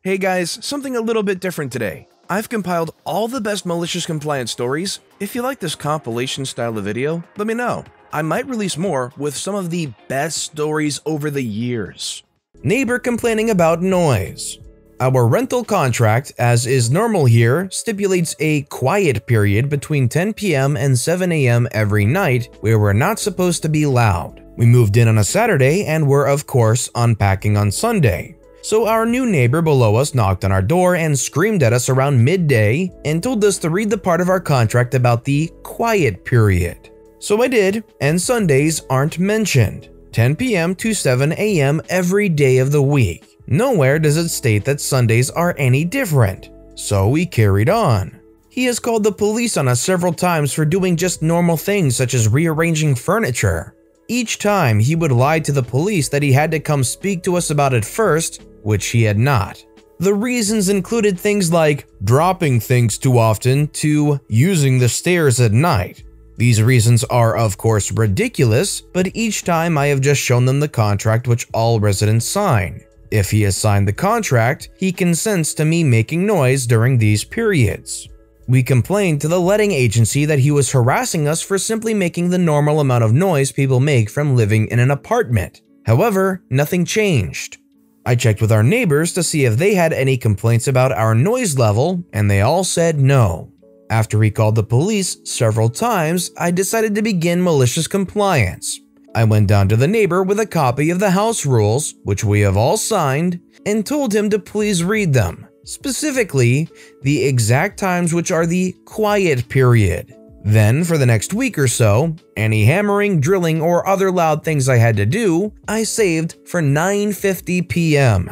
Hey guys, something a little bit different today. I've compiled all the best malicious compliance stories. If you like this compilation style of video, let me know. I might release more with some of the best stories over the years. Neighbor complaining about noise. Our rental contract, as is normal here, stipulates a quiet period between 10 p.m. and 7 a.m. every night where we're not supposed to be loud. We moved in on a Saturday and were of course unpacking on Sunday. So our new neighbor below us knocked on our door and screamed at us around midday and told us to read the part of our contract about the quiet period. So I did, and Sundays aren't mentioned. 10 p.m. to 7 a.m. every day of the week. Nowhere does it state that Sundays are any different. So we carried on. He has called the police on us several times for doing just normal things such as rearranging furniture. Each time he would lie to the police that he had to come speak to us about it first, which he had not. The reasons included things like dropping things too often to using the stairs at night. These reasons are of course ridiculous, but each time I have just shown them the contract which all residents sign. If he has signed the contract, he consents to me making noise during these periods. We complained to the letting agency that he was harassing us for simply making the normal amount of noise people make from living in an apartment. However, nothing changed. I checked with our neighbors to see if they had any complaints about our noise level, and they all said no. After he called the police several times, I decided to begin malicious compliance. I went down to the neighbor with a copy of the house rules, which we have all signed, and told him to please read them. Specifically, the exact times which are the quiet period. Then, for the next week or so, any hammering, drilling, or other loud things I had to do, I saved for 9:50 p.m.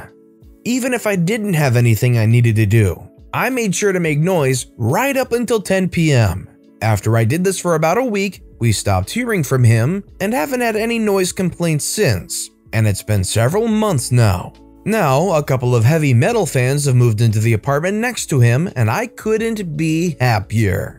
Even if I didn't have anything I needed to do, I made sure to make noise right up until 10 p.m. After I did this for about a week, we stopped hearing from him and haven't had any noise complaints since, and it's been several months now. Now, a couple of heavy metal fans have moved into the apartment next to him, and I couldn't be happier.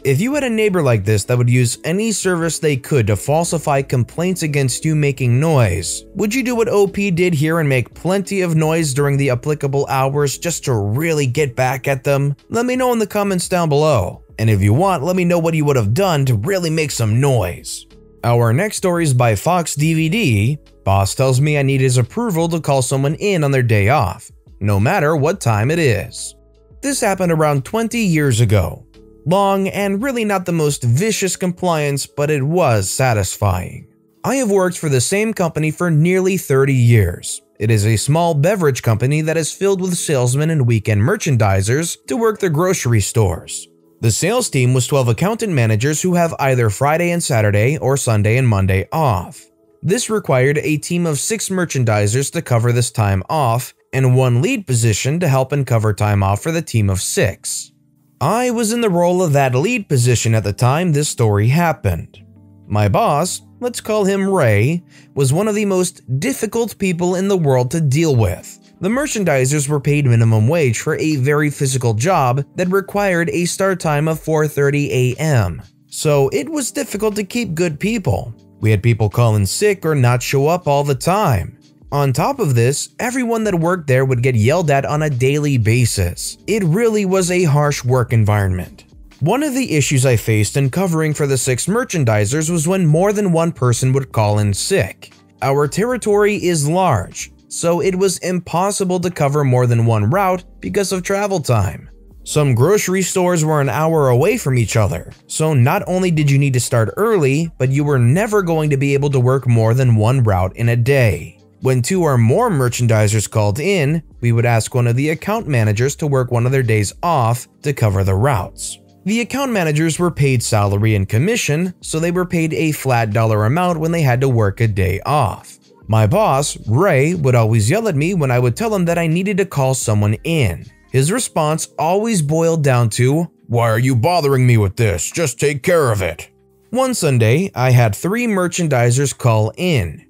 If you had a neighbor like this that would use any service they could to falsify complaints against you making noise, would you do what OP did here and make plenty of noise during the applicable hours just to really get back at them? Let me know in the comments down below. And if you want, let me know what you would have done to really make some noise. Our next story is by Fox DVD. Boss tells me I need his approval to call someone in on their day off, no matter what time it is. This happened around 20 years ago. Long and really not the most vicious compliance, but it was satisfying. I have worked for the same company for nearly 30 years. It is a small beverage company that is filled with salesmen and weekend merchandisers to work the grocery stores. The sales team was 12 accountant managers who have either Friday and Saturday or Sunday and Monday off. This required a team of 6 merchandisers to cover this time off and 1 lead position to help and cover time off for the team of 6. I was in the role of that lead position at the time this story happened. My boss, let's call him Ray, was one of the most difficult people in the world to deal with. The merchandisers were paid minimum wage for a very physical job that required a start time of 4:30 a.m. So it was difficult to keep good people. We had people call in sick or not show up all the time. On top of this, everyone that worked there would get yelled at on a daily basis. It really was a harsh work environment. One of the issues I faced in covering for the 6 merchandisers was when more than one person would call in sick. Our territory is large, so it was impossible to cover more than one route because of travel time. Some grocery stores were an hour away from each other, so not only did you need to start early, but you were never going to be able to work more than one route in a day. When 2 or more merchandisers called in, we would ask one of the account managers to work one of their days off to cover the routes. The account managers were paid salary and commission, so they were paid a flat dollar amount when they had to work a day off. My boss, Ray, would always yell at me when I would tell him that I needed to call someone in. His response always boiled down to, "Why are you bothering me with this? Just take care of it." One Sunday, I had 3 merchandisers call in.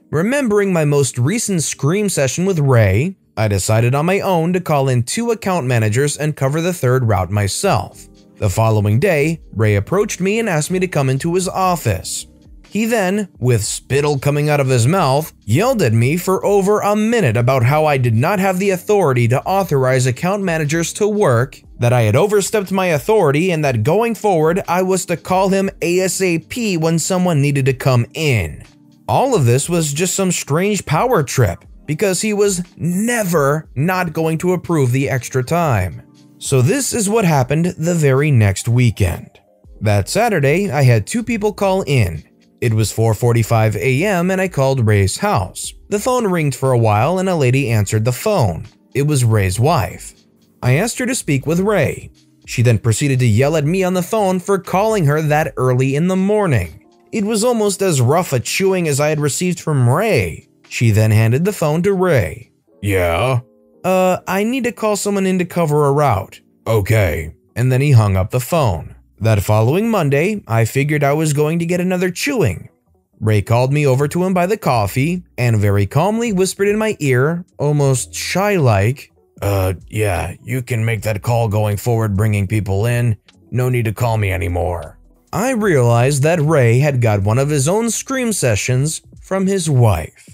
Remembering my most recent scream session with Ray, I decided on my own to call in 2 account managers and cover the 3rd route myself. The following day, Ray approached me and asked me to come into his office. He then, with spittle coming out of his mouth, yelled at me for over a minute about how I did not have the authority to authorize account managers to work, that I had overstepped my authority, and that going forward I was to call him ASAP when someone needed to come in. All of this was just some strange power trip, because he was never not going to approve the extra time. So this is what happened the very next weekend. That Saturday, I had 2 people call in. It was 4:45 a.m. and I called Ray's house. The phone ringed for a while and a lady answered the phone. It was Ray's wife. I asked her to speak with Ray. She then proceeded to yell at me on the phone for calling her that early in the morning. It was almost as rough a chewing as I had received from Ray. She then handed the phone to Ray. "Yeah? I need to call someone in to cover a route." "Okay." And then he hung up the phone. That following Monday, I figured I was going to get another chewing. Ray called me over to him by the coffee and very calmly whispered in my ear, almost shy-like, yeah, you can make that call going forward bringing people in. No need to call me anymore." I realized that Ray had got one of his own scream sessions from his wife.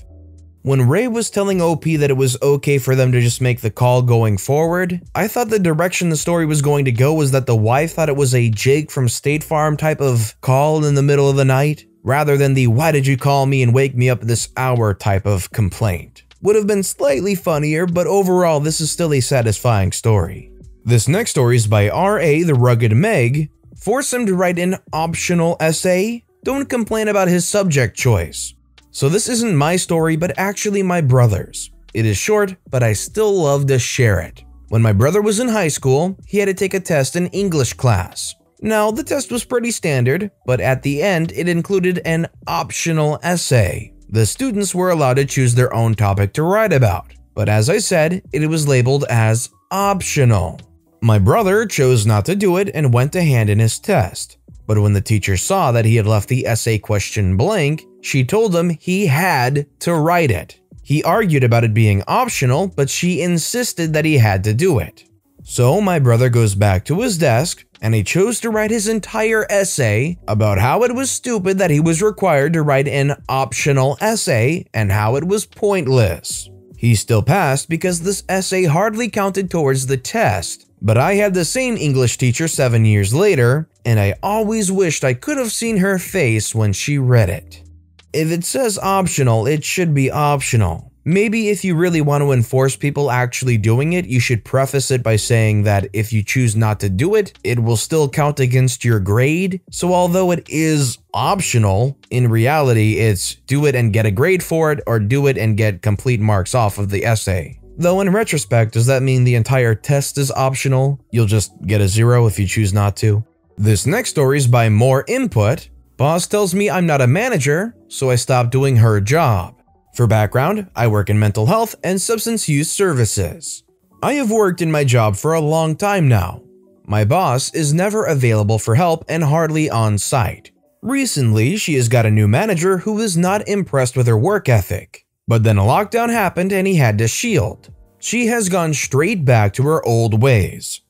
When Ray was telling OP that it was okay for them to just make the call going forward, I thought the direction the story was going to go was that the wife thought it was a Jake from State Farm type of call in the middle of the night, rather than the "why did you call me and wake me up this hour" type of complaint. Would have been slightly funnier, but overall this is still a satisfying story. This next story is by R.A. the Rugged Meg. Force him to write an optional essay? Don't complain about his subject choice. So this isn't my story, but actually my brother's. It is short, but I still love to share it. When my brother was in high school, he had to take a test in English class. Now, the test was pretty standard, but at the end, it included an optional essay. The students were allowed to choose their own topic to write about, but as I said, it was labeled as optional. My brother chose not to do it and went to hand in his test. But when the teacher saw that he had left the essay question blank, she told him he had to write it. He argued about it being optional, but she insisted that he had to do it. So my brother goes back to his desk, and he chose to write his entire essay about how it was stupid that he was required to write an optional essay and how it was pointless. He still passed because this essay hardly counted towards the test. But I had the same English teacher 7 years later, and I always wished I could have seen her face when she read it. If it says optional, it should be optional. Maybe if you really want to enforce people actually doing it, you should preface it by saying that if you choose not to do it, it will still count against your grade. So although it is optional, in reality it's do it and get a grade for it, or do it and get complete marks off of the essay. Though in retrospect, does that mean the entire test is optional? You'll just get a 0 if you choose not to? This next story is by More Input. Boss tells me I'm not a manager, so I stopped doing her job. For background, I work in mental health and substance use services. I have worked in my job for a long time now. My boss is never available for help and hardly on site. Recently, she has got a new manager who is not impressed with her work ethic. But then a lockdown happened and he had to shield. She has gone straight back to her old ways.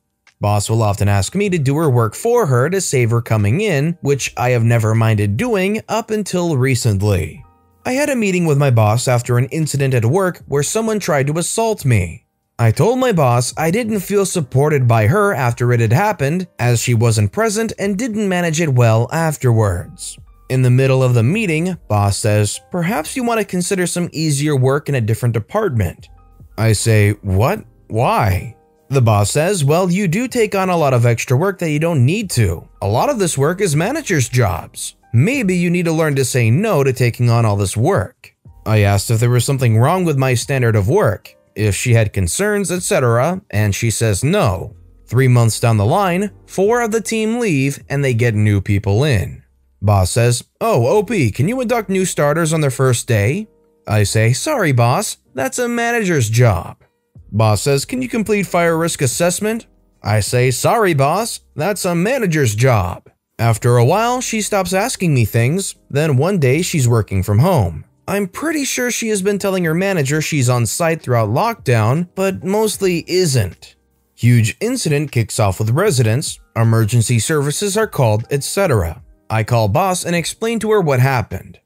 Boss will often ask me to do her work for her to save her coming in, which I have never minded doing up until recently. I had a meeting with my boss after an incident at work where someone tried to assault me. I told my boss I didn't feel supported by her after it had happened, as she wasn't present and didn't manage it well afterwards. In the middle of the meeting, boss says, "Perhaps you want to consider some easier work in a different department." I say, "What? Why?" The boss says, "Well, you do take on a lot of extra work that you don't need to. A lot of this work is managers' jobs. Maybe you need to learn to say no to taking on all this work." I asked if there was something wrong with my standard of work, if she had concerns, etc., and she says no. 3 months down the line, 4 of the team leave and they get new people in. Boss says, "Oh, OP, can you induct new starters on their first day?" I say, "Sorry, boss, that's a manager's job." Boss says, "Can you complete fire risk assessment?" I say, "Sorry, boss, that's a manager's job." After a while, she stops asking me things, then one day she's working from home. I'm pretty sure she has been telling her manager she's on site throughout lockdown, but mostly isn't. Huge incident kicks off with residents, emergency services are called, etc. I call boss and explain to her what happened.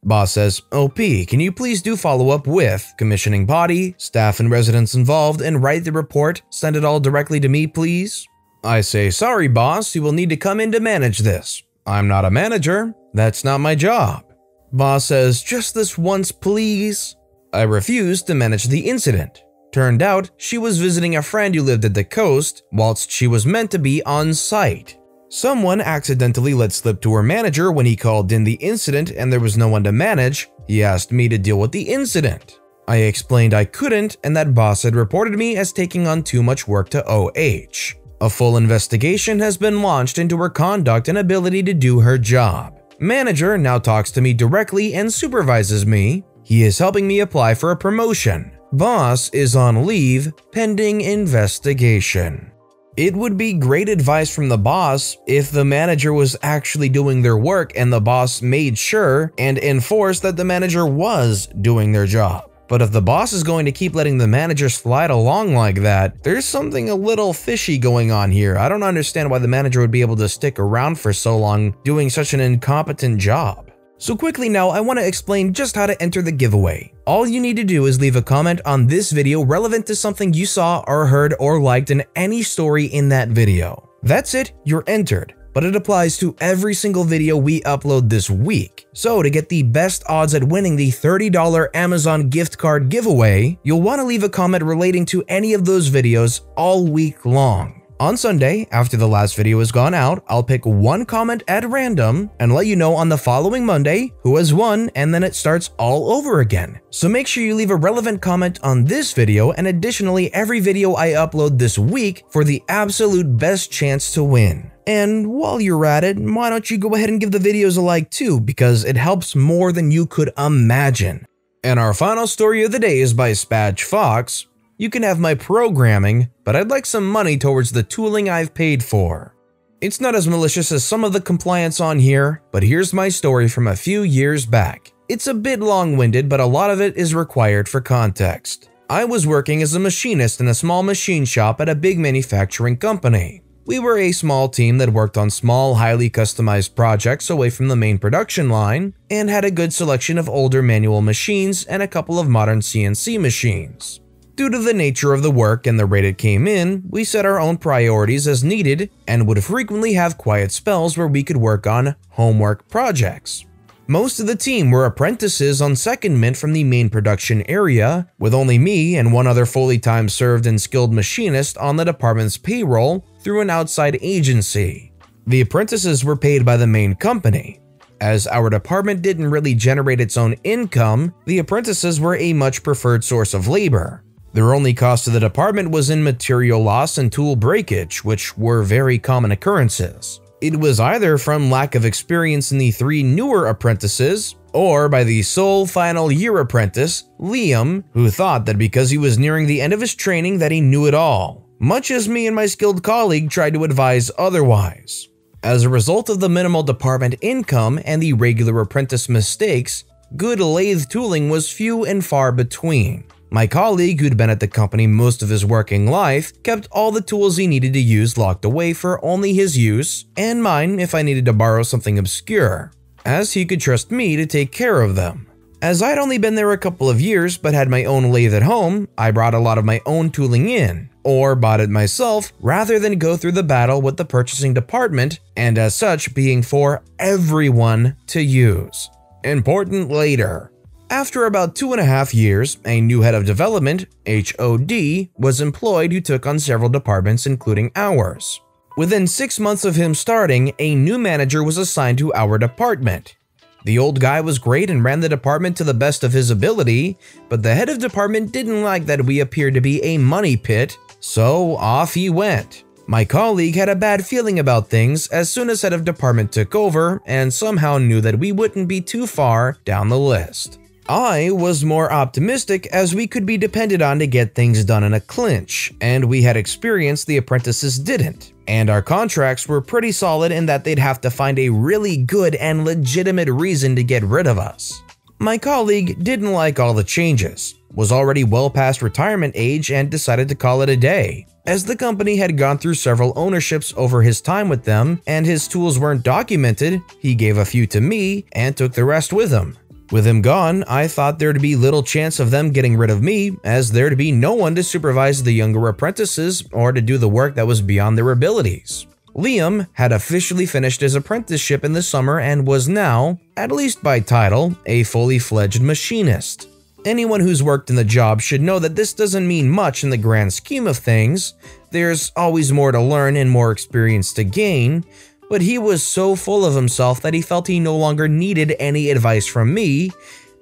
Boss says, OP, can you please do follow-up with commissioning body, staff and residents involved, and write the report, send it all directly to me, please? I say, sorry boss, you will need to come in to manage this. I'm not a manager, that's not my job. Boss says, just this once please. I refused to manage the incident. Turned out, she was visiting a friend who lived at the coast, whilst she was meant to be on site. Someone accidentally let slip to her manager when he called in the incident and there was no one to manage. He asked me to deal with the incident. I explained I couldn't and that boss had reported me as taking on too much work to OH. A full investigation has been launched into her conduct and ability to do her job. Manager now talks to me directly and supervises me. He is helping me apply for a promotion. Boss is on leave pending investigation. It would be great advice from the boss if the manager was actually doing their work and the boss made sure and enforced that the manager was doing their job. But if the boss is going to keep letting the manager slide along like that, there's something a little fishy going on here. I don't understand why the manager would be able to stick around for so long doing such an incompetent job. So quickly now, I want to explain just how to enter the giveaway. All you need to do is leave a comment on this video relevant to something you saw or heard or liked in any story in that video. That's it, you're entered. But it applies to every single video we upload this week. So to get the best odds at winning the $30 Amazon gift card giveaway, you'll want to leave a comment relating to any of those videos all week long. On Sunday, after the last video has gone out, I'll pick one comment at random and let you know on the following Monday who has won, and then it starts all over again. So make sure you leave a relevant comment on this video and additionally every video I upload this week for the absolute best chance to win. And while you're at it, why don't you go ahead and give the videos a like too, because it helps more than you could imagine. And our final story of the day is by Spatch Fox. You can have my programming, but I'd like some money towards the tooling I've paid for. It's not as malicious as some of the compliance on here, but here's my story from a few years back. It's a bit long-winded, but a lot of it is required for context. I was working as a machinist in a small machine shop at a big manufacturing company. We were a small team that worked on small, highly customized projects away from the main production line and had a good selection of older manual machines and a couple of modern CNC machines. Due to the nature of the work and the rate it came in, we set our own priorities as needed and would frequently have quiet spells where we could work on homework projects. Most of the team were apprentices on secondment from the main production area, with only me and one other fully time-served and skilled machinist on the department's payroll through an outside agency. The apprentices were paid by the main company. As our department didn't really generate its own income, the apprentices were a much preferred source of labor. Their only cost to the department was in material loss and tool breakage, which were very common occurrences. It was either from lack of experience in the 3 newer apprentices, or by the sole final year apprentice, Liam, who thought that because he was nearing the end of his training that he knew it all, much as me and my skilled colleague tried to advise otherwise. As a result of the minimal department income and the regular apprentice mistakes, good lathe tooling was few and far between. My colleague, who'd been at the company most of his working life, kept all the tools he needed to use locked away for only his use, and mine if I needed to borrow something obscure, as he could trust me to take care of them. As I'd only been there a couple of years but had my own lathe at home, I brought a lot of my own tooling in, or bought it myself rather than go through the battle with the purchasing department, and as such being for everyone to use. Important later. After about 2.5 years, a new head of development, HOD, was employed who took on several departments including ours. Within 6 months of him starting, a new manager was assigned to our department. The old guy was great and ran the department to the best of his ability, but the head of department didn't like that we appeared to be a money pit, so off he went. My colleague had a bad feeling about things as soon as head of department took over and somehow knew that we wouldn't be too far down the list. I was more optimistic as we could be depended on to get things done in a clinch, and we had experience the apprentices didn't, and our contracts were pretty solid in that they'd have to find a really good and legitimate reason to get rid of us. My colleague didn't like all the changes, was already well past retirement age and decided to call it a day. As the company had gone through several ownerships over his time with them and his tools weren't documented, he gave a few to me and took the rest with him. With him gone, I thought there'd be little chance of them getting rid of me, as there'd be no one to supervise the younger apprentices or to do the work that was beyond their abilities. Liam had officially finished his apprenticeship in the summer and was now, at least by title, a fully fledged machinist. Anyone who's worked in the job should know that this doesn't mean much in the grand scheme of things. There's always more to learn and more experience to gain, but he was so full of himself that he felt he no longer needed any advice from me,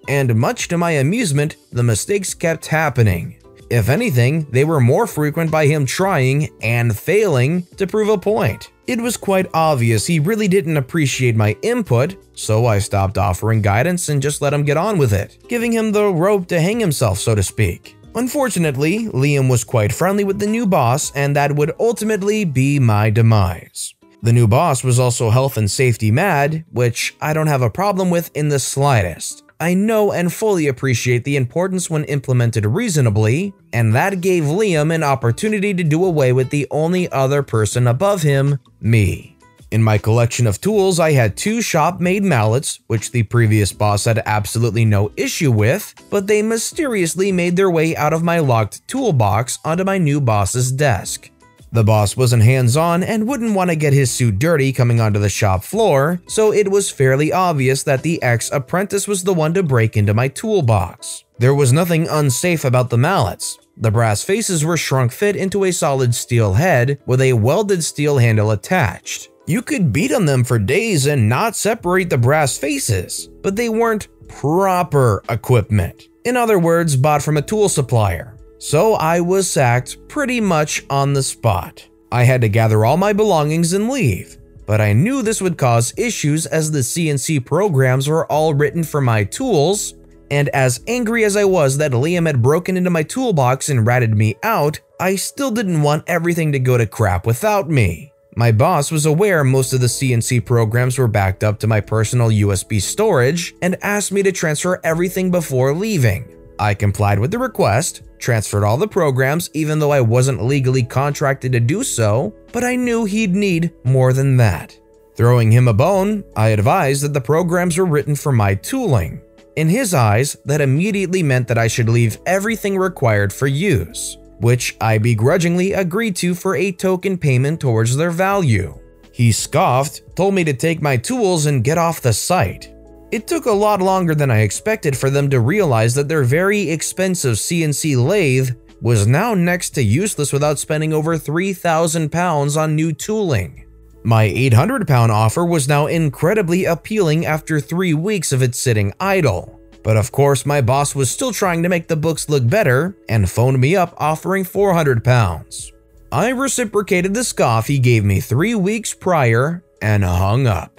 and much to my amusement, the mistakes kept happening. If anything, they were more frequent by him trying and failing to prove a point. It was quite obvious he really didn't appreciate my input, so I stopped offering guidance and just let him get on with it, giving him the rope to hang himself, so to speak. Unfortunately, Liam was quite friendly with the new boss, and that would ultimately be my demise. The new boss was also health and safety mad, which I don't have a problem with in the slightest. I know and fully appreciate the importance when implemented reasonably, and that gave Liam an opportunity to do away with the only other person above him, me. In my collection of tools, I had 2 shop-made mallets, which the previous boss had absolutely no issue with, but they mysteriously made their way out of my locked toolbox onto my new boss's desk. The boss wasn't hands-on and wouldn't want to get his suit dirty coming onto the shop floor, so it was fairly obvious that the ex-apprentice was the one to break into my toolbox. There was nothing unsafe about the mallets. The brass faces were shrunk fit into a solid steel head with a welded steel handle attached. You could beat on them for days and not separate the brass faces, but they weren't proper equipment. In other words, bought from a tool supplier. So I was sacked pretty much on the spot. I had to gather all my belongings and leave, but I knew this would cause issues as the CNC programs were all written for my tools, and as angry as I was that Liam had broken into my toolbox and ratted me out, I still didn't want everything to go to crap without me. My boss was aware most of the CNC programs were backed up to my personal USB storage and asked me to transfer everything before leaving. I complied with the request, transferred all the programs even though I wasn't legally contracted to do so, but I knew he'd need more than that. Throwing him a bone, I advised that the programs were written for my tooling. In his eyes, that immediately meant that I should leave everything required for use, which I begrudgingly agreed to for a token payment towards their value. He scoffed, told me to take my tools and get off the site. It took a lot longer than I expected for them to realize that their very expensive CNC lathe was now next to useless without spending over £3,000 on new tooling. My £800 offer was now incredibly appealing after 3 weeks of it sitting idle. But of course, my boss was still trying to make the books look better and phoned me up offering £400. I reciprocated the scoff he gave me 3 weeks prior and hung up.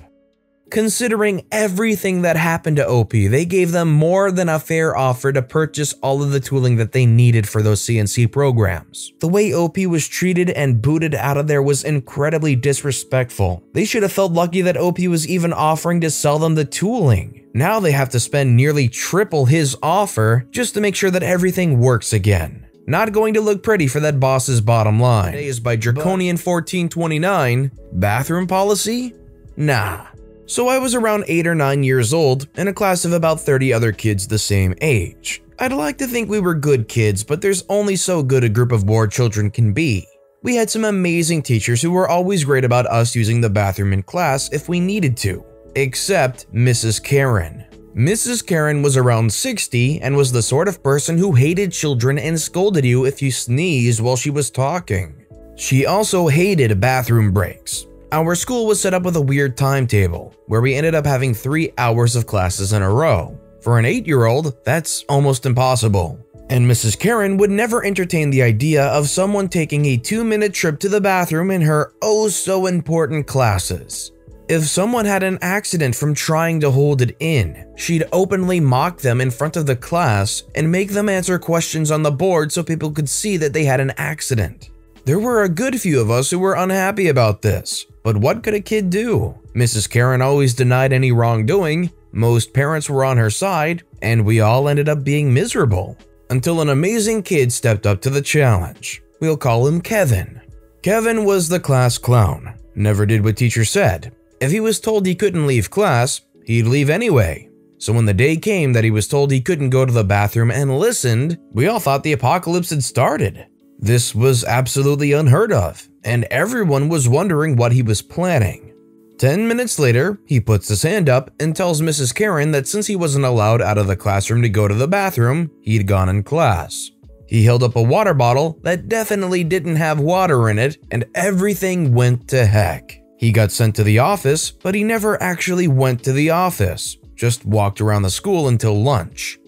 Considering everything that happened to OP, they gave them more than a fair offer to purchase all of the tooling that they needed for those CNC programs. The way OP was treated and booted out of there was incredibly disrespectful. They should have felt lucky that OP was even offering to sell them the tooling. Now they have to spend nearly triple his offer just to make sure that everything works again. Not going to look pretty for that boss's bottom line. Today is by Draconian 1429. Bathroom policy? Nah. So I was around 8 or 9 years old in a class of about 30 other kids the same age. I'd like to think we were good kids, but there's only so good a group of bored children can be. We had some amazing teachers who were always great about us using the bathroom in class if we needed to, except Mrs. Karen. Mrs. Karen was around 60 and was the sort of person who hated children and scolded you if you sneezed while she was talking. She also hated bathroom breaks. Our school was set up with a weird timetable, where we ended up having 3 hours of classes in a row. For an 8-year-old, that's almost impossible. And Mrs. Karen would never entertain the idea of someone taking a 2-minute trip to the bathroom in her oh-so-important classes. If someone had an accident from trying to hold it in, she'd openly mock them in front of the class and make them answer questions on the board so people could see that they had an accident. There were a good few of us who were unhappy about this, but what could a kid do? Mrs. Karen always denied any wrongdoing, most parents were on her side, and we all ended up being miserable. Until an amazing kid stepped up to the challenge. We'll call him Kevin. Kevin was the class clown, never did what teacher said. If he was told he couldn't leave class, he'd leave anyway. So when the day came that he was told he couldn't go to the bathroom and listened, we all thought the apocalypse had started. This was absolutely unheard of, and everyone was wondering what he was planning. 10 minutes later, he puts his hand up and tells Mrs. Karen that since he wasn't allowed out of the classroom to go to the bathroom, he'd gone in class. He held up a water bottle that definitely didn't have water in it, and everything went to heck. He got sent to the office, but he never actually went to the office, just walked around the school until lunch.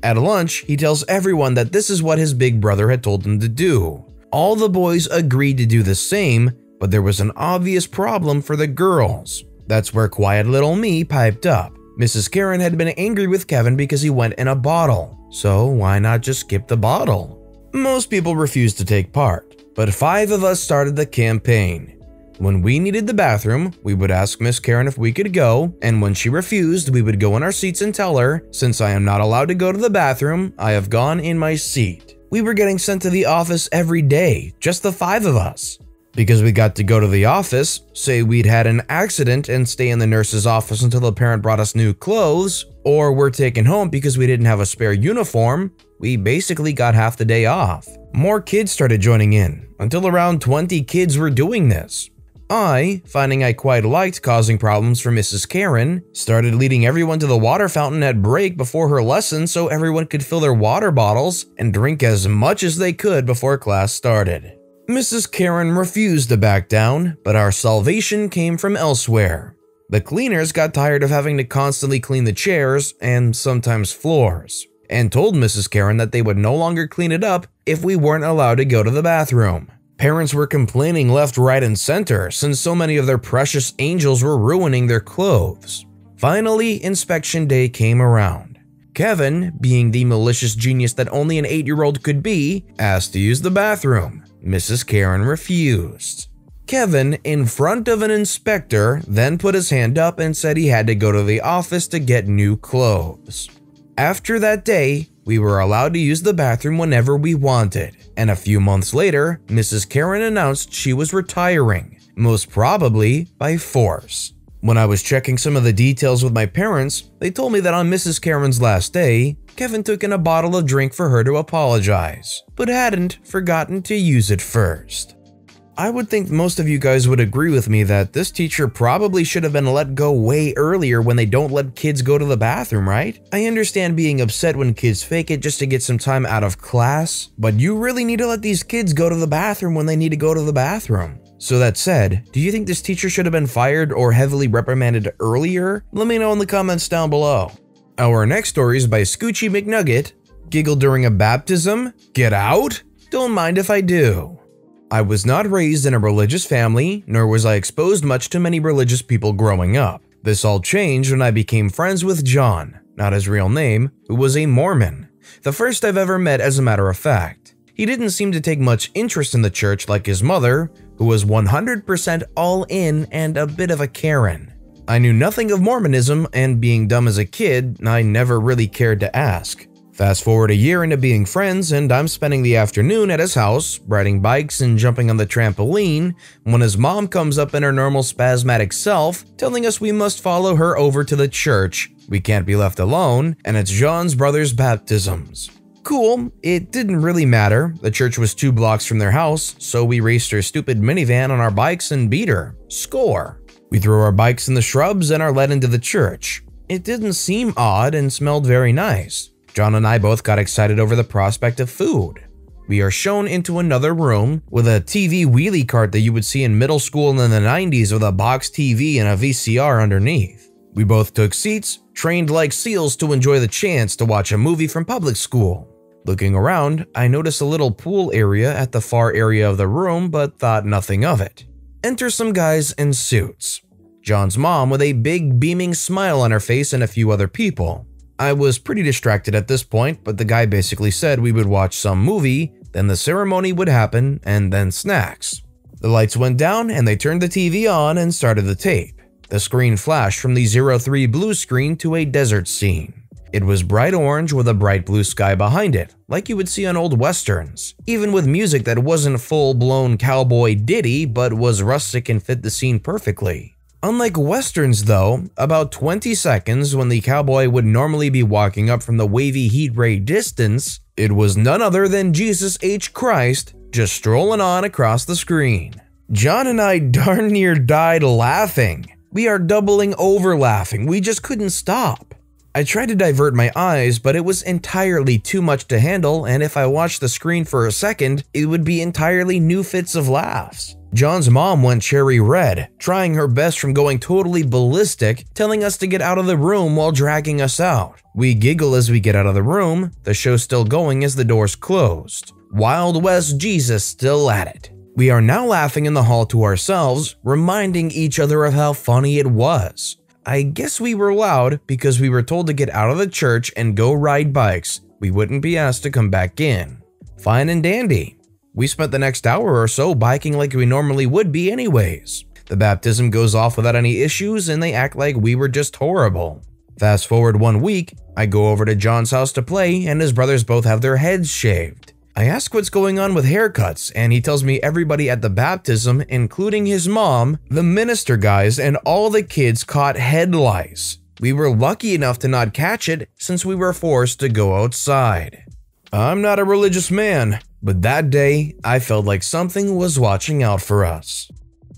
At lunch, he tells everyone that this is what his big brother had told him to do. All the boys agreed to do the same, but there was an obvious problem for the girls. That's where quiet little me piped up. Mrs. Karen had been angry with Kevin because he went in a bottle, so why not just skip the bottle? Most people refused to take part, but 5 of us started the campaign. When we needed the bathroom, we would ask Miss Karen if we could go, and when she refused, we would go in our seats and tell her, "Since I am not allowed to go to the bathroom, I have gone in my seat." We were getting sent to the office every day, just the 5 of us. Because we got to go to the office, say we'd had an accident and stay in the nurse's office until the parent brought us new clothes, or were taken home because we didn't have a spare uniform, we basically got half the day off. More kids started joining in, until around 20 kids were doing this. I, finding I quite liked causing problems for Mrs. Karen, started leading everyone to the water fountain at break before her lesson so everyone could fill their water bottles and drink as much as they could before class started. Mrs. Karen refused to back down, but our salvation came from elsewhere. The cleaners got tired of having to constantly clean the chairs and sometimes floors, and told Mrs. Karen that they would no longer clean it up if we weren't allowed to go to the bathroom. Parents were complaining left, right, and center since so many of their precious angels were ruining their clothes. Finally, inspection day came around. Kevin, being the malicious genius that only an 8-year-old could be, asked to use the bathroom. Mrs. Karen refused. Kevin, in front of an inspector, then put his hand up and said he had to go to the office to get new clothes. After that day, we were allowed to use the bathroom whenever we wanted, and a few months later, Mrs. Karen announced she was retiring, most probably by force. When I was checking some of the details with my parents, they told me that on Mrs. Karen's last day, Kevin took in a bottle of drink for her to apologize, but hadn't forgotten to use it first. I would think most of you guys would agree with me that this teacher probably should have been let go way earlier when they don't let kids go to the bathroom, right? I understand being upset when kids fake it just to get some time out of class, but you really need to let these kids go to the bathroom when they need to go to the bathroom. So that said, do you think this teacher should have been fired or heavily reprimanded earlier? Let me know in the comments down below. Our next story is by Scoochie McNugget. Giggle during a baptism? Get out? Don't mind if I do. I was not raised in a religious family, nor was I exposed much to many religious people growing up. This all changed when I became friends with John, not his real name, who was a Mormon. The first I've ever met, as a matter of fact. He didn't seem to take much interest in the church like his mother, who was 100% all in and a bit of a Karen. I knew nothing of Mormonism, and being dumb as a kid, I never really cared to ask. Fast forward a year into being friends, and I'm spending the afternoon at his house, riding bikes and jumping on the trampoline, when his mom comes up in her normal spasmodic self, telling us we must follow her over to the church, we can't be left alone, and it's John's brother's baptisms. Cool, it didn't really matter, the church was 2 blocks from their house, so we raced her stupid minivan on our bikes and beat her. Score! We throw our bikes in the shrubs and are led into the church. It didn't seem odd and smelled very nice. John and I both got excited over the prospect of food. We are shown into another room with a TV wheelie cart that you would see in middle school in the 90s with a box TV and a VCR underneath. We both took seats, trained like seals to enjoy the chance to watch a movie from public school. Looking around, I noticed a little pool area at the far area of the room but thought nothing of it. Enter some guys in suits. John's mom with a big beaming smile on her face and a few other people. I was pretty distracted at this point, but the guy basically said we would watch some movie, then the ceremony would happen, and then snacks. The lights went down and they turned the TV on and started the tape. The screen flashed from the 03 blue screen to a desert scene. It was bright orange with a bright blue sky behind it, like you would see on old westerns, even with music that wasn't full-blown cowboy ditty but was rustic and fit the scene perfectly. Unlike westerns though, about 20 seconds when the cowboy would normally be walking up from the wavy heat ray distance, it was none other than Jesus H. Christ just strolling on across the screen. John and I darn near died laughing. We are doubling over laughing, we just couldn't stop. I tried to divert my eyes, but it was entirely too much to handle, and if I watched the screen for a second, it would be entirely new fits of laughs. John's mom went cherry red, trying her best from going totally ballistic, telling us to get out of the room while dragging us out. We giggle as we get out of the room, the show still going as the doors closed. Wild West Jesus still at it. We are now laughing in the hall to ourselves, reminding each other of how funny it was. I guess we were loud because we were told to get out of the church and go ride bikes. We wouldn't be asked to come back in. Fine and dandy. We spent the next hour or so biking like we normally would be anyways. The baptism goes off without any issues and they act like we were just horrible. Fast forward 1 week, I go over to John's house to play and his brothers both have their heads shaved. I ask what's going on with haircuts and he tells me everybody at the baptism, including his mom, the minister guys, and all the kids caught head lice. We were lucky enough to not catch it since we were forced to go outside. I'm not a religious man, but that day I felt like something was watching out for us.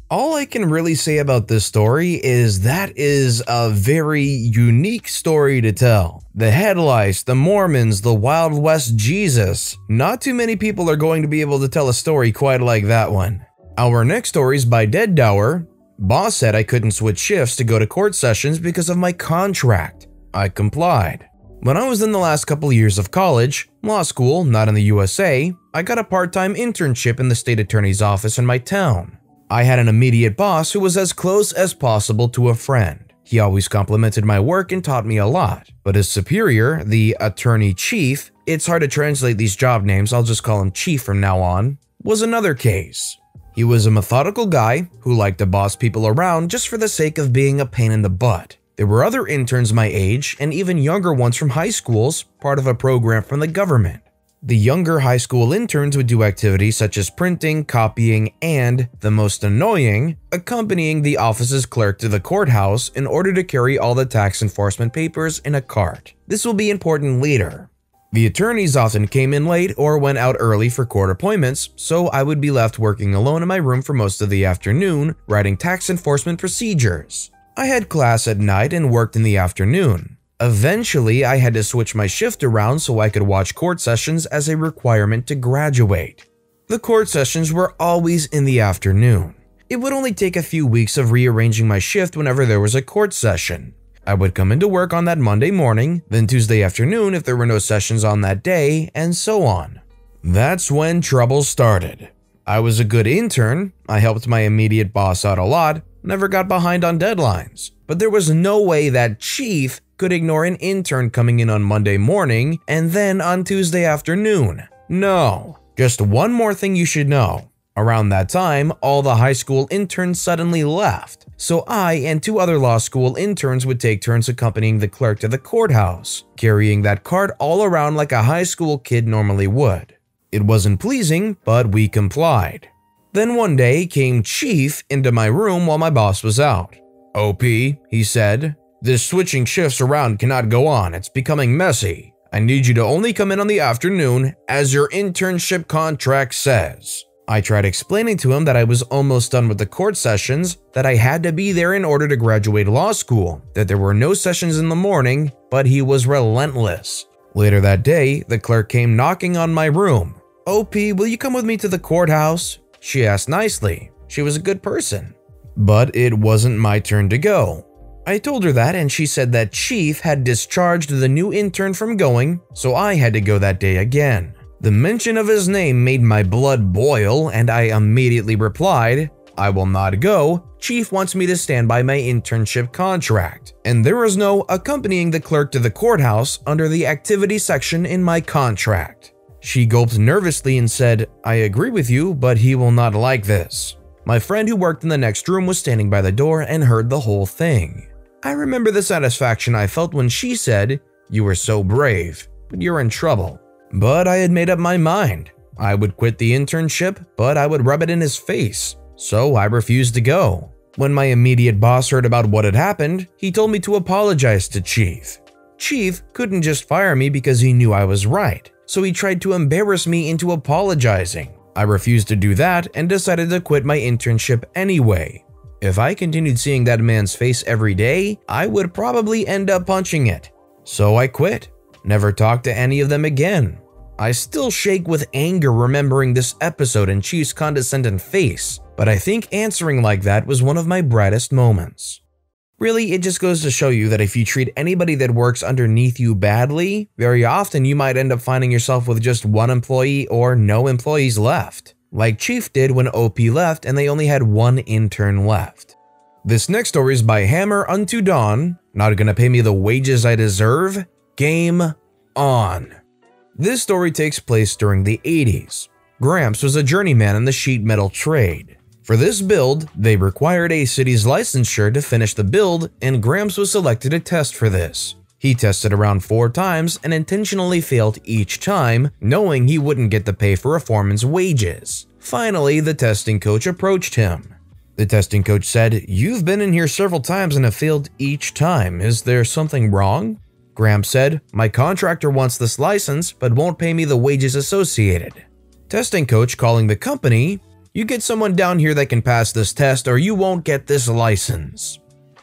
All I can really say about this story is that is a very unique story to tell. The head lice, the Mormons, the Wild West Jesus. Not too many people are going to be able to tell a story quite like that one. Our next story is by Dead Dower. Boss said I couldn't switch shifts to go to court sessions because of my contract. I complied. When I was in the last couple years of college, law school, not in the USA, I got a part-time internship in the state attorney's office in my town. I had an immediate boss who was as close as possible to a friend. He always complimented my work and taught me a lot. But his superior, the attorney chief, it's hard to translate these job names, I'll just call him chief from now on, was another case. He was a methodical guy who liked to boss people around just for the sake of being a pain in the butt. There were other interns my age and even younger ones from high schools, part of a program from the government. The younger high school interns would do activities such as printing, copying, and, the most annoying, accompanying the office's clerk to the courthouse in order to carry all the tax enforcement papers in a cart. This will be important later. The attorneys often came in late or went out early for court appointments, so I would be left working alone in my room for most of the afternoon, writing tax enforcement procedures. I had class at night and worked in the afternoon. Eventually, I had to switch my shift around so I could watch court sessions as a requirement to graduate. The court sessions were always in the afternoon. It would only take a few weeks of rearranging my shift whenever there was a court session. I would come into work on that Monday morning, then Tuesday afternoon if there were no sessions on that day, and so on. That's when trouble started. I was a good intern, I helped my immediate boss out a lot, never got behind on deadlines, but there was no way that chief could ignore an intern coming in on Monday morning and then on Tuesday afternoon. No. Just one more thing you should know. Around that time, all the high school interns suddenly left, so I and 2 other law school interns would take turns accompanying the clerk to the courthouse, carrying that cart all around like a high school kid normally would. It wasn't pleasing, but we complied. Then one day came Chief into my room while my boss was out. "OP," he said, "this switching shifts around cannot go on, it's becoming messy. I need you to only come in on the afternoon, as your internship contract says." I tried explaining to him that I was almost done with the court sessions, that I had to be there in order to graduate law school, that there were no sessions in the morning, but he was relentless. Later that day, the clerk came knocking on my room. "OP, will you come with me to the courthouse?" She asked nicely. She was a good person. But it wasn't my turn to go. I told her that and she said that Chief had discharged the new intern from going, so I had to go that day again. The mention of his name made my blood boil and I immediately replied, "I will not go. Chief wants me to stand by my internship contract, and there is no accompanying the clerk to the courthouse under the activity section in my contract." She gulped nervously and said, "I agree with you, but he will not like this." My friend who worked in the next room was standing by the door and heard the whole thing. I remember the satisfaction I felt when she said, You were so brave, but you're in trouble." But I had made up my mind. I would quit the internship, but I would rub it in his face. So I refused to go. When my immediate boss heard about what had happened, he told me to apologize to Chief. Chief couldn't just fire me because he knew I was right, so he tried to embarrass me into apologizing. I refused to do that and decided to quit my internship anyway. If I continued seeing that man's face every day, I would probably end up punching it. So I quit. Never talked to any of them again. I still shake with anger remembering this episode and Chief's condescending face, but I think answering like that was one of my brightest moments. Really, it just goes to show you that if you treat anybody that works underneath you badly, very often you might end up finding yourself with just one employee or no employees left, like Chief did when OP left and they only had one intern left. This next story is by Hammer Unto Dawn. Not gonna pay me the wages I deserve? Game on. This story takes place during the 80s. Gramps was a journeyman in the sheet metal trade. For this build, they required a city's licensure to finish the build, and Gramps was selected to test for this. He tested around 4 times and intentionally failed each time, knowing he wouldn't get the pay for a foreman's wages. Finally, the testing coach approached him. The testing coach said, "You've been in here several times and have failed each time. Is there something wrong?" Gramps said, "My contractor wants this license, but won't pay me the wages associated." Testing coach calling the company, "You get someone down here that can pass this test or you won't get this license."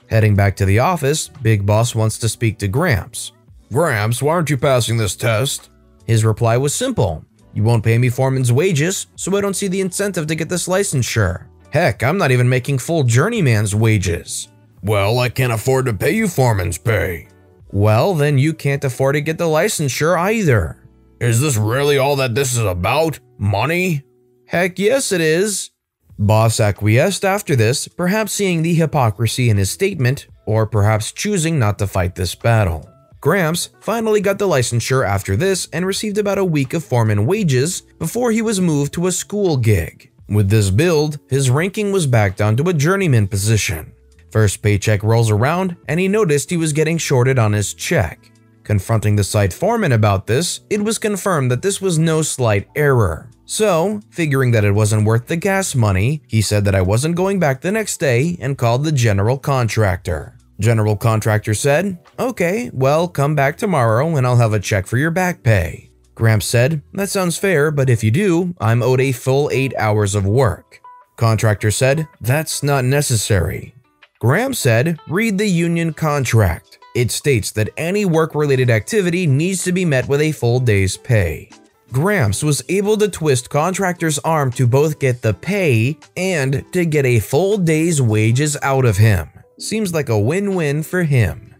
Heading back to the office, Big Boss wants to speak to Gramps. "Gramps, why aren't you passing this test?" His reply was simple. "You won't pay me foreman's wages, so I don't see the incentive to get this licensure. Heck, I'm not even making full journeyman's wages." "Well, I can't afford to pay you foreman's pay." "Well, then you can't afford to get the licensure either." "Is this really all that this is about? Money?" "Heck yes it is." Boss acquiesced after this, perhaps seeing the hypocrisy in his statement, or perhaps choosing not to fight this battle. Gramps finally got the licensure after this and received about a week of foreman wages before he was moved to a school gig. With this build, his ranking was back down to a journeyman position. First paycheck rolls around and he noticed he was getting shorted on his check. Confronting the site foreman about this, it was confirmed that this was no slight error. So, figuring that it wasn't worth the gas money, he said that I wasn't going back the next day and called the general contractor. General contractor said, "Okay, well, come back tomorrow and I'll have a check for your back pay." Gramps said, "That sounds fair, but if you do, I'm owed a full 8 hours of work." Contractor said, "That's not necessary." Gramps said, "Read the union contract. It states that any work-related activity needs to be met with a full day's pay." Gramps was able to twist contractor's arm to both get the pay and to get a full day's wages out of him. Seems like a win-win for him.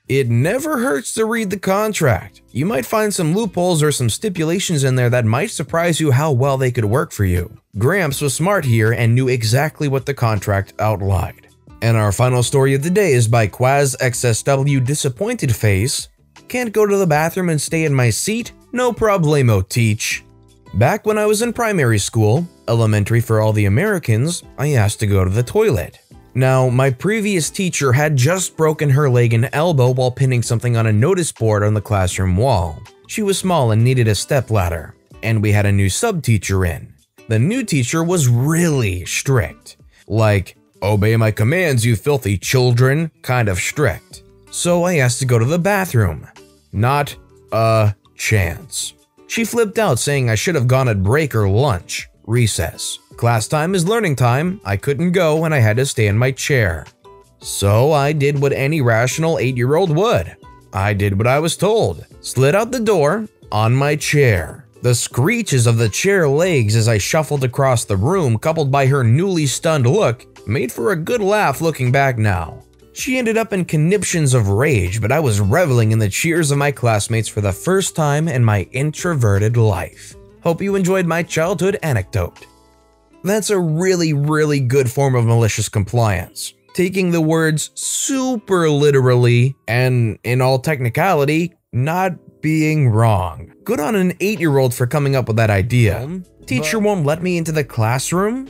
It never hurts to read the contract. You might find some loopholes or some stipulations in there that might surprise you how well they could work for you. Gramps was smart here and knew exactly what the contract outlined. And our final story of the day is by Quaz XSW Disappointed Face. "Can't go to the bathroom and stay in my seat? No problemo, teach." Back when I was in primary school, elementary for all the Americans, I asked to go to the toilet. Now, my previous teacher had just broken her leg and elbow while pinning something on a notice board on the classroom wall. She was small and needed a stepladder, and we had a new sub-teacher in. The new teacher was really strict. Like, "Obey my commands, you filthy children," kind of strict. So I asked to go to the bathroom. Not a chance. She flipped out saying I should have gone at break or lunch, recess. Class time is learning time, I couldn't go and I had to stay in my chair. So I did what any rational 8-year-old would. I did what I was told. Slid out the door, on my chair. The screeches of the chair legs as I shuffled across the room, coupled by her newly stunned look, made for a good laugh looking back now. She ended up in conniptions of rage, but I was reveling in the cheers of my classmates for the first time in my introverted life. Hope you enjoyed my childhood anecdote. That's a really good form of malicious compliance. Taking the words super literally and, in all technicality, not being wrong. Good on an 8-year-old for coming up with that idea. Teacher won't let me into the classroom?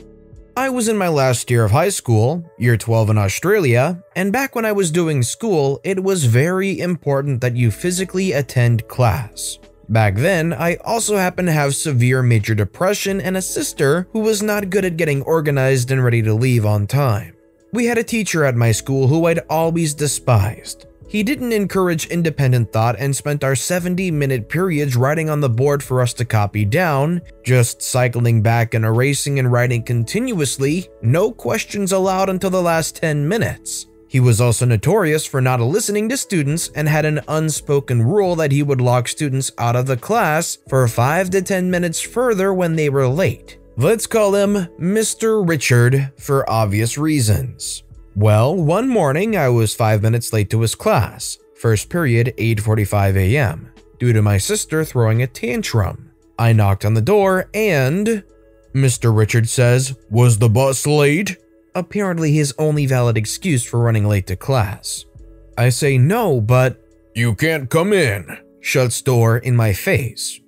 I was in my last year of high school, year 12 in Australia, and back when I was doing school, it was very important that you physically attend class. Back then, I also happened to have severe major depression and a sister who was not good at getting organized and ready to leave on time. We had a teacher at my school who I'd always despised. He didn't encourage independent thought and spent our 70-minute periods writing on the board for us to copy down, just cycling back and erasing and writing continuously, no questions allowed until the last 10 minutes. He was also notorious for not listening to students and had an unspoken rule that he would lock students out of the class for 5 to 10 minutes further when they were late. Let's call him Mr. Richard for obvious reasons. Well, one morning I was 5 minutes late to his class, first period 8:45 a.m., due to my sister throwing a tantrum. I knocked on the door and Mr. Richard says, "Was the bus late?" Apparently his only valid excuse for running late to class. I say no, but "You can't come in," shuts door in my face.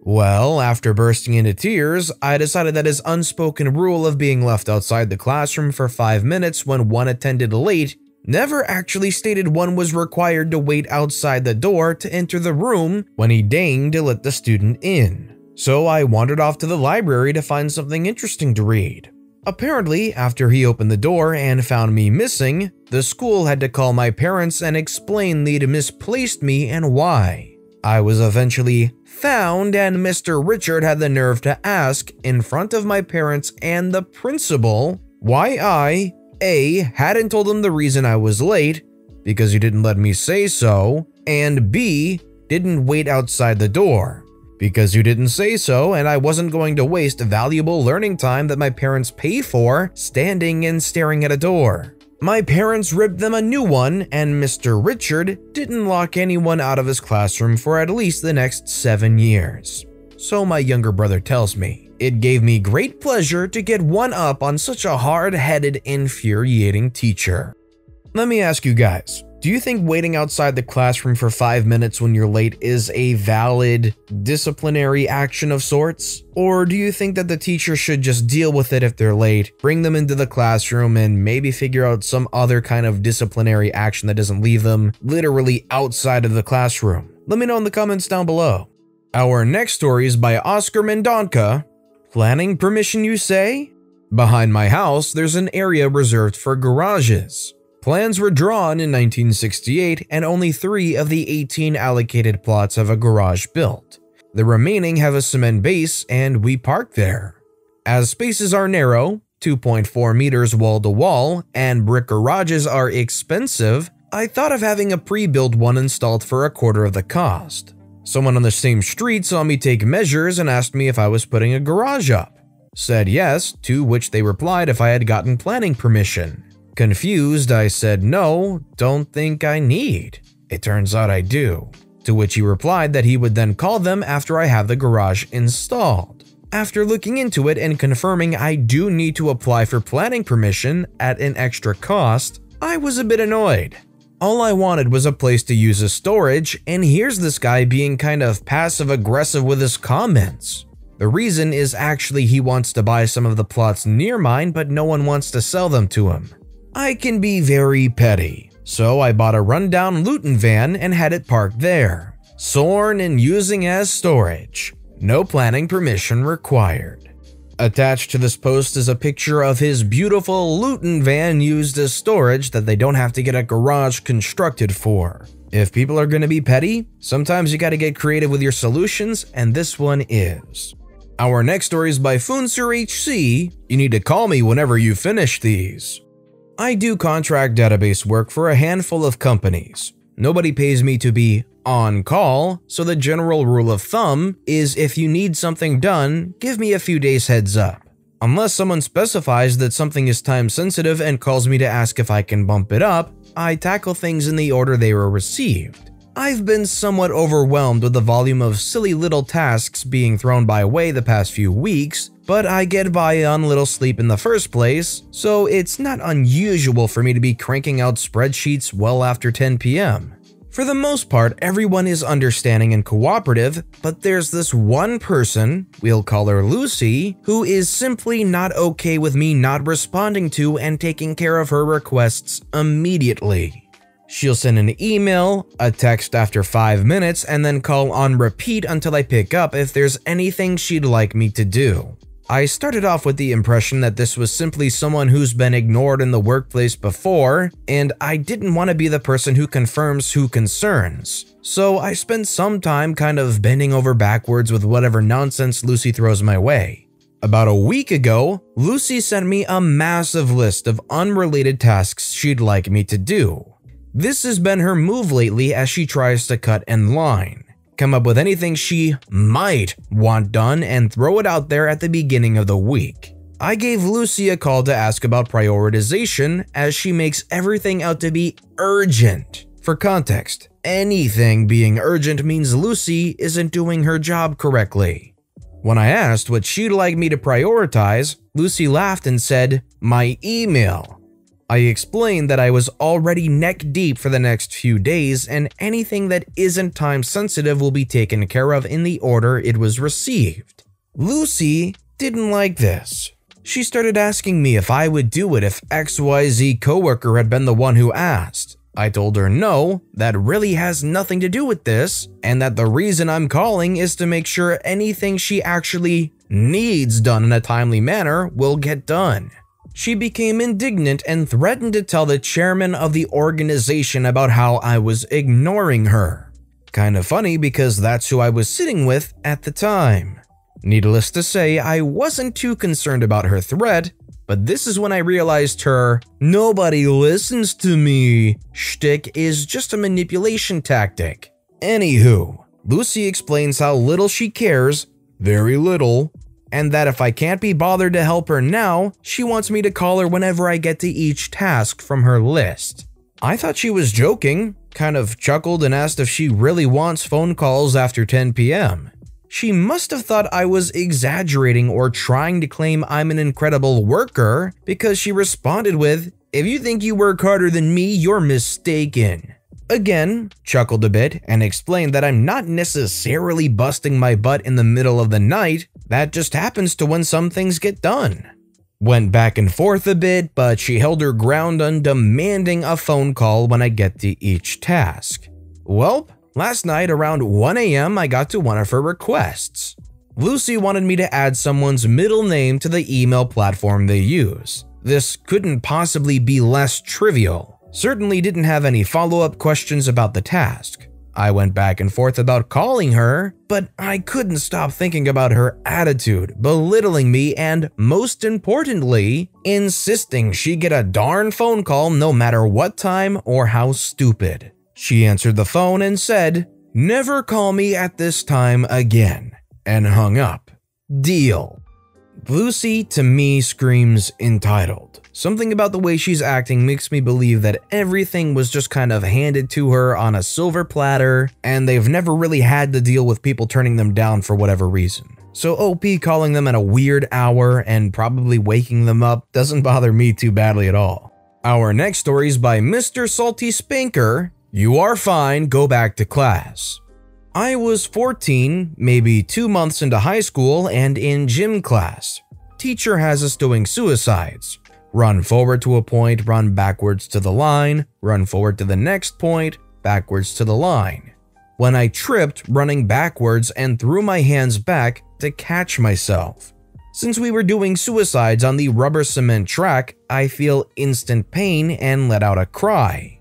Well, after bursting into tears, I decided that his unspoken rule of being left outside the classroom for 5 minutes when one attended late never actually stated one was required to wait outside the door to enter the room when he deigned to let the student in. So I wandered off to the library to find something interesting to read. Apparently, after he opened the door and found me missing, the school had to call my parents and explain they'd misplaced me and why. I was eventually found, and Mr. Richard had the nerve to ask, in front of my parents and the principal, why I, A, hadn't told him the reason I was late, because he didn't let me say so, and B, didn't wait outside the door, because you didn't say so and I wasn't going to waste valuable learning time that my parents pay for standing and staring at a door. My parents ripped them a new one, and Mr. Richard didn't lock anyone out of his classroom for at least the next 7 years. So my younger brother tells me, it gave me great pleasure to get one up on such a hard-headed, infuriating teacher. Let me ask you guys, do you think waiting outside the classroom for 5 minutes when you're late is a valid disciplinary action of sorts? Or do you think that the teacher should just deal with it if they're late, bring them into the classroom, and maybe figure out some other kind of disciplinary action that doesn't leave them literally outside of the classroom? Let me know in the comments down below. Our next story is by Oscar Mendonca. Planning permission, you say? Behind my house, there's an area reserved for garages. Plans were drawn in 1968, and only 3 of the 18 allocated plots have a garage built. The remaining have a cement base, and we park there. As spaces are narrow, 2.4 meters wall to wall, and brick garages are expensive, I thought of having a pre-built one installed for a quarter of the cost. Someone on the same street saw me take measures and asked me if I was putting a garage up. Said yes, to which they replied if I had gotten planning permission. Confused, I said no, don't think I need. It turns out I do. To which he replied that he would then call them after I have the garage installed. After looking into it and confirming I do need to apply for planning permission at an extra cost, I was a bit annoyed. All I wanted was a place to use as storage, and here's this guy being kind of passive-aggressive with his comments. The reason is actually he wants to buy some of the plots near mine, but no one wants to sell them to him. I can be very petty, so I bought a rundown Luton van and had it parked there, sorn and using as storage. No planning permission required. Attached to this post is a picture of his beautiful Luton van used as storage that they don't have to get a garage constructed for. If people are gonna be petty, sometimes you gotta get creative with your solutions, and this one is. Our next story is by Funser HC. You need to call me whenever you finish these. I do contract database work for a handful of companies. Nobody pays me to be on call, so the general rule of thumb is if you need something done, give me a few days heads up. Unless someone specifies that something is time sensitive and calls me to ask if I can bump it up, I tackle things in the order they were received. I've been somewhat overwhelmed with the volume of silly little tasks being thrown my way the past few weeks, but I get by on little sleep in the first place, so it's not unusual for me to be cranking out spreadsheets well after 10 p.m. For the most part, everyone is understanding and cooperative, but there's this one person, we'll call her Lucy, who is simply not okay with me not responding to and taking care of her requests immediately. She'll send an email, a text after 5 minutes, and then call on repeat until I pick up if there's anything she'd like me to do. I started off with the impression that this was simply someone who's been ignored in the workplace before, and I didn't want to be the person who confirms who concerns. So I spent some time kind of bending over backwards with whatever nonsense Lucy throws my way. About a week ago, Lucy sent me a massive list of unrelated tasks she'd like me to do. This has been her move lately as she tries to cut in line, come up with anything she might want done and throw it out there at the beginning of the week. I gave Lucy a call to ask about prioritization as she makes everything out to be urgent. For context, anything being urgent means Lucy isn't doing her job correctly. When I asked what she'd like me to prioritize, Lucy laughed and said, "My email." I explained that I was already neck deep for the next few days and anything that isn't time sensitive will be taken care of in the order it was received. Lucy didn't like this. She started asking me if I would do it if XYZ coworker had been the one who asked. I told her no, that really has nothing to do with this, and that the reason I'm calling is to make sure anything she actually needs done in a timely manner will get done. She became indignant and threatened to tell the chairman of the organization about how I was ignoring her. Kind of funny because that's who I was sitting with at the time. Needless to say, I wasn't too concerned about her threat, but this is when I realized her "nobody listens to me" shtick is just a manipulation tactic. Anywho, Lucy explains how little she cares, very little, and that if I can't be bothered to help her now, she wants me to call her whenever I get to each task from her list. I thought she was joking, kind of chuckled and asked if she really wants phone calls after 10 p.m. She must have thought I was exaggerating or trying to claim I'm an incredible worker because she responded with, "If you think you work harder than me, you're mistaken." Again, chuckled a bit and explained that I'm not necessarily busting my butt in the middle of the night, that just happens to when some things get done. Went back and forth a bit, but she held her ground on demanding a phone call when I get to each task. Welp, last night around 1 a.m. I got to one of her requests. Lucy wanted me to add someone's middle name to the email platform they use. This couldn't possibly be less trivial. Certainly didn't have any follow-up questions about the task. I went back and forth about calling her, but I couldn't stop thinking about her attitude, belittling me, and most importantly, insisting she get a darn phone call no matter what time or how stupid. She answered the phone and said, "Never call me at this time again," and hung up. Deal. Lucy to me screams entitled. Something about the way she's acting makes me believe that everything was just kind of handed to her on a silver platter, and they've never really had to deal with people turning them down for whatever reason. So OP calling them at a weird hour and probably waking them up doesn't bother me too badly at all. Our next story is by Mr. Salty Spanker. "You are fine, go back to class." I was 14, maybe 2 months into high school and in gym class. Teacher has us doing suicides. Run forward to a point, run backwards to the line, run forward to the next point, backwards to the line. When I tripped running backwards and threw my hands back to catch myself. Since we were doing suicides on the rubber cement track, I feel instant pain and let out a cry.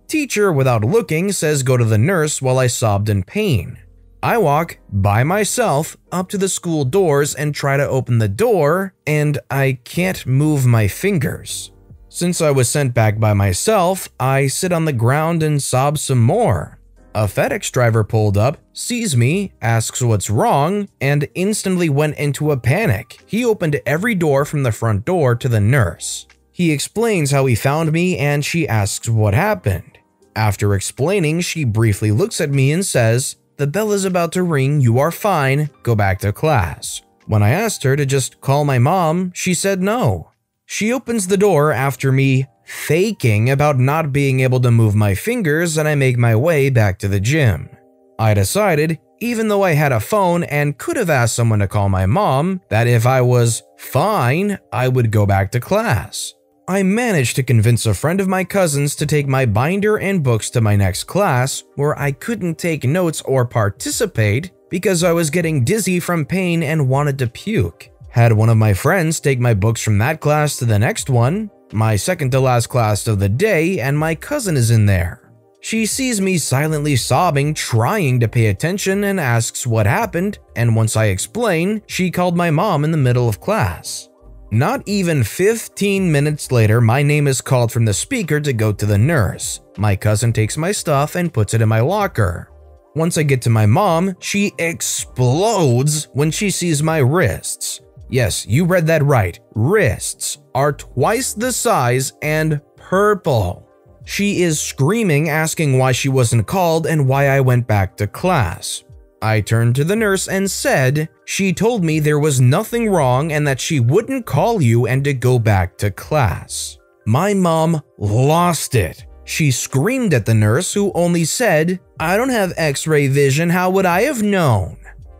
Teacher, without looking, says go to the nurse while I sobbed in pain. I walk by myself up to the school doors and try to open the door, and I can't move my fingers. Since I was sent back by myself, I sit on the ground and sob some more. A FedEx driver pulled up, sees me, asks what's wrong, and instantly went into a panic. He opened every door from the front door to the nurse. He explains how he found me and she asks what happened. After explaining, she briefly looks at me and says, "The bell is about to ring, you are fine, go back to class." When I asked her to just call my mom, she said no. She opens the door after me faking about not being able to move my fingers, and I make my way back to the gym. I decided, even though I had a phone and could have asked someone to call my mom, that if I was fine, I would go back to class. I managed to convince a friend of my cousin's to take my binder and books to my next class, where I couldn't take notes or participate because I was getting dizzy from pain and wanted to puke. Had one of my friends take my books from that class to the next one, my second to last class of the day, and my cousin is in there. She sees me silently sobbing, trying to pay attention, and asks what happened, and once I explain, she called my mom in the middle of class. Not even 15 minutes later, my name is called from the speaker to go to the nurse. My cousin takes my stuff and puts it in my locker. Once I get to my mom, she explodes when she sees my wrists. Yes, you read that right. Wrists are twice the size and purple. She is screaming, asking why she wasn't called and why I went back to class. I turned to the nurse and said, she told me there was nothing wrong and that she wouldn't call you and to go back to class. My mom lost it. She screamed at the nurse, who only said, I don't have X-ray vision, how would I have known?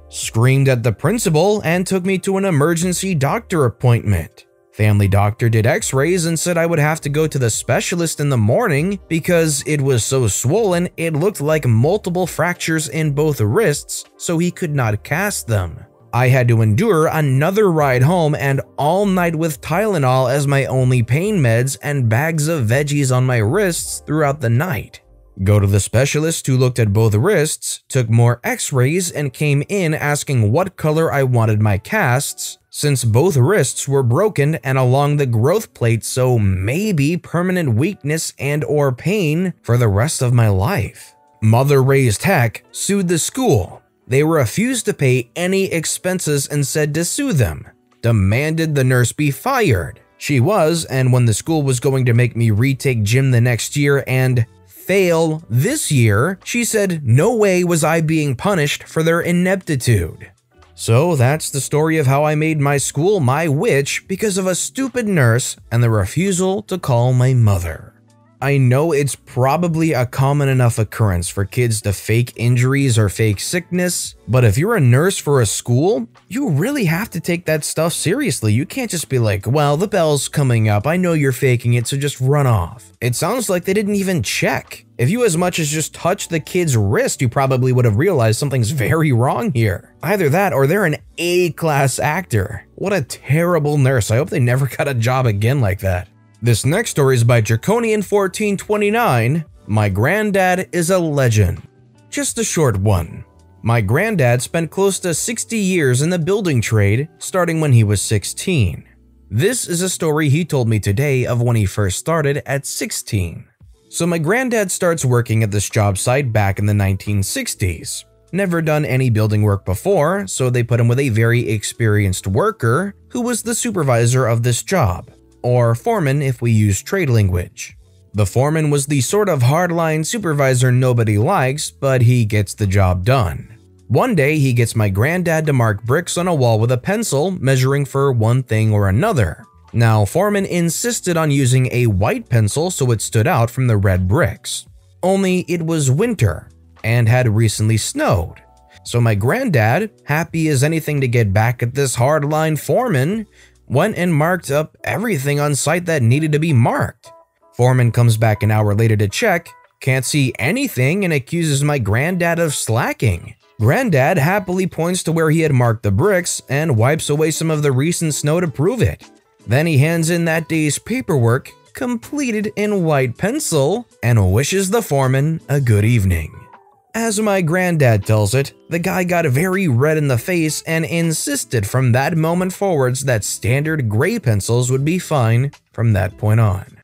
Screamed at the principal and took me to an emergency doctor appointment. Family doctor did X-rays and said I would have to go to the specialist in the morning because it was so swollen it looked like multiple fractures in both wrists, so he could not cast them. I had to endure another ride home and all night with Tylenol as my only pain meds and bags of veggies on my wrists throughout the night. Go to the specialist who looked at both wrists, took more X-rays, and came in asking what color I wanted my casts, since both wrists were broken and along the growth plate, so maybe permanent weakness and or pain for the rest of my life. Mother raised heck sued the school. They refused to pay any expenses and said to sue them. Demanded the nurse be fired. She was, and when the school was going to make me retake gym the next year and fail this year, she said no way was I being punished for their ineptitude. So that's the story of how I made my school my witch because of a stupid nurse and the refusal to call my mother. I know it's probably a common enough occurrence for kids to fake injuries or fake sickness, but if you're a nurse for a school, you really have to take that stuff seriously. You can't just be like, well, the bell's coming up, I know you're faking it, so just run off. It sounds like they didn't even check. If you as much as just touched the kid's wrist, you probably would have realized something's very wrong here. Either that or they're an A-class actor. What a terrible nurse. I hope they never got a job again like that. This next story is by Draconian1429. My granddad is a legend. Just a short one. My granddad spent close to 60 years in the building trade, starting when he was 16. This is a story he told me today of when he first started at 16. So my granddad starts working at this job site back in the 1960s. Never done any building work before, so they put him with a very experienced worker who was the supervisor of this job, or foreman if we use trade language. The foreman was the sort of hardline supervisor nobody likes, but he gets the job done. One day he gets my granddad to mark bricks on a wall with a pencil measuring for one thing or another. Now, foreman insisted on using a white pencil so it stood out from the red bricks. Only it was winter and had recently snowed. So my granddad, happy as anything to get back at this hardline foreman, went and marked up everything on site that needed to be marked. Foreman comes back an hour later to check, can't see anything, and accuses my granddad of slacking. Granddad happily points to where he had marked the bricks and wipes away some of the recent snow to prove it. Then he hands in that day's paperwork, completed in white pencil, and wishes the foreman a good evening. As my granddad tells it, the guy got very red in the face and insisted from that moment forwards that standard gray pencils would be fine from that point on.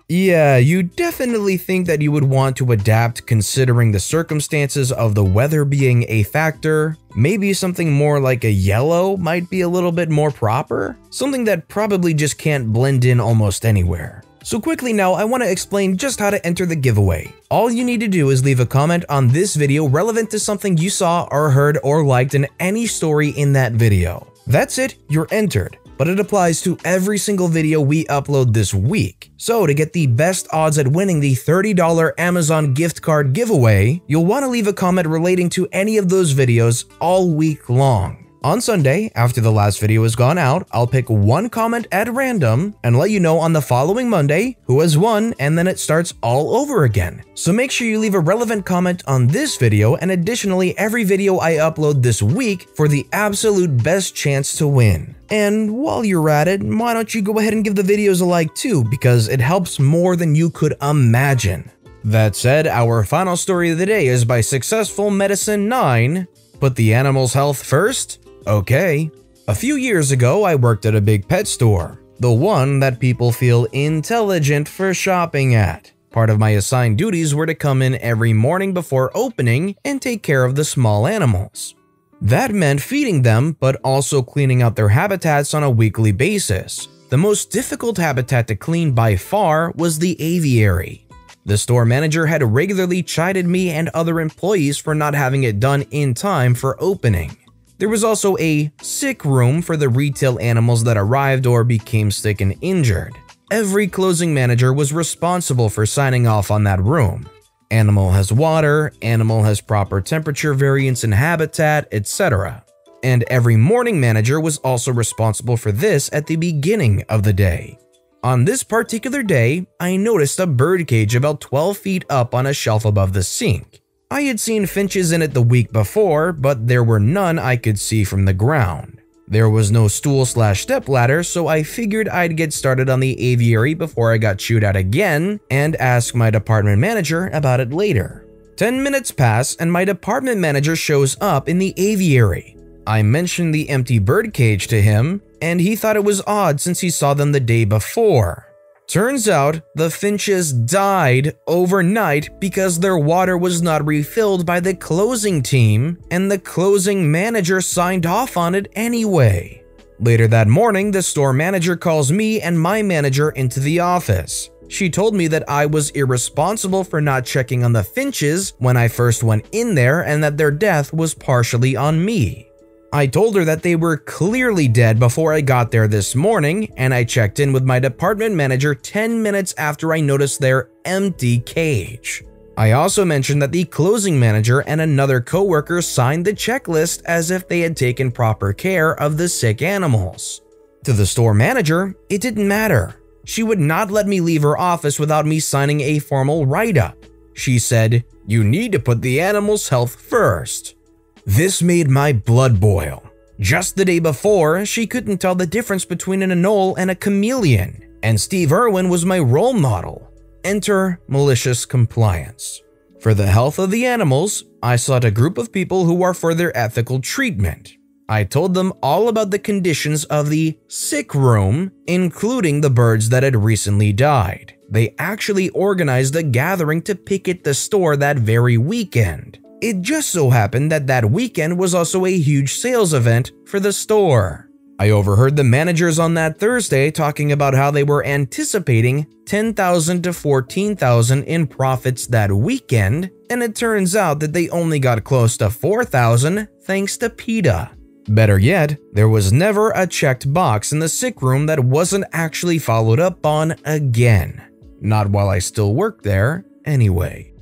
Yeah, you definitely think that you would want to adapt considering the circumstances of the weather being a factor. Maybe something more like a yellow might be a little bit more proper. Something that probably just can't blend in almost anywhere. So quickly now, I want to explain just how to enter the giveaway. All you need to do is leave a comment on this video relevant to something you saw or heard or liked in any story in that video. That's it, you're entered. but it applies to every single video we upload this week. So to get the best odds at winning the $30 Amazon gift card giveaway, you'll want to leave a comment relating to any of those videos all week long. On Sunday, after the last video has gone out, I'll pick one comment at random and let you know on the following Monday who has won, and then it starts all over again. So make sure you leave a relevant comment on this video and additionally every video I upload this week for the absolute best chance to win. And while you're at it, why don't you go ahead and give the videos a like too, because it helps more than you could imagine. That said, our final story of the day is by Successful Medicine 9. Put the animal's health first? Okay. A few years ago, I worked at a big pet store, the one that people feel intelligent for shopping at. Part of my assigned duties were to come in every morning before opening and take care of the small animals. That meant feeding them, but also cleaning out their habitats on a weekly basis. The most difficult habitat to clean by far was the aviary. The store manager had regularly chided me and other employees for not having it done in time for opening. There was also a sick room for the retail animals that arrived or became sick and injured. Every closing manager was responsible for signing off on that room. Animal has water, animal has proper temperature variance and habitat, etc. And every morning manager was also responsible for this at the beginning of the day. On this particular day, I noticed a bird cage about 12 feet up on a shelf above the sink. I had seen finches in it the week before, but there were none I could see from the ground. There was no stool/step ladder, so I figured I'd get started on the aviary before I got chewed out again and ask my department manager about it later. 10 minutes pass and my department manager shows up in the aviary. I mentioned the empty bird cage to him, and he thought it was odd since he saw them the day before. Turns out, the finches died overnight because their water was not refilled by the closing team, and the closing manager signed off on it anyway. Later that morning, the store manager calls me and my manager into the office. She told me that I was irresponsible for not checking on the finches when I first went in there and that their death was partially on me. I told her that they were clearly dead before I got there this morning, and I checked in with my department manager 10 minutes after I noticed their empty cage. I also mentioned that the closing manager and another coworker signed the checklist as if they had taken proper care of the sick animals. To the store manager, it didn't matter. She would not let me leave her office without me signing a formal write-up. She said, "You need to put the animal's health first." This made my blood boil. Just the day before, she couldn't tell the difference between an anole and a chameleon, and Steve Irwin was my role model. Enter malicious compliance. For the health of the animals, I sought a group of people who are for their ethical treatment. I told them all about the conditions of the sick room, including the birds that had recently died. They actually organized a gathering to picket the store that very weekend. It just so happened that that weekend was also a huge sales event for the store. I overheard the managers on that Thursday talking about how they were anticipating $10,000 to $14,000 in profits that weekend, and it turns out that they only got close to $4,000 thanks to PETA. Better yet, there was never a checked box in the sick room that wasn't actually followed up on again. Not while I still worked there, anyway.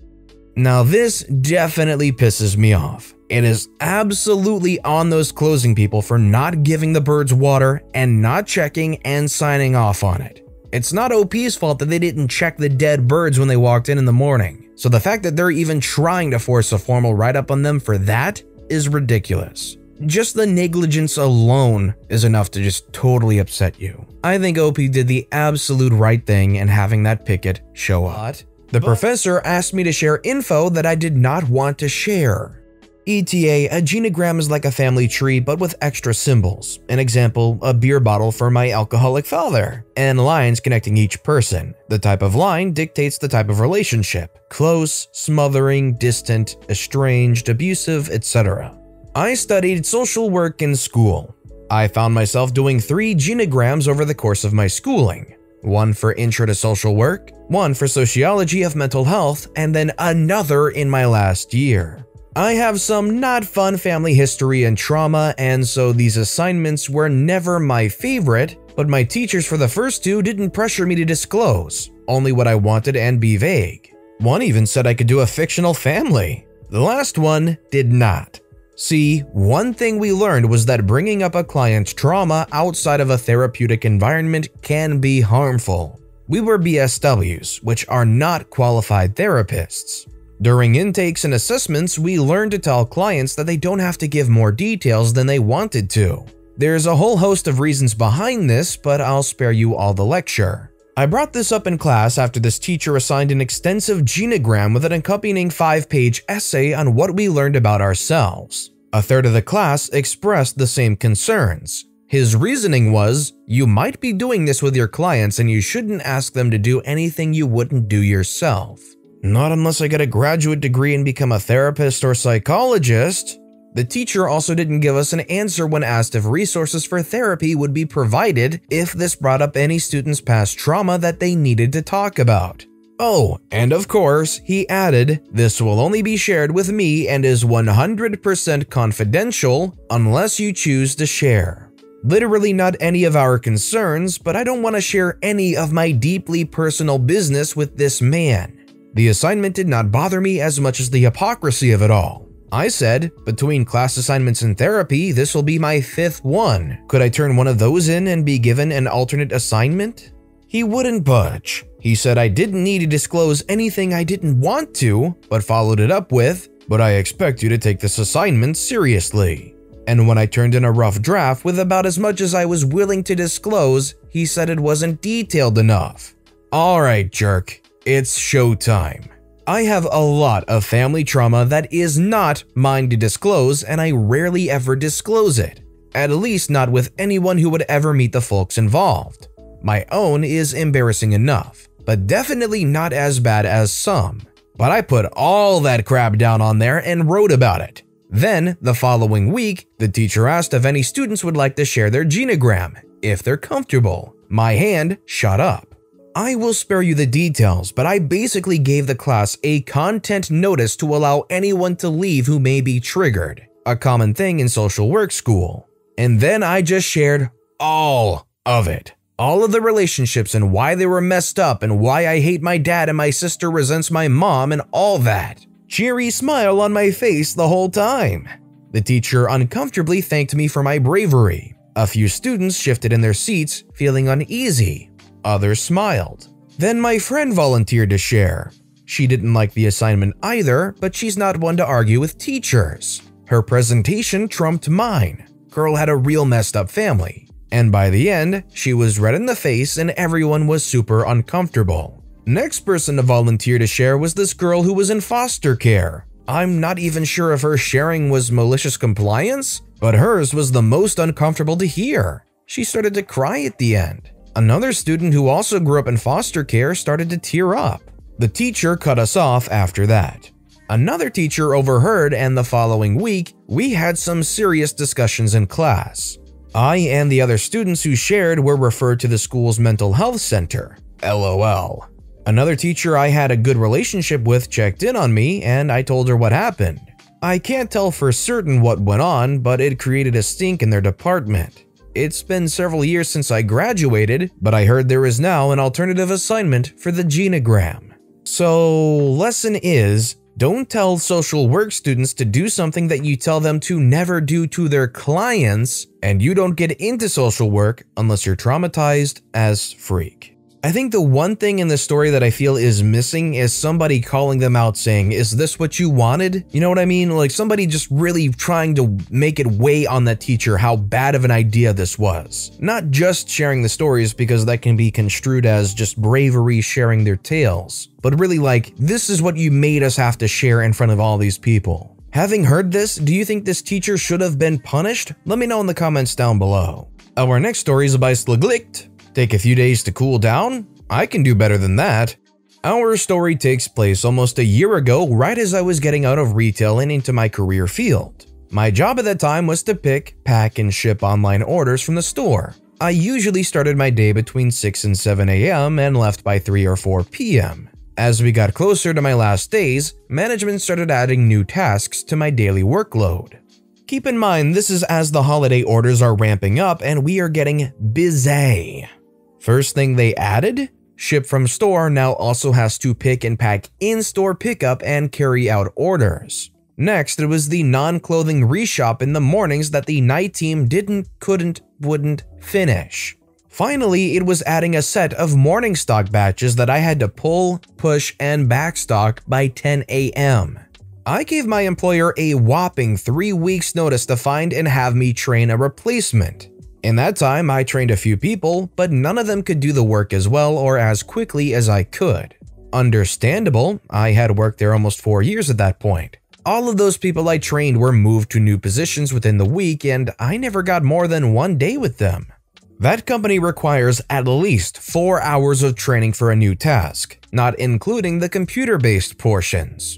Now this definitely pisses me off. It is absolutely on those closing people for not giving the birds water and not checking and signing off on it. It's not OP's fault that they didn't check the dead birds when they walked in the morning. So the fact that they're even trying to force a formal write-up on them for that is ridiculous. Just the negligence alone is enough to just totally upset you. I think OP did the absolute right thing in having that picket show up. The professor asked me to share info that I did not want to share. ETA, a genogram is like a family tree but with extra symbols. An example, a beer bottle for my alcoholic father, and lines connecting each person. The type of line dictates the type of relationship: close, smothering, distant, estranged, abusive, etc. I studied social work in school. I found myself doing 3 genograms over the course of my schooling. One for Intro to Social Work, one for Sociology of Mental Health, and then another in my last year. I have some not fun family history and trauma, and so these assignments were never my favorite, but my teachers for the first two didn't pressure me to disclose, only what I wanted and be vague. One even said I could do a fictional family. The last one did not. See, one thing we learned was that bringing up a client's trauma outside of a therapeutic environment can be harmful. We were BSWs, which are not qualified therapists. During intakes and assessments, we learned to tell clients that they don't have to give more details than they wanted to. There's a whole host of reasons behind this, but I'll spare you all the lecture. I brought this up in class after this teacher assigned an extensive genogram with an accompanying 5-page essay on what we learned about ourselves. A third of the class expressed the same concerns. His reasoning was, you might be doing this with your clients and you shouldn't ask them to do anything you wouldn't do yourself. Not unless I get a graduate degree and become a therapist or psychologist. The teacher also didn't give us an answer when asked if resources for therapy would be provided if this brought up any student's past trauma that they needed to talk about. Oh, and of course, he added, this will only be shared with me and is 100% confidential unless you choose to share. Literally not any of our concerns, but I don't want to share any of my deeply personal business with this man. The assignment did not bother me as much as the hypocrisy of it all. I said, between class assignments and therapy, this will be my 5th one. Could I turn one of those in and be given an alternate assignment? He wouldn't budge. He said I didn't need to disclose anything I didn't want to, but followed it up with, but I expect you to take this assignment seriously. And when I turned in a rough draft with about as much as I was willing to disclose, he said it wasn't detailed enough. Alright, jerk. It's showtime. I have a lot of family trauma that is not mine to disclose, and I rarely ever disclose it. At least not with anyone who would ever meet the folks involved. My own is embarrassing enough, but definitely not as bad as some. But I put all that crap down on there and wrote about it. Then, the following week, the teacher asked if any students would like to share their genogram, if they're comfortable. My hand shot up. I will spare you the details, but I basically gave the class a content notice to allow anyone to leave who may be triggered, a common thing in social work school. And then I just shared all of it. All of the relationships and why they were messed up and why I hate my dad and my sister resents my mom and all that. Cheery smile on my face the whole time. The teacher uncomfortably thanked me for my bravery. A few students shifted in their seats, feeling uneasy. Others smiled. Then my friend volunteered to share. She didn't like the assignment either, but she's not one to argue with teachers. Her presentation trumped mine. Girl had a real messed up family. And by the end, she was red in the face and everyone was super uncomfortable. Next person to volunteer to share was this girl who was in foster care. I'm not even sure if her sharing was malicious compliance, but hers was the most uncomfortable to hear. She started to cry at the end. Another student who also grew up in foster care started to tear up. The teacher cut us off after that. Another teacher overheard, and the following week, we had some serious discussions in class. I and the other students who shared were referred to the school's mental health center. LOL. Another teacher I had a good relationship with checked in on me, and I told her what happened. I can't tell for certain what went on, but it created a stink in their department. It's been several years since I graduated, but I heard there is now an alternative assignment for the genogram. So, lesson is, don't tell social work students to do something that you tell them to never do to their clients, and you don't get into social work unless you're traumatized as freak. I think the one thing in the story that I feel is missing is somebody calling them out saying, is this what you wanted? You know what I mean? Like somebody just really trying to make it weigh on that teacher how bad of an idea this was. Not just sharing the stories because that can be construed as just bravery sharing their tales, but really like, this is what you made us have to share in front of all these people. Having heard this, do you think this teacher should have been punished? Let me know in the comments down below. Our next story is about Slaglicht. Take a few days to cool down? I can do better than that. Our story takes place almost a year ago, right as I was getting out of retail and into my career field. My job at that time was to pick, pack, and ship online orders from the store. I usually started my day between 6 and 7 a.m. and left by 3 or 4 p.m. As we got closer to my last days, management started adding new tasks to my daily workload. Keep in mind, this is as the holiday orders are ramping up and we are getting busy. First thing they added? Ship from store now also has to pick and pack in-store pickup and carry out orders. Next, it was the non-clothing reshop in the mornings that the night team wouldn't finish. Finally, it was adding a set of morning stock batches that I had to pull, push, and backstock by 10 a.m. I gave my employer a whopping 3 weeks notice to find and have me train a replacement. In that time, I trained a few people, but none of them could do the work as well or as quickly as I could. Understandable, I had worked there almost 4 years at that point. All of those people I trained were moved to new positions within the week, and I never got more than 1 day with them. That company requires at least 4 hours of training for a new task, not including the computer-based portions.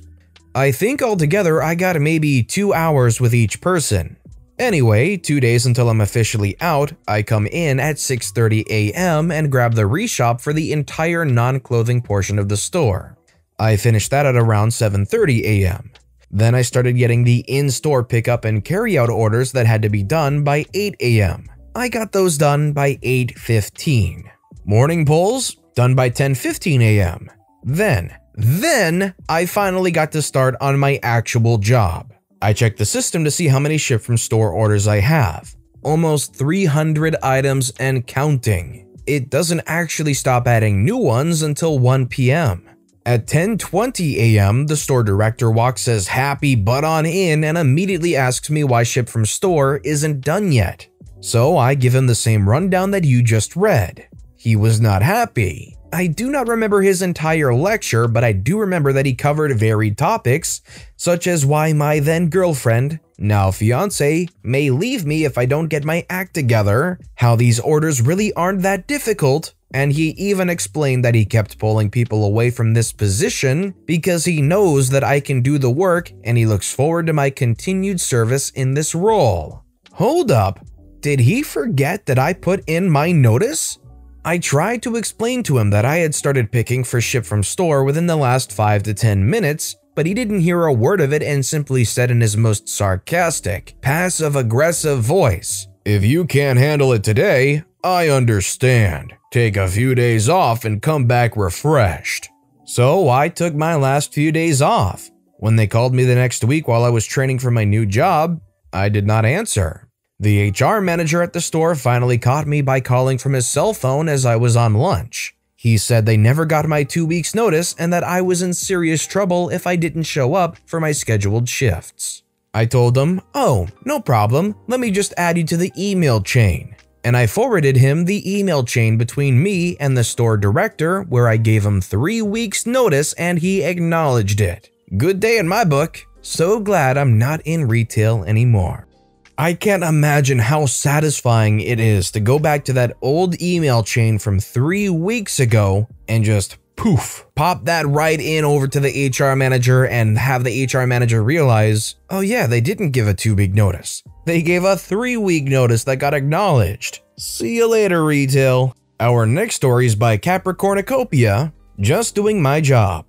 I think altogether I got maybe 2 hours with each person. Anyway, 2 days until I'm officially out, I come in at 6:30 a.m. and grab the reshop for the entire non-clothing portion of the store. I finished that at around 7:30 a.m. Then I started getting the in-store pickup and carry-out orders that had to be done by 8 a.m. I got those done by 8:15. Morning polls done by 10:15 a.m. Then I finally got to start on my actual job. I checked the system to see how many ship from store orders I have. Almost 300 items and counting. It doesn't actually stop adding new ones until 1 p.m. At 10:20 a.m., the store director walks as happy butt on in and immediately asks me why ship from store isn't done yet. So I give him the same rundown that you just read. He was not happy. I do not remember his entire lecture, but I do remember that he covered varied topics, such as why my then girlfriend, now fiance, may leave me if I don't get my act together, how these orders really aren't that difficult, and he even explained that he kept pulling people away from this position because he knows that I can do the work and he looks forward to my continued service in this role. Hold up. Did he forget that I put in my notice? I tried to explain to him that I had started picking for ship from store within the last 5 to 10 minutes, but he didn't hear a word of it and simply said in his most sarcastic, passive-aggressive voice, "If you can't handle it today, I understand. Take a few days off and come back refreshed." So I took my last few days off. When they called me the next week while I was training for my new job, I did not answer. The HR manager at the store finally caught me by calling from his cell phone as I was on lunch. He said they never got my 2 weeks notice and that I was in serious trouble if I didn't show up for my scheduled shifts. I told him, "Oh, no problem, let me just add you to the email chain." And I forwarded him the email chain between me and the store director where I gave him 3 weeks notice and he acknowledged it. Good day in my book. So glad I'm not in retail anymore. I can't imagine how satisfying it is to go back to that old email chain from 3 weeks ago and just poof, pop that right in over to the HR manager and have the HR manager realize, oh yeah, they didn't give a 2-week notice. They gave a 3-week notice that got acknowledged. See you later, retail. Our next story is by Capricornucopia, just doing my job.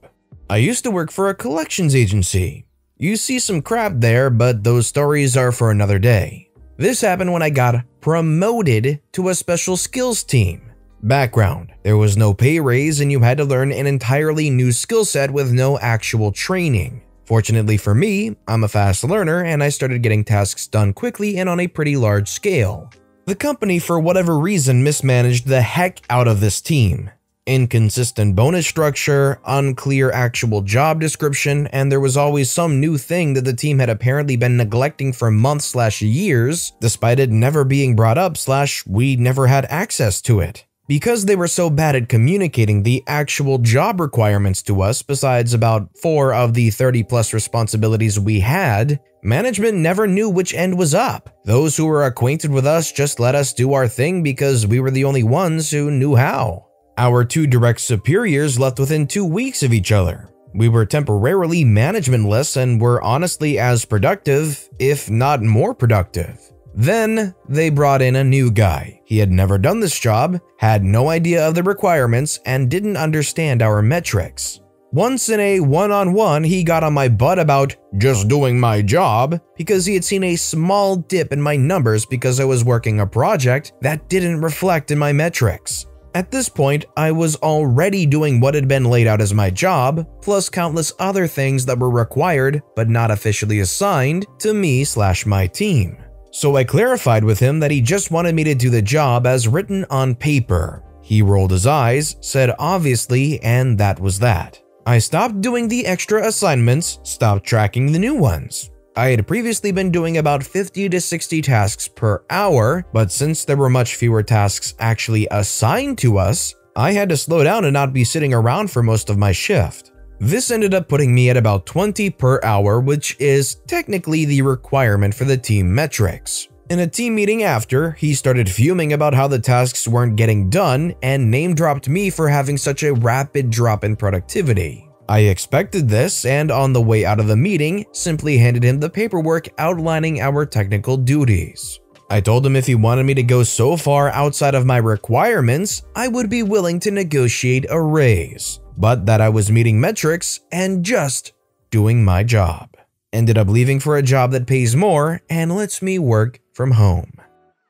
I used to work for a collections agency. You see some crap there, but those stories are for another day. This happened when I got promoted to a special skills team. Background: there was no pay raise and you had to learn an entirely new skill set with no actual training. Fortunately for me, I'm a fast learner and I started getting tasks done quickly and on a pretty large scale. The company, for whatever reason, mismanaged the heck out of this team. Inconsistent bonus structure, unclear actual job description, and there was always some new thing that the team had apparently been neglecting for months/years, despite it never being brought up / we never had access to it. Because they were so bad at communicating the actual job requirements to us, besides about 4 of the 30+ responsibilities we had, management never knew which end was up. Those who were acquainted with us just let us do our thing because we were the only ones who knew how. Our 2 direct superiors left within 2 weeks of each other. We were temporarily managementless and were honestly as productive, if not more productive. Then they brought in a new guy. He had never done this job, had no idea of the requirements, and didn't understand our metrics. Once in a one-on-one, he got on my butt about just doing my job because he had seen a small dip in my numbers because I was working a project that didn't reflect in my metrics. At this point, I was already doing what had been laid out as my job, plus countless other things that were required but not officially assigned to me/my team. So I clarified with him that he just wanted me to do the job as written on paper. He rolled his eyes, said obviously, and that was that. I stopped doing the extra assignments, stopped tracking the new ones. I had previously been doing about 50 to 60 tasks per hour, but since there were much fewer tasks actually assigned to us, I had to slow down and not be sitting around for most of my shift. This ended up putting me at about 20 per hour, which is technically the requirement for the team metrics. In a team meeting after, he started fuming about how the tasks weren't getting done and name-dropped me for having such a rapid drop in productivity. I expected this, and on the way out of the meeting, simply handed him the paperwork outlining our technical duties. I told him if he wanted me to go so far outside of my requirements, I would be willing to negotiate a raise, but that I was meeting metrics and just doing my job. Ended up leaving for a job that pays more and lets me work from home.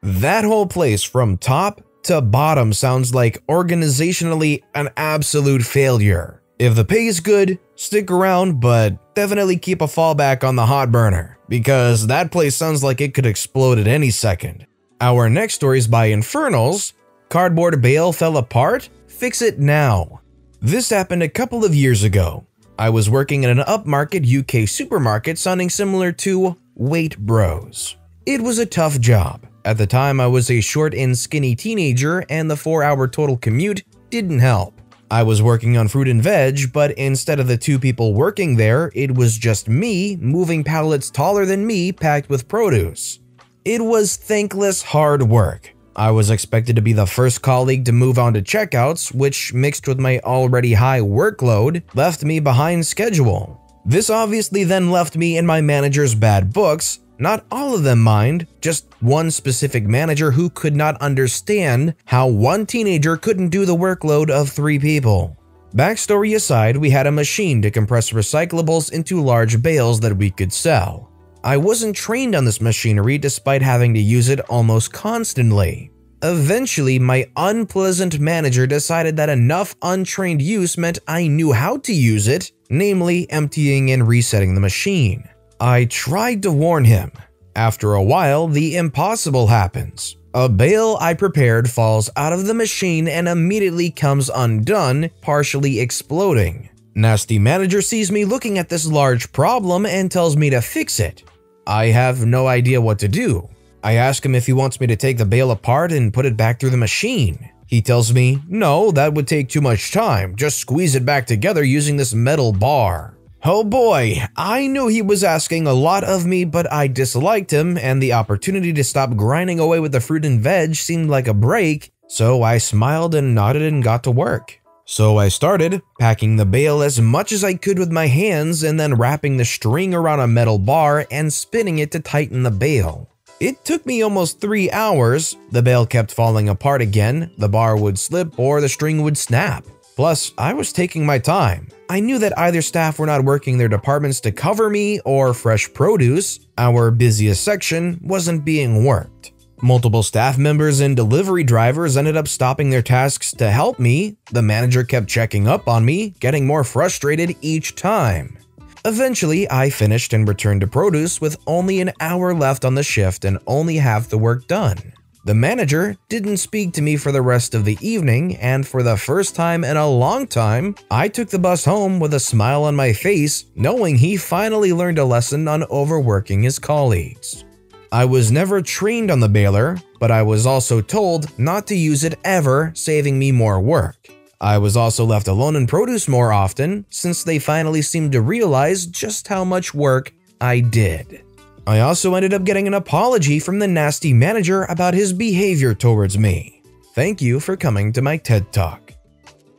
That whole place from top to bottom sounds like organizationally an absolute failure. If the pay is good, stick around, but definitely keep a fallback on the hot burner, because that place sounds like it could explode at any second. Our next story is by Infernals. Cardboard bale fell apart? Fix it now. This happened a couple of years ago. I was working in an upmarket UK supermarket sounding similar to Wait Bros. It was a tough job. At the time, I was a short and skinny teenager, and the 4-hour total commute didn't help. I was working on fruit and veg, but instead of the 2 people working there, it was just me moving pallets taller than me packed with produce. It was thankless hard work. I was expected to be the first colleague to move on to checkouts, which mixed with my already high workload left me behind schedule. This obviously then left me in my manager's bad books. Not all of them, mind, just one specific manager who could not understand how one teenager couldn't do the workload of 3 people. Backstory aside, we had a machine to compress recyclables into large bales that we could sell. I wasn't trained on this machinery despite having to use it almost constantly. Eventually, my unpleasant manager decided that enough untrained use meant I knew how to use it, namely emptying and resetting the machine. I tried to warn him. After a while, the impossible happens. A bale I prepared falls out of the machine and immediately comes undone, partially exploding. Nasty manager sees me looking at this large problem and tells me to fix it. I have no idea what to do. I ask him if he wants me to take the bale apart and put it back through the machine. He tells me, no, that would take too much time, just squeeze it back together using this metal bar. Oh boy, I knew he was asking a lot of me, but I disliked him, and the opportunity to stop grinding away with the fruit and veg seemed like a break, so I smiled and nodded and got to work. So I started packing the bale as much as I could with my hands and then wrapping the string around a metal bar and spinning it to tighten the bale. It took me almost 3 hours. The bale kept falling apart again, the bar would slip or the string would snap. Plus, I was taking my time. I knew that either staff were not working their departments to cover me or fresh produce, our busiest section, wasn't being worked. Multiple staff members and delivery drivers ended up stopping their tasks to help me. The manager kept checking up on me, getting more frustrated each time. Eventually, I finished and returned to produce with only an hour left on the shift and only half the work done. The manager didn't speak to me for the rest of the evening, and for the first time in a long time, I took the bus home with a smile on my face, knowing he finally learned a lesson on overworking his colleagues. I was never trained on the baler, but I was also told not to use it ever, saving me more work. I was also left alone in produce more often, since they finally seemed to realize just how much work I did. I also ended up getting an apology from the nasty manager about his behavior towards me. Thank you for coming to my TED Talk.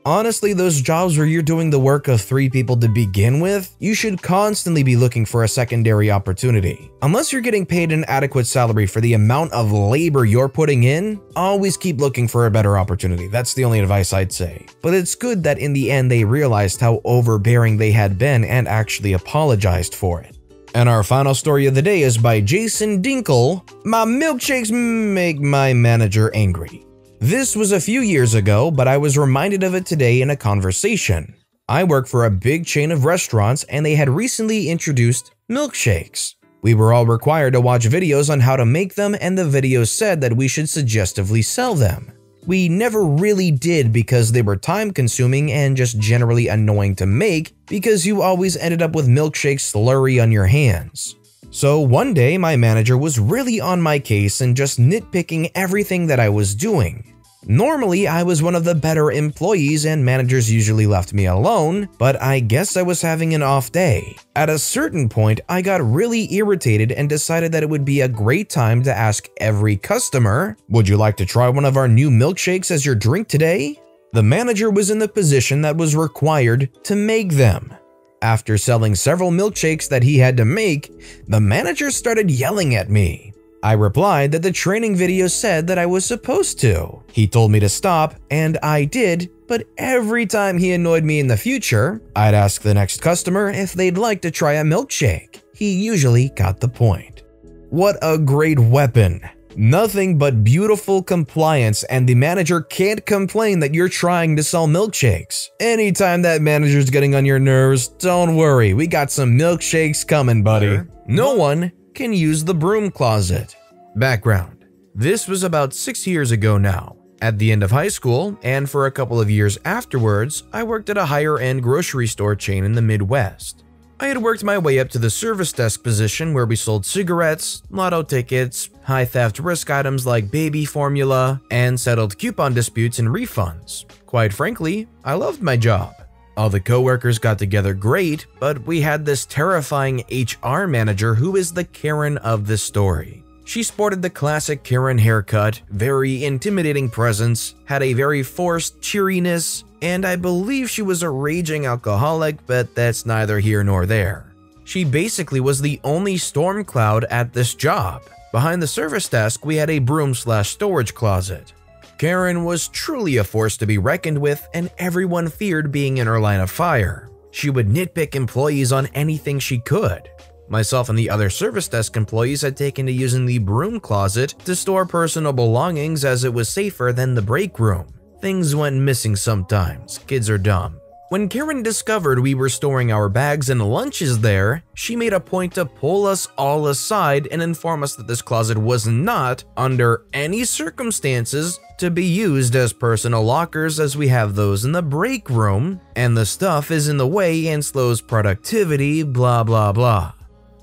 Honestly, those jobs where you're doing the work of 3 people to begin with, you should constantly be looking for a secondary opportunity. Unless you're getting paid an adequate salary for the amount of labor you're putting in, always keep looking for a better opportunity. That's the only advice I'd say. But it's good that in the end they realized how overbearing they had been and actually apologized for it. And our final story of the day is by Jason Dinkle. My milkshakes make my manager angry. This was a few years ago, but I was reminded of it today in a conversation. I work for a big chain of restaurants and they had recently introduced milkshakes. We were all required to watch videos on how to make them, and the videos said that we should suggestively sell them. We never really did because they were time-consuming and just generally annoying to make because you always ended up with milkshake slurry on your hands. So one day, my manager was really on my case and just nitpicking everything that I was doing. Normally, I was one of the better employees and managers usually left me alone, but I guess I was having an off day. At a certain point, I got really irritated and decided that it would be a great time to ask every customer, "Would you like to try one of our new milkshakes as your drink today?" The manager was in the position that was required to make them. After selling several milkshakes that he had to make, the manager started yelling at me. I replied that the training video said that I was supposed to. He told me to stop, and I did, but every time he annoyed me in the future, I'd ask the next customer if they'd like to try a milkshake. He usually got the point. What a great weapon. Nothing but beautiful compliance, and the manager can't complain that you're trying to sell milkshakes. Anytime that manager's getting on your nerves, don't worry, we got some milkshakes coming, buddy. No one can use the broom closet. Background: this was about 6 years ago now. At the end of high school, and for a couple of years afterwards, I worked at a higher-end grocery store chain in the Midwest. I had worked my way up to the service desk position where we sold cigarettes, lotto tickets, high theft risk items like baby formula, and settled coupon disputes and refunds. Quite frankly, I loved my job. All the coworkers got together great, but we had this terrifying HR manager who is the Karen of the story. She sported the classic Karen haircut, very intimidating presence, had a very forced cheeriness, and I believe she was a raging alcoholic, but that's neither here nor there. She basically was the only storm cloud at this job. Behind the service desk, we had a broom/storage closet. Karen was truly a force to be reckoned with, and everyone feared being in her line of fire. She would nitpick employees on anything she could. Myself and the other service desk employees had taken to using the broom closet to store personal belongings as it was safer than the break room. Things went missing sometimes, kids are dumb. When Karen discovered we were storing our bags and lunches there, she made a point to pull us all aside and inform us that this closet was not, under any circumstances, to be used as personal lockers as we have those in the break room, and the stuff is in the way and slows productivity, blah blah blah.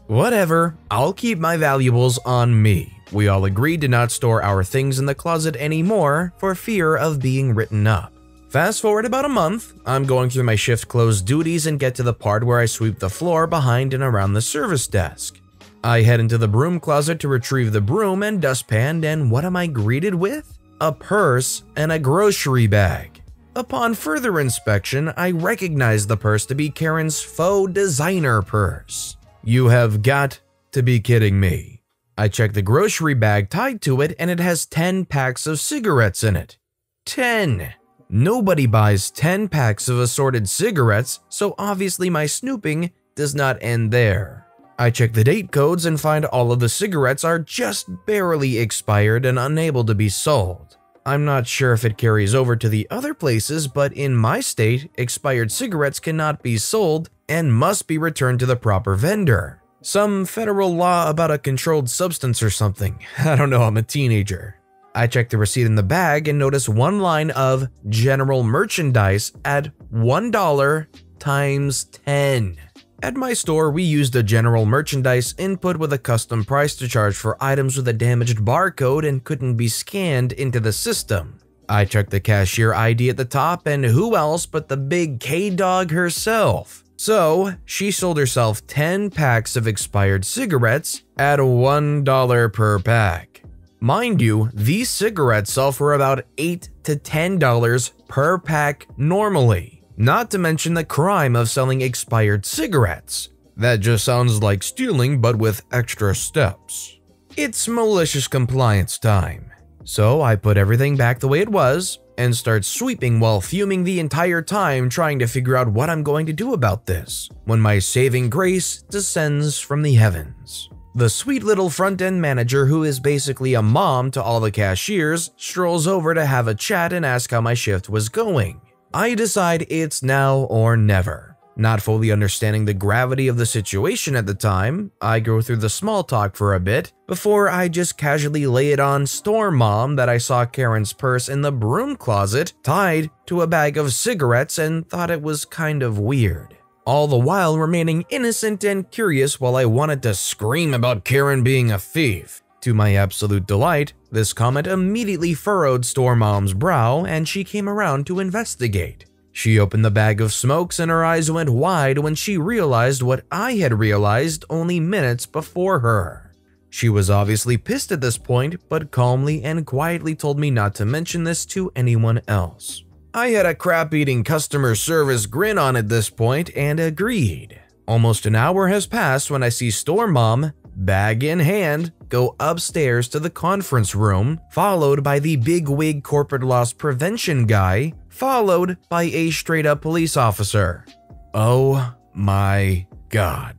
Whatever, I'll keep my valuables on me. We all agreed to not store our things in the closet anymore for fear of being written up. Fast forward about a month, I'm going through my shift close duties and get to the part where I sweep the floor behind and around the service desk. I head into the broom closet to retrieve the broom and dustpan, and what am I greeted with? A purse and a grocery bag. Upon further inspection, I recognize the purse to be Karen's faux designer purse. You have got to be kidding me. I check the grocery bag tied to it and it has 10 packs of cigarettes in it. 10! Nobody buys 10 packs of assorted cigarettes, so obviously my snooping does not end there. I check the date codes and find all of the cigarettes are just barely expired and unable to be sold. I'm not sure if it carries over to the other places, but in my state, expired cigarettes cannot be sold and must be returned to the proper vendor. Some federal law about a controlled substance or something. I don't know, I'm a teenager. I check the receipt in the bag and notice one line of general merchandise at $1 times 10. At my store, we used a general merchandise input with a custom price to charge for items with a damaged barcode and couldn't be scanned into the system. I checked the cashier ID at the top, and who else but the big K-Dog herself. So, she sold herself 10 packs of expired cigarettes at $1 per pack. Mind you, these cigarettes sell for about $8 to $10 per pack normally. Not to mention the crime of selling expired cigarettes. That just sounds like stealing but with extra steps. It's malicious compliance time. So I put everything back the way it was and start sweeping while fuming the entire time trying to figure out what I'm going to do about this, when my saving grace descends from the heavens. The sweet little front-end manager, who is basically a mom to all the cashiers, strolls over to have a chat and ask how my shift was going. I decide it's now or never. Not fully understanding the gravity of the situation at the time, I go through the small talk for a bit before I just casually lay it on store mom that I saw Karen's purse in the broom closet tied to a bag of cigarettes and thought it was kind of weird. All the while remaining innocent and curious while I wanted to scream about Karen being a thief. To my absolute delight, this comment immediately furrowed store mom's brow and she came around to investigate. She opened the bag of smokes and her eyes went wide when she realized what I had realized only minutes before her. She was obviously pissed at this point, but calmly and quietly told me not to mention this to anyone else. I had a crap-eating customer service grin on at this point and agreed. Almost an hour has passed when I see store mom, bag in hand, go upstairs to the conference room, followed by the bigwig corporate loss prevention guy, followed by a straight-up police officer. Oh my god.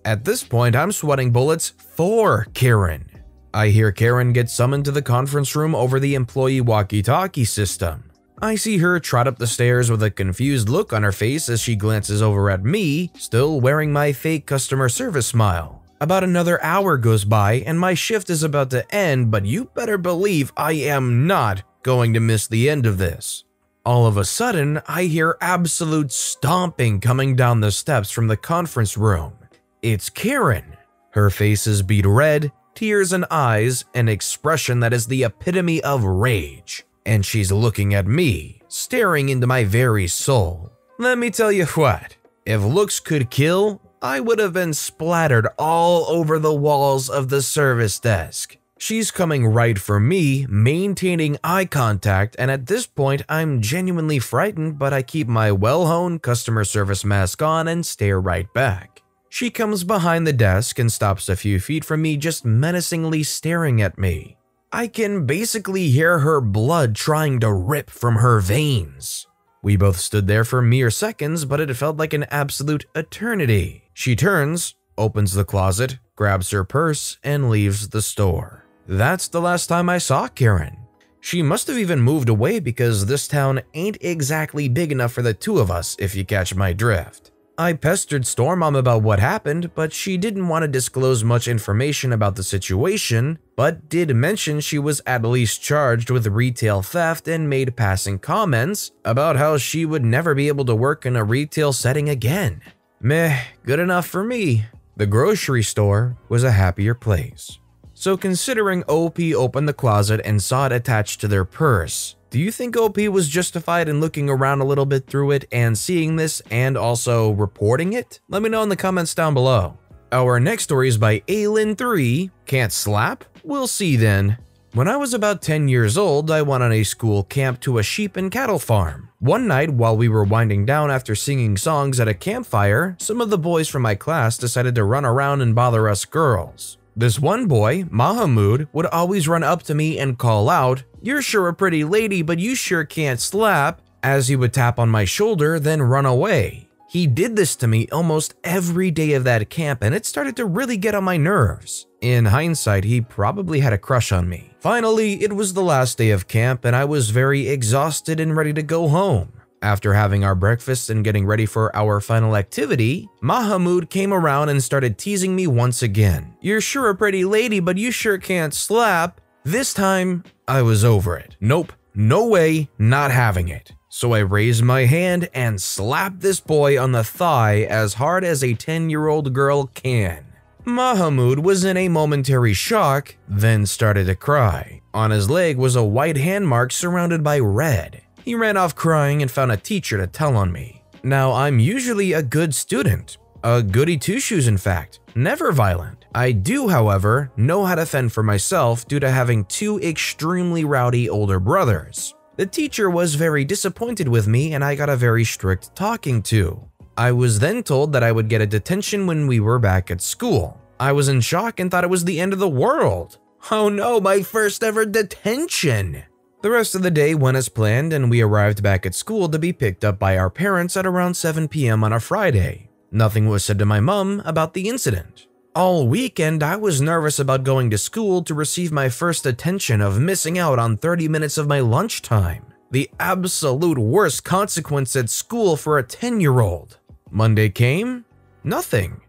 At this point, I'm sweating bullets for Karen. I hear Karen get summoned to the conference room over the employee walkie-talkie system. I see her trot up the stairs with a confused look on her face as she glances over at me, still wearing my fake customer service smile. About another hour goes by and my shift is about to end, but you better believe I am not going to miss the end of this. All of a sudden, I hear absolute stomping coming down the steps from the conference room. It's Karen. Her face is beet red, tears in eyes, an expression that is the epitome of rage. And she's looking at me, staring into my very soul. Let me tell you what, if looks could kill, I would have been splattered all over the walls of the service desk. She's coming right for me, maintaining eye contact, and at this point I'm genuinely frightened, but I keep my well-honed customer service mask on and stare right back. She comes behind the desk and stops a few feet from me, just menacingly staring at me. I can basically hear her blood trying to rip from her veins. We both stood there for mere seconds, but it felt like an absolute eternity. She turns, opens the closet, grabs her purse, and leaves the store. That's the last time I saw Karen. She must have even moved away because this town ain't exactly big enough for the two of us, if you catch my drift. I pestered store mom about what happened, but she didn't want to disclose much information about the situation, but did mention she was at least charged with retail theft and made passing comments about how she would never be able to work in a retail setting again. Meh, good enough for me. The grocery store was a happier place. So considering OP opened the closet and saw it attached to their purse, do you think OP was justified in looking around a little bit through it and seeing this and also reporting it? Let me know in the comments down below. Our next story is by Aylin3. Can't slap? We'll see then. When I was about 10 years old, I went on a school camp to a sheep and cattle farm. One night, while we were winding down after singing songs at a campfire, some of the boys from my class decided to run around and bother us girls. This one boy, Mahamud, would always run up to me and call out, "You're sure a pretty lady, but you sure can't slap," as he would tap on my shoulder, then run away. He did this to me almost every day of that camp, and it started to really get on my nerves. In hindsight, he probably had a crush on me. Finally, it was the last day of camp, and I was very exhausted and ready to go home. After having our breakfast and getting ready for our final activity, Mahamud came around and started teasing me once again. "You're sure a pretty lady, but you sure can't slap." This time, I was over it. Nope, no way, not having it. So I raised my hand and slapped this boy on the thigh as hard as a 10-year-old girl can. Mahamud was in a momentary shock, then started to cry. On his leg was a white hand mark surrounded by red. He ran off crying and found a teacher to tell on me. Now, I'm usually a good student. A goody two-shoes in fact, never violent. I do, however, know how to fend for myself due to having two extremely rowdy older brothers. The teacher was very disappointed with me and I got a very strict talking to. I was then told that I would get a detention when we were back at school. I was in shock and thought it was the end of the world. Oh no, my first ever detention! The rest of the day went as planned and we arrived back at school to be picked up by our parents at around 7 p.m. on a Friday. Nothing was said to my mom about the incident. All weekend, I was nervous about going to school to receive my first detention of missing out on 30 minutes of my lunchtime. The absolute worst consequence at school for a 10-year-old. Monday came, nothing.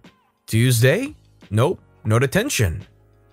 Tuesday, nope, no detention.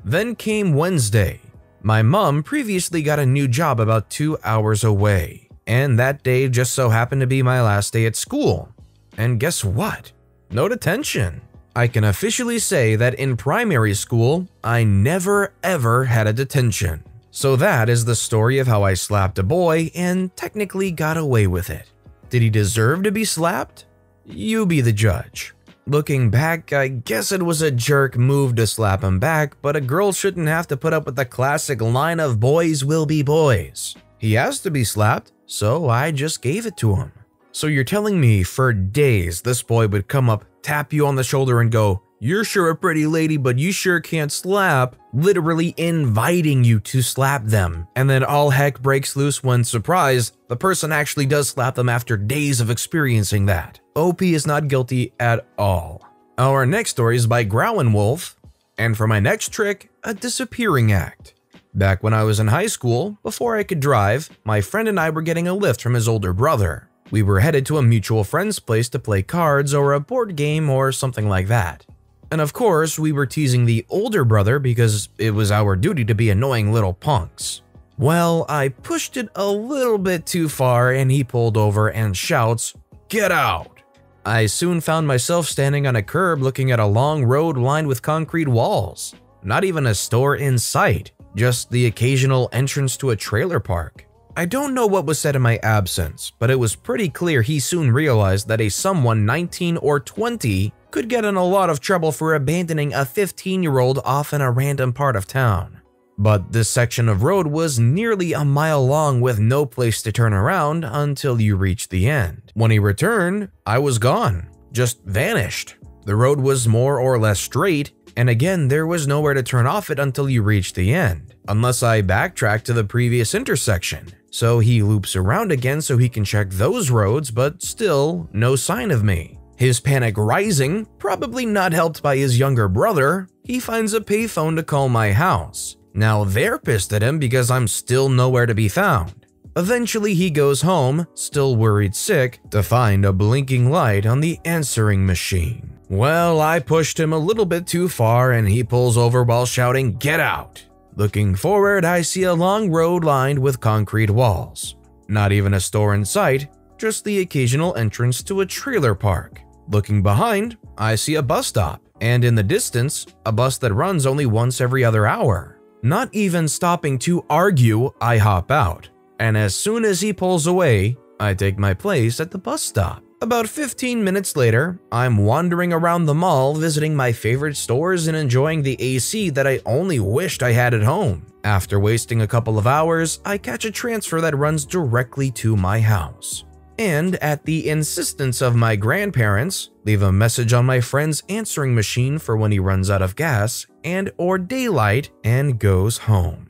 Then came Wednesday. My mom previously got a new job about 2 hours away, and that day just so happened to be my last day at school. And guess what? No detention. I can officially say that in primary school, I never ever had a detention. So that is the story of how I slapped a boy and technically got away with it. Did he deserve to be slapped? You be the judge. Looking back, I guess it was a jerk move to slap him back, but a girl shouldn't have to put up with the classic line of boys will be boys. He asked to be slapped, so I just gave it to him. So you're telling me for days this boy would come up, tap you on the shoulder and go, "You're sure a pretty lady, but you sure can't slap," literally inviting you to slap them. And then all heck breaks loose when, surprise, the person actually does slap them after days of experiencing that. OP is not guilty at all. Our next story is by Growlin' Wolf, and for my next trick, a disappearing act. Back when I was in high school, before I could drive, my friend and I were getting a lift from his older brother. We were headed to a mutual friend's place to play cards or a board game or something like that. And of course, we were teasing the older brother because it was our duty to be annoying little punks. Well, I pushed it a little bit too far and he pulled over and shouts, "Get out!" I soon found myself standing on a curb looking at a long road lined with concrete walls. Not even a store in sight, just the occasional entrance to a trailer park. I don't know what was said in my absence, but it was pretty clear he soon realized that someone 19 or 20 could get in a lot of trouble for abandoning a 15-year-old off in a random part of town. But this section of road was nearly a mile long with no place to turn around until you reached the end. When he returned, I was gone, just vanished. The road was more or less straight, and again, there was nowhere to turn off it until you reached the end, unless I backtracked to the previous intersection. So he loops around again so he can check those roads, but still no sign of me. His panic rising, probably not helped by his younger brother, he finds a payphone to call my house. Now they're pissed at him because I'm still nowhere to be found. Eventually he goes home, still worried sick, to find a blinking light on the answering machine. Well, I pushed him a little bit too far and he pulls over while shouting, "Get out!" Looking forward, I see a long road lined with concrete walls. Not even a store in sight, just the occasional entrance to a trailer park. Looking behind, I see a bus stop, and in the distance, a bus that runs only once every other hour. Not even stopping to argue, I hop out, and as soon as he pulls away, I take my place at the bus stop. About 15 minutes later, I'm wandering around the mall visiting my favorite stores and enjoying the AC that I only wished I had at home. After wasting a couple of hours, I catch a transfer that runs directly to my house. And at the insistence of my grandparents, leave a message on my friend's answering machine for when he runs out of gas and or daylight and goes home.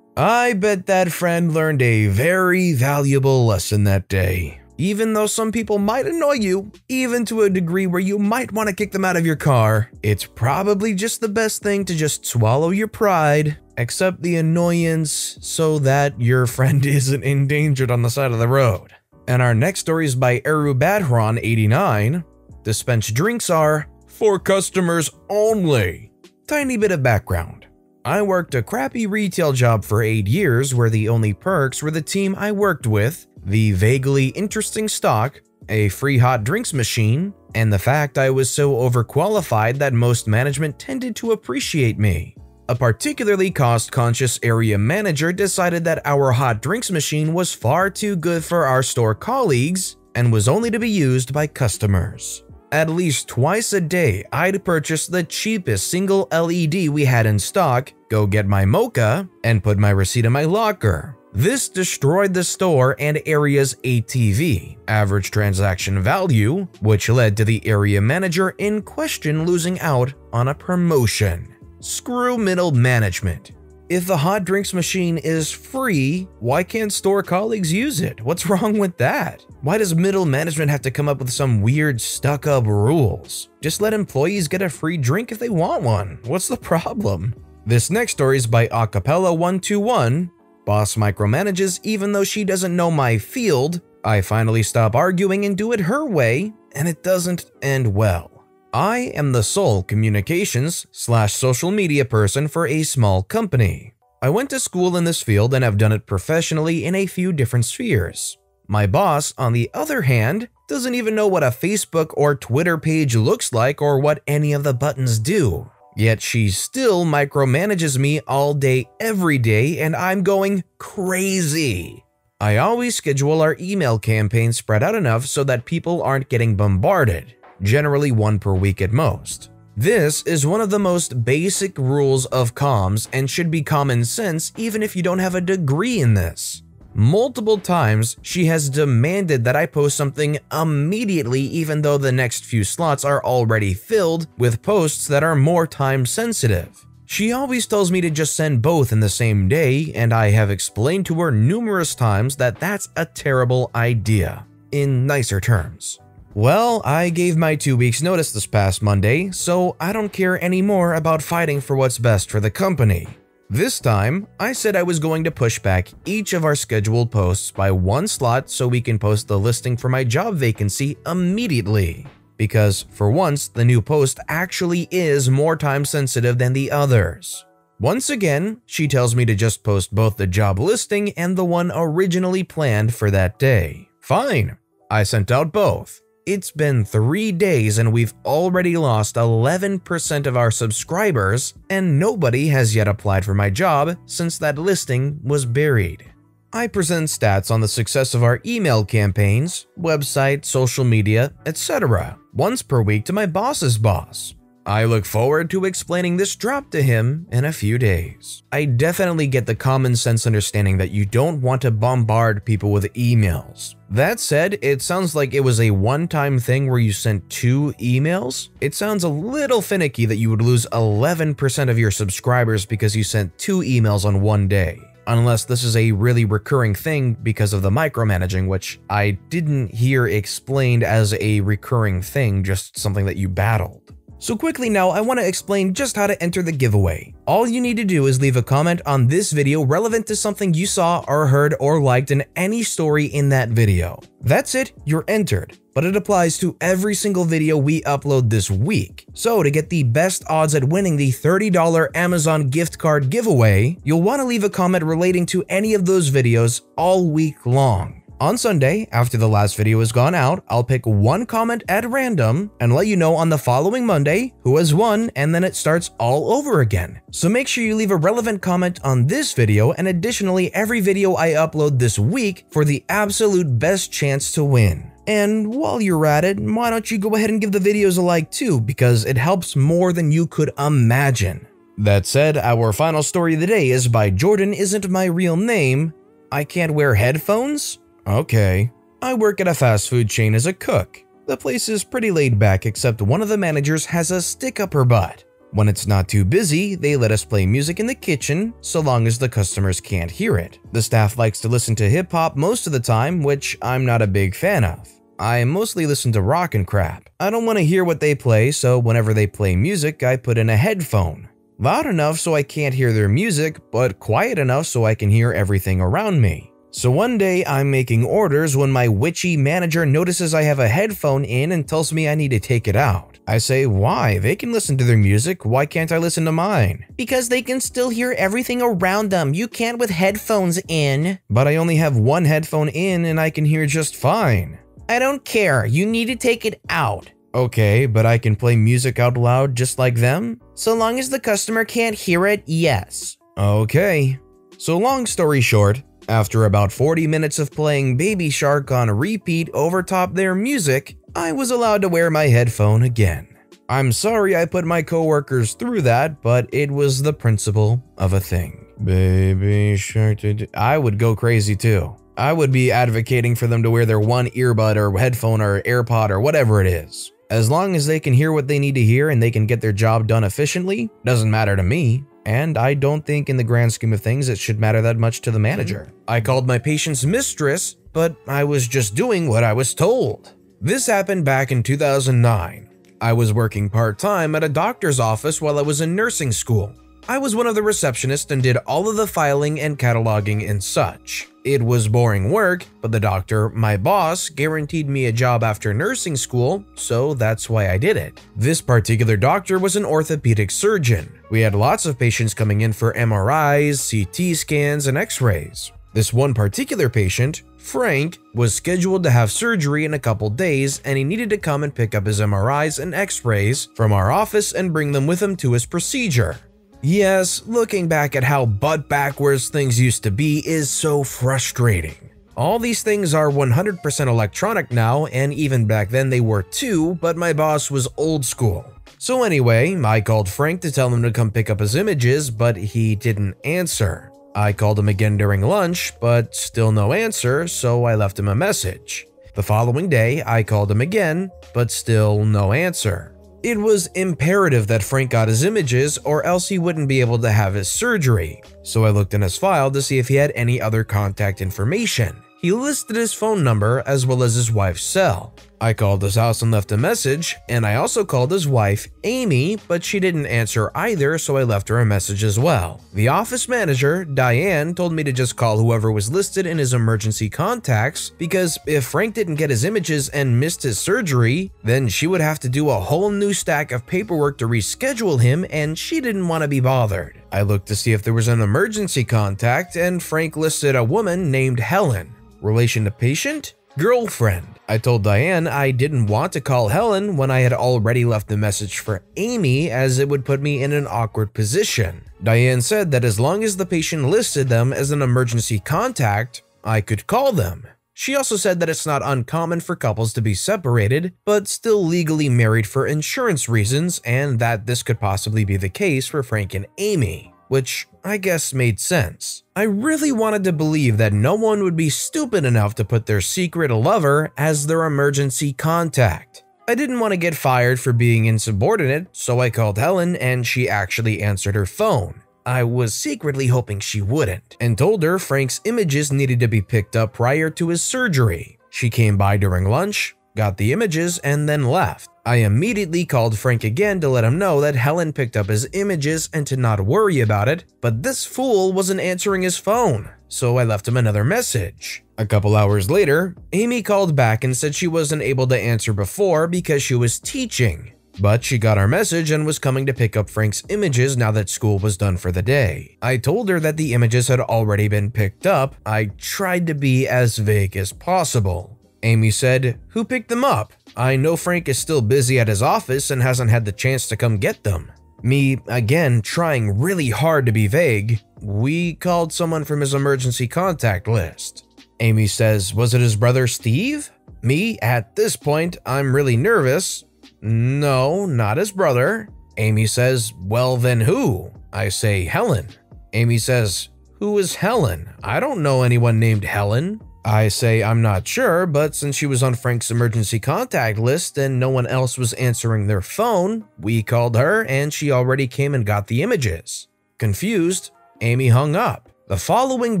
I bet that friend learned a very valuable lesson that day. Even though some people might annoy you, even to a degree where you might want to kick them out of your car, it's probably just the best thing to just swallow your pride, accept the annoyance so that your friend isn't endangered on the side of the road. And our next story is by Erubadhron89. Dispensed drinks are for customers only. Tiny bit of background. I worked a crappy retail job for 8 years where the only perks were the team I worked with, the vaguely interesting stock, a free hot drinks machine, and the fact I was so overqualified that most management tended to appreciate me. A particularly cost-conscious area manager decided that our hot drinks machine was far too good for our store colleagues and was only to be used by customers. At least twice a day, I'd purchase the cheapest single LED we had in stock, go get my mocha, and put my receipt in my locker. This destroyed the store and area's ATV, average transaction value, which led to the area manager in question losing out on a promotion. Screw middle management. If the hot drinks machine is free, why can't store colleagues use it? What's wrong with that? Why does middle management have to come up with some weird stuck-up rules? Just let employees get a free drink if they want one. What's the problem? This next story is by Acapella121. Boss micromanages even though she doesn't know my field. I finally stop arguing and do it her way, and it doesn't end well. I am the sole communications/social media person for a small company. I went to school in this field and have done it professionally in a few different spheres. My boss, on the other hand, doesn't even know what a Facebook or Twitter page looks like or what any of the buttons do. Yet she still micromanages me all day, every day, and I'm going crazy. I always schedule our email campaign spread out enough so that people aren't getting bombarded. Generally one per week at most. This is one of the most basic rules of comms and should be common sense even if you don't have a degree in this. Multiple times, she has demanded that I post something immediately even though the next few slots are already filled with posts that are more time sensitive. She always tells me to just send both in the same day, and I have explained to her numerous times that that's a terrible idea, in nicer terms. Well, I gave my 2 weeks notice this past Monday, so I don't care anymore about fighting for what's best for the company. This time, I said I was going to push back each of our scheduled posts by one slot so we can post the listing for my job vacancy immediately. Because, for once, the new post actually is more time sensitive than the others. Once again, she tells me to just post both the job listing and the one originally planned for that day. Fine, I sent out both. It's been 3 days and we've already lost 11% of our subscribers, and nobody has yet applied for my job since that listing was buried. I present stats on the success of our email campaigns, website, social media, etc. once per week to my boss's boss. I look forward to explaining this drop to him in a few days. I definitely get the common sense understanding that you don't want to bombard people with emails. That said, it sounds like it was a one-time thing where you sent 2 emails. It sounds a little finicky that you would lose 11% of your subscribers because you sent 2 emails on one day. Unless this is a really recurring thing because of the micromanaging, which I didn't hear explained as a recurring thing, just something that you battled. So quickly now, I want to explain just how to enter the giveaway. All you need to do is leave a comment on this video relevant to something you saw or heard or liked in any story in that video. That's it, you're entered. But it applies to every single video we upload this week. So to get the best odds at winning the $30 Amazon gift card giveaway, you'll want to leave a comment relating to any of those videos all week long. On Sunday, after the last video has gone out, I'll pick one comment at random and let you know on the following Monday who has won, and then it starts all over again. So make sure you leave a relevant comment on this video and additionally every video I upload this week for the absolute best chance to win. And while you're at it, why don't you go ahead and give the videos a like too, because it helps more than you could imagine. That said, our final story of the day is by Jordan Isn't My Real Name. I can't wear headphones? Okay. I work at a fast food chain as a cook. The place is pretty laid back except one of the managers has a stick up her butt. When it's not too busy, they let us play music in the kitchen so long as the customers can't hear it. The staff likes to listen to hip hop most of the time, which I'm not a big fan of. I mostly listen to rock and crap. I don't want to hear what they play, so whenever they play music, I put in a headphone. Loud enough so I can't hear their music, but quiet enough so I can hear everything around me. So one day I'm making orders when my witchy manager notices I have a headphone in and tells me I need to take it out. I say, why? They can listen to their music, why can't I listen to mine? Because they can still hear everything around them, you can't with headphones in. But I only have one headphone in and I can hear just fine. I don't care, you need to take it out. Okay, but I can play music out loud just like them? So long as the customer can't hear it, yes. Okay. So long story short, after about 40 minutes of playing Baby Shark on repeat over top their music, I was allowed to wear my headphone again. I'm sorry I put my coworkers through that, but it was the principle of a thing. Baby shark, I would go crazy too. I would be advocating for them to wear their one earbud or headphone or AirPod or whatever it is. As long as they can hear what they need to hear and they can get their job done efficiently, doesn't matter to me. And I don't think in the grand scheme of things it should matter that much to the manager. I called my patient's mistress, but I was just doing what I was told. This happened back in 2009. I was working part-time at a doctor's office while I was in nursing school. I was one of the receptionists and did all of the filing and cataloging and such. It was boring work, but the doctor, my boss, guaranteed me a job after nursing school, so that's why I did it. This particular doctor was an orthopedic surgeon. We had lots of patients coming in for MRIs, CT scans, and x-rays. This one particular patient, Frank, was scheduled to have surgery in a couple days and he needed to come and pick up his MRIs and x-rays from our office and bring them with him to his procedure. Yes, looking back at how butt-backwards things used to be is so frustrating. All these things are 100% electronic now, and even back then they were too, but my boss was old school. So anyway, I called Frank to tell him to come pick up his images, but he didn't answer. I called him again during lunch, but still no answer, so I left him a message. The following day, I called him again, but still no answer. It was imperative that Frank got his images or else he wouldn't be able to have his surgery. So I looked in his file to see if he had any other contact information. He listed his phone number as well as his wife's cell. I called his house and left a message, and I also called his wife, Amy, but she didn't answer either, so I left her a message as well. The office manager, Diane, told me to just call whoever was listed in his emergency contacts because if Frank didn't get his images and missed his surgery, then she would have to do a whole new stack of paperwork to reschedule him, and she didn't want to be bothered. I looked to see if there was an emergency contact, and Frank listed a woman named Helen. Relation to patient? Girlfriend. I told Diane I didn't want to call Helen when I had already left the message for Amy as it would put me in an awkward position. Diane said that as long as the patient listed them as an emergency contact, I could call them. She also said that it's not uncommon for couples to be separated, but still legally married for insurance reasons, and that this could possibly be the case for Frank and Amy, which I guess made sense. I really wanted to believe that no one would be stupid enough to put their secret lover as their emergency contact. I didn't want to get fired for being insubordinate, so I called Helen and she actually answered her phone. I was secretly hoping she wouldn't, and told her Frank's images needed to be picked up prior to his surgery. She came by during lunch, got the images, and then left. I immediately called Frank again to let him know that Helen picked up his images and to not worry about it, but this fool wasn't answering his phone, so I left him another message. A couple hours later, Amy called back and said she wasn't able to answer before because she was teaching, but she got our message and was coming to pick up Frank's images now that school was done for the day. I told her that the images had already been picked up. I tried to be as vague as possible. Amy said, "Who picked them up? I know Frank is still busy at his office and hasn't had the chance to come get them." Me, again, trying really hard to be vague, "We called someone from his emergency contact list." Amy says, "Was it his brother Steve?" Me, at this point, I'm really nervous. "No, not his brother." Amy says, "Well then who?" I say, "Helen." Amy says, "Who is Helen? I don't know anyone named Helen." I say I'm not sure, but since she was on Frank's emergency contact list and no one else was answering their phone, we called her and she already came and got the images. Confused, Amy hung up. The following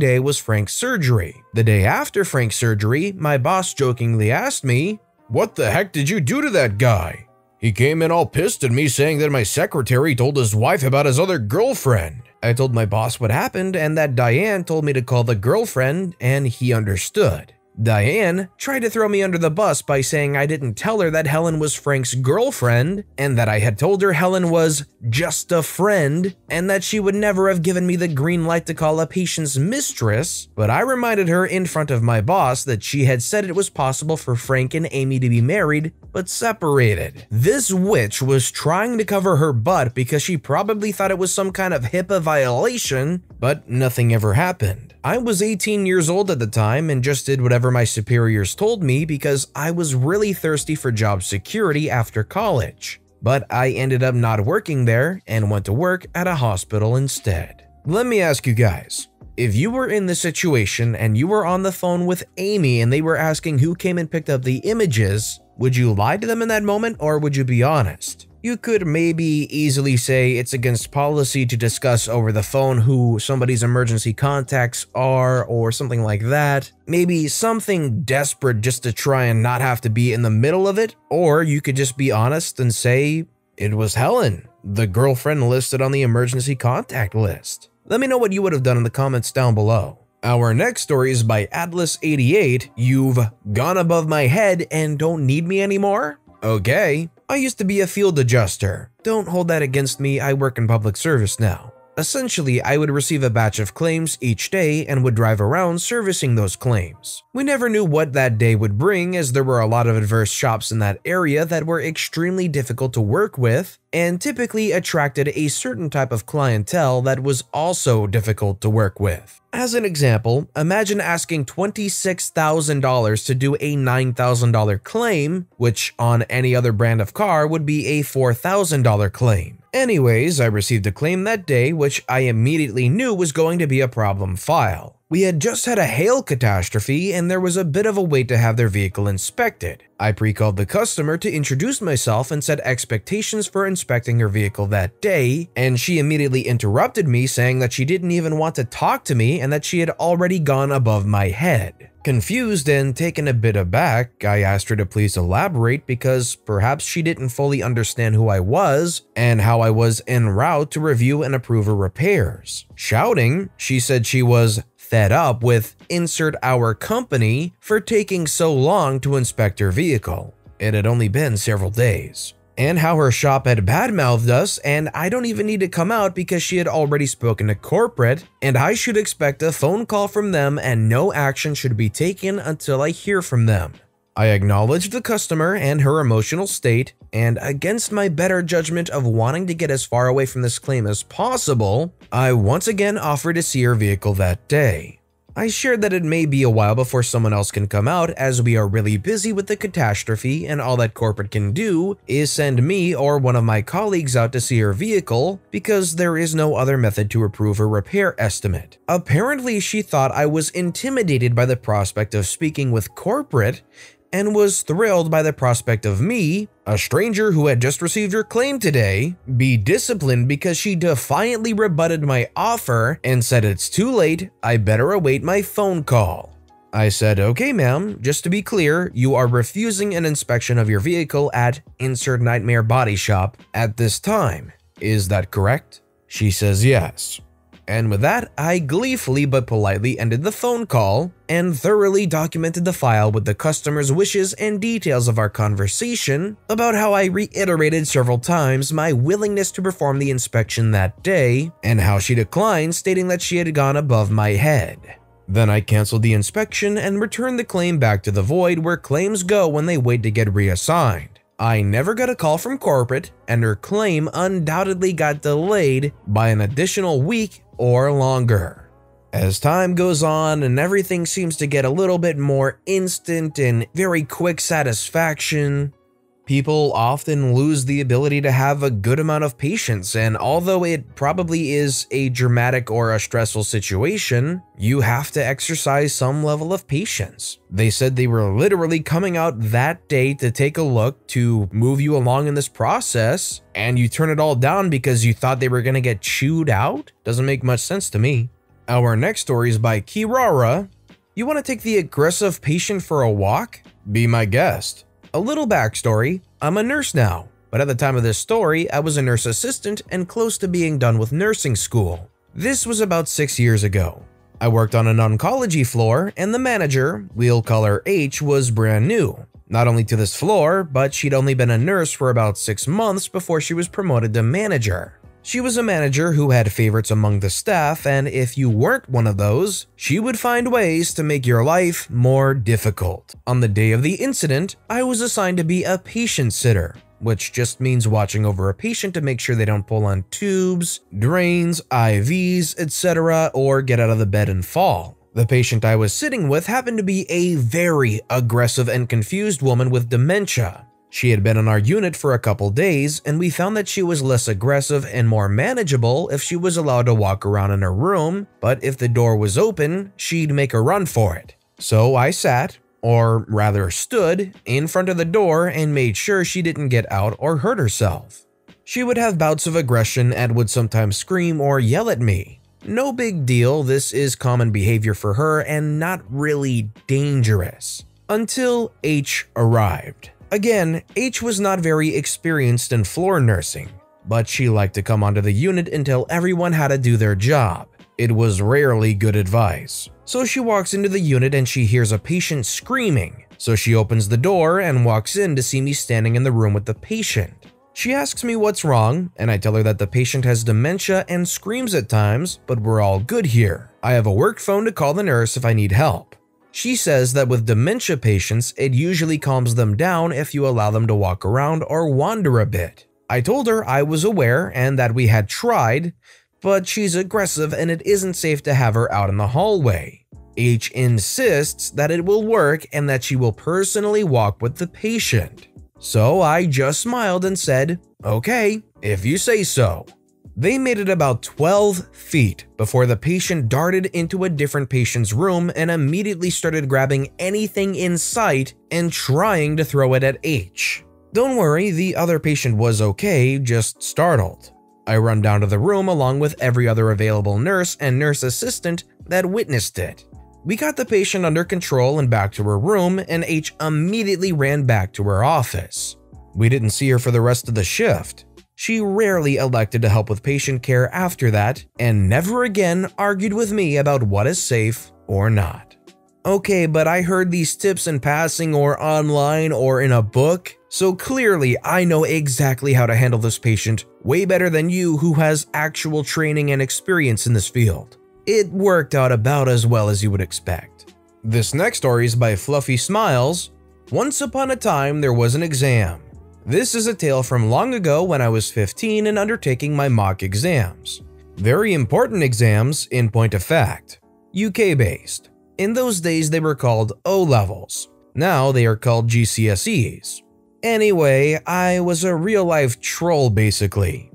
day was Frank's surgery. The day after Frank's surgery, my boss jokingly asked me, "What the heck did you do to that guy?" He came in all pissed at me saying that my secretary told his wife about his other girlfriend. I told my boss what happened and that Diane told me to call the girlfriend, and he understood. Diane tried to throw me under the bus by saying I didn't tell her that Helen was Frank's girlfriend and that I had told her Helen was just a friend and that she would never have given me the green light to call a patient's mistress, but I reminded her in front of my boss that she had said it was possible for Frank and Amy to be married but separated. This witch was trying to cover her butt because she probably thought it was some kind of HIPAA violation, but nothing ever happened. I was 18 years old at the time and just did whatever whatever my superiors told me because I was really thirsty for job security after college. But I ended up not working there and went to work at a hospital instead. Let me ask you guys, if you were in this situation and you were on the phone with Amy and they were asking who came and picked up the images, would you lie to them in that moment or would you be honest? You could maybe easily say it's against policy to discuss over the phone who somebody's emergency contacts are or something like that. Maybe something desperate just to try and not have to be in the middle of it. Or you could just be honest and say it was Helen, the girlfriend listed on the emergency contact list. Let me know what you would have done in the comments down below. Our next story is by Atlas88. You've gone above my head and don't need me anymore? Okay. I used to be a field adjuster. Don't hold that against me, I work in public service now. Essentially, I would receive a batch of claims each day and would drive around servicing those claims. We never knew what that day would bring as there were a lot of adverse shops in that area that were extremely difficult to work with and typically attracted a certain type of clientele that was also difficult to work with. As an example, imagine asking $26,000 to do a $9,000 claim, which on any other brand of car would be a $4,000 claim. Anyways, I received a claim that day, which I immediately knew was going to be a problem file. We had just had a hail catastrophe and there was a bit of a wait to have their vehicle inspected. I pre-called the customer to introduce myself and set expectations for inspecting her vehicle that day, and she immediately interrupted me saying that she didn't even want to talk to me and that she had already gone above my head. Confused and taken a bit aback, I asked her to please elaborate because perhaps she didn't fully understand who I was and how I was en route to review and approve her repairs. Shouting, she said she was fed up with insert our company for taking so long to inspect her vehicle. It had only been several days. And how her shop had badmouthed us and I don't even need to come out because she had already spoken to corporate and I should expect a phone call from them and no action should be taken until I hear from them. I acknowledged the customer and her emotional state, and against my better judgment of wanting to get as far away from this claim as possible, I once again offered to see her vehicle that day. I shared that it may be a while before someone else can come out as we are really busy with the catastrophe and all that corporate can do is send me or one of my colleagues out to see her vehicle because there is no other method to approve her repair estimate. Apparently, she thought I was intimidated by the prospect of speaking with corporate and was thrilled by the prospect of me, a stranger who had just received her claim today, be disciplined because she defiantly rebutted my offer and said it's too late, I better await my phone call. I said, okay ma'am, just to be clear, you are refusing an inspection of your vehicle at Insert Nightmare Body Shop at this time. Is that correct? She says yes. And with that, I gleefully but politely ended the phone call and thoroughly documented the file with the customer's wishes and details of our conversation about how I reiterated several times my willingness to perform the inspection that day and how she declined, stating that she had gone above my head. Then I canceled the inspection and returned the claim back to the void where claims go when they wait to get reassigned. I never got a call from corporate, and her claim undoubtedly got delayed by an additional week or longer. As time goes on and everything seems to get a little bit more instant and very quick satisfaction, people often lose the ability to have a good amount of patience, and although it probably is a dramatic or a stressful situation, you have to exercise some level of patience. They said they were literally coming out that day to take a look to move you along in this process, and you turn it all down because you thought they were going to get chewed out? Doesn't make much sense to me. Our next story is by Kirara. You want to take the aggressive patient for a walk? Be my guest. A little backstory, I'm a nurse now, but at the time of this story, I was a nurse assistant and close to being done with nursing school. This was about 6 years ago. I worked on an oncology floor and the manager, we'll call her H, was brand new. Not only to this floor, but she'd only been a nurse for about 6 months before she was promoted to manager. She was a manager who had favorites among the staff, and if you weren't one of those, she would find ways to make your life more difficult. On the day of the incident, I was assigned to be a patient sitter, which just means watching over a patient to make sure they don't pull on tubes, drains, IVs, etc., or get out of the bed and fall. The patient I was sitting with happened to be a very aggressive and confused woman with dementia. She had been on our unit for a couple days, and we found that she was less aggressive and more manageable if she was allowed to walk around in her room, but if the door was open, she'd make a run for it. So I sat, or rather stood, in front of the door and made sure she didn't get out or hurt herself. She would have bouts of aggression and would sometimes scream or yell at me. No big deal, this is common behavior for her and not really dangerous. Until H arrived. Again, H was not very experienced in floor nursing, but she liked to come onto the unit and tell everyone how to do their job. It was rarely good advice. So she walks into the unit and she hears a patient screaming. So she opens the door and walks in to see me standing in the room with the patient. She asks me what's wrong, and I tell her that the patient has dementia and screams at times, but we're all good here. I have a work phone to call the nurse if I need help. She says that with dementia patients, it usually calms them down if you allow them to walk around or wander a bit. I told her I was aware and that we had tried, but she's aggressive and it isn't safe to have her out in the hallway. H insists that it will work and that she will personally walk with the patient. So I just smiled and said, "Okay, if you say so." They made it about 12 feet before the patient darted into a different patient's room and immediately started grabbing anything in sight and trying to throw it at H. Don't worry, the other patient was okay, just startled. I run down to the room along with every other available nurse and nurse assistant that witnessed it. We got the patient under control and back to her room, and H immediately ran back to her office. We didn't see her for the rest of the shift. She rarely elected to help with patient care after that, and never again argued with me about what is safe or not. Okay, but I heard these tips in passing or online or in a book, so clearly I know exactly how to handle this patient way better than you who has actual training and experience in this field. It worked out about as well as you would expect. This next story is by Fluffy Smiles. Once upon a time, there was an exam. This is a tale from long ago when I was 15 and undertaking my mock exams. Very important exams in point of fact. UK-based. In those days, they were called O-levels. Now they are called GCSEs. Anyway, I was a real-life troll basically.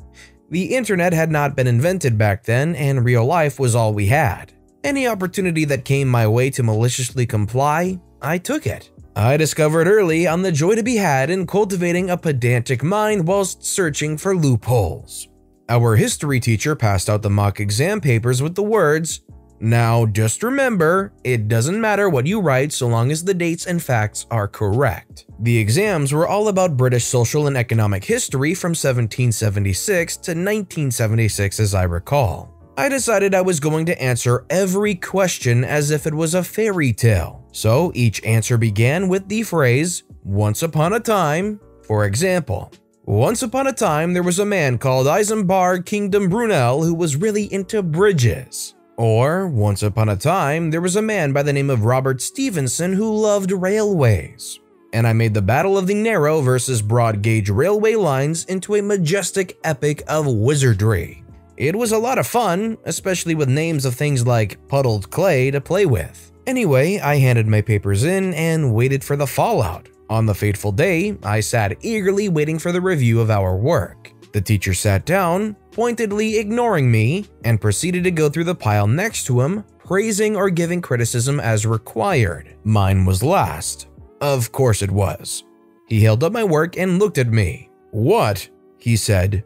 The internet had not been invented back then, and real life was all we had. Any opportunity that came my way to maliciously comply, I took it. I discovered early on the joy to be had in cultivating a pedantic mind whilst searching for loopholes. Our history teacher passed out the mock exam papers with the words, "Now just remember, it doesn't matter what you write so long as the dates and facts are correct." The exams were all about British social and economic history from 1776 to 1976 as I recall. I decided I was going to answer every question as if it was a fairy tale. So each answer began with the phrase, "Once upon a time." For example, once upon a time there was a man called Eisenbarg Kingdom Brunel who was really into bridges. Or, once upon a time, there was a man by the name of Robert Stevenson who loved railways. And I made the Battle of the Narrow versus Broad Gauge railway lines into a majestic epic of wizardry. It was a lot of fun, especially with names of things like puddled clay to play with. Anyway, I handed my papers in and waited for the fallout. On the fateful day, I sat eagerly waiting for the review of our work. The teacher sat down, pointedly ignoring me, and proceeded to go through the pile next to him, praising or giving criticism as required. Mine was last. Of course it was. He held up my work and looked at me. "What?" he said.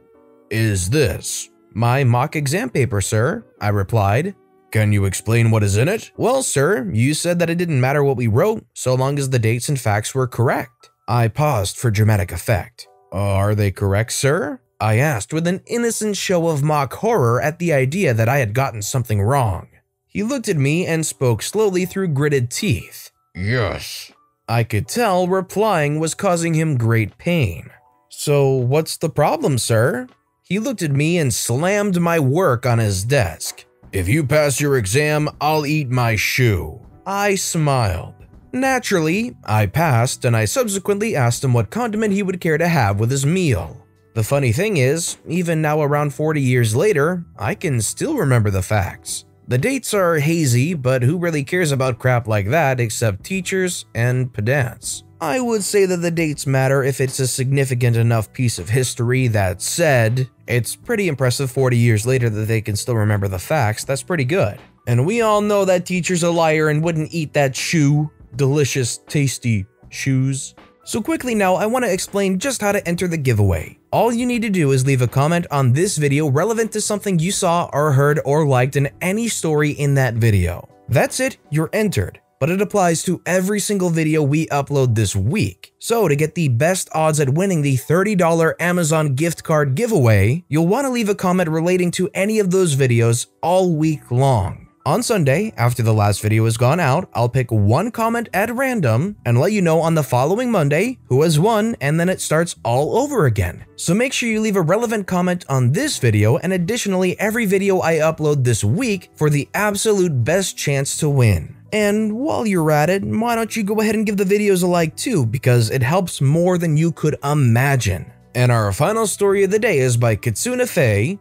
"Is this?" "My mock exam paper, sir," I replied. "Can you explain what is in it?" "Well, sir, you said that it didn't matter what we wrote, so long as the dates and facts were correct." I paused for dramatic effect. "Are they correct, sir?" I asked with an innocent show of mock horror at the idea that I had gotten something wrong. He looked at me and spoke slowly through gritted teeth. "Yes." I could tell replying was causing him great pain. "So what's the problem, sir?" He looked at me and slammed my work on his desk. "If you pass your exam, I'll eat my shoe." I smiled. Naturally, I passed, and I subsequently asked him what condiment he would care to have with his meal. The funny thing is, even now around 40 years later, I can still remember the facts. The dates are hazy, but who really cares about crap like that except teachers and pedants? I would say that the dates matter if it's a significant enough piece of history. That said, it's pretty impressive 40 years later that they can still remember the facts. That's pretty good. And we all know that teacher's a liar and wouldn't eat that shoe. Delicious, tasty shoes. So quickly now, I want to explain just how to enter the giveaway. All you need to do is leave a comment on this video relevant to something you saw or heard or liked in any story in that video. That's it, you're entered. But it applies to every single video we upload this week. So to get the best odds at winning the $30 Amazon gift card giveaway, you'll want to leave a comment relating to any of those videos all week long. On Sunday, after the last video has gone out, I'll pick one comment at random and let you know on the following Monday who has won, and then it starts all over again. So make sure you leave a relevant comment on this video and additionally every video I upload this week for the absolute best chance to win. And while you're at it, why don't you go ahead and give the videos a like too, because it helps more than you could imagine. And our final story of the day is by Kitsune Faye,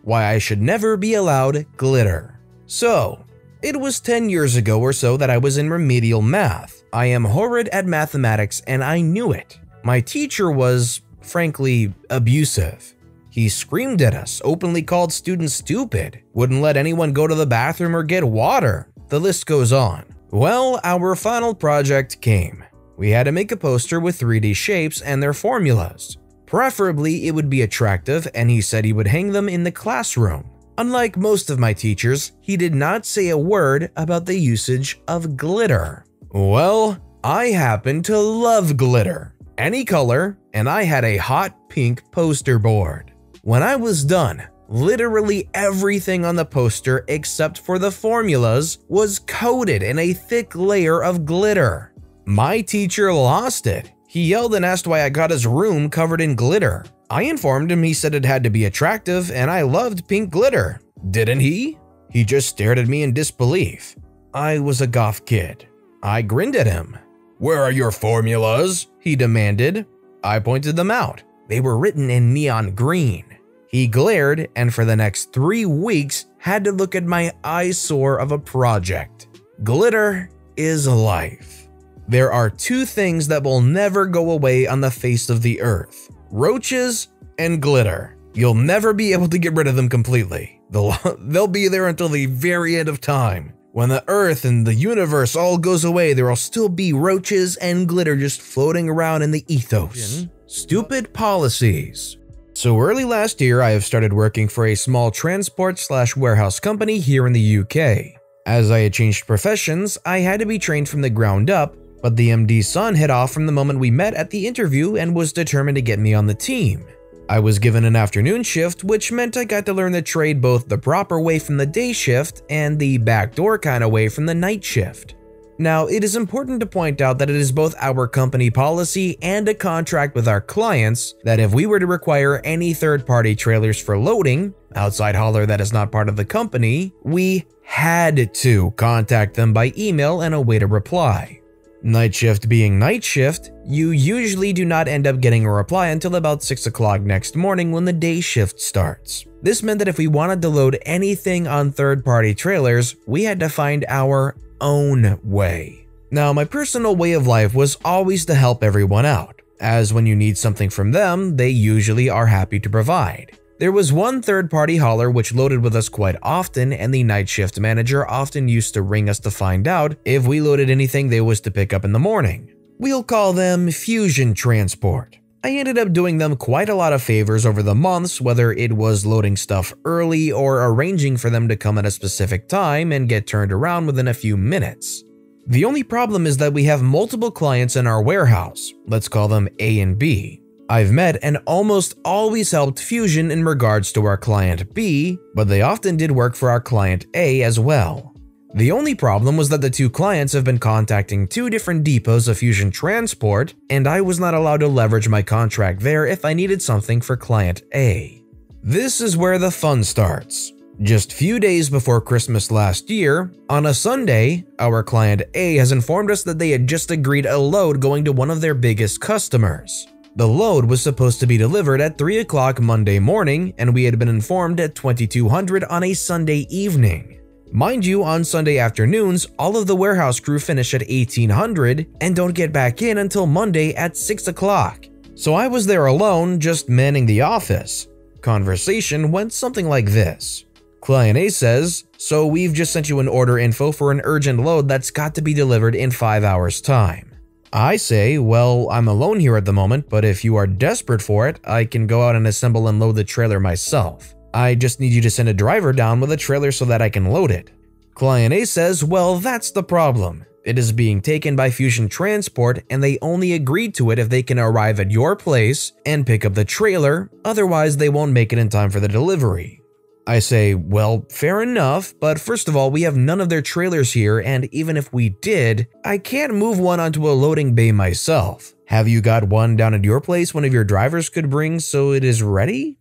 Why I Should Never Be Allowed Glitter. So, it was 10 years ago or so that I was in remedial math. I am horrid at mathematics and I knew it. My teacher was, frankly, abusive. He screamed at us, openly called students stupid, wouldn't let anyone go to the bathroom or get water. The list goes on. Well, our final project came. We had to make a poster with 3D shapes and their formulas. Preferably, it would be attractive, and he said he would hang them in the classroom. Unlike most of my teachers, he did not say a word about the usage of glitter. Well, I happen to love glitter, any color, and I had a hot pink poster board. When I was done, literally everything on the poster except for the formulas was coated in a thick layer of glitter. My teacher lost it. He yelled and asked why I got his room covered in glitter. I informed him he said it had to be attractive and I loved pink glitter. Didn't he? He just stared at me in disbelief. I was a goth kid. I grinned at him. "Where are your formulas?" he demanded. I pointed them out. They were written in neon green. He glared and for the next 3 weeks had to look at my eyesore of a project. Glitter is life. There are 2 things that will never go away on the face of the earth: roaches and glitter. You'll never be able to get rid of them completely. They'll be there until the very end of time. When the earth and the universe all goes away, there will still be roaches and glitter just floating around in the ethos. Stupid policies. So early last year, I have started working for a small transport/warehouse company here in the UK. As I had changed professions, I had to be trained from the ground up, but the MD's son hit off from the moment we met at the interview and was determined to get me on the team. I was given an afternoon shift, which meant I got to learn the trade both the proper way from the day shift and the backdoor kind of way from the night shift. Now, it is important to point out that it is both our company policy and a contract with our clients that if we were to require any third-party trailers for loading, outside hauler that is not part of the company, we had to contact them by email and await a reply. Night shift being night shift, you usually do not end up getting a reply until about 6 o'clock next morning when the day shift starts. This meant that if we wanted to load anything on third-party trailers, we had to find our own way. Now, my personal way of life was always to help everyone out, as when you need something from them, they usually are happy to provide. There was one third-party hauler which loaded with us quite often, and the night shift manager often used to ring us to find out if we loaded anything they was to pick up in the morning. We'll call them Fusion Transport. I ended up doing them quite a lot of favors over the months, whether it was loading stuff early or arranging for them to come at a specific time and get turned around within a few minutes. The only problem is that we have multiple clients in our warehouse, let's call them A and B. I've met and almost always helped Fusion in regards to our client B, but they often did work for our client A as well. The only problem was that the 2 clients have been contacting 2 different depots of Fusion Transport, and I was not allowed to leverage my contract there if I needed something for client A. This is where the fun starts. Just few days before Christmas last year, on a Sunday, our client A has informed us that they had just agreed a load going to one of their biggest customers. The load was supposed to be delivered at 3 o'clock Monday morning, and we had been informed at 2200 on a Sunday evening. Mind you, on Sunday afternoons, all of the warehouse crew finish at 1800 and don't get back in until Monday at 6 o'clock. So I was there alone, just manning the office. Conversation went something like this. Client A says, "So we've just sent you an order info for an urgent load that's got to be delivered in 5 hours time." I say, "Well, I'm alone here at the moment, but if you are desperate for it, I can go out and assemble and load the trailer myself. I just need you to send a driver down with a trailer so that I can load it." Client A says, "Well, that's the problem. It is being taken by Fusion Transport and they only agreed to it if they can arrive at your place and pick up the trailer, otherwise they won't make it in time for the delivery." I say, "Well, fair enough, but first of all, we have none of their trailers here, and even if we did, I can't move one onto a loading bay myself. Have you got one down at your place one of your drivers could bring so it is ready?"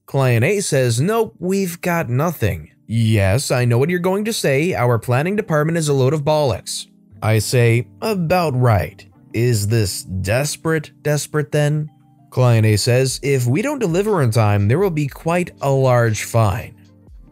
Client A says, "Nope, we've got nothing." "Yes, I know what you're going to say, our planning department is a load of bollocks." I say, "About right. Is this desperate then?" Client A says, "If we don't deliver in time, there will be quite a large fine."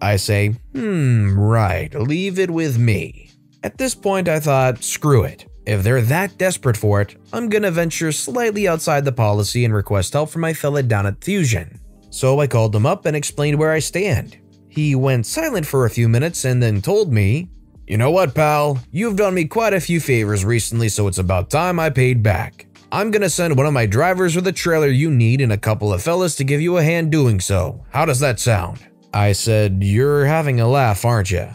I say, right, leave it with me." At this point, I thought, screw it. If they're that desperate for it, I'm gonna venture slightly outside the policy and request help from my fella down at Fusion. So I called him up and explained where I stand. He went silent for a few minutes and then told me, "You know what, pal? You've done me quite a few favors recently, so it's about time I paid back. I'm gonna send one of my drivers with a trailer you need and a couple of fellas to give you a hand doing so. How does that sound?" I said, "You're having a laugh, aren't you?"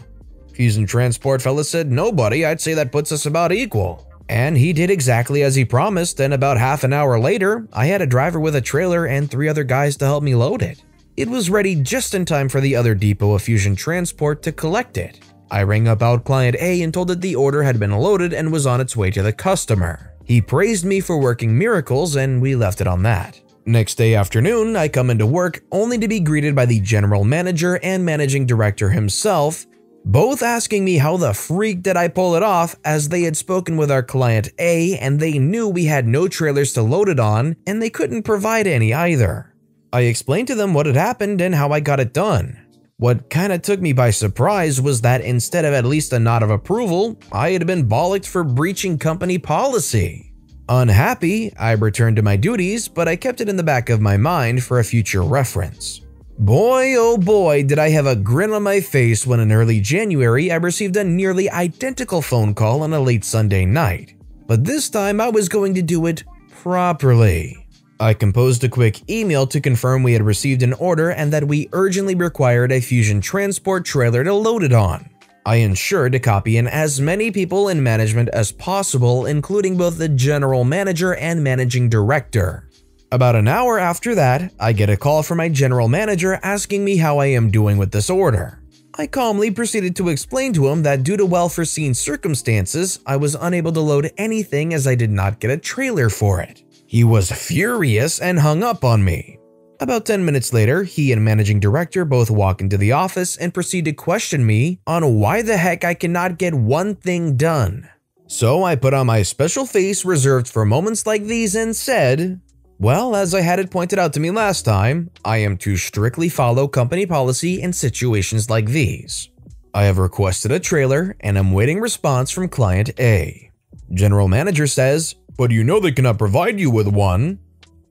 Fusion Transport fella said, "No, buddy, I'd say that puts us about equal." And he did exactly as he promised, and about half an hour later, I had a driver with a trailer and 3 other guys to help me load it. It was ready just in time for the other depot of Fusion Transport to collect it. I rang up out Client A and told that the order had been loaded and was on its way to the customer. He praised me for working miracles and we left it on that. Next day afternoon, I come into work only to be greeted by the general manager and managing director himself, both asking me how the freak did I pull it off, as they had spoken with our Client A and they knew we had no trailers to load it on and they couldn't provide any either. I explained to them what had happened and how I got it done. What kinda took me by surprise was that instead of at least a nod of approval, I had been bollocked for breaching company policy. Unhappy, I returned to my duties, but I kept it in the back of my mind for a future reference. Boy, oh boy, did I have a grin on my face when in early January I received a nearly identical phone call on a late Sunday night. But this time I was going to do it properly. I composed a quick email to confirm we had received an order and that we urgently required a Fusion Transport trailer to load it on. I ensured to copy in as many people in management as possible, including both the general manager and managing director. About an hour after that, I get a call from my general manager asking me how I am doing with this order. I calmly proceeded to explain to him that due to well-foreseen circumstances, I was unable to load anything as I did not get a trailer for it. He was furious and hung up on me. About 10 minutes later, he and managing director both walk into the office and proceed to question me on why the heck I cannot get one thing done. So I put on my special face reserved for moments like these and said, "Well, as I had it pointed out to me last time, I am to strictly follow company policy in situations like these. I have requested a trailer and am waiting response from Client A." General manager says, "But you know they cannot provide you with one."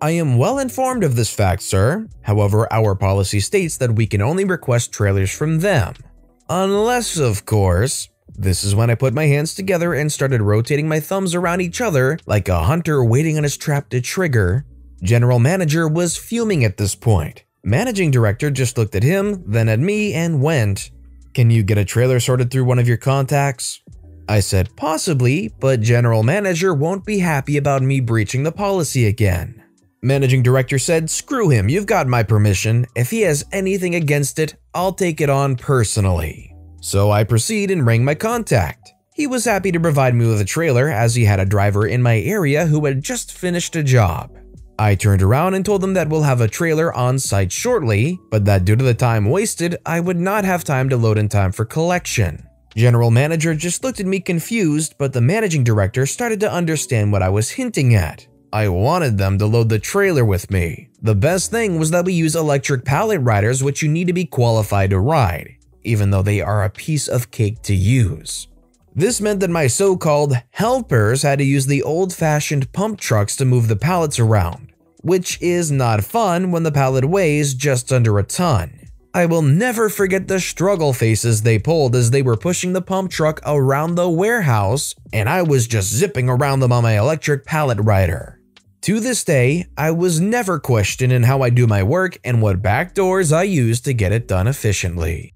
I am well informed of this fact, sir. However, our policy states that we can only request trailers from them. Unless, of course, this is when I put my hands together and started rotating my thumbs around each other like a hunter waiting on his trap to trigger. General manager was fuming at this point. Managing director just looked at him, then at me and went, "Can you get a trailer sorted through one of your contacts?" I said possibly, but general manager won't be happy about me breaching the policy again. Managing director said, "Screw him, you've got my permission. If he has anything against it, I'll take it on personally." So I proceed and rang my contact. He was happy to provide me with a trailer as he had a driver in my area who had just finished a job. I turned around and told him that we'll have a trailer on site shortly, but that due to the time wasted, I would not have time to load in time for collection. General manager just looked at me confused, but the managing director started to understand what I was hinting at. I wanted them to load the trailer with me. The best thing was that we use electric pallet riders, which you need to be qualified to ride. even though they are a piece of cake to use. This meant that my so-called helpers had to use the old-fashioned pump trucks to move the pallets around, which is not fun when the pallet weighs just under a ton. I will never forget the struggle faces they pulled as they were pushing the pump truck around the warehouse, and I was just zipping around them on my electric pallet rider. To this day, I was never questioned in how I do my work and what backdoors I use to get it done efficiently.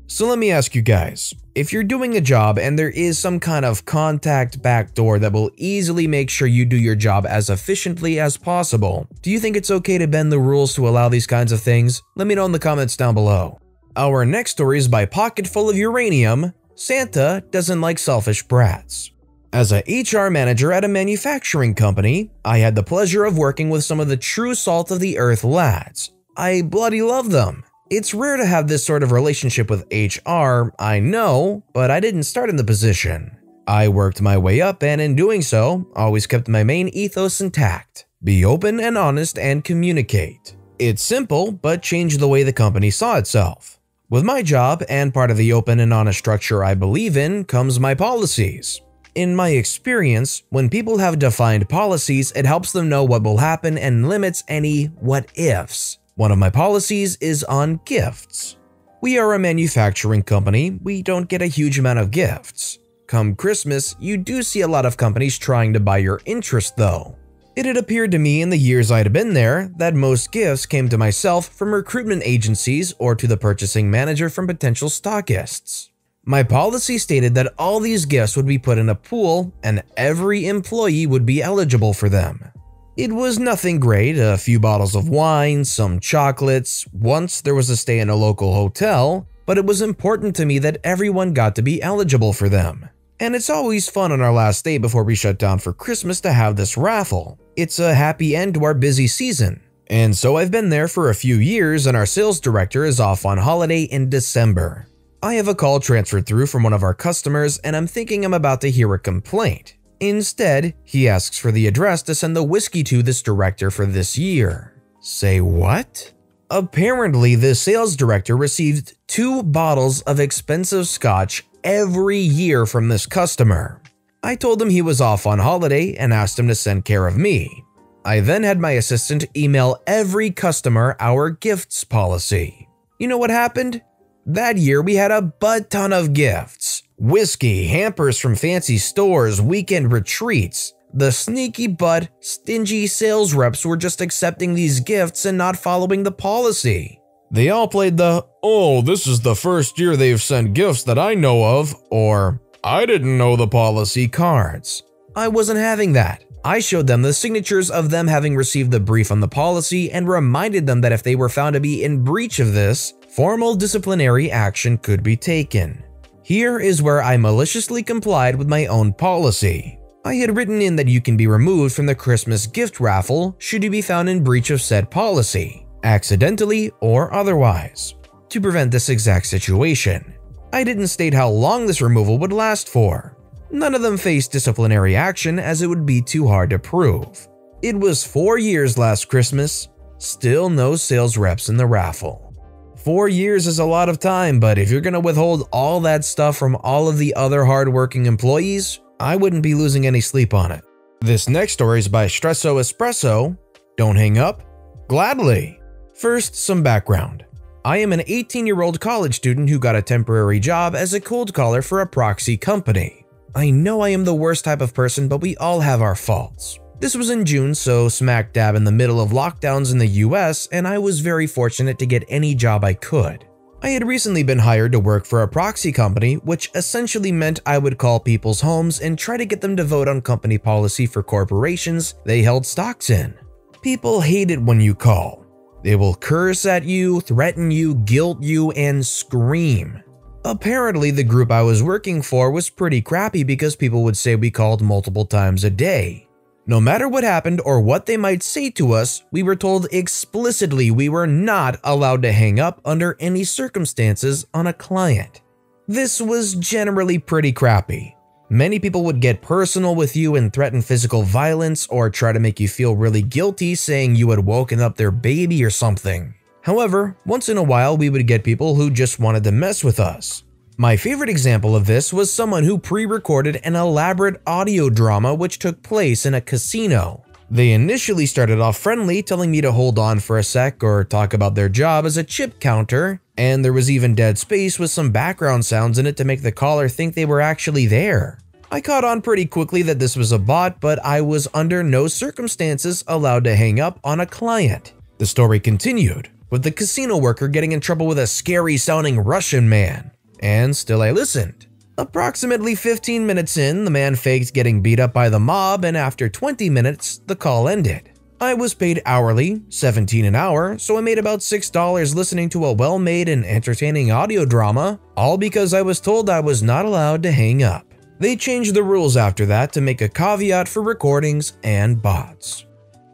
So let me ask you guys, if you're doing a job and there is some kind of contact backdoor that will easily make sure you do your job as efficiently as possible, do you think it's okay to bend the rules to allow these kinds of things? Let me know in the comments down below. Our next story is by Pocketful of Uranium. Santa doesn't like selfish brats. As a HR manager at a manufacturing company, I had the pleasure of working with some of the true salt of the earth lads. I bloody love them. It's rare to have this sort of relationship with HR, I know, but I didn't start in the position. I worked my way up and in doing so, always kept my main ethos intact. Be open and honest and communicate. It's simple, but changed the way the company saw itself. With my job and part of the open and honest structure I believe in comes my policies. In my experience, when people have defined policies, it helps them know what will happen and limits any what-ifs. One of my policies is on gifts. We are a manufacturing company, we don't get a huge amount of gifts. Come Christmas, you do see a lot of companies trying to buy your interest though. It had appeared to me in the years I'd been there that most gifts came to myself from recruitment agencies or to the purchasing manager from potential stockists. My policy stated that all these gifts would be put in a pool and every employee would be eligible for them. It was nothing great, a few bottles of wine, some chocolates, once there was a stay in a local hotel, but it was important to me that everyone got to be eligible for them. And it's always fun on our last day before we shut down for Christmas to have this raffle. It's a happy end to our busy season. And so I've been there for a few years and our sales director is off on holiday in December. I have a call transferred through from one of our customers and I'm thinking I'm about to hear a complaint. Instead, he asks for the address to send the whiskey to this director for this year. Say what? Apparently, the sales director received 2 bottles of expensive scotch every year from this customer. I told him he was off on holiday and asked him to send care of me. I then had my assistant email every customer our gifts policy. You know what happened? That year we had a butt ton of gifts. Whiskey, hampers from fancy stores, weekend retreats. The sneaky but stingy sales reps were just accepting these gifts and not following the policy. They all played the, "Oh, this is the first year they've sent gifts that I know of," or "I didn't know the policy" cards. I wasn't having that. I showed them the signatures of them having received the brief on the policy and reminded them that if they were found to be in breach of this, formal disciplinary action could be taken. Here is where I maliciously complied with my own policy. I had written in that you can be removed from the Christmas gift raffle should you be found in breach of said policy, accidentally or otherwise, to prevent this exact situation. I didn't state how long this removal would last for. None of them faced disciplinary action as it would be too hard to prove. It was 4 years last Christmas, still no sales reps in the raffle. 4 years is a lot of time, but if you're gonna withhold all that stuff from all of the other hardworking employees, I wouldn't be losing any sleep on it. This next story is by Stresso Espresso. Don't hang up. Gladly. First, some background. I am an 18-year-old college student who got a temporary job as a cold caller for a proxy company. I know I am the worst type of person, but we all have our faults. This was in June, so smack dab in the middle of lockdowns in the US, and I was very fortunate to get any job I could. I had recently been hired to work for a proxy company, which essentially meant I would call people's homes and try to get them to vote on company policy for corporations they held stocks in. People hate it when you call. They will curse at you, threaten you, guilt you, and scream. Apparently, the group I was working for was pretty crappy because people would say we called multiple times a day. No matter what happened or what they might say to us, we were told explicitly we were not allowed to hang up under any circumstances on a client. This was generally pretty crappy. Many people would get personal with you and threaten physical violence or try to make you feel really guilty saying you had woken up their baby or something. However, once in a while we would get people who just wanted to mess with us. My favorite example of this was someone who pre-recorded an elaborate audio drama which took place in a casino. They initially started off friendly, telling me to hold on for a sec or talk about their job as a chip counter, and there was even dead space with some background sounds in it to make the caller think they were actually there. I caught on pretty quickly that this was a bot, but I was under no circumstances allowed to hang up on a client. The story continued, with the casino worker getting in trouble with a scary-sounding Russian man. And still I listened. Approximately 15 minutes in, the man faked getting beat up by the mob, and after 20 minutes, the call ended. I was paid hourly, $17 an hour, so I made about $6 listening to a well-made and entertaining audio drama, all because I was told I was not allowed to hang up. They changed the rules after that to make a caveat for recordings and bots.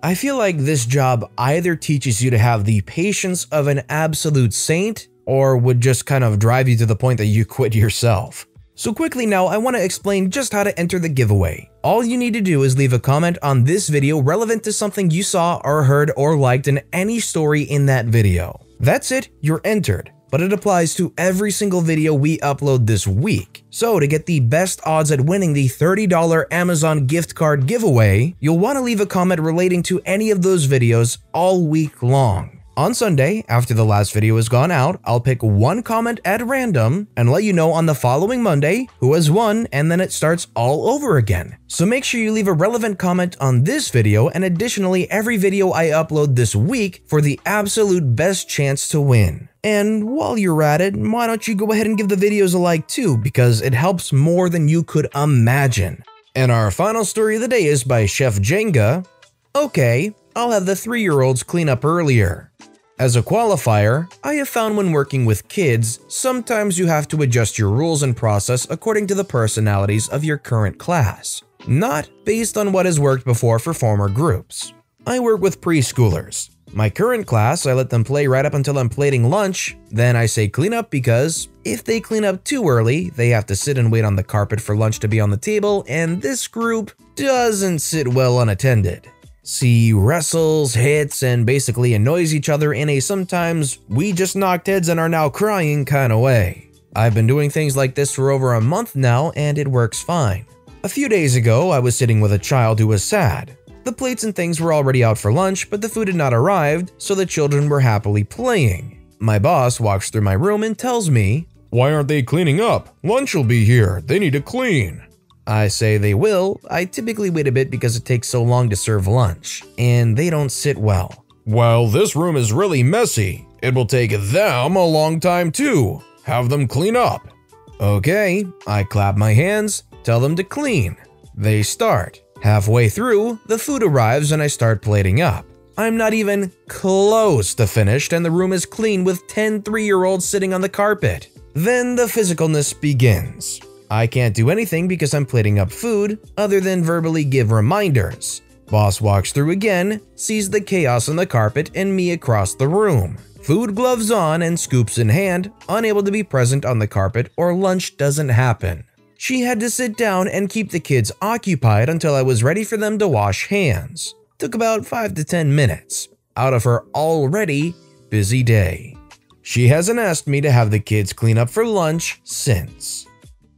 I feel like this job either teaches you to have the patience of an absolute saint, or would just kind of drive you to the point that you quit yourself. So quickly now, I want to explain just how to enter the giveaway. All you need to do is leave a comment on this video relevant to something you saw or heard or liked in any story in that video. That's it, you're entered. But it applies to every single video we upload this week. So to get the best odds at winning the $30 Amazon gift card giveaway, you'll want to leave a comment relating to any of those videos all week long. On Sunday, after the last video has gone out, I'll pick one comment at random and let you know on the following Monday who has won, and then it starts all over again. So make sure you leave a relevant comment on this video and additionally every video I upload this week for the absolute best chance to win. And while you're at it, why don't you go ahead and give the videos a like too, because it helps more than you could imagine. And our final story of the day is by Chef Jenga. Okay, I'll have the 3-year-olds clean up earlier. As a qualifier, I have found when working with kids, sometimes you have to adjust your rules and process according to the personalities of your current class, not based on what has worked before for former groups. I work with preschoolers. My current class, I let them play right up until I'm plating lunch, then I say clean up because if they clean up too early, they have to sit and wait on the carpet for lunch to be on the table, and this group doesn't sit well unattended. See wrestles, hits, and basically annoys each other in a sometimes we just knocked heads and are now crying kind of way. I've been doing things like this for over a month now and it works fine. A few days ago, I was sitting with a child who was sad. The plates and things were already out for lunch, but the food had not arrived, so the children were happily playing. My boss walks through my room and tells me, "Why aren't they cleaning up? Lunch will be here. They need to clean." I say they will. I typically wait a bit because it takes so long to serve lunch, and they don't sit well. "Well, this room is really messy. It will take them a long time too. Have them clean up." Okay, I clap my hands, tell them to clean. They start. Halfway through, the food arrives and I start plating up. I'm not even close to finished and the room is clean with 10 3-year-olds sitting on the carpet. Then the physicalness begins. I can't do anything because I'm plating up food, other than verbally give reminders. Boss walks through again, sees the chaos on the carpet and me across the room. Food gloves on and scoops in hand, unable to be present on the carpet or lunch doesn't happen. She had to sit down and keep the kids occupied until I was ready for them to wash hands. Took about 5 to 10 minutes, out of her already busy day. She hasn't asked me to have the kids clean up for lunch since.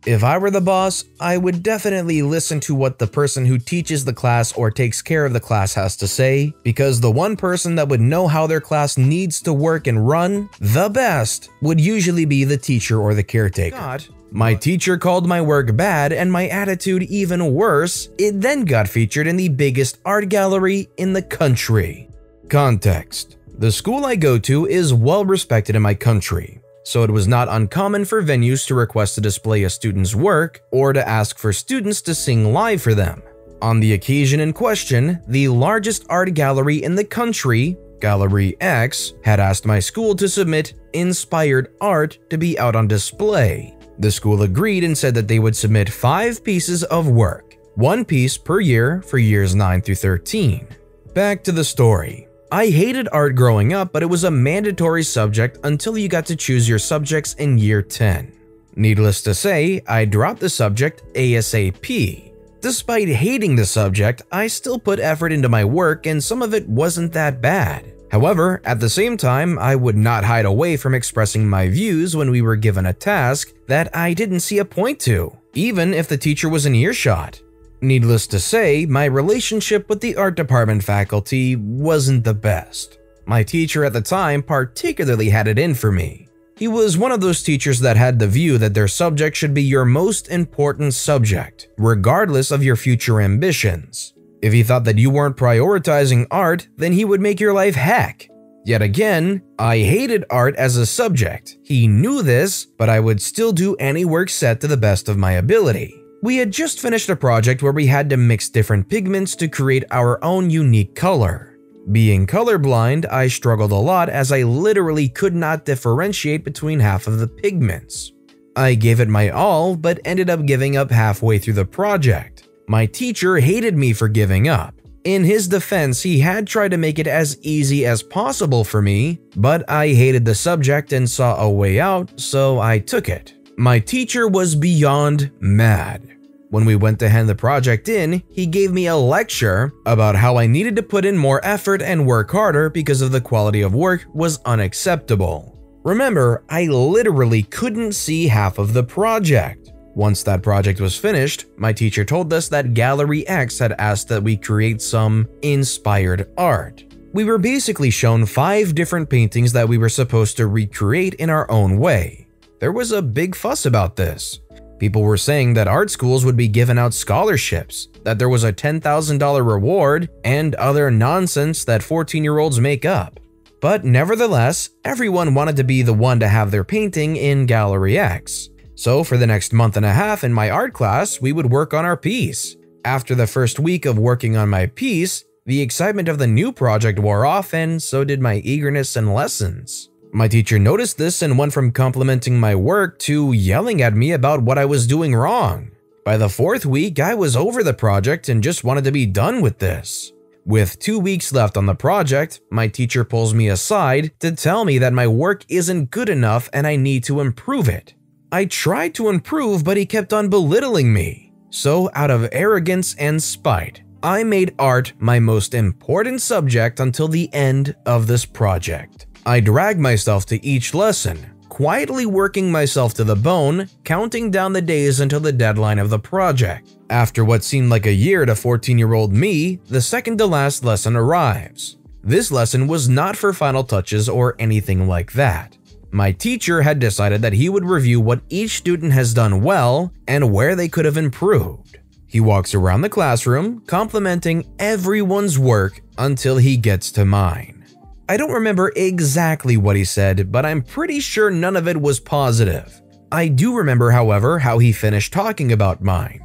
If I were the boss, I would definitely listen to what the person who teaches the class or takes care of the class has to say, because the one person that would know how their class needs to work and run the best would usually be the teacher or the caretaker. My teacher called my work bad and my attitude even worse. It then got featured in the biggest art gallery in the country. Context: the school I go to is well respected in my country, so it was not uncommon for venues to request to display a student's work or to ask for students to sing live for them. On the occasion in question, the largest art gallery in the country, Gallery X, had asked my school to submit inspired art to be out on display. The school agreed and said that they would submit 5 pieces of work, 1 piece per year for years 9 through 13. Back to the story. I hated art growing up, but it was a mandatory subject until you got to choose your subjects in year 10. Needless to say, I dropped the subject ASAP. Despite hating the subject, I still put effort into my work and some of it wasn't that bad. However, at the same time, I would not hide away from expressing my views when we were given a task that I didn't see a point to, even if the teacher was in earshot. Needless to say, my relationship with the art department faculty wasn't the best. My teacher at the time particularly had it in for me. He was one of those teachers that had the view that their subject should be your most important subject, regardless of your future ambitions. If he thought that you weren't prioritizing art, then he would make your life heck. Yet again, I hated art as a subject. He knew this, but I would still do any work set to the best of my ability. We had just finished a project where we had to mix different pigments to create our own unique color. Being colorblind, I struggled a lot as I literally could not differentiate between half of the pigments. I gave it my all, but ended up giving up halfway through the project. My teacher hated me for giving up. In his defense, he had tried to make it as easy as possible for me, but I hated the subject and saw a way out, so I took it. My teacher was beyond mad. When we went to hand the project in, he gave me a lecture about how I needed to put in more effort and work harder because of the quality of work was unacceptable. Remember, I literally couldn't see half of the project. Once that project was finished, my teacher told us that Gallery X had asked that we create some inspired art. We were basically shown 5 different paintings that we were supposed to recreate in our own way. There was a big fuss about this. People were saying that art schools would be giving out scholarships, that there was a $10,000 reward, and other nonsense that 14-year-olds make up. But nevertheless, everyone wanted to be the one to have their painting in Gallery X. So for the next month and a half in my art class, we would work on our piece. After the first week of working on my piece, the excitement of the new project wore off, and so did my eagerness in lessons. My teacher noticed this and went from complimenting my work to yelling at me about what I was doing wrong. By the 4th week, I was over the project and just wanted to be done with this. With 2 weeks left on the project, my teacher pulls me aside to tell me that my work isn't good enough and I need to improve it. I tried to improve, but he kept on belittling me. So out of arrogance and spite, I made art my most important subject until the end of this project. I dragged myself to each lesson, quietly working myself to the bone, counting down the days until the deadline of the project. After what seemed like a year to 14-year-old me, the second to last lesson arrives. This lesson was not for final touches or anything like that. My teacher had decided that he would review what each student has done well and where they could have improved. He walks around the classroom, complimenting everyone's work until he gets to mine. I don't remember exactly what he said, but I'm pretty sure none of it was positive. I do remember, however, how he finished talking about mine.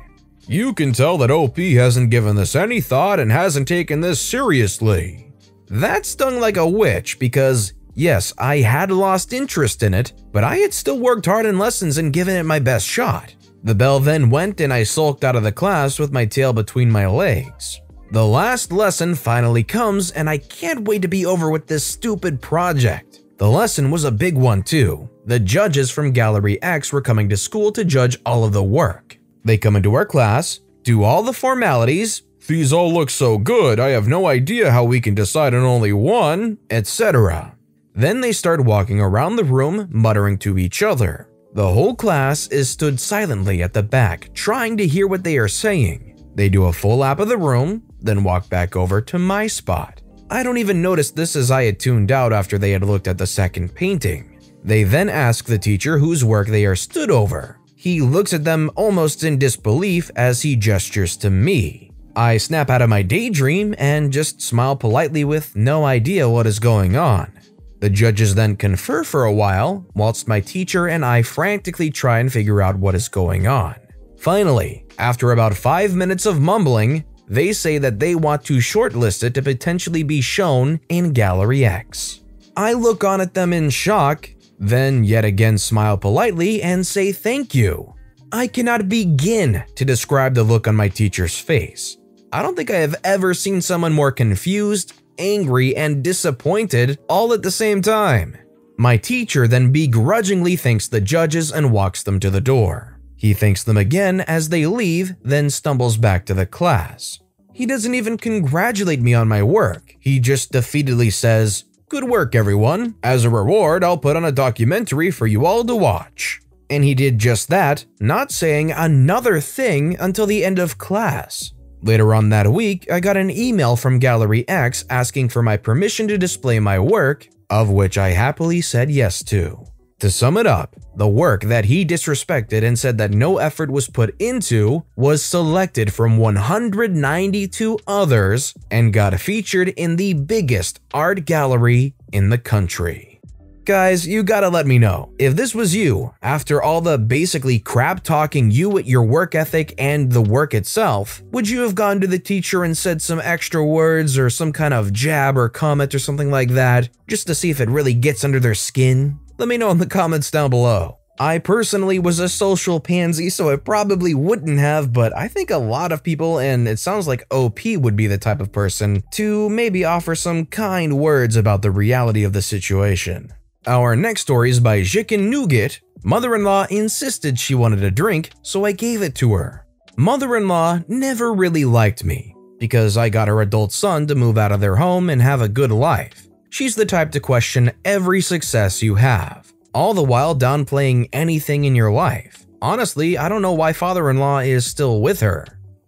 "You can tell that OP hasn't given this any thought and hasn't taken this seriously." That stung like a witch because yes, I had lost interest in it, but I had still worked hard in lessons and given it my best shot. The bell then went and I sulked out of the class with my tail between my legs. The last lesson finally comes and I can't wait to be over with this stupid project. The lesson was a big one too. The judges from Gallery X were coming to school to judge all of the work. They come into our class, do all the formalities, "These all look so good, I have no idea how we can decide on only one," etc. Then they start walking around the room, muttering to each other. The whole class is stood silently at the back, trying to hear what they are saying. They do a full lap of the room, then walk back over to my spot. I don't even notice this as I had tuned out after they had looked at the second painting. They then ask the teacher whose work they are stood over. He looks at them almost in disbelief as he gestures to me. I snap out of my daydream and just smile politely with no idea what is going on. The judges then confer for a while, whilst my teacher and I frantically try and figure out what is going on. Finally, after about 5 minutes of mumbling, they say that they want to shortlist it to potentially be shown in Gallery X. I look on at them in shock, then yet again smile politely and say thank you. I cannot begin to describe the look on my teacher's face. I don't think I have ever seen someone more confused, angry, and disappointed all at the same time. My teacher then begrudgingly thanks the judges and walks them to the door. He thanks them again as they leave, then stumbles back to the class. He doesn't even congratulate me on my work. He just defeatedly says, "Good work, everyone. As a reward, I'll put on a documentary for you all to watch." And he did just that, not saying another thing until the end of class. Later on that week, I got an email from Gallery X asking for my permission to display my work, of which I happily said yes to. To sum it up, the work that he disrespected and said that no effort was put into was selected from 192 others and got featured in the biggest art gallery in the country. Guys, you gotta let me know, if this was you, after all the basically crap talking you at your work ethic and the work itself, would you have gone to the teacher and said some extra words or some kind of jab or comment or something like that, just to see if it really gets under their skin? Let me know in the comments down below. I personally was a social pansy, so I probably wouldn't have, but I think a lot of people, and it sounds like OP would be the type of person, to maybe offer some kind words about the reality of the situation. Our next story is by Jikin Nougat. Mother-in-law insisted she wanted a drink, so I gave it to her. Mother-in-law never really liked me, because I got her adult son to move out of their home and have a good life. She's the type to question every success you have, all the while downplaying anything in your life. Honestly, I don't know why father-in-law is still with her.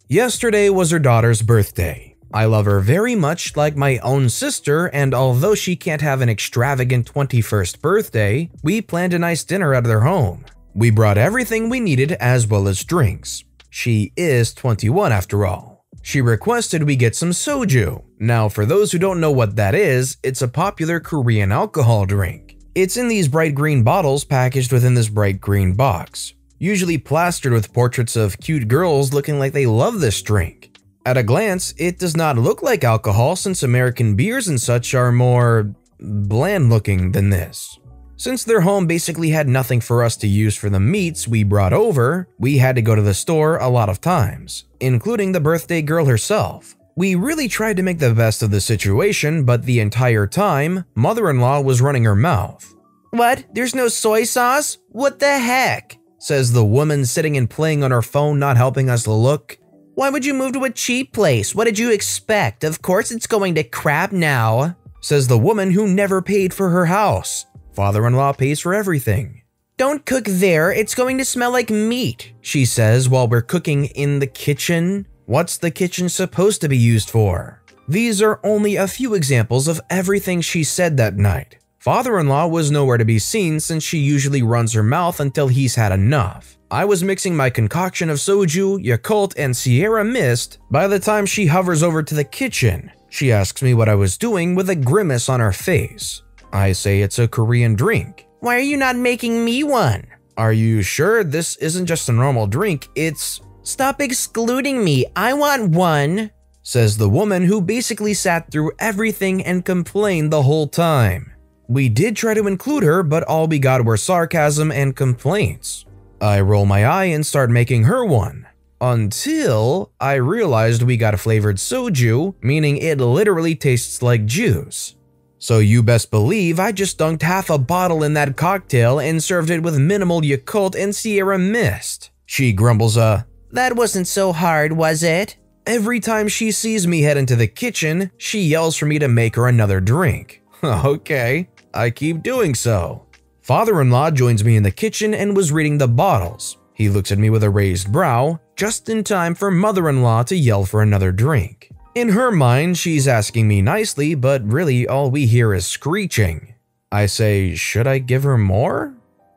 Yesterday was her daughter's birthday. I love her very much like my own sister, and although she can't have an extravagant 21st birthday, we planned a nice dinner at their home. We brought everything we needed as well as drinks. She is 21 after all. She requested we get some soju. Now, for those who don't know what that is, it's a popular Korean alcohol drink. It's in these bright green bottles packaged within this bright green box, usually plastered with portraits of cute girls looking like they love this drink. At a glance, it does not look like alcohol since American beers and such are more bland looking than this. Since their home basically had nothing for us to use for the meats we brought over, we had to go to the store a lot of times, including the birthday girl herself. We really tried to make the best of the situation, but the entire time, mother-in-law was running her mouth. "What? There's no soy sauce? What the heck?" says the woman sitting and playing on her phone, not helping us look. "Why would you move to a cheap place? What did you expect? Of course it's going to crap now," says the woman who never paid for her house. Father-in-law pays for everything. "Don't cook there, it's going to smell like meat," she says while we're cooking in the kitchen. What's the kitchen supposed to be used for? These are only a few examples of everything she said that night. Father-in-law was nowhere to be seen since she usually runs her mouth until he's had enough. I was mixing my concoction of soju, Yakult, and Sierra Mist. By the time she hovers over to the kitchen, she asks me what I was doing with a grimace on her face. I say it's a Korean drink. "Why are you not making me one?" "Are you sure this isn't just a normal drink? It's..." "Stop excluding me, I want one," says the woman who basically sat through everything and complained the whole time. We did try to include her, but all we got were sarcasm and complaints. I roll my eye and start making her one, until I realized we got a flavored soju, meaning it literally tastes like juice. So you best believe I just dunked half a bottle in that cocktail and served it with minimal Yakult and Sierra Mist. She grumbles "That wasn't so hard, was it?" Every time she sees me head into the kitchen, she yells for me to make her another drink. Okay, I keep doing so. Father-in-law joins me in the kitchen and was reading the bottles. He looks at me with a raised brow, just in time for mother-in-law to yell for another drink. In her mind, she's asking me nicely, but really all we hear is screeching. I say, "Should I give her more?"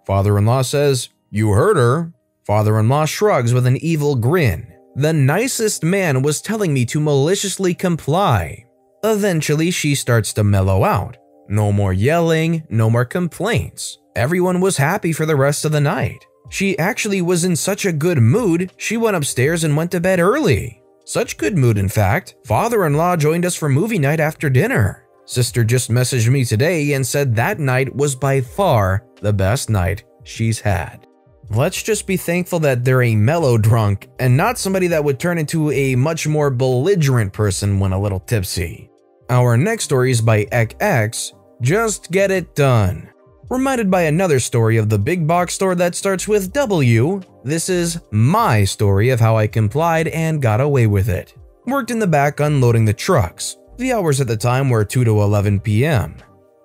Father-in-law says, "You heard her." Father-in-law shrugs with an evil grin. The nicest man was telling me to maliciously comply. Eventually, she starts to mellow out. No more yelling, no more complaints. Everyone was happy for the rest of the night. She actually was in such a good mood, she went upstairs and went to bed early. Such good mood, in fact, father-in-law joined us for movie night after dinner. Sister just messaged me today and said that night was by far the best night she's had. Let's just be thankful that they're a mellow drunk and not somebody that would turn into a much more belligerent person when a little tipsy. Our next story is by XX, Just Get It Done. Reminded by another story of the big box store that starts with W, this is my story of how I complied and got away with it. Worked in the back unloading the trucks. The hours at the time were 2 to 11 p.m.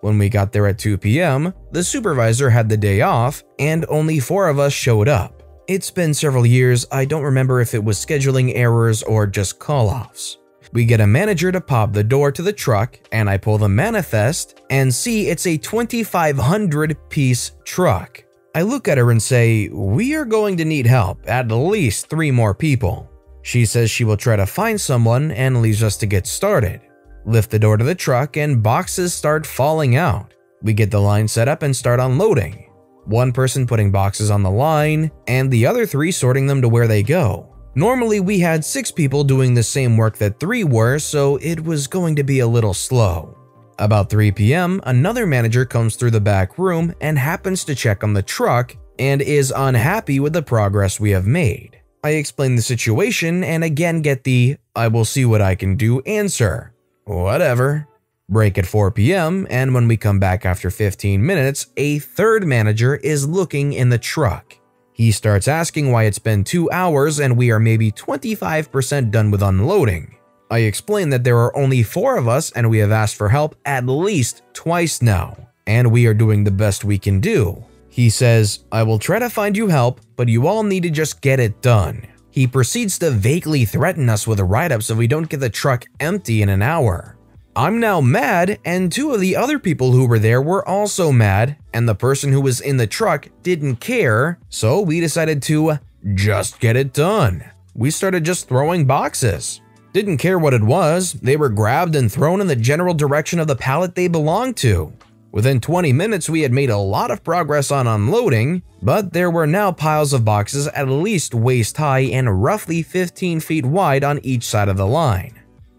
When we got there at 2 p.m., the supervisor had the day off and only 4 of us showed up. It's been several years, I don't remember if it was scheduling errors or just call-offs. We get a manager to pop the door to the truck and I pull the manifest and see it's a 2,500-piece truck. I look at her and say, "We are going to need help, at least 3 more people." She says she will try to find someone and leaves us to get started. Lift the door to the truck and boxes start falling out. We get the line set up and start unloading. 1 person putting boxes on the line and the other 3 sorting them to where they go. Normally we had 6 people doing the same work that 3 were, so it was going to be a little slow. About 3 p.m., another manager comes through the back room and happens to check on the truck and is unhappy with the progress we have made. I explain the situation and again get the "I will see what I can do" answer. Whatever. Break at 4 p.m., and when we come back after 15 minutes, a 3rd manager is looking in the truck. He starts asking why it's been 2 hours and we are maybe 25% done with unloading. I explain that there are only 4 of us and we have asked for help at least twice now, and we are doing the best we can do. He says, "I will try to find you help, but you all need to just get it done." He proceeds to vaguely threaten us with a write-up if we don't get the truck empty in an hour. I'm now mad, and 2 of the other people who were there were also mad, and the person who was in the truck didn't care, so we decided to just get it done. We started just throwing boxes. Didn't care what it was, they were grabbed and thrown in the general direction of the pallet they belonged to. Within 20 minutes, we had made a lot of progress on unloading, but there were now piles of boxes at least waist high and roughly 15 feet wide on each side of the line.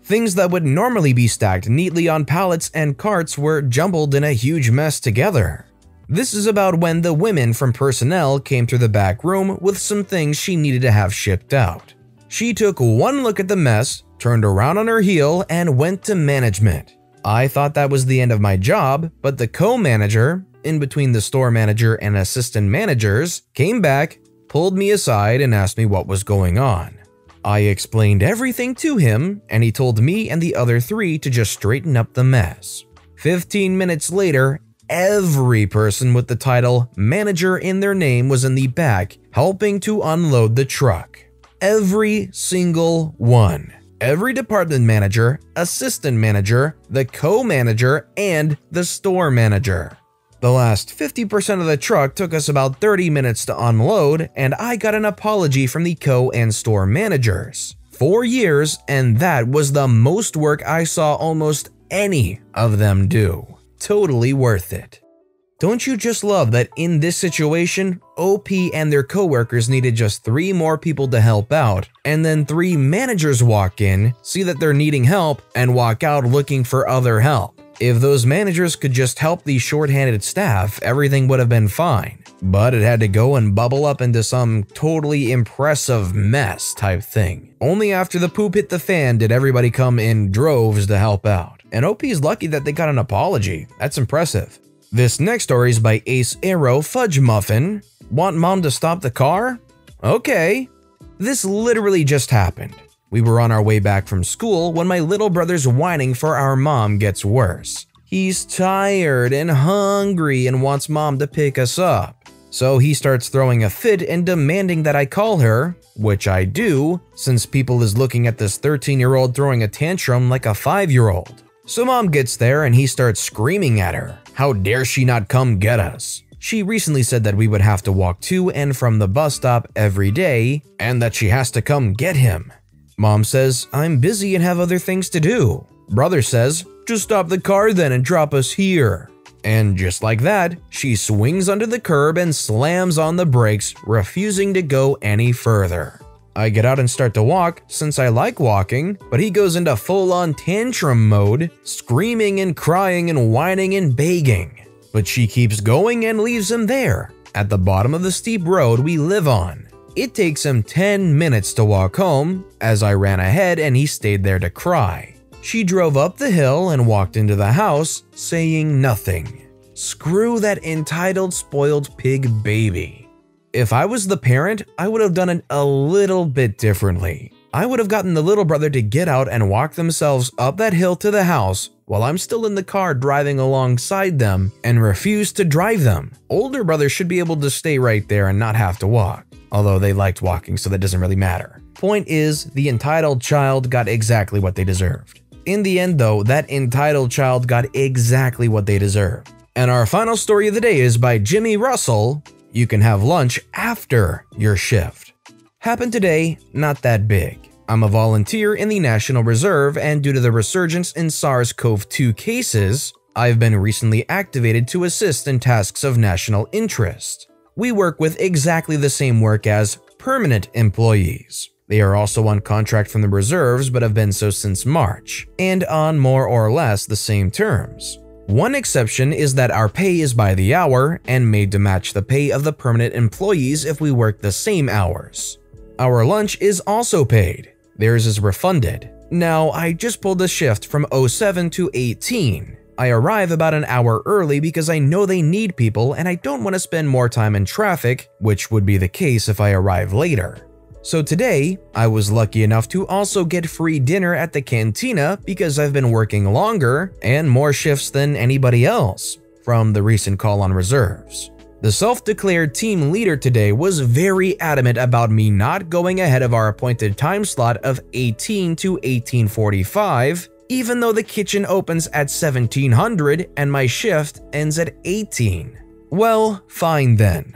Things that would normally be stacked neatly on pallets and carts were jumbled in a huge mess together. This is about when the women from personnel came through the back room with some things she needed to have shipped out. She took 1 look at the mess, turned around on her heel, and went to management. I thought that was the end of my job, but the co-manager, in between the store manager and assistant managers, came back, pulled me aside, and asked me what was going on. I explained everything to him, and he told me and the other 3 to just straighten up the mess. 15 minutes later, every person with the title manager in their name was in the back helping to unload the truck. Every single one. Every department manager, assistant manager, the co-manager, and the store manager. The last 50% of the truck took us about 30 minutes to unload, and I got an apology from the co- and store managers. 4 years, and that was the most work I saw almost any of them do. Totally worth it. Don't you just love that in this situation, OP and their coworkers needed just 3 more people to help out, and then 3 managers walk in, see that they're needing help, and walk out looking for other help. If those managers could just help the short-handed staff, everything would have been fine. But it had to go and bubble up into some totally impressive mess type thing. Only after the poop hit the fan did everybody come in droves to help out. And OP's lucky that they got an apology. That's impressive. This next story is by Ace Arrow Fudge Muffin. Want mom to stop the car? Okay. This literally just happened. We were on our way back from school when my little brother's whining for our mom gets worse. He's tired and hungry and wants mom to pick us up. So he starts throwing a fit and demanding that I call her, which I do, since people is looking at this 13-year-old throwing a tantrum like a 5-year-old. So mom gets there and he starts screaming at her. How dare she not come get us? She recently said that we would have to walk to and from the bus stop every day and that she has to come get him. Mom says, I'm busy and have other things to do. Brother says, just stop the car then and drop us here. And just like that, she swings under the curb and slams on the brakes, refusing to go any further. I get out and start to walk since I like walking, but he goes into full-on tantrum mode, screaming and crying and whining and begging. But she keeps going and leaves him there, at the bottom of the steep road we live on. It takes him 10 minutes to walk home, as I ran ahead and he stayed there to cry. She drove up the hill and walked into the house, saying nothing. Screw that entitled, spoiled pig baby. If I was the parent, I would have done it a little bit differently. I would have gotten the little brother to get out and walk themselves up that hill to the house while I'm still in the car driving alongside them and refuse to drive them. Older brother should be able to stay right there and not have to walk, although they liked walking, so that doesn't really matter. Point is, the entitled child got exactly what they deserved. In the end though, that entitled child got exactly what they deserved. And our final story of the day is by Jimmy Russell. You can have lunch after your shift. Happened today, not that big. I'm a volunteer in the National Reserve, and due to the resurgence in SARS-CoV-2 cases, I've been recently activated to assist in tasks of national interest. We work with exactly the same work as permanent employees. They are also on contract from the reserves but have been so since March, and on more or less the same terms. One exception is that our pay is by the hour and made to match the pay of the permanent employees if we work the same hours. Our lunch is also paid. Theirs is refunded. Now, I just pulled a shift from 07 to 18. I arrive about an hour early because I know they need people and I don't want to spend more time in traffic, which would be the case if I arrive later. So today, I was lucky enough to also get free dinner at the cantina because I've been working longer and more shifts than anybody else from the recent call on reserves. The self-declared team leader today was very adamant about me not going ahead of our appointed time slot of 18 to 18:45, even though the kitchen opens at 1700 and my shift ends at 18. Well, fine then.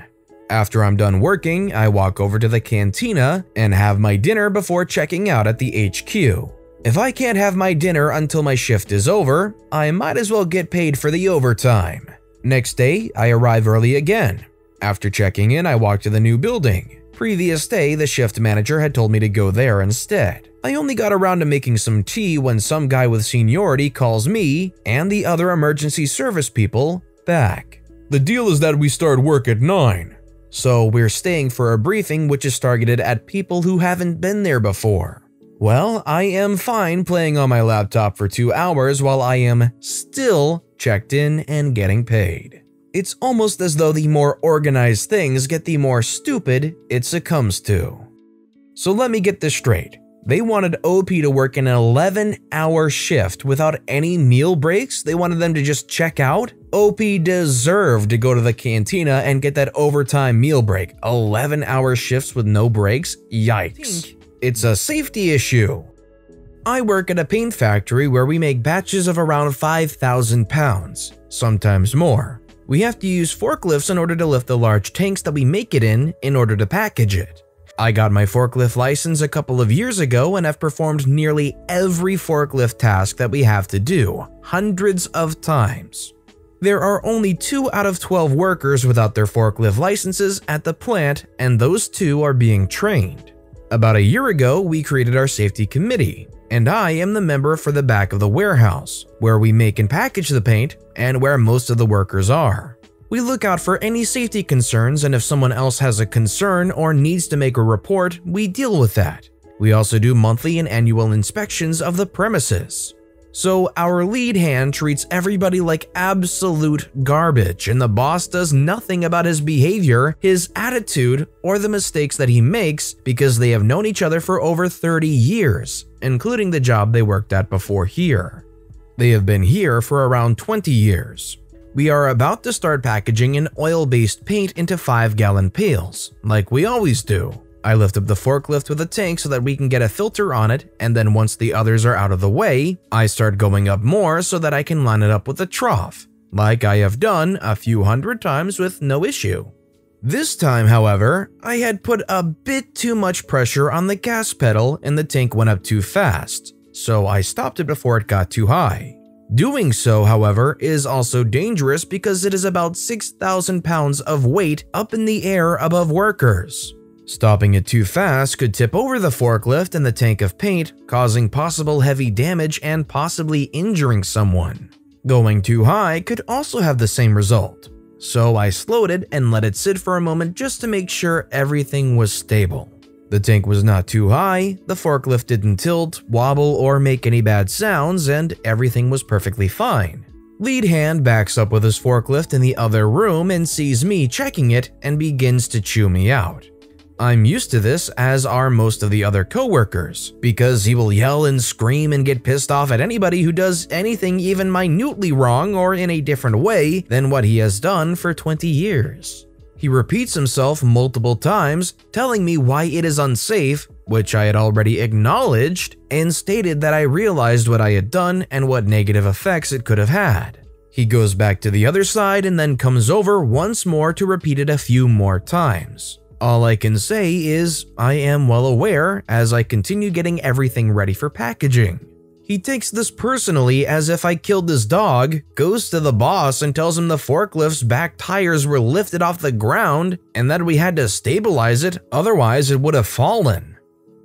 After I'm done working, I walk over to the cantina and have my dinner before checking out at the HQ. If I can't have my dinner until my shift is over, I might as well get paid for the overtime. Next day, I arrive early again. After checking in, I walk to the new building. Previous day, the shift manager had told me to go there instead. I only got around to making some tea when some guy with seniority calls me and the other emergency service people back. The deal is that we start work at 9. So we're staying for a briefing which is targeted at people who haven't been there before. Well, I am fine playing on my laptop for 2 hours while I am still checked in and getting paid. It's almost as though the more organized things get, the more stupid it succumbs to. So let me get this straight. They wanted OP to work an 11-hour shift without any meal breaks? They wanted them to just check out? OP deserved to go to the cantina and get that overtime meal break. 11-hour shifts with no breaks? Yikes. It's a safety issue. I work at a paint factory where we make batches of around 5,000 pounds, sometimes more. We have to use forklifts in order to lift the large tanks that we make it in order to package it. I got my forklift license a couple of years ago and have performed nearly every forklift task that we have to do, hundreds of times. There are only 2 out of 12 workers without their forklift licenses at the plant, and those 2 are being trained. About a year ago, we created our safety committee, and I am the member for the back of the warehouse, where we make and package the paint and where most of the workers are. We look out for any safety concerns, and if someone else has a concern or needs to make a report, we deal with that. We also do monthly and annual inspections of the premises. So our lead hand treats everybody like absolute garbage, and the boss does nothing about his behavior, his attitude, or the mistakes that he makes because they have known each other for over 30 years, including the job they worked at before here. They have been here for around 20 years. We are about to start packaging an oil-based paint into 5-gallon pails, like we always do. I lift up the forklift with a tank so that we can get a filter on it, and then once the others are out of the way, I start going up more so that I can line it up with a trough, like I have done a few hundred times with no issue. This time, however, I had put a bit too much pressure on the gas pedal and the tank went up too fast, so I stopped it before it got too high. Doing so, however, is also dangerous because it is about 6,000 pounds of weight up in the air above workers. Stopping it too fast could tip over the forklift and the tank of paint, causing possible heavy damage and possibly injuring someone. Going too high could also have the same result. So I slowed it and let it sit for a moment just to make sure everything was stable. The tank was not too high, the forklift didn't tilt, wobble, or make any bad sounds, and everything was perfectly fine. Lead hand backs up with his forklift in the other room and sees me checking it and begins to chew me out. I'm used to this, as are most of the other coworkers, because he will yell and scream and get pissed off at anybody who does anything even minutely wrong or in a different way than what he has done for 20 years. He repeats himself multiple times, telling me why it is unsafe, which I had already acknowledged, and stated that I realized what I had done and what negative effects it could have had. He goes back to the other side and then comes over once more to repeat it a few more times. All I can say is I am well aware as I continue getting everything ready for packaging. He takes this personally as if I killed his dog, goes to the boss and tells him the forklift's back tires were lifted off the ground and that we had to stabilize it, otherwise it would have fallen.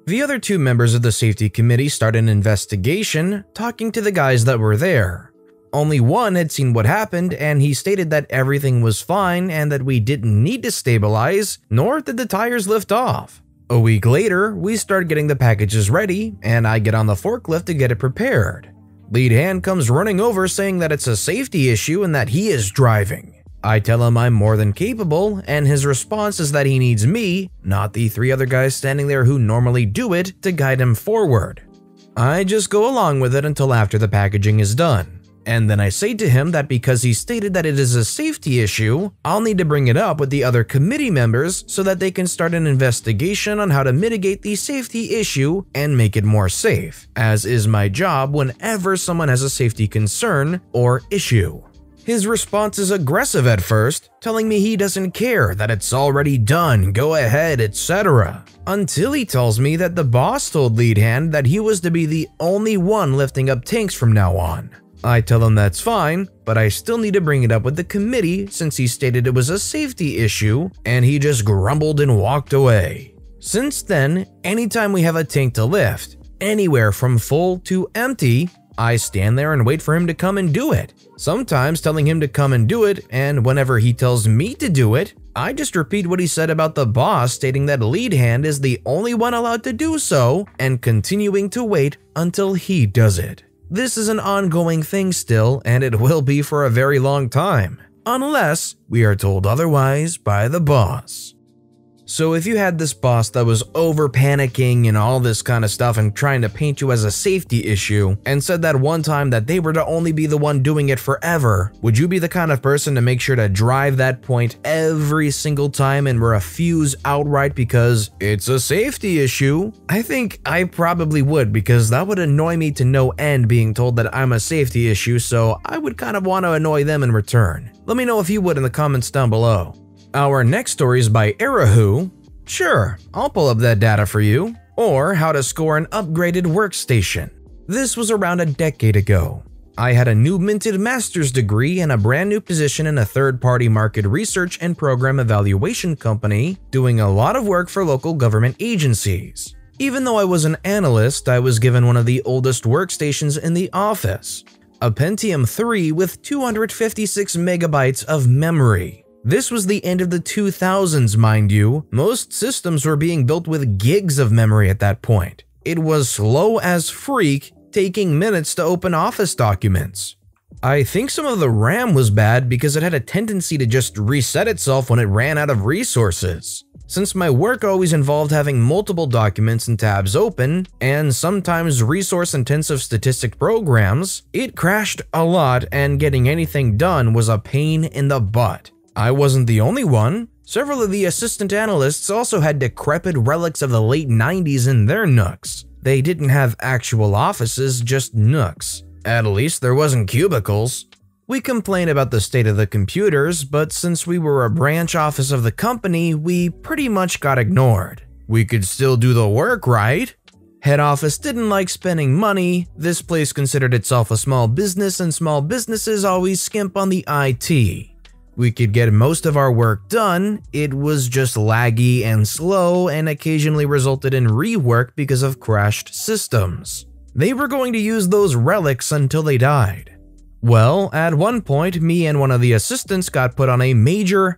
The other two members of the safety committee start an investigation, talking to the guys that were there. Only one had seen what happened, and he stated that everything was fine and that we didn't need to stabilize, nor did the tires lift off. A week later, we start getting the packages ready, and I get on the forklift to get it prepared. Lead hand comes running over saying that it's a safety issue and that he is driving. I tell him I'm more than capable, and his response is that he needs me, not the three other guys standing there who normally do it, to guide him forward. I just go along with it until after the packaging is done. And then I say to him that because he stated that it is a safety issue, I'll need to bring it up with the other committee members so that they can start an investigation on how to mitigate the safety issue and make it more safe, as is my job whenever someone has a safety concern or issue. His response is aggressive at first, telling me he doesn't care, that it's already done, go ahead, etc. Until he tells me that the boss told Lead Hand that he was to be the only one lifting up tanks from now on. I tell him that's fine, but I still need to bring it up with the committee since he stated it was a safety issue, and he just grumbled and walked away. Since then, anytime we have a tank to lift, anywhere from full to empty, I stand there and wait for him to come and do it. Sometimes telling him to come and do it, and whenever he tells me to do it, I just repeat what he said about the boss stating that Lead Hand is the only one allowed to do so, and continuing to wait until he does it. This is an ongoing thing still, and it will be for a very long time, unless we are told otherwise by the boss. So if you had this boss that was over panicking and all this kind of stuff and trying to paint you as a safety issue and said that one time that they were to only be the one doing it forever, would you be the kind of person to make sure to drive that point every single time and refuse outright because it's a safety issue? I think I probably would, because that would annoy me to no end being told that I'm a safety issue, so I would kind of want to annoy them in return. Let me know if you would in the comments down below. Our next story is by Erahu. Sure, I'll pull up that data for you. Or how to score an upgraded workstation. This was around a decade ago. I had a new minted master's degree and a brand new position in a third-party market research and program evaluation company, doing a lot of work for local government agencies. Even though I was an analyst, I was given one of the oldest workstations in the office, a Pentium 3 with 256 megabytes of memory. This was the end of the 2000s, mind you. Most systems were being built with gigs of memory at that point. It was slow as freak, taking minutes to open Office documents. I think some of the RAM was bad because it had a tendency to just reset itself when it ran out of resources. Since my work always involved having multiple documents and tabs open, and sometimes resource-intensive statistic programs, it crashed a lot and getting anything done was a pain in the butt. I wasn't the only one. Several of the assistant analysts also had decrepit relics of the late 90s in their nooks. They didn't have actual offices, just nooks. At least there wasn't cubicles. We complained about the state of the computers, but since we were a branch office of the company, we pretty much got ignored. We could still do the work, right? Head office didn't like spending money. This place considered itself a small business, and small businesses always skimp on the IT. We could get most of our work done, it was just laggy and slow and occasionally resulted in rework because of crashed systems. They were going to use those relics until they died. Well, at one point, me and one of the assistants got put on a major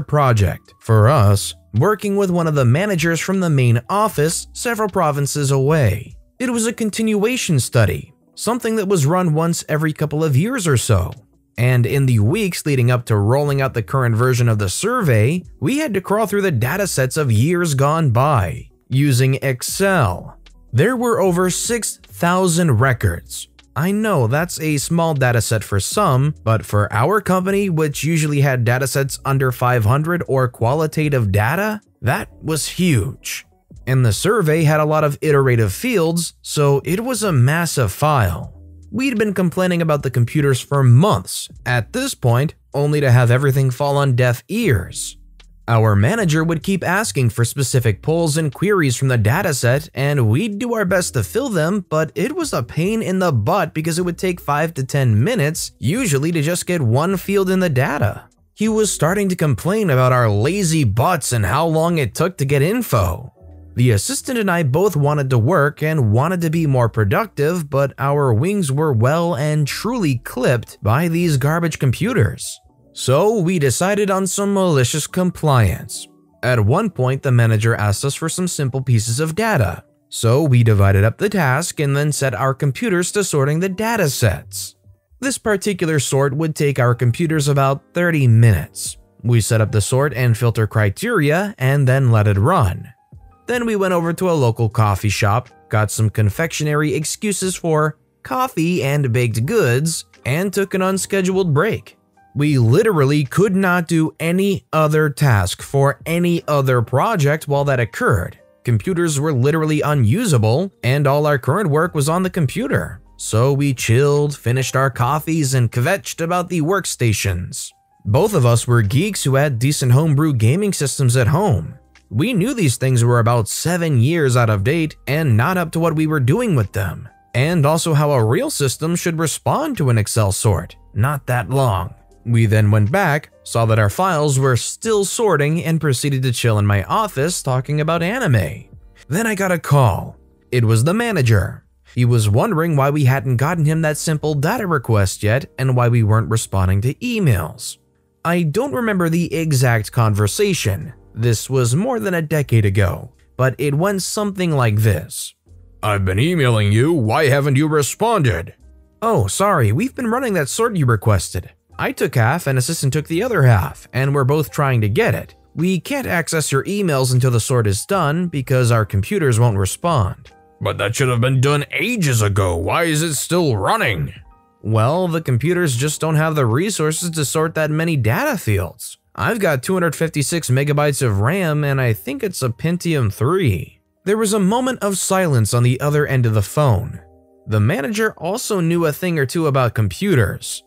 project. For us, working with one of the managers from the main office several provinces away. It was a continuation study, something that was run once every couple of years or so. And in the weeks leading up to rolling out the current version of the survey, we had to crawl through the datasets of years gone by using Excel. There were over 6,000 records. I know that's a small dataset for some, but for our company, which usually had datasets under 500 or qualitative data, that was huge. And the survey had a lot of iterative fields, so it was a massive file. We'd been complaining about the computers for months, at this point, only to have everything fall on deaf ears. Our manager would keep asking for specific polls and queries from the dataset, and we'd do our best to fill them, but it was a pain in the butt because it would take 5 to 10 minutes, usually to just get one field in the data. He was starting to complain about our lazy butts and how long it took to get info. The assistant and I both wanted to work and wanted to be more productive, but our wings were well and truly clipped by these garbage computers. So we decided on some malicious compliance. At one point, the manager asked us for some simple pieces of data. So we divided up the task and then set our computers to sorting the data sets. This particular sort would take our computers about 30 minutes. We set up the sort and filter criteria and then let it run. Then we went over to a local coffee shop, got some confectionery excuses for coffee and baked goods, and took an unscheduled break. We literally could not do any other task for any other project while that occurred. Computers were literally unusable, and all our current work was on the computer. So we chilled, finished our coffees, and kvetched about the workstations. Both of us were geeks who had decent homebrew gaming systems at home. We knew these things were about 7 years out of date and not up to what we were doing with them, and also how a real system should respond to an Excel sort, not that long. We then went back, saw that our files were still sorting, and proceeded to chill in my office talking about anime. Then I got a call. It was the manager. He was wondering why we hadn't gotten him that simple data request yet and why we weren't responding to emails. I don't remember the exact conversation. This was more than a decade ago, but it went something like this. "I've been emailing you, why haven't you responded?" "Oh, sorry, we've been running that sort you requested. I took half and assistant took the other half, and we're both trying to get it. We can't access your emails until the sort is done because our computers won't respond." "But that should have been done ages ago, why is it still running?" "Well, the computers just don't have the resources to sort that many data fields. I've got 256 megabytes of RAM and I think it's a Pentium 3. There was a moment of silence on the other end of the phone. The manager also knew a thing or two about computers.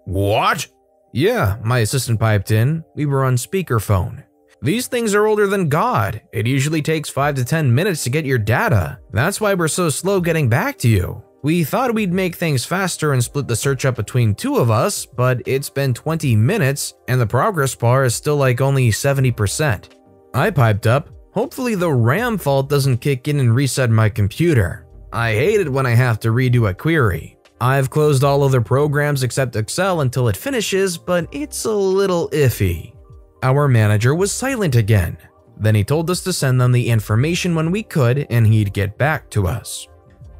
"What?" "Yeah," my assistant piped in. We were on speakerphone. "These things are older than God. It usually takes 5 to 10 minutes to get your data. That's why we're so slow getting back to you. We thought we'd make things faster and split the search up between 2 of us, but it's been 20 minutes and the progress bar is still like only 70%. I piped up, "Hopefully the RAM fault doesn't kick in and reset my computer. I hate it when I have to redo a query. I've closed all other programs except Excel until it finishes, but it's a little iffy." Our manager was silent again. Then he told us to send them the information when we could and he'd get back to us.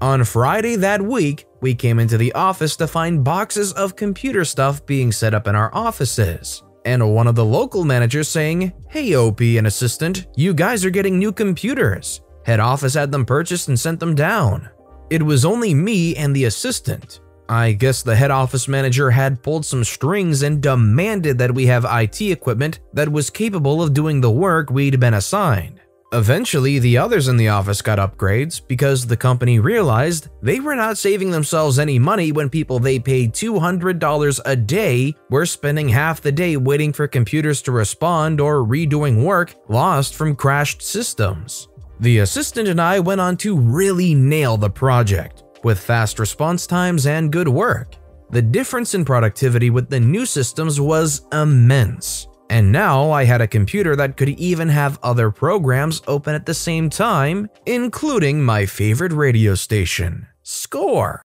On Friday that week, we came into the office to find boxes of computer stuff being set up in our offices, and one of the local managers saying, "Hey OP and assistant, you guys are getting new computers. Head office had them purchased and sent them down." It was only me and the assistant. I guess the head office manager had pulled some strings and demanded that we have IT equipment that was capable of doing the work we'd been assigned. Eventually, the others in the office got upgrades because the company realized they were not saving themselves any money when people they paid $200 a day were spending half the day waiting for computers to respond or redoing work lost from crashed systems. The assistant and I went on to really nail the project, with fast response times and good work. The difference in productivity with the new systems was immense. And now I had a computer that could even have other programs open at the same time, including my favorite radio station, Score.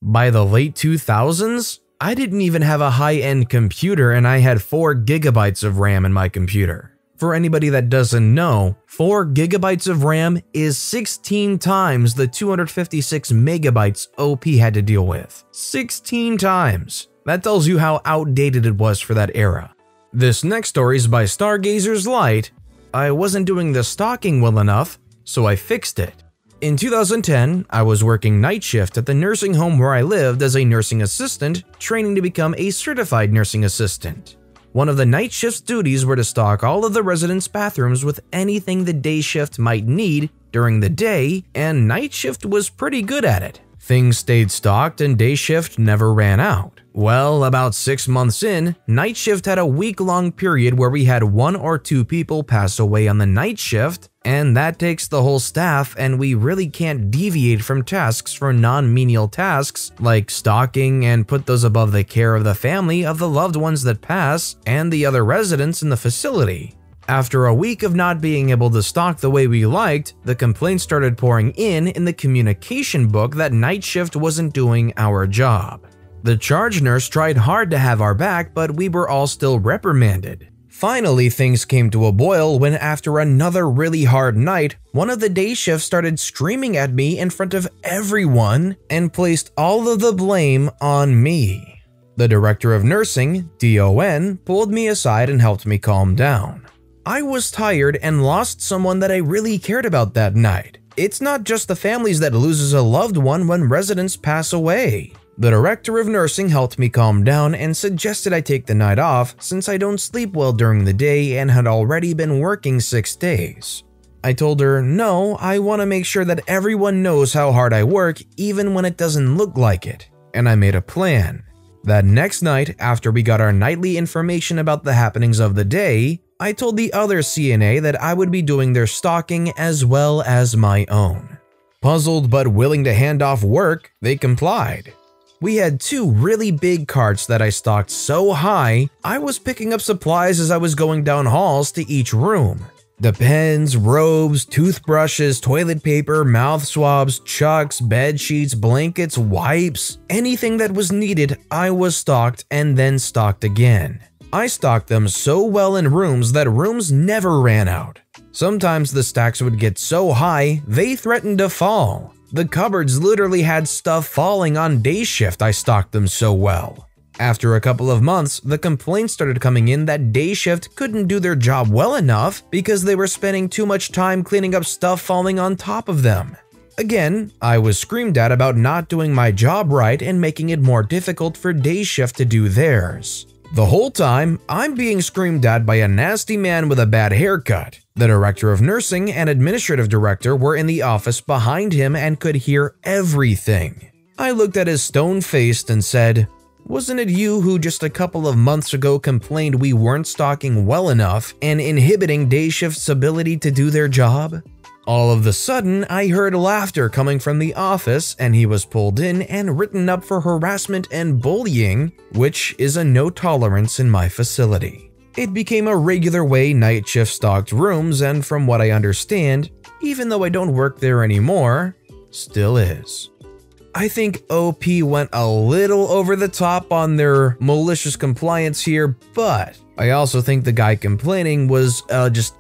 By the late 2000s, I didn't even have a high-end computer and I had 4 gigabytes of RAM in my computer. For anybody that doesn't know, 4 gigabytes of RAM is 16 times the 256 megabytes OP had to deal with. 16 times. That tells you how outdated it was for that era. This next story is by Stargazer's Light. I wasn't doing the stalking well enough, so I fixed it. In 2010, I was working night shift at the nursing home where I lived as a nursing assistant, training to become a certified nursing assistant. One of the night shift's duties were to stock all of the residents' bathrooms with anything the day shift might need during the day, and night shift was pretty good at it. Things stayed stocked and day shift never ran out. Well, about 6 months in, night shift had a week-long period where we had 1 or 2 people pass away on the night shift, and that takes the whole staff, and we really can't deviate from tasks for non-menial tasks like stalking and put those above the care of the family of the loved ones that pass and the other residents in the facility. After a week of not being able to stock the way we liked, the complaints started pouring in the communication book that night shift wasn't doing our job. The charge nurse tried hard to have our back, but we were all still reprimanded. Finally, things came to a boil when, after another really hard night, one of the day shifts started screaming at me in front of everyone and placed all of the blame on me. The director of nursing, DON, pulled me aside and helped me calm down. I was tired and lost someone that I really cared about that night. It's not just the families that loses a loved one when residents pass away. The director of nursing helped me calm down and suggested I take the night off since I don't sleep well during the day and had already been working 6 days. I told her, no, I want to make sure that everyone knows how hard I work even when it doesn't look like it. And I made a plan. That next night, after we got our nightly information about the happenings of the day, I told the other CNA that I would be doing their stalking as well as my own. Puzzled but willing to hand off work, they complied. We had 2 really big carts that I stocked so high, I was picking up supplies as I was going down halls to each room. Depends, robes, toothbrushes, toilet paper, mouth swabs, chucks, bed sheets, blankets, wipes, anything that was needed, I was stocked and then stocked again. I stocked them so well in rooms that rooms never ran out. Sometimes the stacks would get so high, they threatened to fall. The cupboards literally had stuff falling on day shift, I stocked them so well. After a couple of months, the complaints started coming in that day shift couldn't do their job well enough because they were spending too much time cleaning up stuff falling on top of them. Again, I was screamed at about not doing my job right and making it more difficult for day shift to do theirs. The whole time, I'm being screamed at by a nasty man with a bad haircut. The director of nursing and administrative director were in the office behind him and could hear everything. I looked at his stone-faced and said, "Wasn't it you who just a couple of months ago complained we weren't stocking well enough and inhibiting day shift's ability to do their job?" All of a sudden, I heard laughter coming from the office and he was pulled in and written up for harassment and bullying, which is a no tolerance in my facility. It became a regular way night shift stocked rooms, and from what I understand, even though I don't work there anymore, still is. I think OP went a little over the top on their malicious compliance here, but I also think the guy complaining was just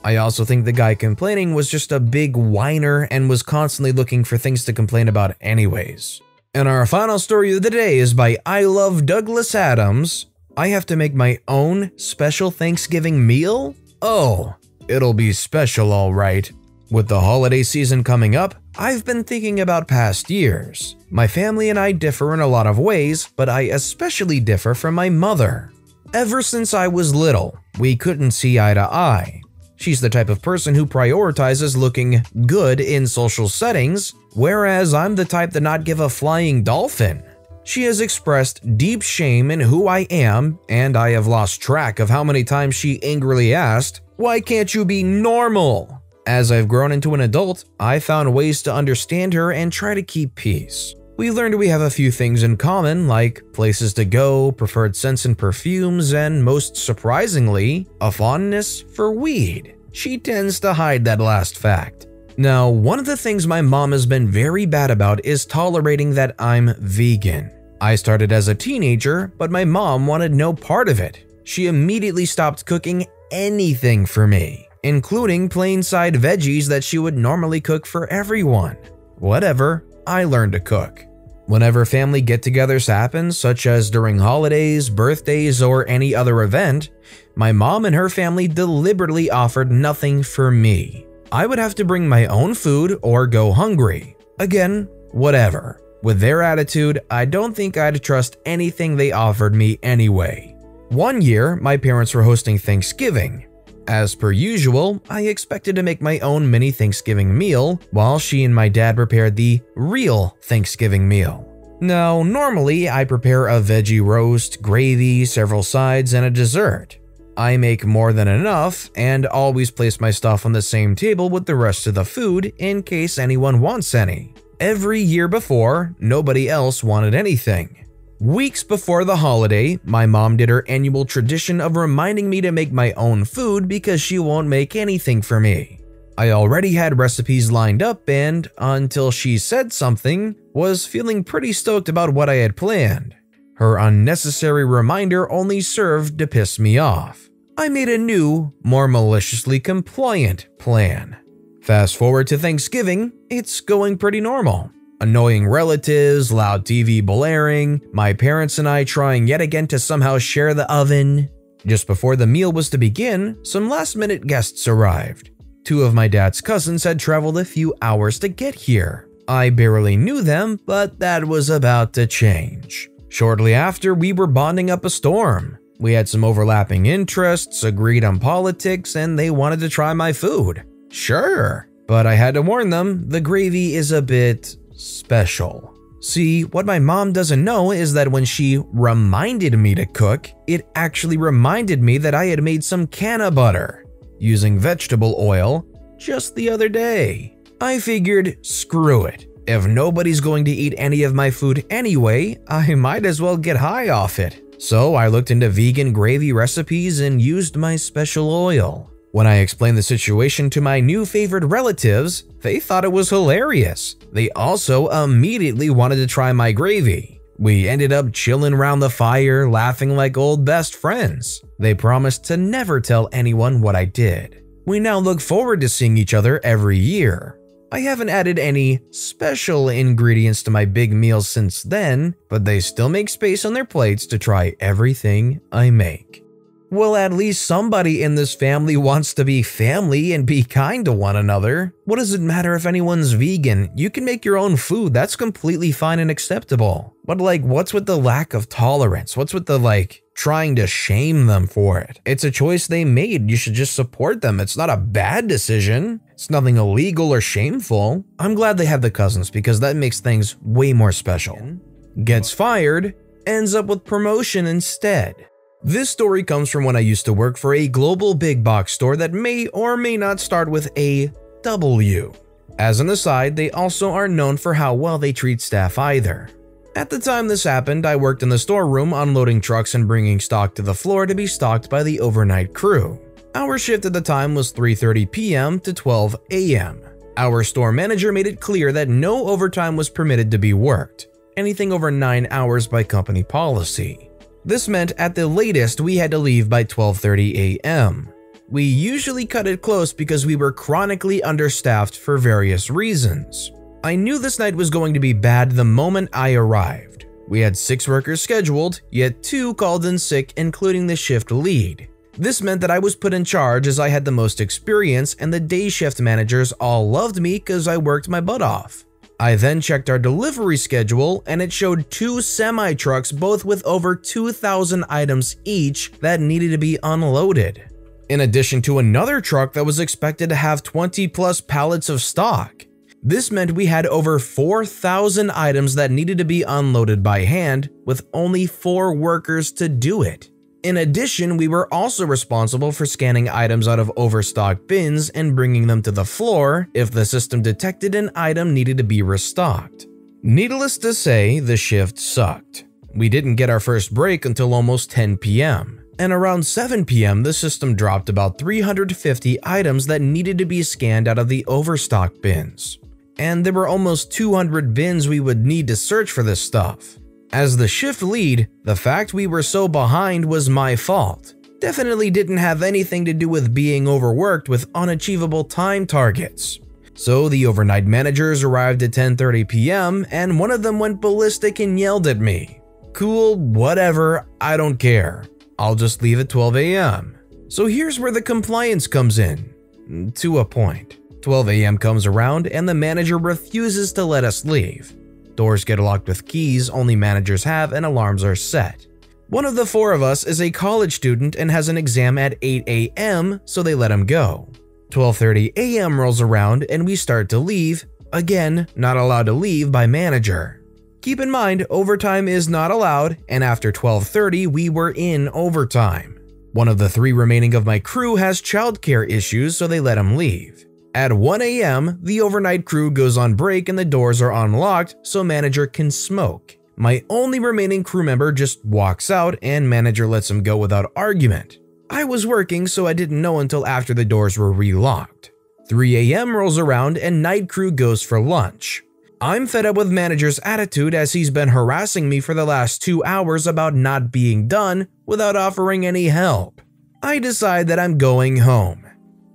a big whiner and was constantly looking for things to complain about anyways. And our final story of the day is by I Love Douglas Adams. I have to make my own special Thanksgiving meal? Oh, it'll be special all right. With the holiday season coming up, I've been thinking about past years. My family and I differ in a lot of ways, but I especially differ from my mother. Ever since I was little, we couldn't see eye to eye. She's the type of person who prioritizes looking good in social settings, whereas I'm the type to not give a flying dolphin. She has expressed deep shame in who I am, and I have lost track of how many times she angrily asked, "Why can't you be normal?" As I've grown into an adult, I found ways to understand her and try to keep peace. We learned we have a few things in common, like places to go, preferred scents and perfumes, and most surprisingly, a fondness for weed. She tends to hide that last fact. Now, one of the things my mom has been very bad about is tolerating that I'm vegan. I started as a teenager, but my mom wanted no part of it. She immediately stopped cooking anything for me, including plain side veggies that she would normally cook for everyone. Whatever, I learned to cook. Whenever family get-togethers happen, such as during holidays, birthdays, or any other event, my mom and her family deliberately offered nothing for me. I would have to bring my own food or go hungry. Again, whatever. With their attitude, I don't think I'd trust anything they offered me anyway. One year, my parents were hosting Thanksgiving. As per usual, I expected to make my own mini Thanksgiving meal, while she and my dad prepared the real Thanksgiving meal. Now, normally I prepare a veggie roast, gravy, several sides, and a dessert. I make more than enough and always place my stuff on the same table with the rest of the food in case anyone wants any. Every year before, nobody else wanted anything. Weeks before the holiday, my mom did her annual tradition of reminding me to make my own food because she won't make anything for me. I already had recipes lined up and, until she said something, was feeling pretty stoked about what I had planned. Her unnecessary reminder only served to piss me off. I made a new, more maliciously compliant plan. Fast forward to Thanksgiving, it's going pretty normal. Annoying relatives, loud TV blaring, my parents and I trying yet again to somehow share the oven. Just before the meal was to begin, some last-minute guests arrived. 2 of my dad's cousins had traveled a few hours to get here. I barely knew them, but that was about to change. Shortly after, we were bonding up a storm. We had some overlapping interests, agreed on politics, and they wanted to try my food. Sure, but I had to warn them, the gravy is a bit special. See, what my mom doesn't know is that when she reminded me to cook, it actually reminded me that I had made some canna butter using vegetable oil just the other day. I figured, screw it. If nobody's going to eat any of my food anyway, I might as well get high off it. So I looked into vegan gravy recipes and used my special oil. When I explained the situation to my new favorite relatives, they thought it was hilarious. They also immediately wanted to try my gravy. We ended up chilling around the fire, laughing like old best friends. They promised to never tell anyone what I did. We now look forward to seeing each other every year. I haven't added any special ingredients to my big meals since then, but they still make space on their plates to try everything I make. Well, at least somebody in this family wants to be family and be kind to one another. What does it matter if anyone's vegan? You can make your own food, that's completely fine and acceptable. But what's with the lack of tolerance? What's with the trying to shame them for it? It's a choice they made, you should just support them. It's not a bad decision. It's nothing illegal or shameful. I'm glad they have the cousins because that makes things way more special. Gets fired, ends up with promotion instead. This story comes from when I used to work for a global big box store that may or may not start with a W. As an aside, they also aren't known for how well they treat staff either. At the time this happened, I worked in the storeroom unloading trucks and bringing stock to the floor to be stocked by the overnight crew. Our shift at the time was 3:30 p.m. to 12 a.m. Our store manager made it clear that no overtime was permitted to be worked, anything over 9 hours by company policy. This meant at the latest we had to leave by 12:30 a.m. We usually cut it close because we were chronically understaffed for various reasons. I knew this night was going to be bad the moment I arrived. We had 6 workers scheduled, yet 2 called in sick, including the shift lead. This meant that I was put in charge as I had the most experience, and the day shift managers all loved me because I worked my butt off. I then checked our delivery schedule and it showed 2 semi-trucks, both with over 2,000 items each that needed to be unloaded. In addition to another truck that was expected to have 20+ pallets of stock. This meant we had over 4,000 items that needed to be unloaded by hand, with only 4 workers to do it. In addition, we were also responsible for scanning items out of overstocked bins and bringing them to the floor if the system detected an item needed to be restocked. Needless to say, the shift sucked. We didn't get our first break until almost 10 p.m. And around 7 p.m. the system dropped about 350 items that needed to be scanned out of the overstocked bins. And there were almost 200 bins we would need to search for this stuff. As the shift lead, the fact we were so behind was my fault. Definitely didn't have anything to do with being overworked with unachievable time targets. So the overnight managers arrived at 10:30 p.m. and one of them went ballistic and yelled at me. Cool, whatever, I don't care. I'll just leave at 12 a.m. So here's where the compliance comes in. To a point. 12 a.m. comes around and the manager refuses to let us leave. Doors get locked with keys only managers have and alarms are set. One of the four of us is a college student and has an exam at 8 a.m., so they let him go. 12:30 a.m. rolls around and we start to leave. Again, not allowed to leave by manager. Keep in mind, overtime is not allowed, and after 12:30 we were in overtime. One of the three remaining of my crew has childcare issues, so they let him leave. At 1 a.m., the overnight crew goes on break and the doors are unlocked so manager can smoke. My only remaining crew member just walks out and manager lets him go without argument. I was working, so I didn't know until after the doors were relocked. 3 a.m. rolls around and night crew goes for lunch. I'm fed up with manager's attitude as he's been harassing me for the last 2 hours about not being done without offering any help. I decide that I'm going home.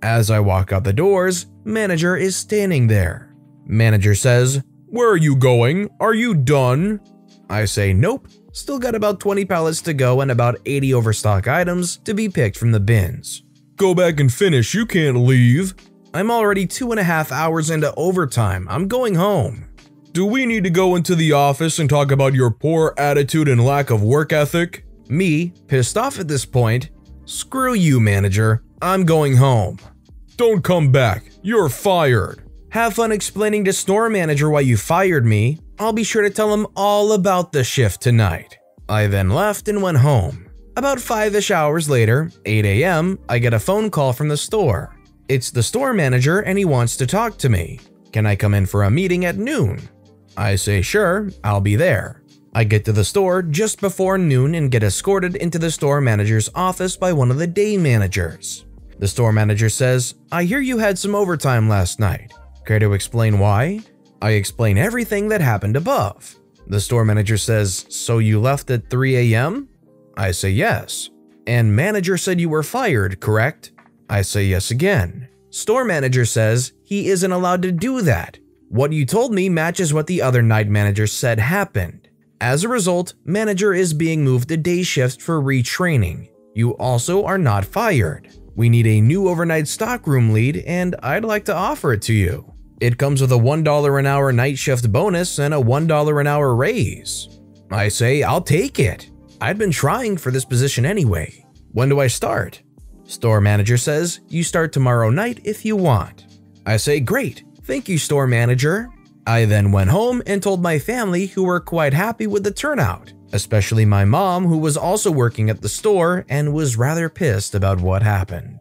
As I walk out the doors, manager is standing there. Manager says, "Where are you going? Are you done?" I say nope, still got about 20 pallets to go and about 80 overstock items to be picked from the bins. "Go back and finish, you can't leave." I'm already 2.5 hours into overtime, I'm going home. "Do we need to go into the office and talk about your poor attitude and lack of work ethic?" Me, pissed off at this point, "Screw you, manager, I'm going home." "Don't come back, you're fired." "Have fun explaining to store manager why you fired me. I'll be sure to tell him all about the shift tonight." I then left and went home. About 5-ish hours later, 8 a.m., I get a phone call from the store. It's the store manager and he wants to talk to me. "Can I come in for a meeting at noon?" I say sure, I'll be there. I get to the store just before noon and get escorted into the store manager's office by one of the day managers. The store manager says, "I hear you had some overtime last night. Care to explain why?" I explain everything that happened above. The store manager says, "So you left at 3 a.m.? I say yes. "And manager said you were fired, correct?" I say yes again. Store manager says he isn't allowed to do that. "What you told me matches what the other night manager said happened. As a result, manager is being moved to day shift for retraining. You also are not fired. We need a new overnight stockroom lead and I'd like to offer it to you. It comes with a $1 an hour night shift bonus and a $1 an hour raise." I say I'll take it. I'd been trying for this position anyway. "When do I start?" Store manager says, "You start tomorrow night if you want." I say great, thank you store manager. I then went home and told my family, who were quite happy with the turnout, especially my mom, who was also working at the store and was rather pissed about what happened.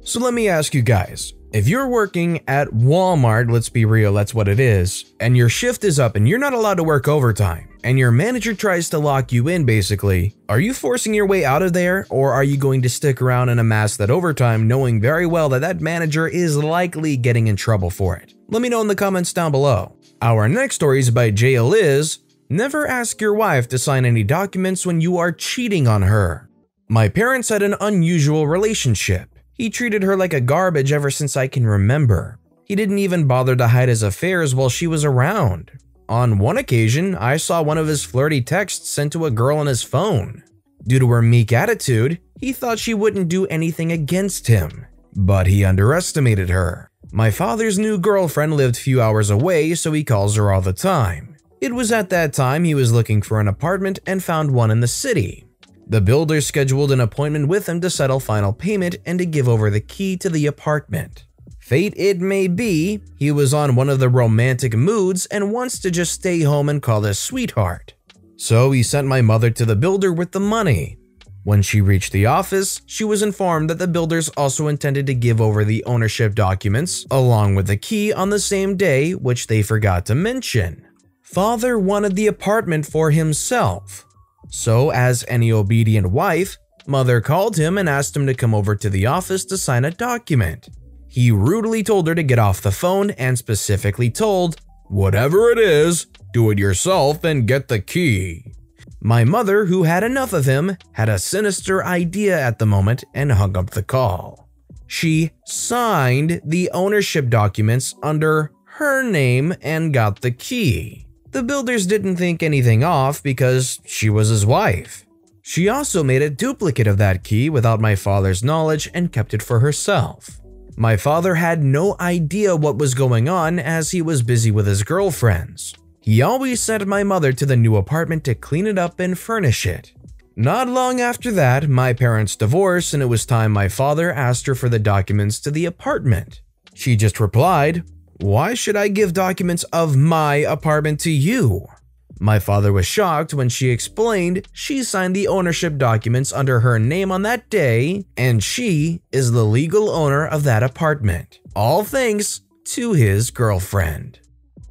So let me ask you guys, if you're working at Walmart, let's be real, that's what it is, and your shift is up and you're not allowed to work overtime, and your manager tries to lock you in basically, are you forcing your way out of there, or are you going to stick around and amass that overtime knowing very well that that manager is likely getting in trouble for it? Let me know in the comments down below. Our next story is by Jay Liz. Never ask your wife to sign any documents when you are cheating on her. My parents had an unusual relationship. He treated her like a garbage ever since I can remember. He didn't even bother to hide his affairs while she was around. On one occasion, I saw one of his flirty texts sent to a girl on his phone. Due to her meek attitude, he thought she wouldn't do anything against him, but he underestimated her. My father's new girlfriend lived a few hours away, so he calls her all the time. It was at that time he was looking for an apartment and found one in the city. The builder scheduled an appointment with him to settle final payment and to give over the key to the apartment. Fate it may be, he was on one of the romantic moods and wants to just stay home and call his sweetheart. So he sent my mother to the builder with the money. When she reached the office, she was informed that the builders also intended to give over the ownership documents along with the key on the same day, which they forgot to mention. Father wanted the apartment for himself. So as any obedient wife, mother called him and asked him to come over to the office to sign a document. He rudely told her to get off the phone and specifically told, "Whatever it is, do it yourself and get the key." My mother, who had enough of him, had a sinister idea at the moment and hung up the call. She signed the ownership documents under her name and got the key. The builders didn't think anything off because she was his wife. She also made a duplicate of that key without my father's knowledge and kept it for herself. My father had no idea what was going on as he was busy with his girlfriends. He always sent my mother to the new apartment to clean it up and furnish it. Not long after that, my parents divorced and it was time my father asked her for the documents to the apartment. She just replied, "Why should I give documents of my apartment to you?" My father was shocked when she explained she signed the ownership documents under her name on that day and she is the legal owner of that apartment. All thanks to his girlfriend.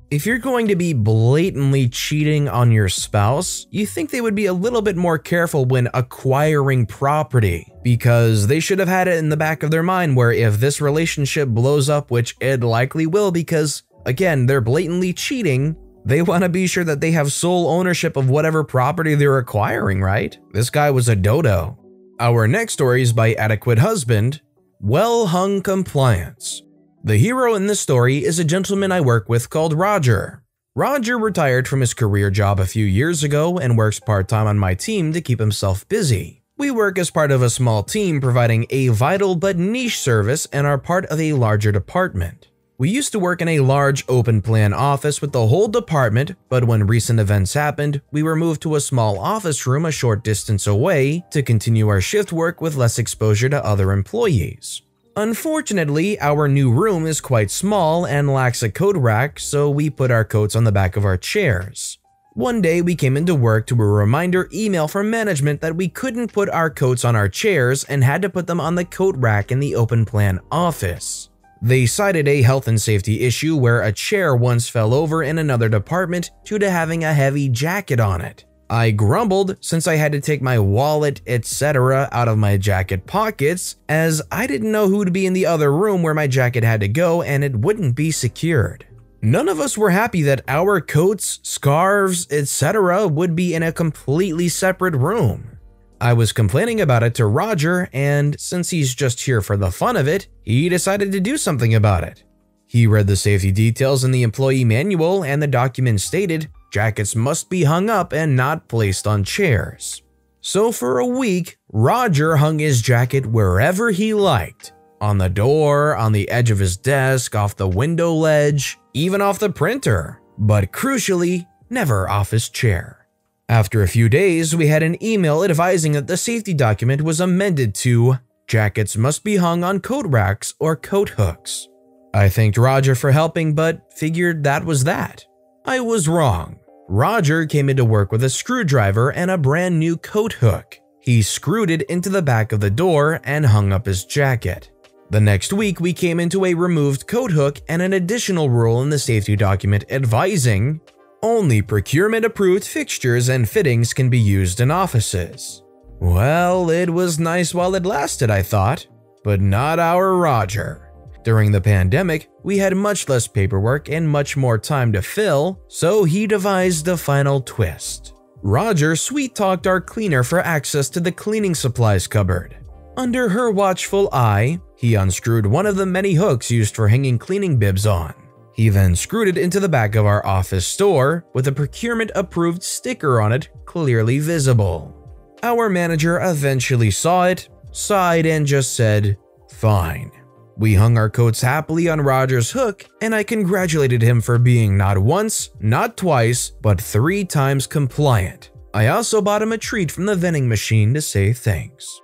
If you're going to be blatantly cheating on your spouse, you think they would be a little bit more careful when acquiring property, because they should have had it in the back of their mind where if this relationship blows up, which it likely will because, again, they're blatantly cheating, they want to be sure that they have sole ownership of whatever property they're acquiring, right? This guy was a dodo. Our next story is by Adequate Husband, Well-Hung Compliance. The hero in this story is a gentleman I work with called Roger. Roger retired from his career job a few years ago and works part-time on my team to keep himself busy. We work as part of a small team providing a vital but niche service and are part of a larger department. We used to work in a large open-plan office with the whole department, but when recent events happened, we were moved to a small office room a short distance away to continue our shift work with less exposure to other employees. Unfortunately, our new room is quite small and lacks a coat rack, so we put our coats on the back of our chairs. One day, we came into work to a reminder email from management that we couldn't put our coats on our chairs and had to put them on the coat rack in the open plan office. They cited a health and safety issue where a chair once fell over in another department due to having a heavy jacket on it. I grumbled since I had to take my wallet, etc. out of my jacket pockets as I didn't know who'd be in the other room where my jacket had to go and it wouldn't be secured. None of us were happy that our coats, scarves, etc. would be in a completely separate room. I was complaining about it to Roger, and since he's just here for the fun of it, he decided to do something about it. He read the safety details in the employee manual and the document stated jackets must be hung up and not placed on chairs. So for a week, Roger hung his jacket wherever he liked. On the door, on the edge of his desk, off the window ledge, even off the printer. But crucially, never off his chair. After a few days, we had an email advising that the safety document was amended to jackets must be hung on coat racks or coat hooks. I thanked Roger for helping, but figured that was that. I was wrong. Roger came into work with a screwdriver and a brand new coat hook. He screwed it into the back of the door and hung up his jacket. The next week, we came into a removed coat hook and an additional rule in the safety document advising only procurement-approved fixtures and fittings can be used in offices. Well, it was nice while it lasted, I thought, but not our Roger. During the pandemic, we had much less paperwork and much more time to fill, so he devised the final twist. Roger sweet-talked our cleaner for access to the cleaning supplies cupboard. Under her watchful eye, he unscrewed one of the many hooks used for hanging cleaning bibs on. He then screwed it into the back of our office door with a procurement-approved sticker on it clearly visible. Our manager eventually saw it, sighed, and just said, "Fine." We hung our coats happily on Roger's hook, and I congratulated him for being not once, not twice, but 3 times compliant. I also bought him a treat from the vending machine to say thanks.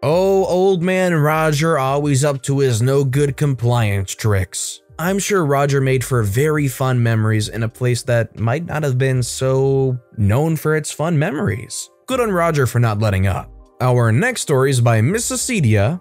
Oh, old man Roger always up to his no-good compliance tricks. I'm sure Roger made for very fun memories in a place that might not have been so known for its fun memories. Good on Roger for not letting up. Our next story is by Miss Acedia.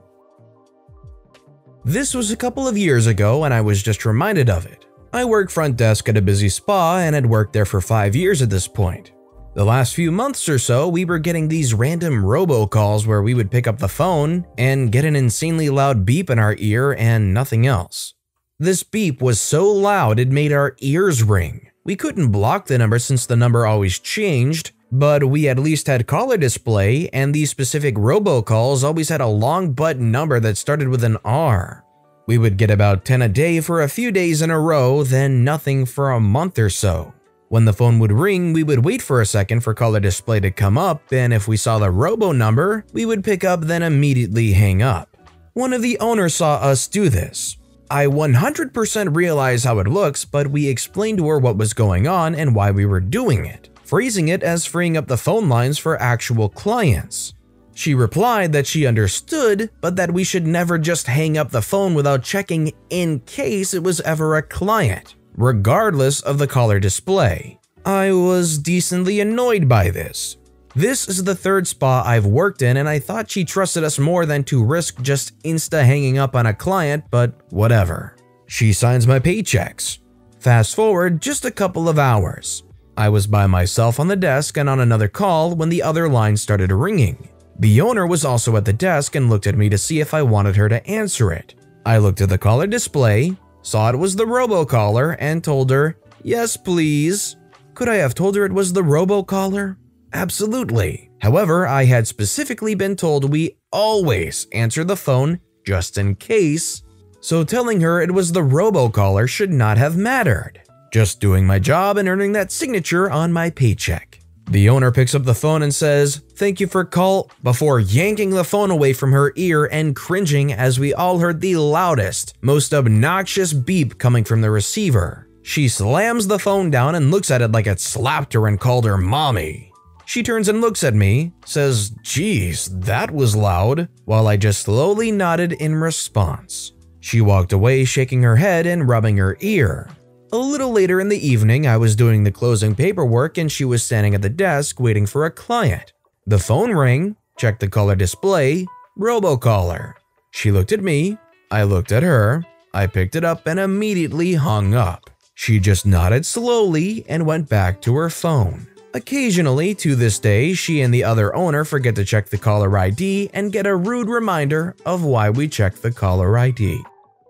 This was a couple of years ago and I was just reminded of it. I work front desk at a busy spa and had worked there for 5 years at this point. The last few months or so, we were getting these random robocalls where we would pick up the phone and get an insanely loud beep in our ear and nothing else. This beep was so loud it made our ears ring. We couldn't block the number since the number always changed, But we at least had caller display, and these specific robocalls always had a long button number that started with an R. We would get about 10 a day for a few days in a row, then nothing for a month or so. When the phone would ring, we would wait for a second for caller display to come up, and if we saw the robo number, we would pick up then immediately hang up. One of the owners saw us do this. I 100% realize how it looks, but we explained to her what was going on and why we were doing it, phrasing it as freeing up the phone lines for actual clients. She replied that she understood, but that we should never just hang up the phone without checking in case it was ever a client, regardless of the caller display. I was decently annoyed by this. This is the third spa I've worked in, and I thought she trusted us more than to risk just insta hanging up on a client, but whatever. She signs my paychecks. Fast forward just a couple of hours. I was by myself on the desk and on another call when the other line started ringing. The owner was also at the desk and looked at me to see if I wanted her to answer it. I looked at the caller display, saw it was the robocaller, and told her, "Yes, please." Could I have told her it was the robocaller? Absolutely. However, I had specifically been told we always answer the phone just in case, so telling her it was the robocaller should not have mattered. Just doing my job and earning that signature on my paycheck. The owner picks up the phone and says, "Thank you for call," before yanking the phone away from her ear and cringing as we all heard the loudest, most obnoxious beep coming from the receiver. She slams the phone down and looks at it like it slapped her and called her mommy. She turns and looks at me, says, "Geez, that was loud," while I just slowly nodded in response. She walked away shaking her head and rubbing her ear. A little later in the evening, I was doing the closing paperwork and she was standing at the desk waiting for a client. The phone rang, checked the caller display, robocaller. She looked at me, I looked at her, I picked it up and immediately hung up. She just nodded slowly and went back to her phone. Occasionally, to this day, she and the other owner forget to check the caller ID and get a rude reminder of why we check the caller ID.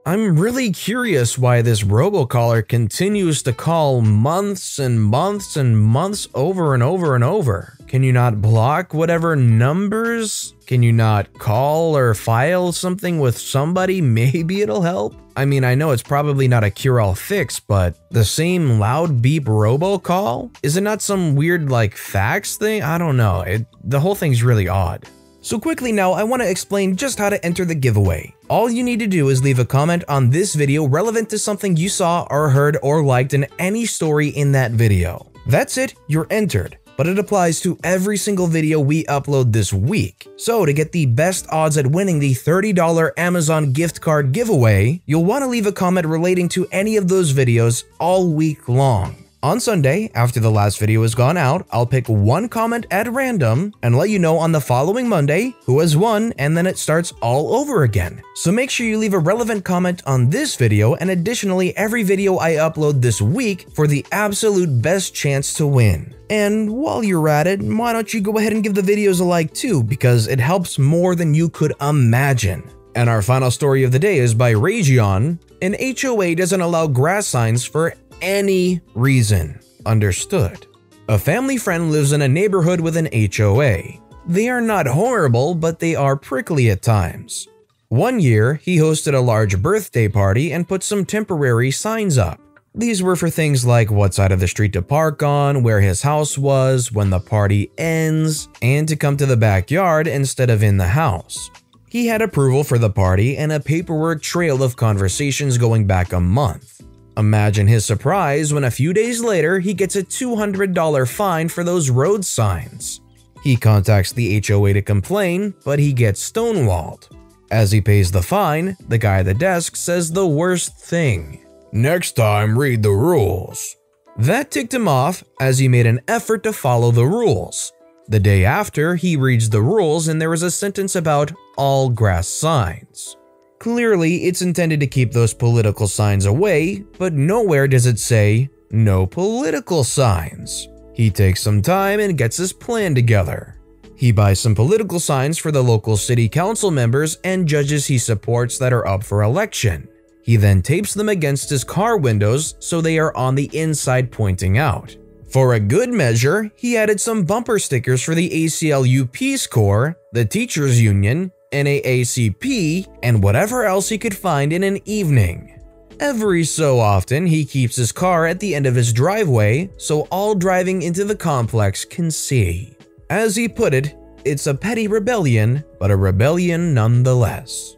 I'm really curious why this robocaller continues to call months and months and months over and over and over. Can you not block whatever numbers? Can you not call or file something with somebody? Maybe it'll help. I mean, I know it's probably not a cure-all fix, but the same loud beep robocall? Is it not some weird like fax thing? I don't know. The whole thing's really odd. So quickly now, I want to explain just how to enter the giveaway. All you need to do is leave a comment on this video relevant to something you saw or heard or liked in any story in that video. That's it, you're entered. But it applies to every single video we upload this week. So to get the best odds at winning the $30 Amazon gift card giveaway, you'll want to leave a comment relating to any of those videos all week long. On Sunday, after the last video has gone out, I'll pick one comment at random and let you know on the following Monday who has won, and then it starts all over again. So make sure you leave a relevant comment on this video and additionally every video I upload this week for the absolute best chance to win. And while you're at it, why don't you go ahead and give the videos a like too, because it helps more than you could imagine. And our final story of the day is by Region. An HOA doesn't allow grass signs for any reason. Understood. A family friend lives in a neighborhood with an HOA. They are not horrible, but they are prickly at times. One year, he hosted a large birthday party and put some temporary signs up. These were for things like what side of the street to park on, where his house was, when the party ends, and to come to the backyard instead of in the house. He had approval for the party and a paperwork trail of conversations going back a month. Imagine his surprise when a few days later he gets a $200 fine for those road signs. He contacts the HOA to complain, but he gets stonewalled. As he pays the fine, the guy at the desk says the worst thing. "Next time, read the rules." That ticked him off as he made an effort to follow the rules. The day after, he reads the rules and there is a sentence about all grass signs. Clearly, it's intended to keep those political signs away, but nowhere does it say, no political signs. He takes some time and gets his plan together. He buys some political signs for the local city council members and judges he supports that are up for election. He then tapes them against his car windows so they are on the inside pointing out. For a good measure, he added some bumper stickers for the ACLU Peace Corps, the Teachers Union, NAACP, and whatever else he could find in an evening. Every so often, he keeps his car at the end of his driveway so all driving into the complex can see. As he put it, it's a petty rebellion, but a rebellion nonetheless.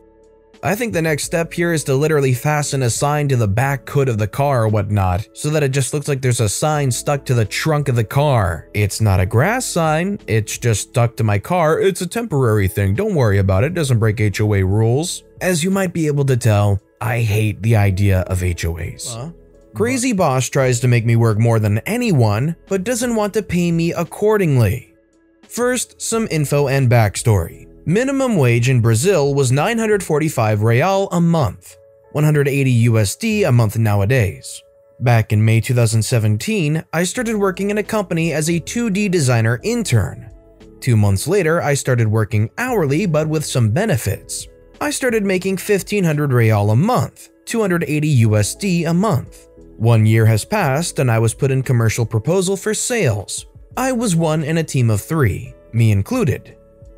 I think the next step here is to literally fasten a sign to the back hood of the car or whatnot, so that it just looks like there's a sign stuck to the trunk of the car. It's not a grass sign, it's just stuck to my car. It's a temporary thing, don't worry about it, doesn't break HOA rules. As you might be able to tell, I hate the idea of HOAs. Crazy boss tries to make me work more than anyone, but doesn't want to pay me accordingly. First, some info and backstory. Minimum wage in Brazil was 945 real a month, 180 USD a month nowadays. Back in May 2017, I started working in a company as a 2D designer intern. 2 months later, I started working hourly but with some benefits. I started making 1500 real a month, 280 USD a month. 1 year has passed and I was put in commercial proposal for sales. I was one in a team of 3, me included.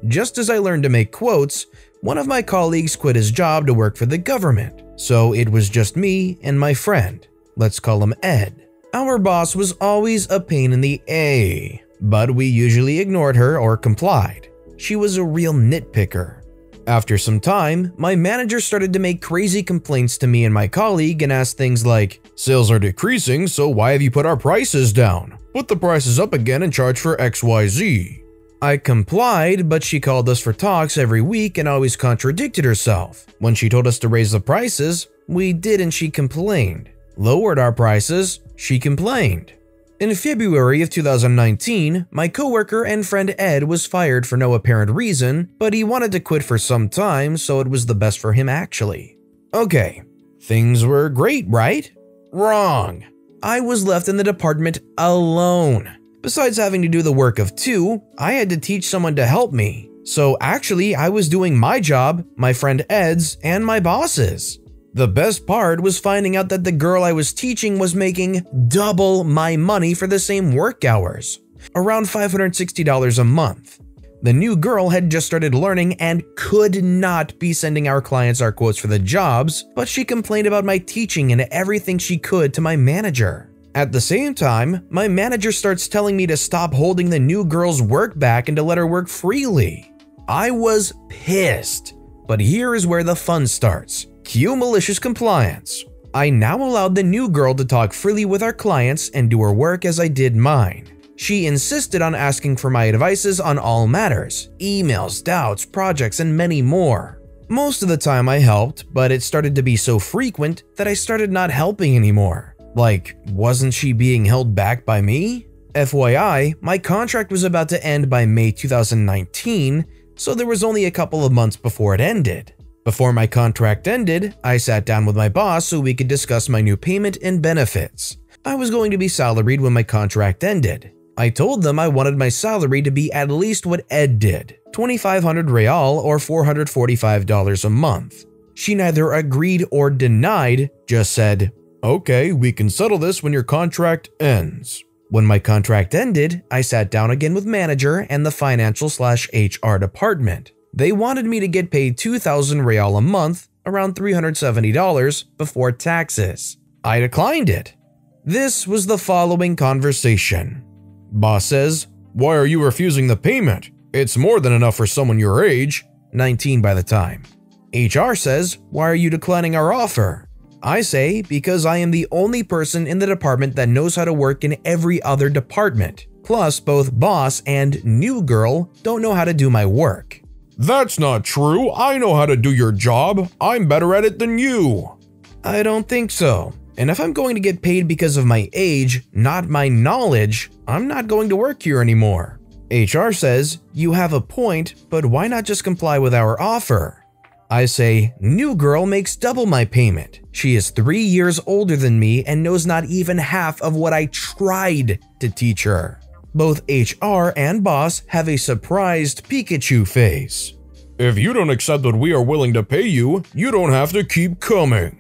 Just as I learned to make quotes, one of my colleagues quit his job to work for the government, so it was just me and my friend. Let's call him Ed. Our boss was always a pain in the A, but we usually ignored her or complied. She was a real nitpicker. After some time, my manager started to make crazy complaints to me and my colleague and asked things like, "Sales are decreasing, so why have you put our prices down? Put the prices up again and charge for XYZ." I complied, but she called us for talks every week and always contradicted herself. When she told us to raise the prices, we did and she complained. Lowered our prices, she complained. In February of 2019, my coworker and friend Ed was fired for no apparent reason, but he wanted to quit for some time, so it was the best for him actually. Okay, things were great, right? Wrong. I was left in the department alone. Besides having to do the work of 2, I had to teach someone to help me. So actually, I was doing my job, my friend Ed's, and my boss's. The best part was finding out that the girl I was teaching was making double my money for the same work hours, around $560 a month. The new girl had just started learning and could not be sending our clients our quotes for the jobs, but she complained about my teaching and everything she could to my manager. At the same time, my manager starts telling me to stop holding the new girl's work back and to let her work freely. I was pissed, but here is where the fun starts. Cue malicious compliance. I now allowed the new girl to talk freely with our clients and do her work as I did mine. She insisted on asking for my advices on all matters, emails, doubts, projects, and many more. Most of the time I helped, but it started to be so frequent that I started not helping anymore. Like, wasn't she being held back by me? FYI, my contract was about to end by May 2019, so there was only a couple of months before it ended. Before my contract ended, I sat down with my boss so we could discuss my new payment and benefits. I was going to be salaried when my contract ended. I told them I wanted my salary to be at least what Ed did, 2,500 real or $445 a month. She neither agreed or denied, just said, "Okay, we can settle this when your contract ends." When my contract ended, I sat down again with manager and the financial/HR department. They wanted me to get paid 2,000 real a month, around $370 before taxes. I declined it. This was the following conversation. Boss says, "Why are you refusing the payment? It's more than enough for someone your age," 19 by the time. HR says, "Why are you declining our offer?" I say, because I am the only person in the department that knows how to work in every other department. Plus, both boss and new girl don't know how to do my work. "That's not true. I know how to do your job. I'm better at it than you." I don't think so. And if I'm going to get paid because of my age, not my knowledge, I'm not going to work here anymore. HR says, "You have a point, but why not just comply with our offer?" I say, "New girl makes double my payment. She is 3 years older than me and knows not even half of what I tried to teach her." Both HR and boss have a surprised Pikachu face. "If you don't accept what we are willing to pay you, you don't have to keep coming."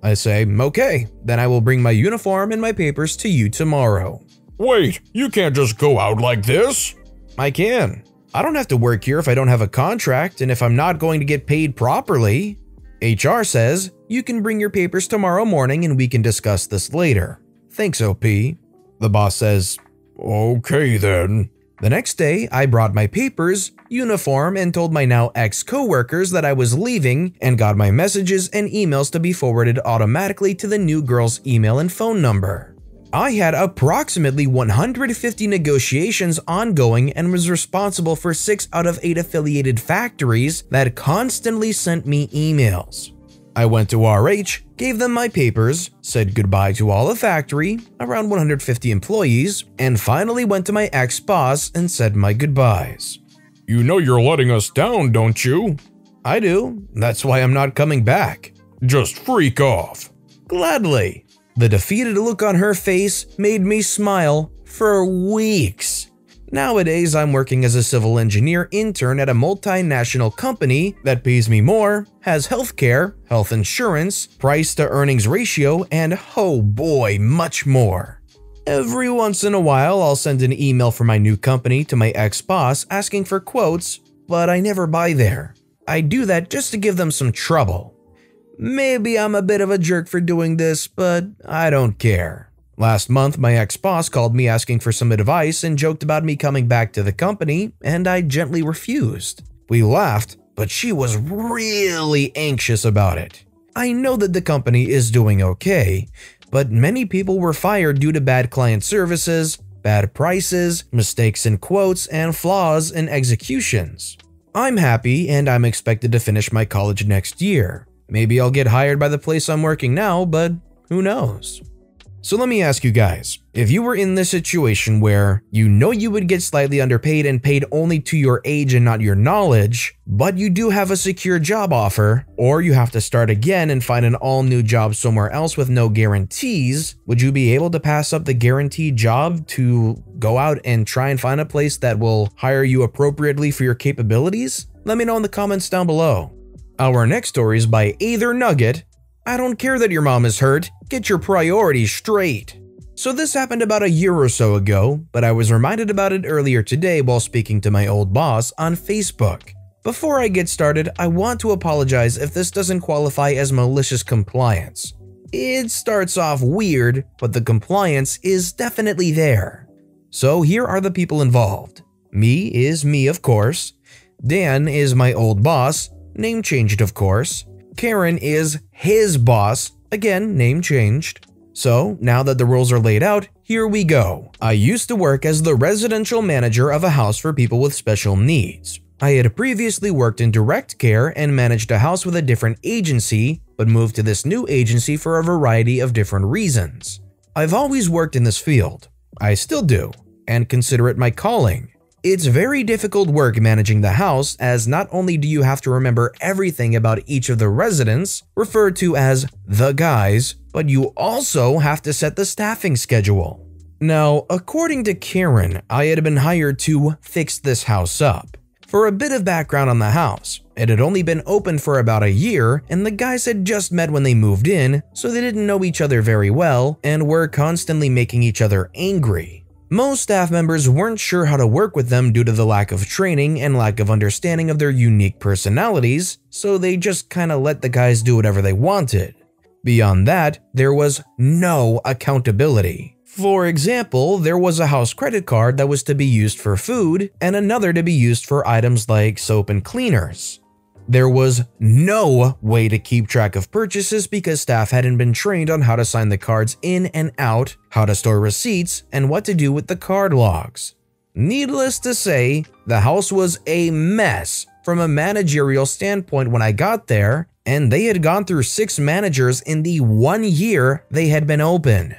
I say, "Okay, then I will bring my uniform and my papers to you tomorrow." Wait, you can't just go out like this. I can. I don't have to work here if I don't have a contract and if I'm not going to get paid properly. HR says, you can bring your papers tomorrow morning and we can discuss this later. Thanks, OP. The boss says, Okay then. The next day, I brought my papers, uniform, and told my now ex-coworkers that I was leaving and got my messages and emails to be forwarded automatically to the new girl's email and phone number. I had approximately 150 negotiations ongoing and was responsible for 6 out of 8 affiliated factories that constantly sent me emails. I went to RH, gave them my papers, said goodbye to all the factory, around 150 employees, and finally went to my ex-boss and said my goodbyes. You know you're letting us down, don't you? I do. That's why I'm not coming back. Just freak off. Gladly. The defeated look on her face made me smile for weeks. Nowadays, I'm working as a civil engineer intern at a multinational company that pays me more, has healthcare, health insurance, price-to-earnings ratio, and oh boy, much more. Every once in a while, I'll send an email from my new company to my ex-boss asking for quotes, but I never buy there. I do that just to give them some trouble. Maybe I'm a bit of a jerk for doing this, but I don't care. Last month, my ex-boss called me asking for some advice and joked about me coming back to the company, and I gently refused. We laughed, but she was really anxious about it. I know that the company is doing okay, but many people were fired due to bad client services, bad prices, mistakes in quotes, and flaws in executions. I'm happy and I'm expected to finish my college next year. Maybe I'll get hired by the place I'm working now, but who knows? So let me ask you guys, if you were in this situation where you know you would get slightly underpaid and paid only to your age and not your knowledge, but you do have a secure job offer, or you have to start again and find an all-new job somewhere else with no guarantees, would you be able to pass up the guaranteed job to go out and try and find a place that will hire you appropriately for your capabilities? Let me know in the comments down below. Our next story is by Either Nugget. I don't care that your mom is hurt, get your priorities straight. So this happened about a year or so ago, but I was reminded about it earlier today while speaking to my old boss on Facebook. Before I get started, I want to apologize if this doesn't qualify as malicious compliance. It starts off weird, but the compliance is definitely there. So here are the people involved. Me is me, of course. Dan is my old boss, name changed of course. Karen is his boss, again, name changed. So, now that the rules are laid out, here we go. I used to work as the residential manager of a house for people with special needs. I had previously worked in direct care and managed a house with a different agency, but moved to this new agency for a variety of different reasons. I've always worked in this field. I still do, and consider it my calling. It's very difficult work managing the house, as not only do you have to remember everything about each of the residents, referred to as the guys, but you also have to set the staffing schedule. Now, according to Karen, I had been hired to fix this house up. For a bit of background on the house, it had only been open for about a year, and the guys had just met when they moved in, so they didn't know each other very well and were constantly making each other angry. Most staff members weren't sure how to work with them due to the lack of training and lack of understanding of their unique personalities, so they just kinda let the guys do whatever they wanted. Beyond that, there was no accountability. For example, there was a house credit card that was to be used for food and another to be used for items like soap and cleaners. There was no way to keep track of purchases because staff hadn't been trained on how to sign the cards in and out, how to store receipts, and what to do with the card logs. Needless to say, the house was a mess from a managerial standpoint when I got there, and they had gone through 6 managers in the 1 year they had been open.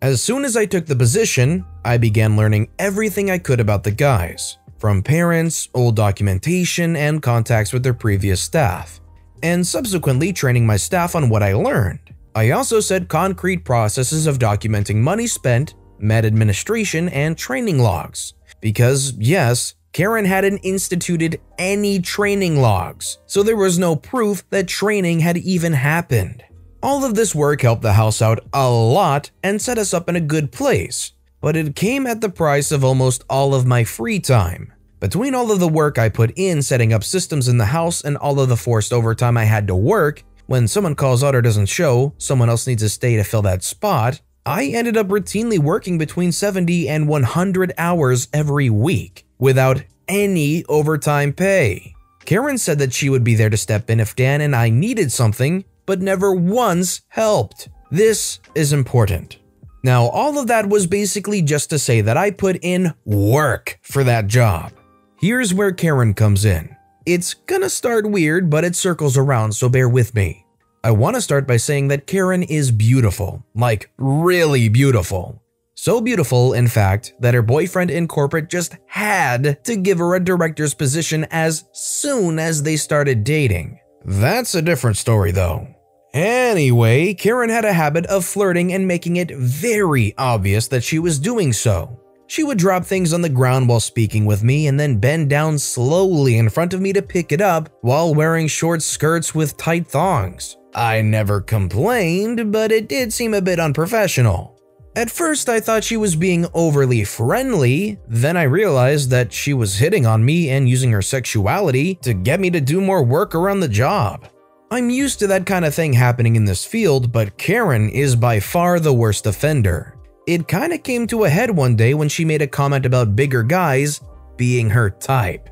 As soon as I took the position, I began learning everything I could about the guys. From parents, old documentation, and contacts with their previous staff, and subsequently training my staff on what I learned. I also set concrete processes of documenting money spent, med administration, and training logs. Because yes, Karen hadn't instituted any training logs, so there was no proof that training had even happened. All of this work helped the house out a lot and set us up in a good place. but it came at the price of almost all of my free time. Between all of the work I put in setting up systems in the house and all of the forced overtime I had to work, when someone calls out or doesn't show, someone else needs to stay to fill that spot, I ended up routinely working between 70 and 100 hours every week without any overtime pay. Karen said that she would be there to step in if Dan and I needed something, but never once helped. This is important. Now, all of that was basically just to say that I put in work for that job. Here's where Karen comes in. It's gonna start weird, but it circles around, so bear with me. I want to start by saying that Karen is beautiful, like really beautiful. So beautiful, in fact, that her boyfriend in corporate just had to give her a director's position as soon as they started dating. That's a different story though. Anyway, Karen had a habit of flirting and making it very obvious that she was doing so. She would drop things on the ground while speaking with me and then bend down slowly in front of me to pick it up while wearing short skirts with tight thongs. I never complained, but it did seem a bit unprofessional. At first, I thought she was being overly friendly, then I realized that she was hitting on me and using her sexuality to get me to do more work around the job. I'm used to that kind of thing happening in this field, but Karen is by far the worst offender. It kinda came to a head one day when she made a comment about bigger guys being her type.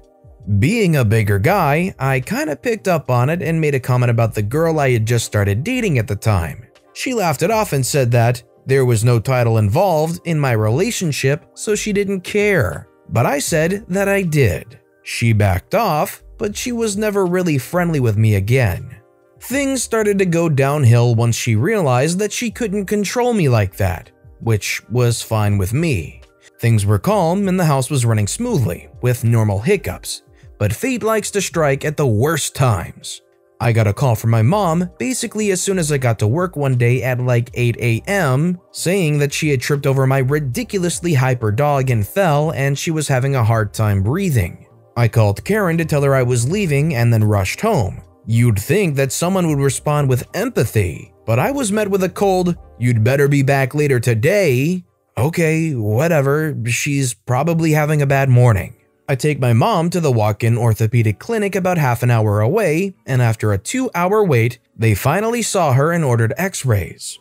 Being a bigger guy, I kinda picked up on it and made a comment about the girl I had just started dating at the time. She laughed it off and said that there was no title involved in my relationship, so she didn't care. But I said that I did. She backed off, but she was never really friendly with me again. Things started to go downhill once she realized that she couldn't control me like that, which was fine with me. Things were calm and the house was running smoothly, with normal hiccups, but fate likes to strike at the worst times. I got a call from my mom basically as soon as I got to work one day at like 8 a.m. saying that she had tripped over my ridiculously hyper dog and fell and she was having a hard time breathing. I called Karen to tell her I was leaving and then rushed home. You'd think that someone would respond with empathy, but I was met with a cold, "You'd better be back later today." Okay, whatever, she's probably having a bad morning. I take my mom to the walk-in orthopedic clinic about half an hour away, and after a 2-hour wait, they finally saw her and ordered x-rays.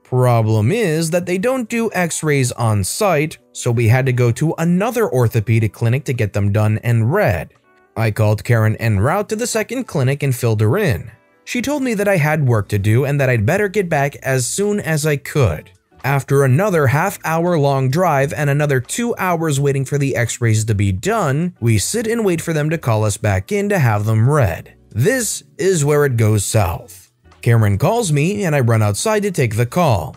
Problem is that they don't do x-rays on site, so we had to go to another orthopedic clinic to get them done and read. I called Karen en route to the second clinic and filled her in. She told me that I had work to do and that I'd better get back as soon as I could. After another half-hour-long drive and another 2 hours waiting for the x-rays to be done, we sit and wait for them to call us back in to have them read. This is where it goes south. Karen calls me and I run outside to take the call.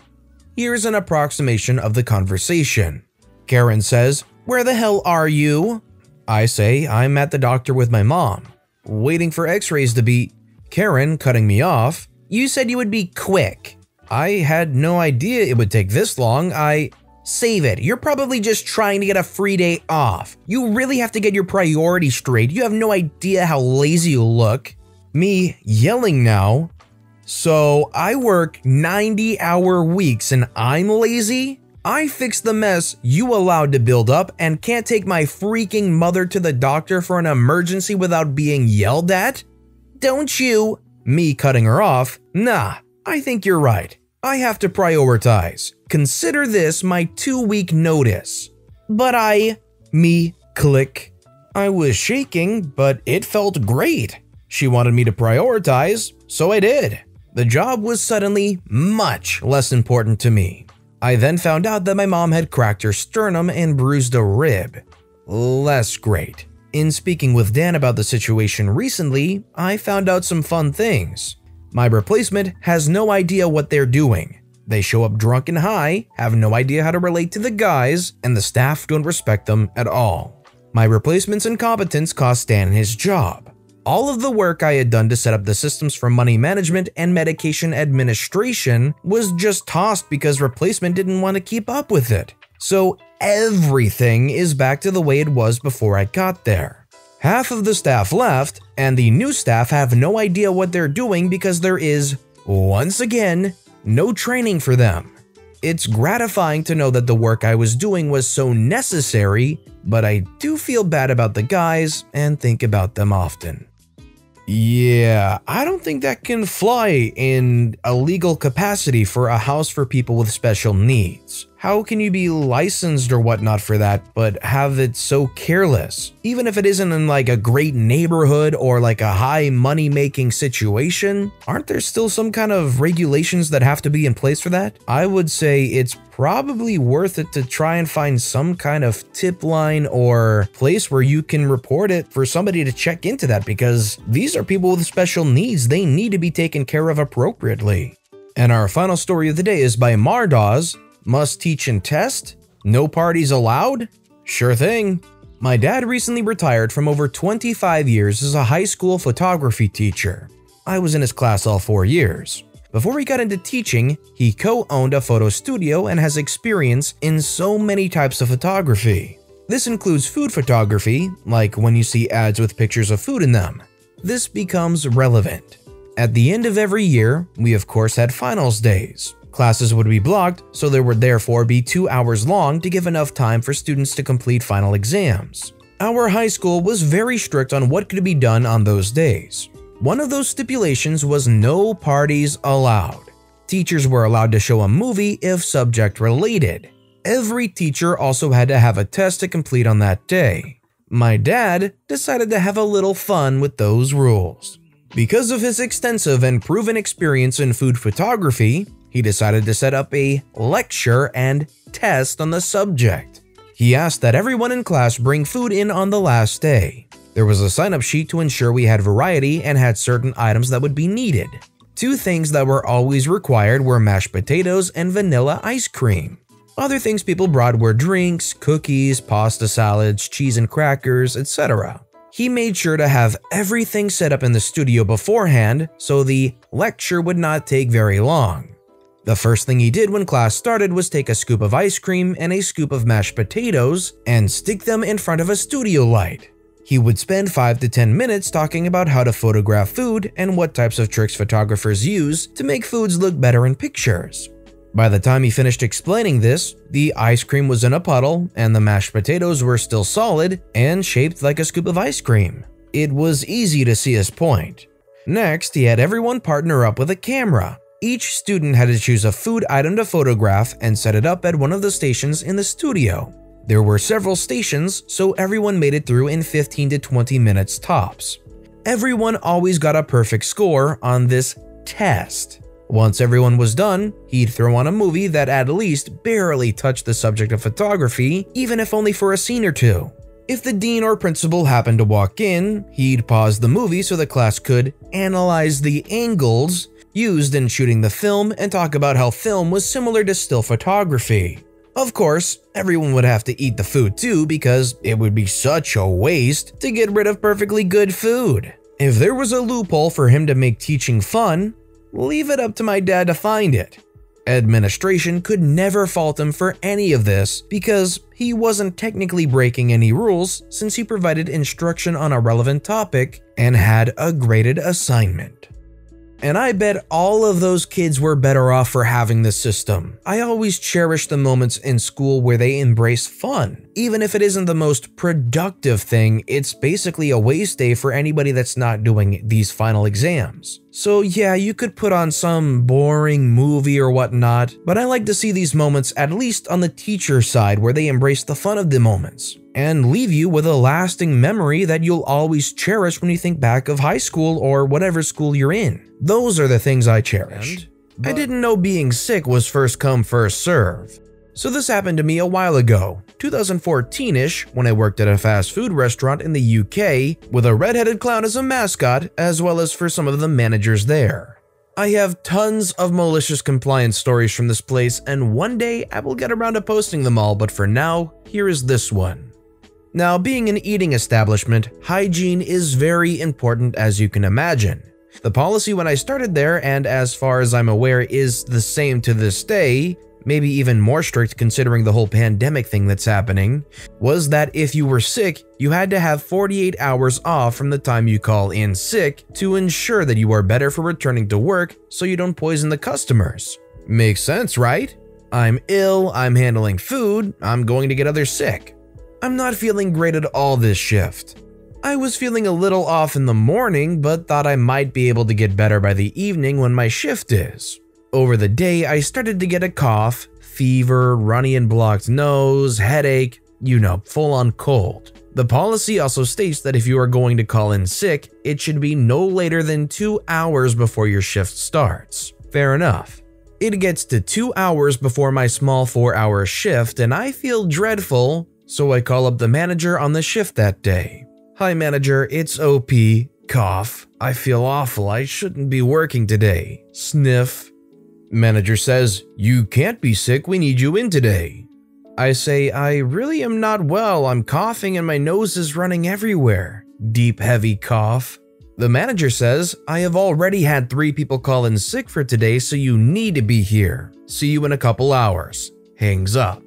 Here's an approximation of the conversation. Karen says, "Where the hell are you?" I say, "I'm at the doctor with my mom." Waiting for x-rays to be… Karen, cutting me off, "You said you would be quick." I had no idea it would take this long. Save it. You're probably just trying to get a free day off. You really have to get your priorities straight. You have no idea how lazy you look. Me yelling now. So I work 90-hour weeks and I'm lazy? I fixed the mess you allowed to build up and can't take my freaking mother to the doctor for an emergency without being yelled at? Don't you? Me cutting her off. Nah, I think you're right. I have to prioritize. Consider this my 2-week notice. But me click. I was shaking, but it felt great. She wanted me to prioritize, so I did. The job was suddenly much less important to me. I then found out that my mom had cracked her sternum and bruised a rib. Less great. In speaking with Dan about the situation recently, I found out some fun things. My replacement has no idea what they're doing. They show up drunk and high, have no idea how to relate to the guys, and the staff don't respect them at all. My replacement's incompetence cost Dan his job. All of the work I had done to set up the systems for money management and medication administration was just tossed because replacement didn't want to keep up with it. So everything is back to the way it was before I got there. Half of the staff left, and the new staff have no idea what they're doing because there is, once again, no training for them. It's gratifying to know that the work I was doing was so necessary, but I do feel bad about the guys and think about them often. Yeah, I don't think that can fly in a legal capacity for a house for people with special needs. How can you be licensed or whatnot for that, but have it so careless? Even if it isn't in like a great neighborhood or like a high money-making situation, aren't there still some kind of regulations that have to be in place for that? I would say it's probably worth it to try and find some kind of tip line or place where you can report it for somebody to check into that, because these are people with special needs. They need to be taken care of appropriately. And our final story of the day is by Mardaz. Must teach and test? No parties allowed? Sure thing. My dad recently retired from over 25 years as a high school photography teacher. I was in his class all 4 years. Before he got into teaching, he co-owned a photo studio and has experience in so many types of photography. This includes food photography, like when you see ads with pictures of food in them. This becomes relevant. At the end of every year, we of course had finals days. Classes would be blocked, so there would therefore be 2 hours long to give enough time for students to complete final exams. Our high school was very strict on what could be done on those days. One of those stipulations was no parties allowed. Teachers were allowed to show a movie if subject related. Every teacher also had to have a test to complete on that day. My dad decided to have a little fun with those rules. Because of his extensive and proven experience in food photography, he decided to set up a lecture and test on the subject. He asked that everyone in class bring food in on the last day. There was a sign-up sheet to ensure we had variety and had certain items that would be needed. 2 things that were always required were mashed potatoes and vanilla ice cream. Other things people brought were drinks, cookies, pasta salads, cheese and crackers, etc. He made sure to have everything set up in the studio beforehand, so the lecture would not take very long. The first thing he did when class started was take a scoop of ice cream and a scoop of mashed potatoes and stick them in front of a studio light. He would spend 5 to 10 minutes talking about how to photograph food and what types of tricks photographers use to make foods look better in pictures. By the time he finished explaining this, the ice cream was in a puddle and the mashed potatoes were still solid and shaped like a scoop of ice cream. It was easy to see his point. Next, he had everyone partner up with a camera. Each student had to choose a food item to photograph and set it up at one of the stations in the studio. There were several stations, so everyone made it through in 15 to 20 minutes tops. Everyone always got a perfect score on this test. Once everyone was done, he'd throw on a movie that at least barely touched the subject of photography, even if only for a scene or two. If the dean or principal happened to walk in, he'd pause the movie so the class could analyze the angles used in shooting the film and talk about how film was similar to still photography. Of course, everyone would have to eat the food too, because it would be such a waste to get rid of perfectly good food. If there was a loophole for him to make teaching fun, leave it up to my dad to find it. Administration could never fault him for any of this because he wasn't technically breaking any rules since he provided instruction on a relevant topic and had a graded assignment. And I bet all of those kids were better off for having this system. I always cherish the moments in school where they embrace fun. Even if it isn't the most productive thing, it's basically a waste day for anybody that's not doing these final exams. So yeah, you could put on some boring movie or whatnot, but I like to see these moments at least on the teacher side where they embrace the fun of the moments and leave you with a lasting memory that you'll always cherish when you think back of high school or whatever school you're in. Those are the things I cherish. I didn't know being sick was first come, first serve. So this happened to me a while ago, 2014-ish, when I worked at a fast food restaurant in the UK with a redheaded clown as a mascot, as well as for some of the managers there. I have tons of malicious compliance stories from this place, and one day I will get around to posting them all, but for now, here is this one. Now, being an eating establishment, hygiene is very important, as you can imagine. The policy when I started there, and as far as I'm aware is the same to this day, maybe even more strict considering the whole pandemic thing that's happening, was that if you were sick, you had to have 48 hours off from the time you call in sick to ensure that you are better for returning to work so you don't poison the customers. Makes sense, right? I'm ill, I'm handling food, I'm going to get others sick. I'm not feeling great at all this shift. I was feeling a little off in the morning, but thought I might be able to get better by the evening when my shift is. Over the day, I started to get a cough, fever, runny and blocked nose, headache, full-on cold. The policy also states that if you are going to call in sick, it should be no later than 2 hours before your shift starts. Fair enough. It gets to 2 hours before my small 4-hour shift and I feel dreadful, so I call up the manager on the shift that day. Hi manager, it's OP. Cough. I feel awful, I shouldn't be working today. Sniff. Manager says, you can't be sick, we need you in today. I say, I really am not well, I'm coughing and my nose is running everywhere. Deep, heavy cough. The manager says, I have already had 3 people call in sick for today, so you need to be here. See you in a couple hours. Hangs up.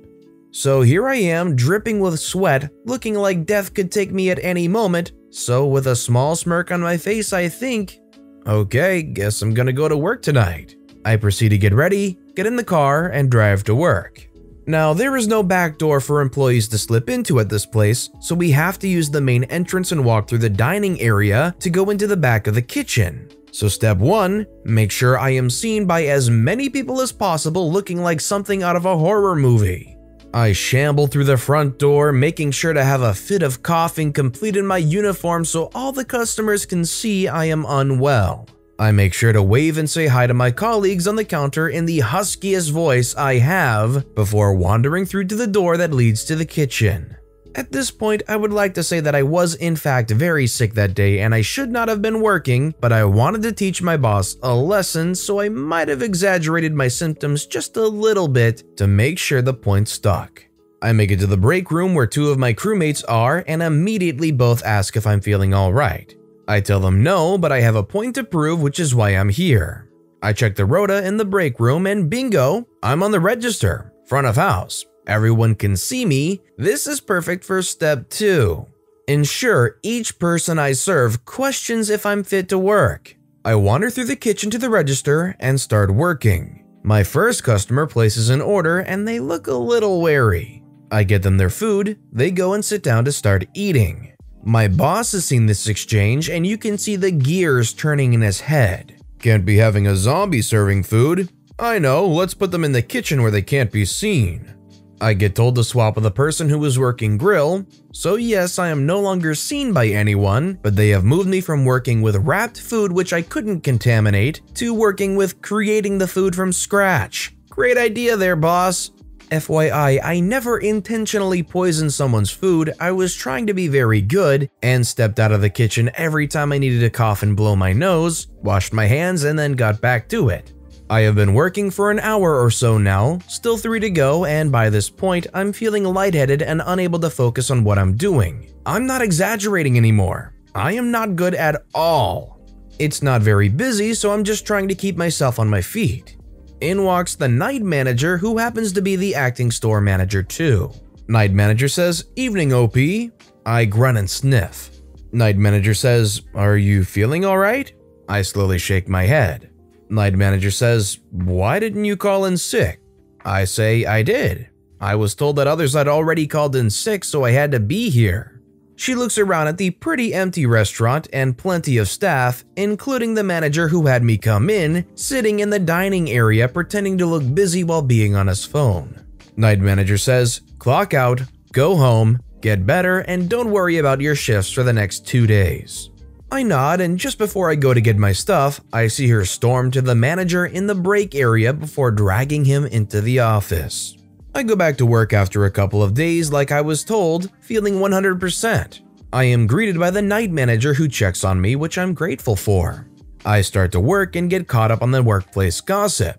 So here I am, dripping with sweat, looking like death could take me at any moment, so with a small smirk on my face I think, okay, guess I'm gonna go to work tonight. I proceed to get ready, get in the car, and drive to work. Now, there is no back door for employees to slip into at this place, so we have to use the main entrance and walk through the dining area to go into the back of the kitchen. So step 1, make sure I am seen by as many people as possible looking like something out of a horror movie. I shamble through the front door, making sure to have a fit of coughing complete in my uniform so all the customers can see I am unwell. I make sure to wave and say hi to my colleagues on the counter in the huskiest voice I have before wandering through to the door that leads to the kitchen. At this point, I would like to say that I was in fact very sick that day and I should not have been working, but I wanted to teach my boss a lesson, so I might have exaggerated my symptoms just a little bit to make sure the point stuck. I make it to the break room where 2 of my crewmates are and immediately both ask if I'm feeling alright. I tell them no, but I have a point to prove, which is why I'm here. I check the rota in the break room and bingo, I'm on the register, front of house. Everyone can see me. This is perfect for step 2. Ensure each person I serve questions if I'm fit to work. I wander through the kitchen to the register and start working. My first customer places an order and they look a little wary. I get them their food, they go and sit down to start eating. My boss has seen this exchange and you can see the gears turning in his head. Can't be having a zombie serving food. I know, let's put them in the kitchen where they can't be seen. I get told to swap with a person who was working grill, so yes, I am no longer seen by anyone, but they have moved me from working with wrapped food which I couldn't contaminate to working with creating the food from scratch. Great idea there, boss. FYI, I never intentionally poisoned someone's food, I was trying to be very good and stepped out of the kitchen every time I needed to cough and blow my nose, washed my hands and then got back to it. I have been working for an hour or so now, still 3 to go, and by this point I'm feeling lightheaded and unable to focus on what I'm doing. I'm not exaggerating anymore. I am not good at all. It's not very busy, so I'm just trying to keep myself on my feet. In walks the night manager, who happens to be the acting store manager too. Night manager says, "Evening, OP." I grunt and sniff. Night manager says, "Are you feeling alright?" I slowly shake my head. Night manager says, "Why didn't you call in sick?" I say, "I did. I was told that others had already called in sick, so I had to be here." She looks around at the pretty empty restaurant and plenty of staff, including the manager who had me come in, sitting in the dining area pretending to look busy while being on his phone. Night manager says, "Clock out, go home, get better, and don't worry about your shifts for the next 2 days." I nod, and just before I go to get my stuff, I see her storm to the manager in the break area before dragging him into the office. I go back to work after a couple of days like I was told, feeling 100%. I am greeted by the night manager who checks on me, which I'm grateful for. I start to work and get caught up on the workplace gossip.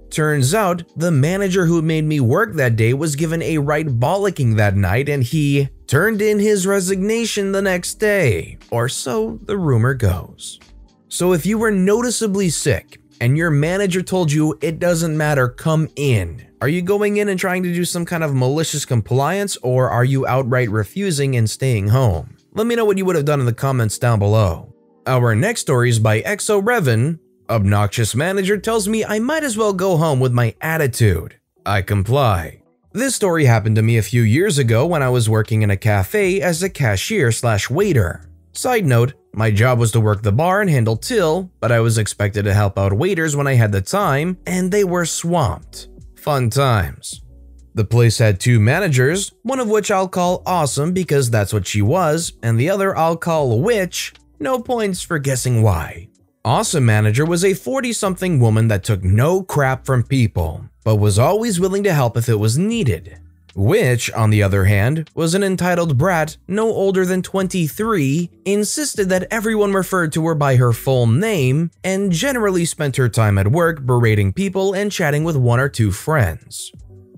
Turns out, the manager who made me work that day was given a right bollocking that night and he turned in his resignation the next day, or so the rumor goes. So if you were noticeably sick and your manager told you it doesn't matter, come in, are you going in and trying to do some kind of malicious compliance, or are you outright refusing and staying home? Let me know what you would have done in the comments down below. Our next story is by XO Revan. Obnoxious manager tells me I might as well go home with my attitude. I comply. This story happened to me a few years ago when I was working in a cafe as a cashier/waiter. Side note, my job was to work the bar and handle till, but I was expected to help out waiters when I had the time, and they were swamped. Fun times. The place had 2 managers, one of which I'll call Awesome because that's what she was, and the other I'll call Witch, no points for guessing why. Awesome manager was a 40-something woman that took no crap from people, but was always willing to help if it was needed. Witch, on the other hand, was an entitled brat no older than 23, insisted that everyone referred to her by her full name, and generally spent her time at work berating people and chatting with 1 or 2 friends.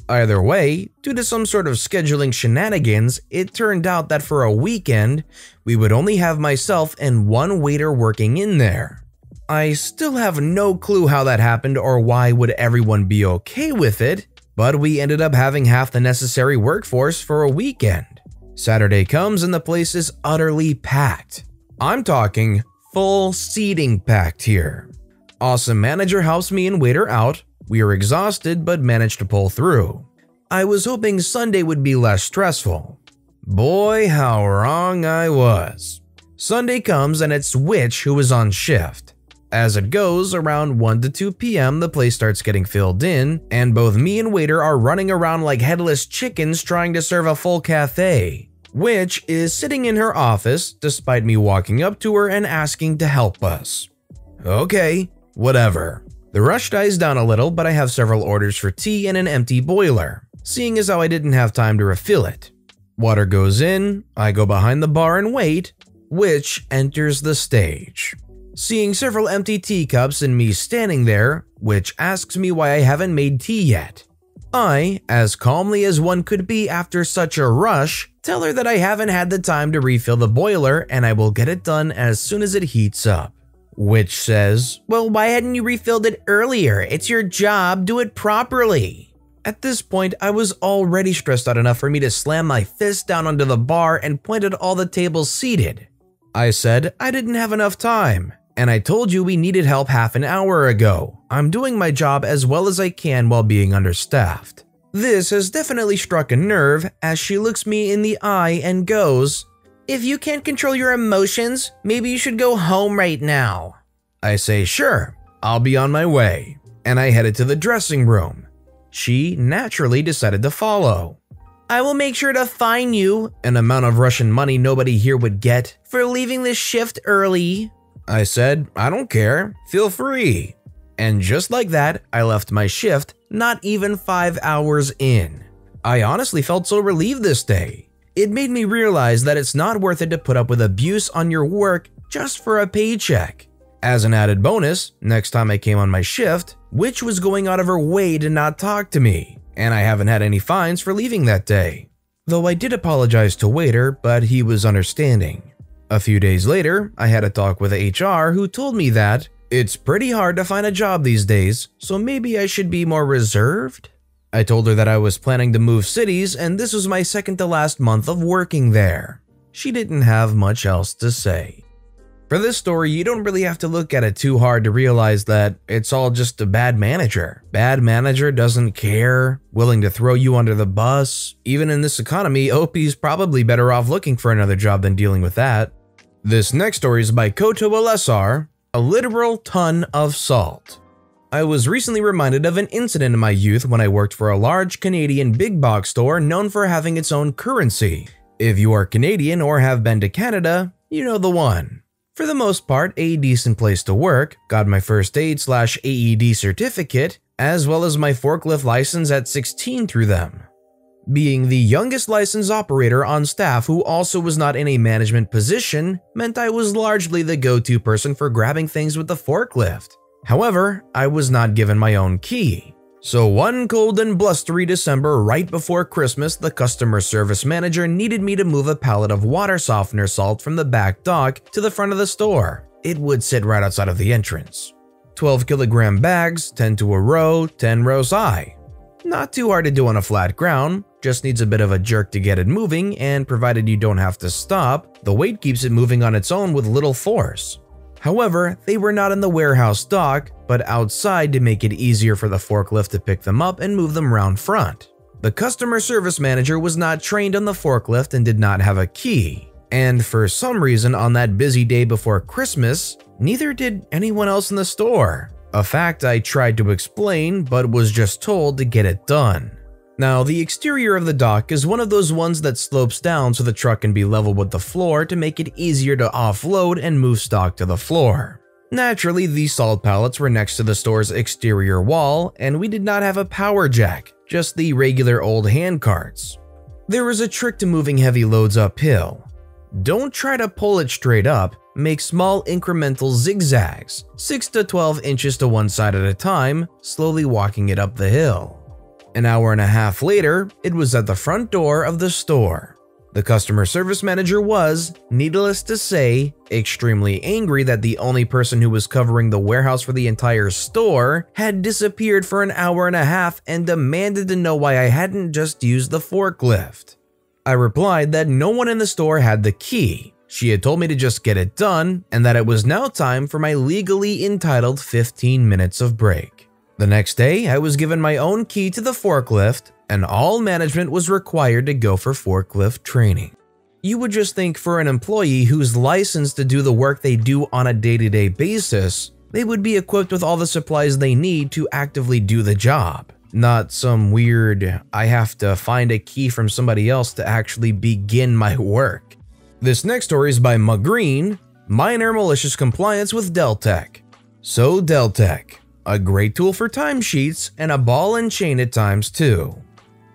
Either way, due to some sort of scheduling shenanigans, it turned out that for a weekend, we would only have myself and 1 waiter working in there. I still have no clue how that happened or why would everyone be okay with it, but we ended up having half the necessary workforce for a weekend. Saturday comes and the place is utterly packed. I'm talking full seating packed here. Awesome manager helps me and waiter out. We are exhausted but managed to pull through. I was hoping Sunday would be less stressful. Boy, how wrong I was. Sunday comes and it's Witch who is on shift. As it goes, around 1 to 2 p.m. the place starts getting filled in, and both me and waiter are running around like headless chickens trying to serve a full cafe. Witch is sitting in her office despite me walking up to her and asking to help us. Okay, whatever. The rush dies down a little, but I have several orders for tea and an empty boiler, seeing as how I didn't have time to refill it. Water goes in, I go behind the bar and wait. Witch enters the stage. Seeing several empty teacups and me standing there, Witch asks me why I haven't made tea yet. I, as calmly as one could be after such a rush, tell her that I haven't had the time to refill the boiler and I will get it done as soon as it heats up. Witch says, "Well, why hadn't you refilled it earlier? It's your job, do it properly." At this point, I was already stressed out enough for me to slam my fist down onto the bar and point at all the tables seated. I said I didn't have enough time. And I told you we needed help half an hour ago. I'm doing my job as well as I can while being understaffed. This has definitely struck a nerve as she looks me in the eye and goes, "If you can't control your emotions, maybe you should go home right now." I say, "Sure, I'll be on my way." And I headed to the dressing room. She naturally decided to follow. "I will make sure to fine you," an amount of Russian money nobody here would get, "for leaving this shift early." I said, "I don't care, feel free." And just like that, I left my shift not even 5 hours in. I honestly felt so relieved this day. It made me realize that it's not worth it to put up with abuse on your work just for a paycheck. As an added bonus, next time I came on my shift, Witch was going out of her way to not talk to me, and I haven't had any fines for leaving that day. Though I did apologize to waiter, but he was understanding. A few days later, I had a talk with HR who told me that it's pretty hard to find a job these days, so maybe I should be more reserved. I told her that I was planning to move cities and this was my second to last month of working there. She didn't have much else to say. For this story, you don't really have to look at it too hard to realize that it's all just a bad manager. Bad manager doesn't care, willing to throw you under the bus. Even in this economy, OP's probably better off looking for another job than dealing with that. This next story is by Koto LSR, a literal ton of salt. I was recently reminded of an incident in my youth when I worked for a large Canadian big box store known for having its own currency. If you are Canadian or have been to Canada, you know the one. For the most part, a decent place to work, got my first aid/AED certificate, as well as my forklift license at 16 through them. Being the youngest licensed operator on staff who also was not in a management position meant I was largely the go-to person for grabbing things with the forklift. However, I was not given my own key. So one cold and blustery December right before Christmas, the customer service manager needed me to move a pallet of water softener salt from the back dock to the front of the store. It would sit right outside of the entrance. 12-kilogram bags, 10 to a row, 10 rows high. Not too hard to do on a flat ground, just needs a bit of a jerk to get it moving, and provided you don't have to stop, the weight keeps it moving on its own with little force. However, they were not in the warehouse dock, but outside to make it easier for the forklift to pick them up and move them round front. The customer service manager was not trained on the forklift and did not have a key. And for some reason on that busy day before Christmas, neither did anyone else in the store. A fact I tried to explain, but was just told to get it done. Now, the exterior of the dock is one of those ones that slopes down so the truck can be level with the floor to make it easier to offload and move stock to the floor. Naturally, these salt pallets were next to the store's exterior wall, and we did not have a power jack, just the regular old hand carts. There is a trick to moving heavy loads uphill. Don't try to pull it straight up, make small incremental zigzags, 6 to 12 inches to one side at a time, slowly walking it up the hill. An hour and a half later, it was at the front door of the store. The customer service manager was, needless to say, extremely angry that the only person who was covering the warehouse for the entire store had disappeared for an hour and a half and demanded to know why I hadn't just used the forklift. I replied that no one in the store had the key. She had told me to just get it done and that it was now time for my legally entitled 15 minutes of break. The next day, I was given my own key to the forklift, and all management was required to go for forklift training. You would just think for an employee who's licensed to do the work they do on a day-to-day basis, they would be equipped with all the supplies they need to actively do the job. Not some weird, I have to find a key from somebody else to actually begin my work. This next story is by McGreen, Minor Malicious Compliance with Deltek. So Deltek, a great tool for timesheets and a ball and chain at times too.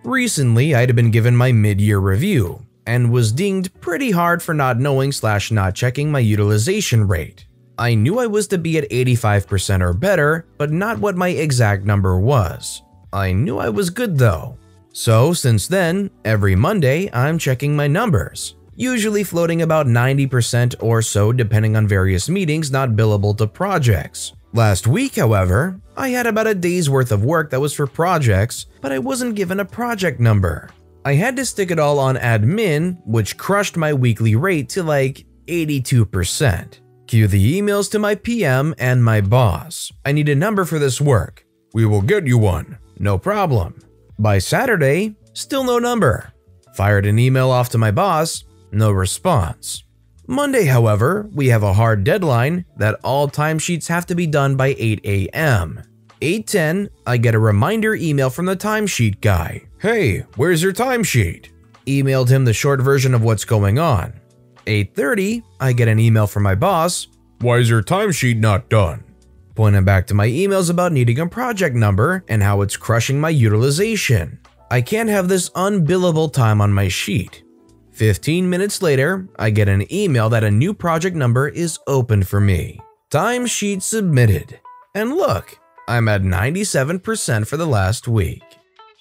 Recently, I'd been given my mid-year review and was dinged pretty hard for not knowing / not checking my utilization rate. I knew I was to be at 85% or better, but not what my exact number was. I knew I was good though. So since then, every Monday, I'm checking my numbers, usually floating about 90% or so depending on various meetings not billable to projects. Last week, however, I had about a day's worth of work that was for projects, but I wasn't given a project number. I had to stick it all on admin, which crushed my weekly rate to like 82%. Cue the emails to my PM and my boss. I need a number for this work. We will get you one. No problem. By Saturday, still no number. Fired an email off to my boss, no response. Monday, however, we have a hard deadline that all timesheets have to be done by 8 a.m. 8:10, I get a reminder email from the timesheet guy. Hey, where's your timesheet? Emailed him the short version of what's going on. 8:30, I get an email from my boss. Why is your timesheet not done? Pointing back to my emails about needing a project number and how it's crushing my utilization. I can't have this unbillable time on my sheet. 15 minutes later, I get an email that a new project number is open for me. Timesheet submitted. And look, I'm at 97% for the last week.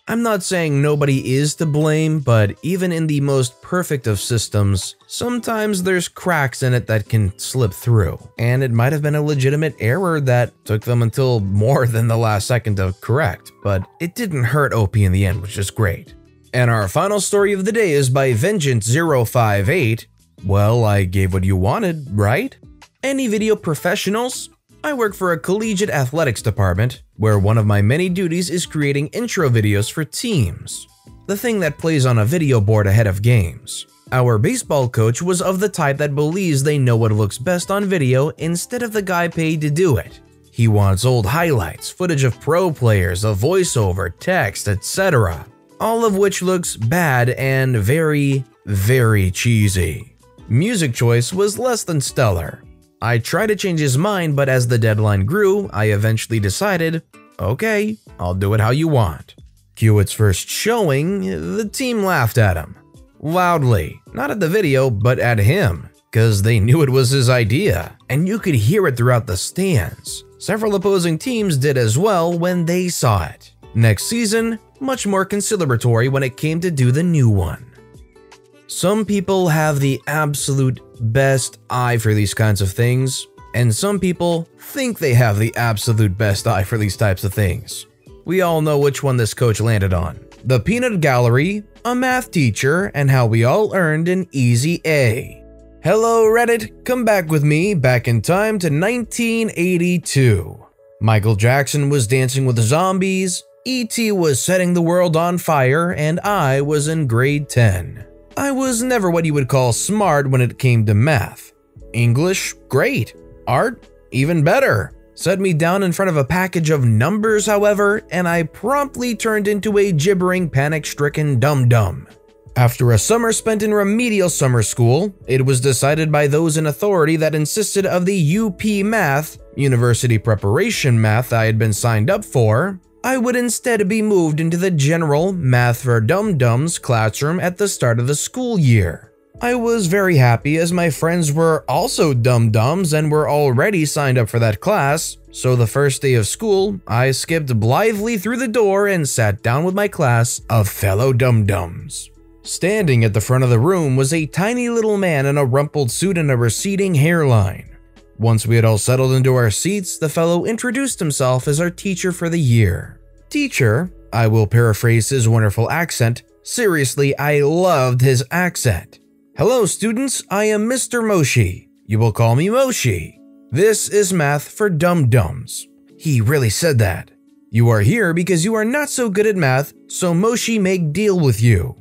I'm not saying nobody is to blame, but even in the most perfect of systems, sometimes there's cracks in it that can slip through. And it might have been a legitimate error that took them until more than the last second to correct, but it didn't hurt OP in the end, which is great. And our final story of the day is by Vengeance058. Well, I gave what you wanted, right? Any video professionals? I work for a collegiate athletics department, where one of my many duties is creating intro videos for teams. The thing that plays on a video board ahead of games. Our baseball coach was of the type that believes they know what looks best on video instead of the guy paid to do it. He wants old highlights, footage of pro players, a voiceover, text, etc. All of which looks bad and very, very cheesy. Music choice was less than stellar. I tried to change his mind, but as the deadline grew, I eventually decided, okay, I'll do it how you want. Cue its first showing, the team laughed at him. Loudly, not at the video, but at him, cause they knew it was his idea, and you could hear it throughout the stands. Several opposing teams did as well when they saw it. Next season, much more conciliatory when it came to do the new one. Some people have the absolute best eye for these kinds of things, and some people think they have the absolute best eye for these types of things. We all know which one this coach landed on. The peanut gallery, a math teacher, and how we all earned an easy A. Hello Reddit, come back with me back in time to 1982. Michael Jackson was dancing with the zombies, E.T. was setting the world on fire, and I was in grade 10. I was never what you would call smart when it came to math. English, great. Art, even better. Set me down in front of a package of numbers, however, and I promptly turned into a gibbering, panic-stricken dum-dum. After a summer spent in remedial summer school, it was decided by those in authority that insisted of the UP Math, University Preparation Math I had been signed up for, I would instead be moved into the general Math for Dum-Dums classroom at the start of the school year. I was very happy as my friends were also dum-dums and were already signed up for that class, so the first day of school, I skipped blithely through the door and sat down with my class of fellow dum-dums. Standing at the front of the room was a tiny little man in a rumpled suit and a receding hairline. Once we had all settled into our seats, the fellow introduced himself as our teacher for the year. Teacher, I will paraphrase his wonderful accent. Seriously, I loved his accent. Hello students, I am Mr. Moshi. You will call me Moshi. This is math for dum-dums. He really said that. You are here because you are not so good at math, so Moshi make deal with you.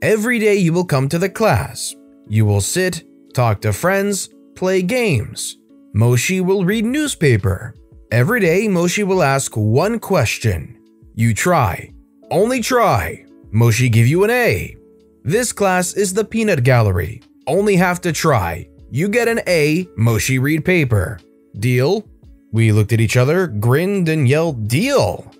Every day you will come to the class. You will sit, talk to friends, play games. Moshi will read newspaper. Every day Moshi will ask one question. You try. Only try. Moshi give you an A. This class is the peanut gallery. Only have to try. You get an A, Moshi read paper. Deal? We looked at each other, grinned, and yelled, deal!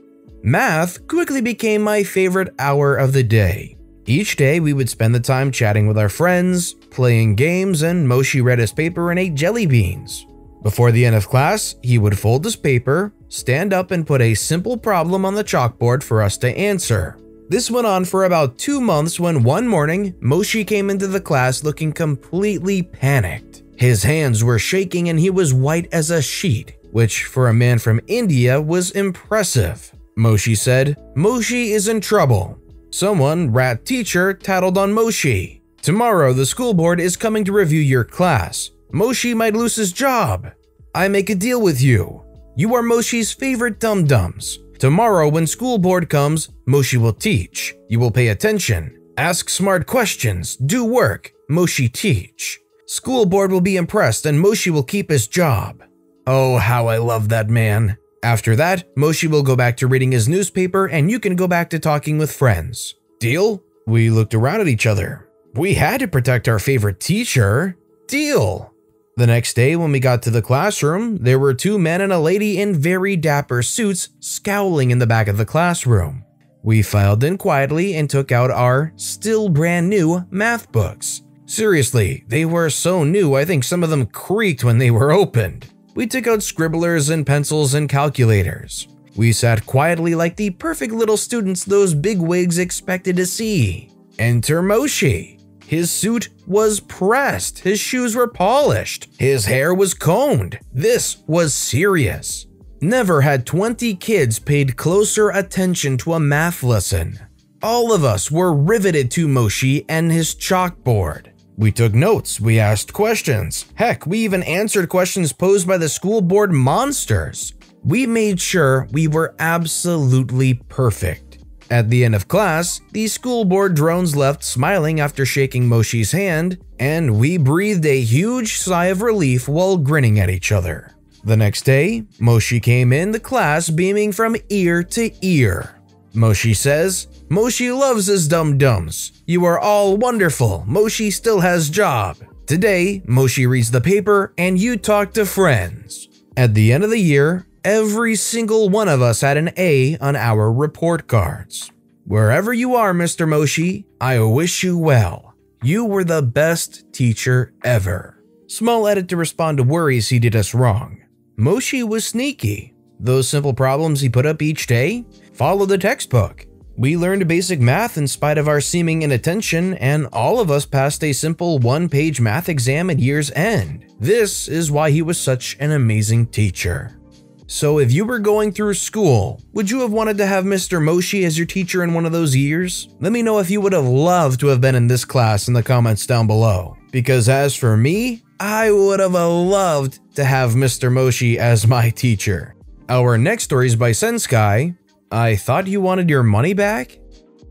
Math quickly became my favorite hour of the day. Each day we would spend the time chatting with our friends, playing games, and Moshi read his paper and ate jelly beans. Before the end of class, he would fold his paper, stand up and put a simple problem on the chalkboard for us to answer. This went on for about 2 months when one morning, Moshi came into the class looking completely panicked. His hands were shaking and he was white as a sheet, which for a man from India was impressive. Moshi said, Moshi is in trouble. Someone, rat teacher, tattled on Moshi. Tomorrow the school board is coming to review your class. Moshi might lose his job. I make a deal with you. You are Moshi's favorite dum-dums. Tomorrow when school board comes, Moshi will teach. You will pay attention. Ask smart questions. Do work. Moshi teach. School board will be impressed and Moshi will keep his job. Oh, how I love that man. After that, Moshi will go back to reading his newspaper and you can go back to talking with friends. Deal? We looked around at each other. We had to protect our favorite teacher. Deal. The next day when we got to the classroom, there were 2 men and a lady in very dapper suits scowling in the back of the classroom. We filed in quietly and took out our still brand new math books. Seriously, they were so new I think some of them creaked when they were opened. We took out scribblers and pencils and calculators. We sat quietly like the perfect little students those bigwigs expected to see. Enter Moshi. His suit was pressed, his shoes were polished, his hair was combed. This was serious. Never had 20 kids paid closer attention to a math lesson. All of us were riveted to Moshi and his chalkboard. We took notes, we asked questions. Heck, we even answered questions posed by the school board monsters. We made sure we were absolutely perfect. At the end of class, the school board drones left smiling after shaking Moshi's hand, and we breathed a huge sigh of relief while grinning at each other. The next day, Moshi came in the class beaming from ear to ear. Moshi says, Moshi loves his dum-dums. You are all wonderful. Moshi still has job. Today, Moshi reads the paper and you talk to friends. At the end of the year, every single one of us had an A on our report cards. Wherever you are, Mr. Moshi, I wish you well. You were the best teacher ever. Small edit to respond to worries he did us wrong. Moshi was sneaky. Those simple problems he put up each day followed the textbook. We learned basic math in spite of our seeming inattention, and all of us passed a simple 1-page math exam at year's end. This is why he was such an amazing teacher. So if you were going through school, would you have wanted to have Mr. Moshi as your teacher in one of those years? Let me know if you would have loved to have been in this class in the comments down below. Because as for me, I would have loved to have Mr. Moshi as my teacher. Our next story is by Senskai. I thought you wanted your money back?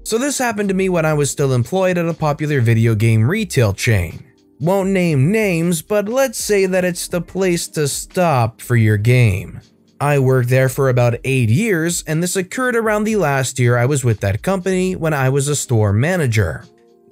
So this happened to me when I was still employed at a popular video game retail chain. Won't name names, but let's say that it's the place to stop for your game. I worked there for about 8 years, and this occurred around the last year I was with that company when I was a store manager.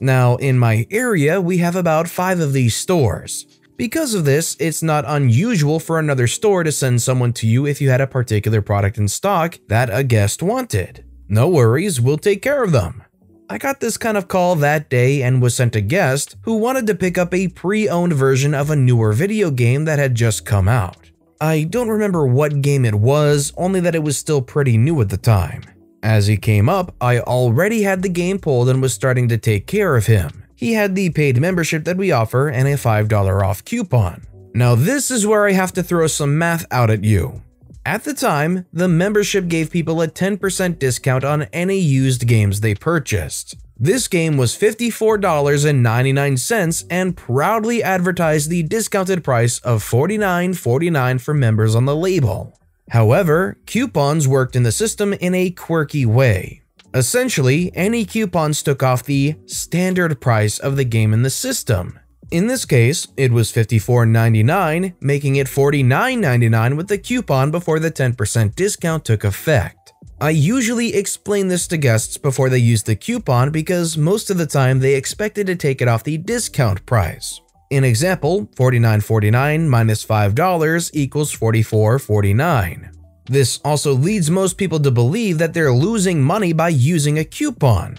Now, in my area, we have about 5 of these stores. Because of this, it's not unusual for another store to send someone to you if you had a particular product in stock that a guest wanted. No worries, we'll take care of them. I got this kind of call that day and was sent a guest who wanted to pick up a pre-owned version of a newer video game that had just come out. I don't remember what game it was, only that it was still pretty new at the time. As he came up, I already had the game pulled and was starting to take care of him. He had the paid membership that we offer and a $5 off coupon. Now this is where I have to throw some math out at you. At the time, the membership gave people a 10% discount on any used games they purchased. This game was $54.99 and proudly advertised the discounted price of $49.49 for members on the label. However, coupons worked in the system in a quirky way. Essentially, any coupons took off the standard price of the game in the system. In this case, it was $54.99, making it $49.99 with the coupon before the 10% discount took effect. I usually explain this to guests before they use the coupon because most of the time they expected to take it off the discount price. In example, $49.49 minus $5 equals $44.49. This also leads most people to believe that they're losing money by using a coupon.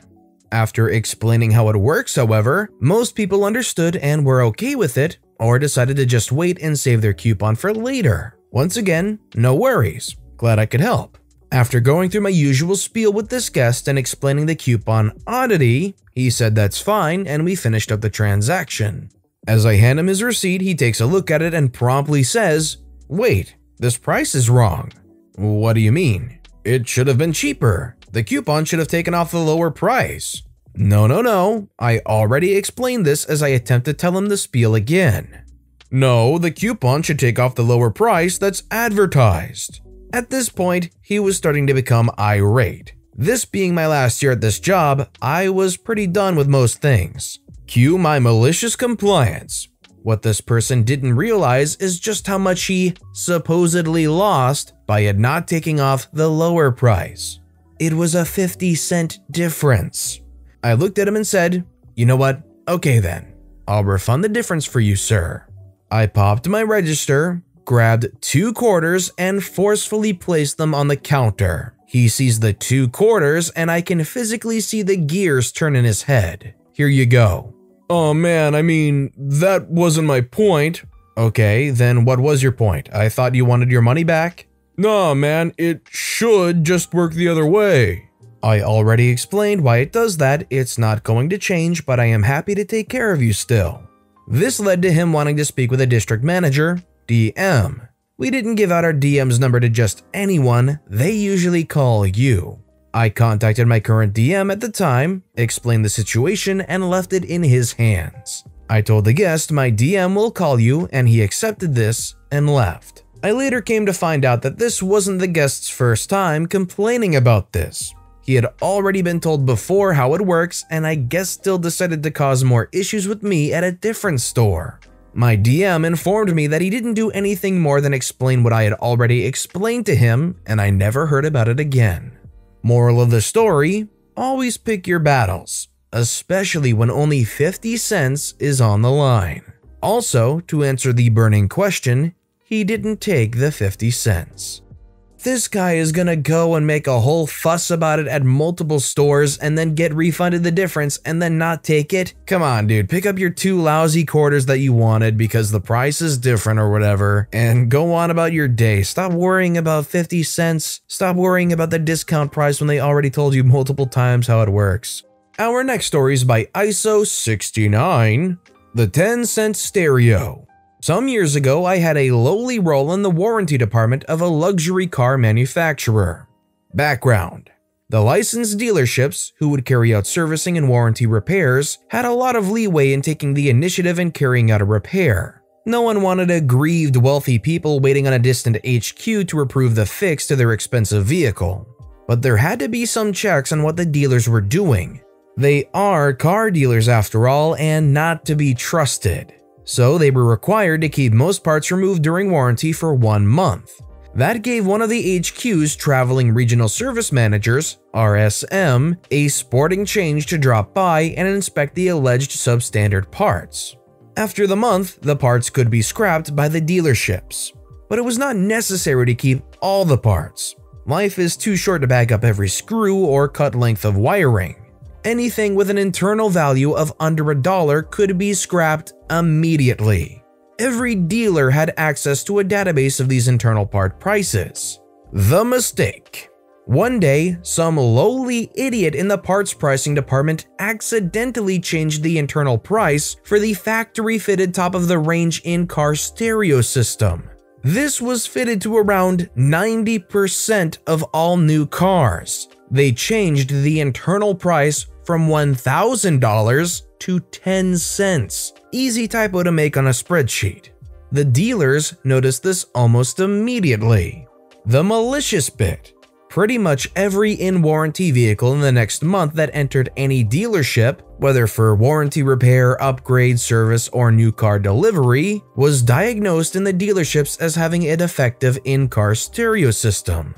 After explaining how it works, however, most people understood and were okay with it, or decided to just wait and save their coupon for later. Once again, no worries. Glad I could help. After going through my usual spiel with this guest and explaining the coupon oddity, he said that's fine and we finished up the transaction. As I hand him his receipt, he takes a look at it and promptly says, "Wait, this price is wrong." "What do you mean? It should have been cheaper. The coupon should have taken off the lower price." No, I already explained this as I attempt to tell him the spiel again. "No, the coupon should take off the lower price that's advertised." At this point, he was starting to become irate. This being my last year at this job, I was pretty done with most things. Cue my malicious compliance. What this person didn't realize is just how much he supposedly lost by it not taking off the lower price. It was a 50-cent difference. I looked at him and said, "You know what? Okay then. I'll refund the difference for you, sir." I popped my register, grabbed 2 quarters, and forcefully placed them on the counter. He sees the 2 quarters, and I can physically see the gears turn in his head. "Here you go." "Oh man, I mean, that wasn't my point." "Okay, then what was your point? I thought you wanted your money back." "Nah man, it should just work the other way." "I already explained why it does that. It's not going to change, but I am happy to take care of you still." This led to him wanting to speak with a district manager, DM. We didn't give out our DM's number to just anyone, they usually call you. I contacted my current DM at the time, explained the situation, and left it in his hands. I told the guest my DM will call you, and he accepted this and left. I later came to find out that this wasn't the guest's first time complaining about this. He had already been told before how it works, and I guess still decided to cause more issues with me at a different store. My DM informed me that he didn't do anything more than explain what I had already explained to him, and I never heard about it again. Moral of the story, always pick your battles, especially when only 50 cents is on the line. Also, to answer the burning question, he didn't take the 50 cents. This guy is gonna go and make a whole fuss about it at multiple stores and then get refunded the difference and then not take it? Come on, dude, pick up your 2 lousy quarters that you wanted because the price is different or whatever and go on about your day. Stop worrying about 50 cents. Stop worrying about the discount price when they already told you multiple times how it works. Our next story is by ISO69, the 10-cent stereo. Some years ago, I had a lowly role in the warranty department of a luxury car manufacturer. Background: The licensed dealerships, who would carry out servicing and warranty repairs, had a lot of leeway in taking the initiative and carrying out a repair. No one wanted aggrieved wealthy people waiting on a distant HQ to approve the fix to their expensive vehicle. But there had to be some checks on what the dealers were doing. They are car dealers after all, and not to be trusted. So they were required to keep most parts removed during warranty for 1 month. That gave one of the HQ's traveling regional service managers, RSM, a sporting change to drop by and inspect the alleged substandard parts. After the month, the parts could be scrapped by the dealerships. But it was not necessary to keep all the parts. Life is too short to bag up every screw or cut length of wiring. Anything with an internal value of under $1 could be scrapped immediately. Every dealer had access to a database of these internal part prices. The mistake. One day, some lowly idiot in the parts pricing department accidentally changed the internal price for the factory-fitted top-of-the-range in-car stereo system. This was fitted to around 90% of all new cars. They changed the internal price from $1,000 to 10 cents. Easy typo to make on a spreadsheet. The dealers noticed this almost immediately. The malicious bit. Pretty much every in-warranty vehicle in the next month that entered any dealership, whether for warranty repair, upgrade, service, or new car delivery, was diagnosed in the dealerships as having a defective in-car stereo system.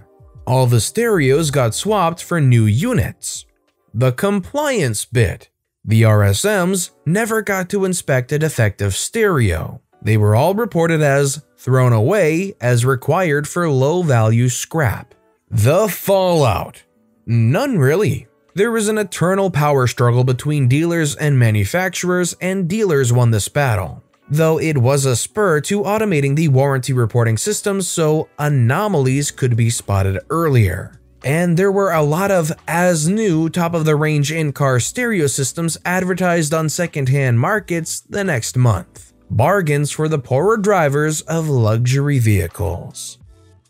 All the stereos got swapped for new units. The compliance bit. The RSMs never got to inspect a defective stereo. They were all reported as thrown away as required for low-value scrap. The fallout. None really. There was an eternal power struggle between dealers and manufacturers, and dealers won this battle. Though it was a spur to automating the warranty reporting systems so anomalies could be spotted earlier. And there were a lot of as-new top-of-the-range in-car stereo systems advertised on second-hand markets the next month. Bargains for the poorer drivers of luxury vehicles.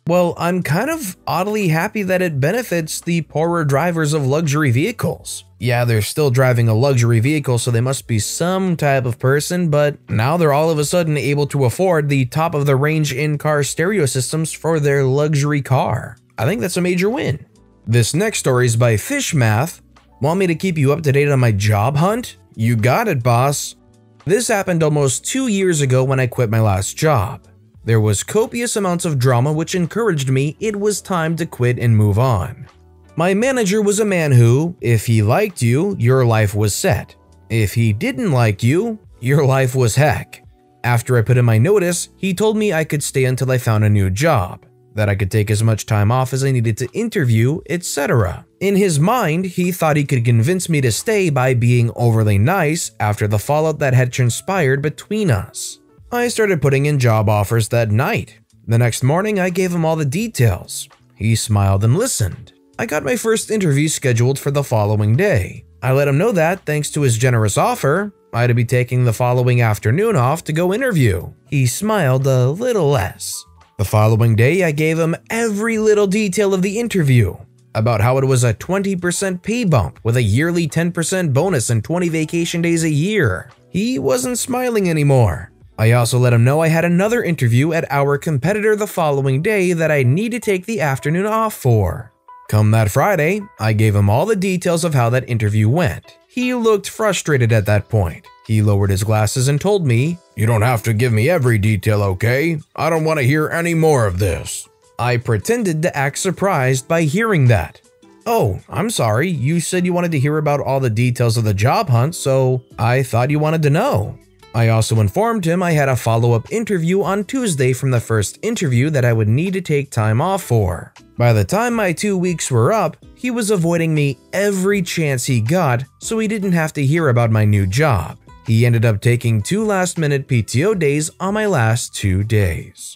Well, I'm kind of oddly happy that it benefits the poorer drivers of luxury vehicles. Yeah, they're still driving a luxury vehicle, so they must be some type of person, but now they're all of a sudden able to afford the top-of-the-range in-car stereo systems for their luxury car. I think that's a major win. This next story is by Fishmath. Want me to keep you up to date on my job hunt? You got it, boss. This happened almost 2 years ago when I quit my last job. There was copious amounts of drama which encouraged me it was time to quit and move on. My manager was a man who, if he liked you, your life was set. If he didn't like you, your life was heck. After I put in my notice, he told me I could stay until I found a new job, that I could take as much time off as I needed to interview, etc. In his mind, he thought he could convince me to stay by being overly nice after the fallout that had transpired between us. I started putting in job offers that night. The next morning, I gave him all the details. He smiled and listened. I got my first interview scheduled for the following day. I let him know that, thanks to his generous offer, I'd be taking the following afternoon off to go interview. He smiled a little less. The following day, I gave him every little detail of the interview, about how it was a 20% pay bump with a yearly 10% bonus and 20 vacation days a year. He wasn't smiling anymore. I also let him know I had another interview at our competitor the following day that I need to take the afternoon off for. Come that Friday, I gave him all the details of how that interview went. He looked frustrated at that point. He lowered his glasses and told me, "You don't have to give me every detail, okay? I don't want to hear any more of this." I pretended to act surprised by hearing that. "Oh, I'm sorry, you said you wanted to hear about all the details of the job hunt, so I thought you wanted to know." I also informed him I had a follow-up interview on Tuesday from the first interview that I would need to take time off for. By the time my 2 weeks were up, he was avoiding me every chance he got, so he didn't have to hear about my new job. He ended up taking 2 last-minute PTO days on my last 2 days.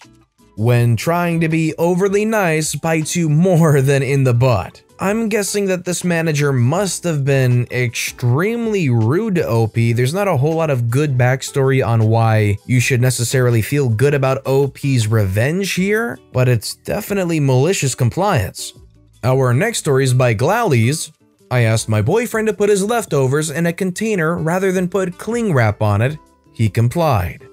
When trying to be overly nice bites you more than in the butt. I'm guessing that this manager must have been extremely rude to OP. There's not a whole lot of good backstory on why you should necessarily feel good about OP's revenge here, but it's definitely malicious compliance. Our next story is by Glowlies. I asked my boyfriend to put his leftovers in a container rather than put cling wrap on it. He complied.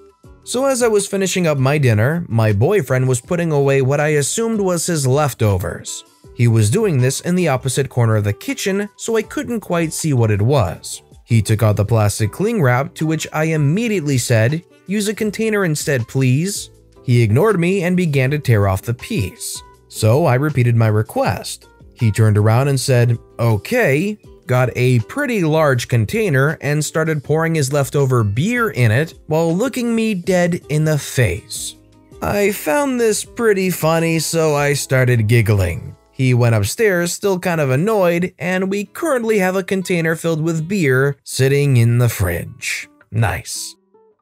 So as I was finishing up my dinner, my boyfriend was putting away what I assumed was his leftovers. He was doing this in the opposite corner of the kitchen, so I couldn't quite see what it was. He took out the plastic cling wrap, to which I immediately said, "Use a container instead, please." He ignored me and began to tear off the piece. So I repeated my request. He turned around and said, "Okay," got a pretty large container and started pouring his leftover beer in it while looking me dead in the face. I found this pretty funny, so I started giggling. He went upstairs still kind of annoyed, and we currently have a container filled with beer sitting in the fridge. Nice.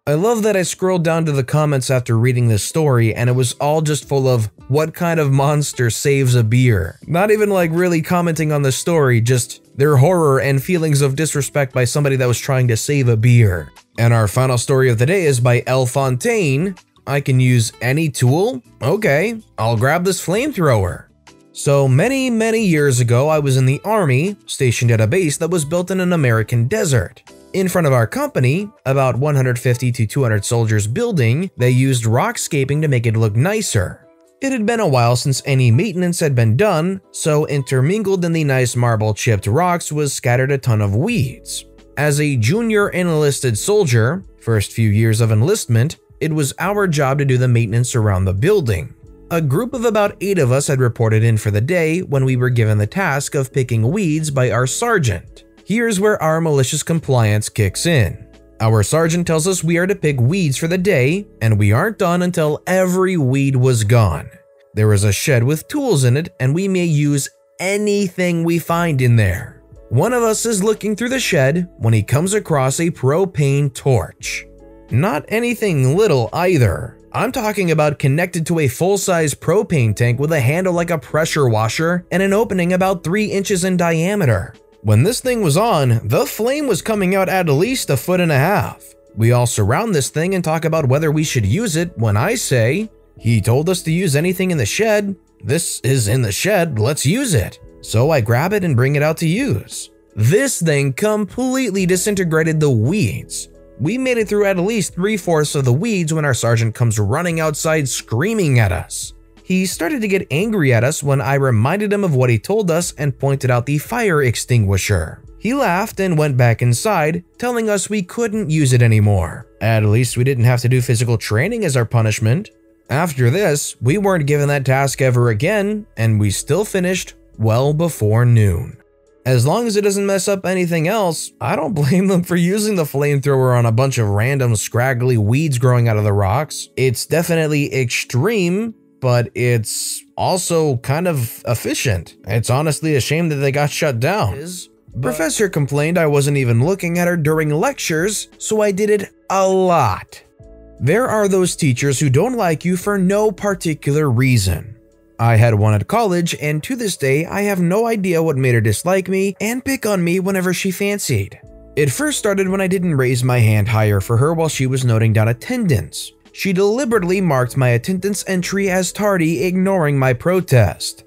I love that I scrolled down to the comments after reading this story and it was all just full of what kind of monster saves a beer. Not even like really commenting on the story, just their horror and feelings of disrespect by somebody that was trying to save a beer. And our final story of the day is by L. Fontaine. I can use any tool? Okay, I'll grab this flamethrower. So many years ago, I was in the army, stationed at a base that was built in an American desert. In front of our company, about 150 to 200 soldiers building, they used rockscaping to make it look nicer. It had been a while since any maintenance had been done, so intermingled in the nice marble chipped rocks was scattered a ton of weeds. As a junior enlisted soldier, first few years of enlistment, it was our job to do the maintenance around the building. A group of about 8 of us had reported in for the day when we were given the task of picking weeds by our sergeant. Here's where our malicious compliance kicks in. Our sergeant tells us we are to pick weeds for the day, and we aren't done until every weed was gone. There is a shed with tools in it, and we may use anything we find in there. One of us is looking through the shed when he comes across a propane torch. Not anything little either. I'm talking about connected to a full-size propane tank with a handle like a pressure washer and an opening about 3 inches in diameter. When this thing was on, the flame was coming out at least 1.5 feet. We all surround this thing and talk about whether we should use it when I say, "He told us to use anything in the shed. This is in the shed, let's use it." So I grab it and bring it out to use. This thing completely disintegrated the weeds. We made it through at least 3/4 of the weeds when our sergeant comes running outside screaming at us. He started to get angry at us when I reminded him of what he told us and pointed out the fire extinguisher. He laughed and went back inside, telling us we couldn't use it anymore. At least we didn't have to do physical training as our punishment. After this, we weren't given that task ever again, and we still finished well before noon. As long as it doesn't mess up anything else, I don't blame them for using the flamethrower on a bunch of random scraggly weeds growing out of the rocks. It's definitely extreme, but it's also kind of efficient. It's honestly a shame that they got shut down. Professor complained I wasn't even looking at her during lectures, so I did it a lot. There are those teachers who don't like you for no particular reason. I had one at college, and to this day, I have no idea what made her dislike me and pick on me whenever she fancied. It first started when I didn't raise my hand higher for her while she was noting down attendance. She deliberately marked my attendance entry as tardy, ignoring my protest.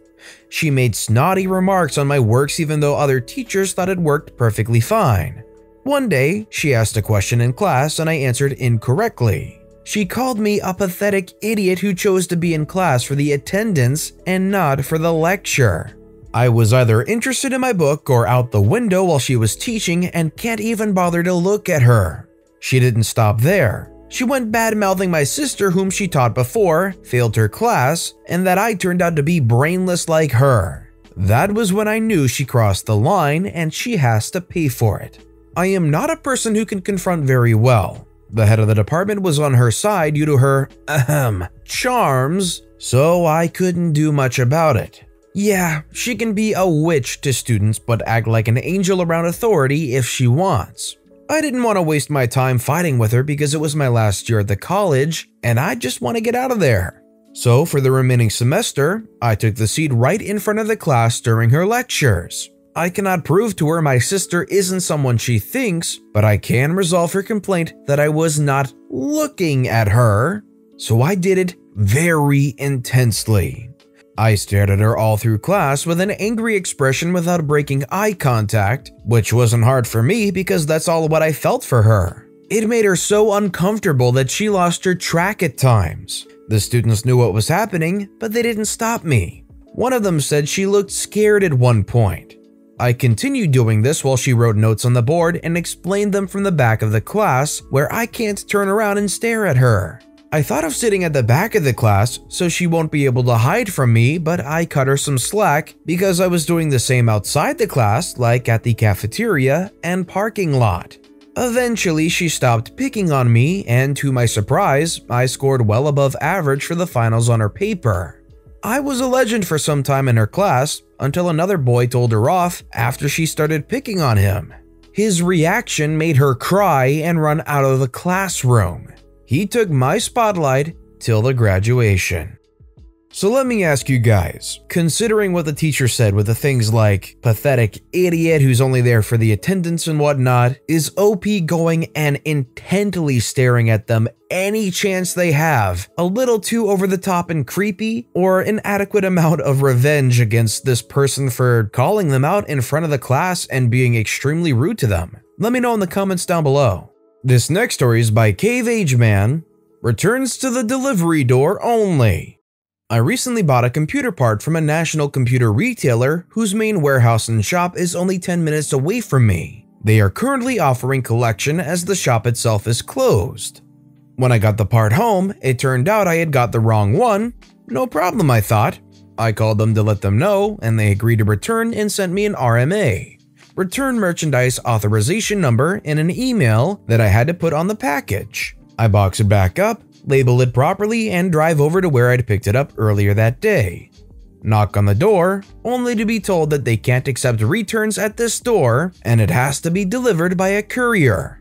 She made snotty remarks on my works even though other teachers thought it worked perfectly fine. One day, she asked a question in class and I answered incorrectly. She called me a pathetic idiot who chose to be in class for the attendance and not for the lecture. I was either interested in my book or out the window while she was teaching and can't even bother to look at her. She didn't stop there. She went bad-mouthing my sister whom she taught before, failed her class, and that I turned out to be brainless like her. That was when I knew she crossed the line and she has to pay for it. I am not a person who can confront very well. The head of the department was on her side due to her, charms, so I couldn't do much about it. Yeah, she can be a witch to students but act like an angel around authority if she wants. I didn't want to waste my time fighting with her because it was my last year at the college and I just want to get out of there. So for the remaining semester, I took the seat right in front of the class during her lectures. I cannot prove to her my sister isn't someone she thinks, but I can resolve her complaint that I was not looking at her, so I did it very intensely. I stared at her all through class with an angry expression without breaking eye contact, which wasn't hard for me because that's all what I felt for her. It made her so uncomfortable that she lost her track at times. The students knew what was happening, but they didn't stop me. One of them said she looked scared at one point. I continued doing this while she wrote notes on the board and explained them from the back of the class where I can't turn around and stare at her. I thought of sitting at the back of the class so she won't be able to hide from me, but I cut her some slack because I was doing the same outside the class, like at the cafeteria and parking lot. Eventually, she stopped picking on me, and to my surprise, I scored well above average for the finals on her paper. I was a legend for some time in her class until another boy told her off after she started picking on him. His reaction made her cry and run out of the classroom. He took my spotlight till the graduation. So let me ask you guys, considering what the teacher said with the things like pathetic idiot who's only there for the attendance and whatnot, is OP going and intently staring at them any chance they have a little too over the top and creepy, or an adequate amount of revenge against this person for calling them out in front of the class and being extremely rude to them? Let me know in the comments down below. This next story is by Cave Age Man, returns to the delivery door only. I recently bought a computer part from a national computer retailer whose main warehouse and shop is only 10 minutes away from me. They are currently offering collection as the shop itself is closed. When I got the part home, it turned out I had got the wrong one. No problem, I thought. I called them to let them know, and they agreed to return and sent me an RMA. Return merchandise authorization number in an email that I had to put on the package. I box it back up, label it properly, and drive over to where I'd picked it up earlier that day. Knock on the door, only to be told that they can't accept returns at this store and it has to be delivered by a courier.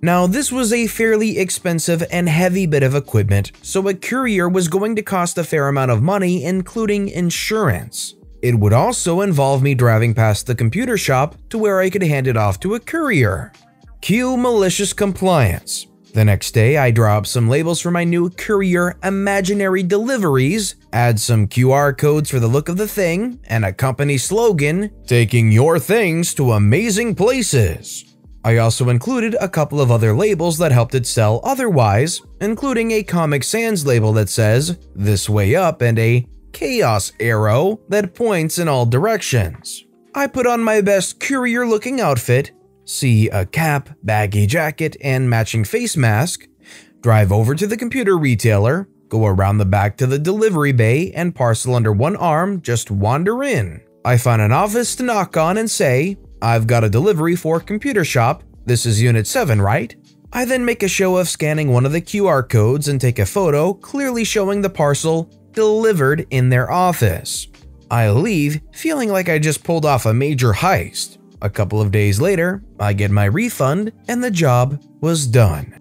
Now, this was a fairly expensive and heavy bit of equipment, so a courier was going to cost a fair amount of money, including insurance. It would also involve me driving past the computer shop to where I could hand it off to a courier. Cue malicious compliance. The next day, I draw up some labels for my new courier imaginary deliveries, add some QR codes for the look of the thing, and a company slogan, taking your things to amazing places. I also included a couple of other labels that helped it sell otherwise, including a Comic Sans label that says, "This way up," and a chaos arrow that points in all directions. I put on my best courier-looking outfit, see a cap, baggy jacket, and matching face mask, drive over to the computer retailer, go around the back to the delivery bay, and parcel under one arm, just wander in. I find an office to knock on and say, "I've got a delivery for computer shop, this is Unit 7, right?" I then make a show of scanning one of the QR codes and take a photo clearly showing the parcel delivered in their office. I leave feeling like I just pulled off a major heist. A couple of days later, I get my refund and the job was done.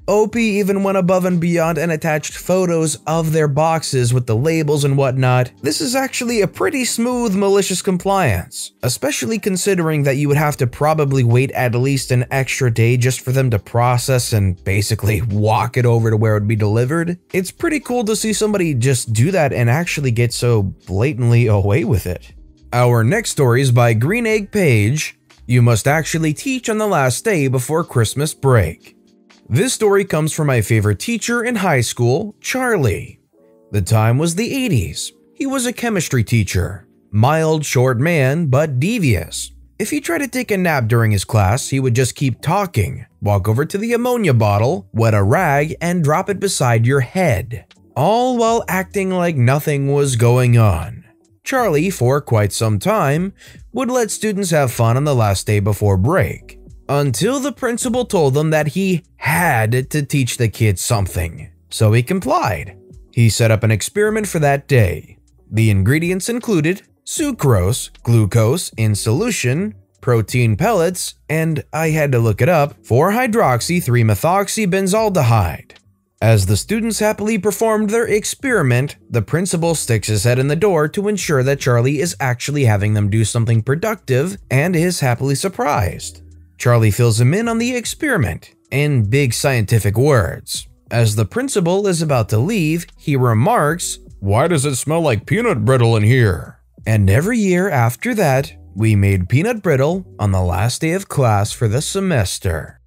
OP even went above and beyond and attached photos of their boxes with the labels and whatnot. This is actually a pretty smooth malicious compliance, especially considering that you would have to probably wait at least an extra day just for them to process and basically walk it over to where it would be delivered. It's pretty cool to see somebody just do that and actually get so blatantly away with it. Our next story is by Green Egg Page. You must actually teach on the last day before Christmas break. This story comes from my favorite teacher in high school, Charlie. The time was the 80s. He was a chemistry teacher. Mild, short man, but devious. If he tried to take a nap during his class, he would just keep talking, walk over to the ammonia bottle, wet a rag, and drop it beside your head. All while acting like nothing was going on. Charlie, for quite some time, would let students have fun on the last day before break. Until the principal told them that he had to teach the kids something, so he complied. He set up an experiment for that day. The ingredients included sucrose, glucose in solution, protein pellets, and I had to look it up, 4-hydroxy-3-methoxybenzaldehyde. As the students happily performed their experiment, the principal sticks his head in the door to ensure that Charlie is actually having them do something productive and is happily surprised. Charlie fills him in on the experiment, in big scientific words. As the principal is about to leave, he remarks, Why does it smell like peanut brittle in here? And every year after that, we made peanut brittle on the last day of class for the semester.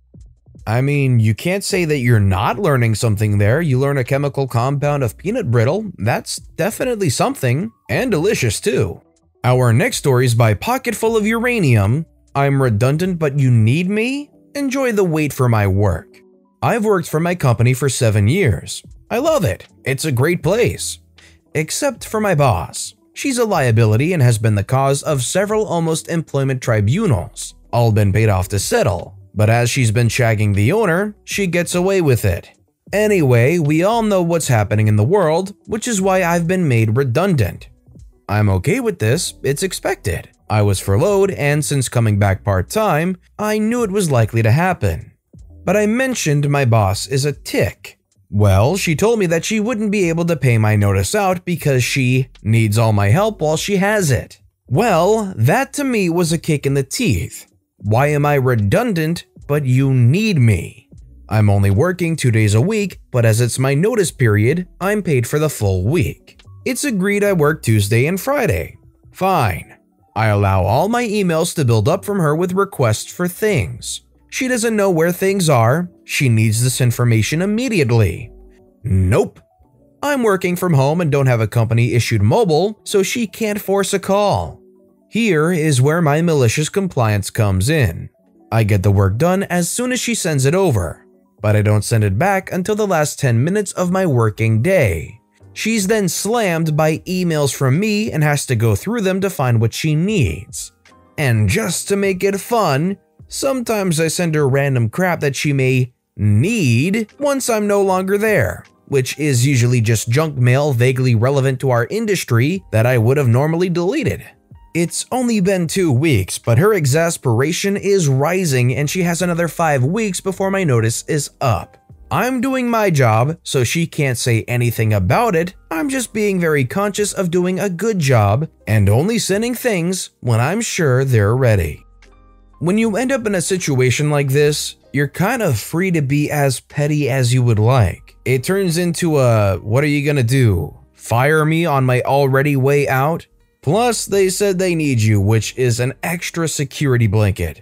I mean, you can't say that you're not learning something there. You learn a chemical compound of peanut brittle. That's definitely something, and delicious too. Our next story is by Pocketful of Uranium. I'm redundant, but you need me? Enjoy the wait for my work. I've worked for my company for 7 years. I love it. It's a great place. Except for my boss. She's a liability and has been the cause of several almost employment tribunals, all been paid off to settle. But as she's been shagging the owner, she gets away with it. Anyway, we all know what's happening in the world, which is why I've been made redundant. I'm okay with this, it's expected. I was furloughed, and since coming back part-time, I knew it was likely to happen. But I mentioned my boss is a tick. Well, she told me that she wouldn't be able to pay my notice out because she needs all my help while she has it. Well, that to me was a kick in the teeth. Why am I redundant, but you need me? I'm only working 2 days a week, but as it's my notice period, I'm paid for the full week. It's agreed I work Tuesday and Friday. Fine. I allow all my emails to build up from her with requests for things. She doesn't know where things are. She needs this information immediately. Nope. I'm working from home and don't have a company-issued mobile, so she can't force a call. Here is where my malicious compliance comes in. I get the work done as soon as she sends it over, but I don't send it back until the last 10 minutes of my working day. She's then slammed by emails from me and has to go through them to find what she needs. And just to make it fun, sometimes I send her random crap that she may need once I'm no longer there, which is usually just junk mail vaguely relevant to our industry that I would have normally deleted. It's only been 2 weeks, but her exasperation is rising and she has another 5 weeks before my notice is up. I'm doing my job, so she can't say anything about it. I'm just being very conscious of doing a good job and only sending things when I'm sure they're ready. When you end up in a situation like this, you're kind of free to be as petty as you would like. It turns into a, what are you gonna do? Fire me on my already way out? Plus, they said they need you, which is an extra security blanket.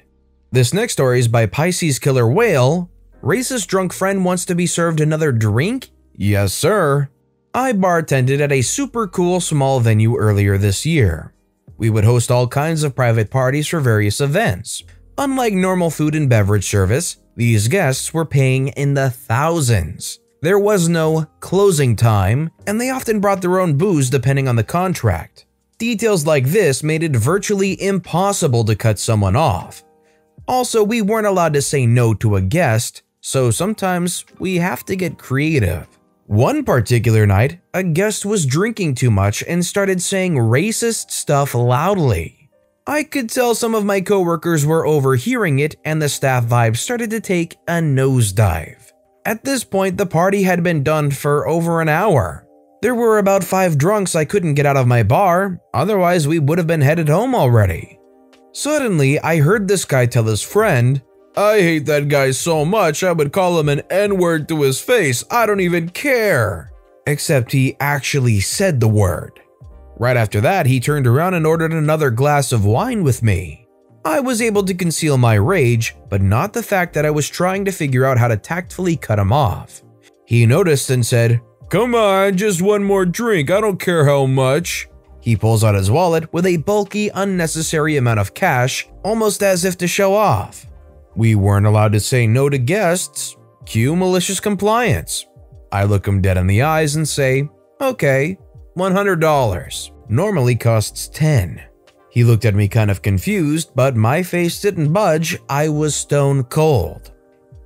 This next story is by Pisces Killer Whale. Racist drunk friend wants to be served another drink? Yes, sir. I bartended at a super cool small venue earlier this year. We would host all kinds of private parties for various events. Unlike normal food and beverage service, these guests were paying in the thousands. There was no closing time, and they often brought their own booze depending on the contract. Details like this made it virtually impossible to cut someone off. Also, we weren't allowed to say no to a guest, so sometimes we have to get creative. One particular night, a guest was drinking too much and started saying racist stuff loudly. I could tell some of my coworkers were overhearing it and the staff vibe started to take a nosedive. At this point, the party had been done for over an hour. There were about 5 drunks I couldn't get out of my bar, otherwise we would have been headed home already. Suddenly, I heard this guy tell his friend, "I hate that guy so much I would call him an N-word to his face, I don't even care." Except he actually said the word. Right after that, he turned around and ordered another glass of wine with me. I was able to conceal my rage, but not the fact that I was trying to figure out how to tactfully cut him off. He noticed and said, "Come on, just one more drink, I don't care how much." He pulls out his wallet with a bulky, unnecessary amount of cash, almost as if to show off. We weren't allowed to say no to guests. Cue malicious compliance. I look him dead in the eyes and say, "Okay, $100. Normally costs $10. He looked at me kind of confused, but my face didn't budge. I was stone cold.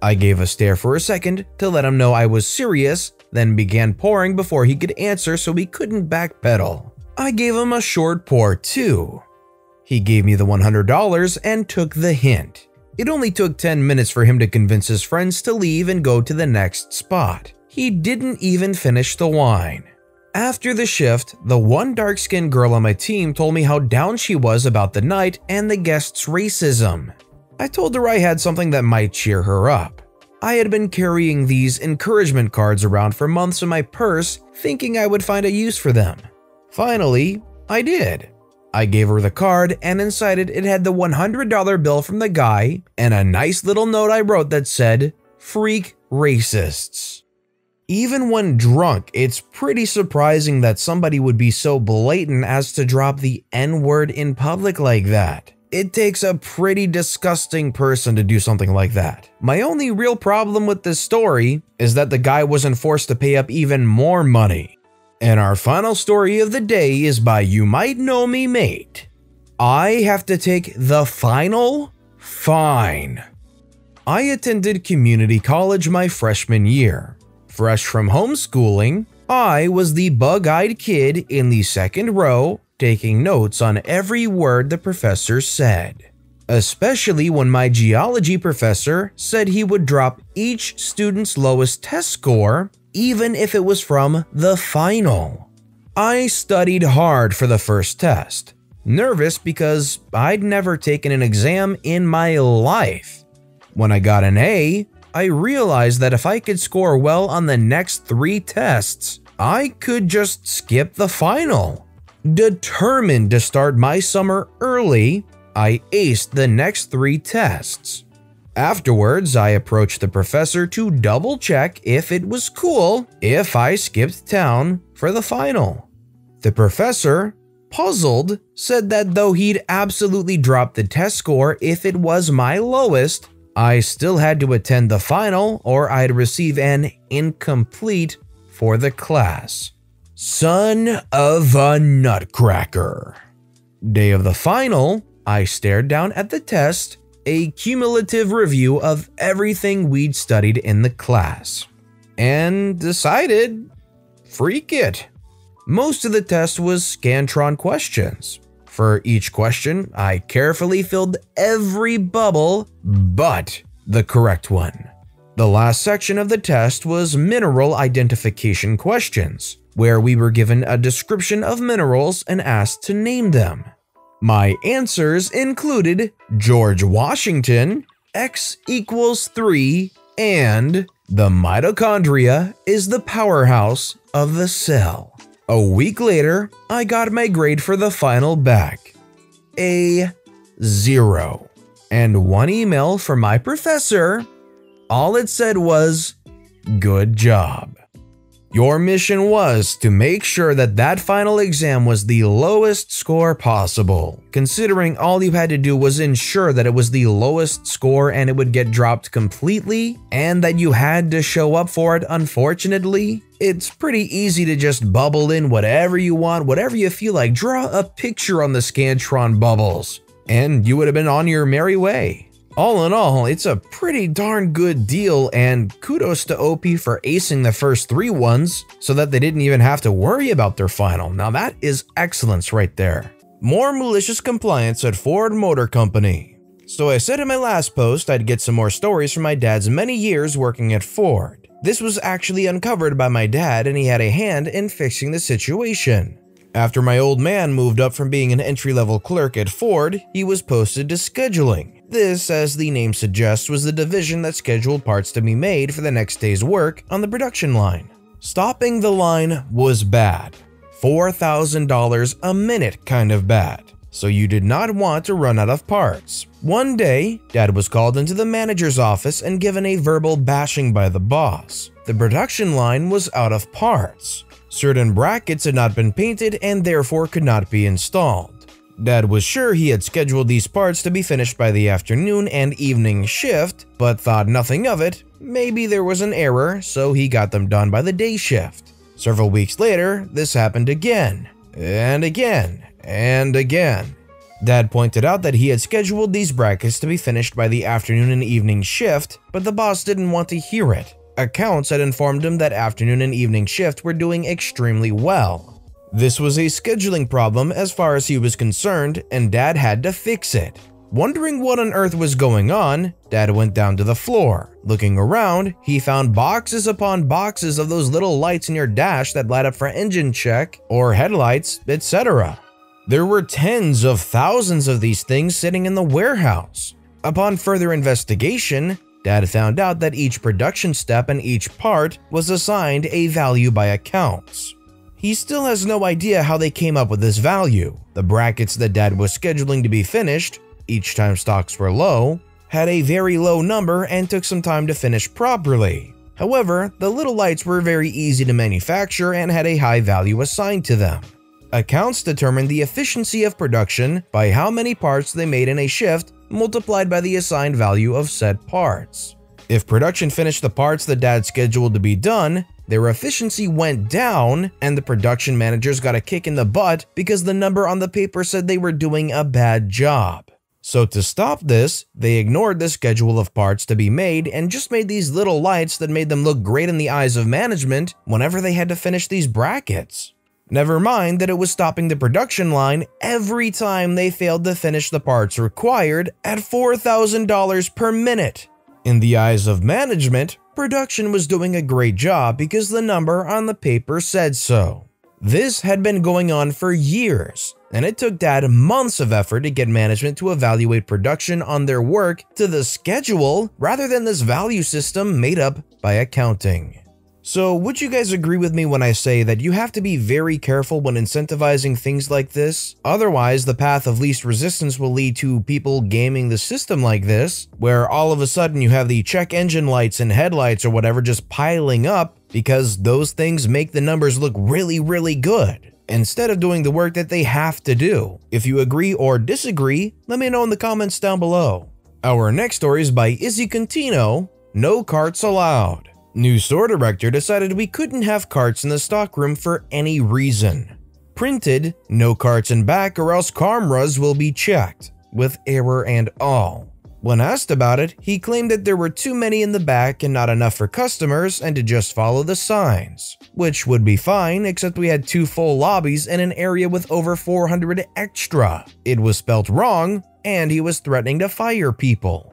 I gave a stare for a second to let him know I was serious, then began pouring before he could answer so he couldn't backpedal. I gave him a short pour too. He gave me the $100 and took the hint. It only took 10 minutes for him to convince his friends to leave and go to the next spot. He didn't even finish the wine. After the shift, the one dark-skinned girl on my team told me how down she was about the night and the guests' racism. I told her I had something that might cheer her up. I had been carrying these encouragement cards around for months in my purse, thinking I would find a use for them. Finally, I did. I gave her the card, and inside it had the $100 bill from the guy and a nice little note I wrote that said, "Freak racists." Even when drunk, it's pretty surprising that somebody would be so blatant as to drop the N-word in public like that. It takes a pretty disgusting person to do something like that. My only real problem with this story is that the guy wasn't forced to pay up even more money. And our final story of the day is by You Might Know Me Mate. I have to take the final fine. I attended community college my freshman year. Fresh from homeschooling, I was the bug-eyed kid in the second row taking notes on every word the professor said. Especially when my geology professor said he would drop each student's lowest test score even if it was from the final. I studied hard for the first test, nervous because I'd never taken an exam in my life. When I got an A, I realized that if I could score well on the next 3 tests, I could just skip the final. Determined to start my summer early, I aced the next 3 tests. Afterwards, I approached the professor to double check if it was cool if I skipped town for the final. The professor, puzzled, said that though he'd absolutely drop the test score if it was my lowest, I still had to attend the final or I'd receive an incomplete for the class. Son of a nutcracker. Day of the final, I stared down at the test, a cumulative review of everything we'd studied in the class, and decided, freak it. Most of the test was Scantron questions. For each question, I carefully filled every bubble but the correct one. The last section of the test was mineral identification questions, where we were given a description of minerals and asked to name them. My answers included George Washington, X equals 3, and the mitochondria is the powerhouse of the cell. A week later, I got my grade for the final back, a 0, and one email from my professor. All it said was, "Good job." Your mission was to make sure that that final exam was the lowest score possible, considering all you had to do was ensure that it was the lowest score and it would get dropped completely, and that you had to show up for it. Unfortunately, it's pretty easy to just bubble in whatever you want, whatever you feel like. Draw a picture on the Scantron bubbles, and you would have been on your merry way. All in all, it's a pretty darn good deal, and kudos to OP for acing the first 3 ones so that they didn't even have to worry about their final. Now that is excellence right there. More malicious compliance at Ford Motor Company. So I said in my last post I'd get some more stories from my dad's many years working at Ford. This was actually uncovered by my dad, and he had a hand in fixing the situation. After my old man moved up from being an entry-level clerk at Ford, he was posted to scheduling. This, as the name suggests, was the division that scheduled parts to be made for the next day's work on the production line. Stopping the line was bad. $4,000 a minute kind of bad. So you did not want to run out of parts. One day, Dad was called into the manager's office and given a verbal bashing by the boss. The production line was out of parts. Certain brackets had not been painted and therefore could not be installed. Dad was sure he had scheduled these parts to be finished by the afternoon and evening shift, but thought nothing of it. Maybe there was an error, so he got them done by the day shift. Several weeks later, this happened again, and again, and again. Dad pointed out that he had scheduled these brackets to be finished by the afternoon and evening shift, but the boss didn't want to hear it. Accounts had informed him that afternoon and evening shift were doing extremely well. This was a scheduling problem as far as he was concerned, and Dad had to fix it. Wondering what on earth was going on, Dad went down to the floor. Looking around, he found boxes upon boxes of those little lights in your dash that light up for engine check or headlights, etc. There were tens of thousands of these things sitting in the warehouse. Upon further investigation, Dad found out that each production step and each part was assigned a value by accounts. He still has no idea how they came up with this value. The brackets that Dad was scheduling to be finished, each time stocks were low, had a very low number and took some time to finish properly. However, the little lights were very easy to manufacture and had a high value assigned to them. Accounts determined the efficiency of production by how many parts they made in a shift multiplied by the assigned value of said parts. If production finished the parts that Dad scheduled to be done, their efficiency went down and the production managers got a kick in the butt because the number on the paper said they were doing a bad job. So to stop this, they ignored the schedule of parts to be made and just made these little lights that made them look great in the eyes of management whenever they had to finish these brackets. Never mind that it was stopping the production line every time they failed to finish the parts required at $4,000 per minute. In the eyes of management, production was doing a great job because the number on the paper said so. This had been going on for years, and it took Dad months of effort to get management to evaluate production on their work to the schedule rather than this value system made up by accounting. So would you guys agree with me when I say that you have to be very careful when incentivizing things like this? Otherwise, the path of least resistance will lead to people gaming the system like this, where all of a sudden you have the check engine lights and headlights or whatever just piling up because those things make the numbers look really good, instead of doing the work that they have to do. If you agree or disagree, let me know in the comments down below. Our next story is by Izzy Contino, No Carts Allowed. New store director decided we couldn't have carts in the stockroom for any reason. Printed, no carts in back or else cameras will be checked, with error and all. When asked about it, he claimed that there were too many in the back and not enough for customers and to just follow the signs, which would be fine except we had 2 full lobbies and an area with over 400 extra. It was spelt wrong and he was threatening to fire people.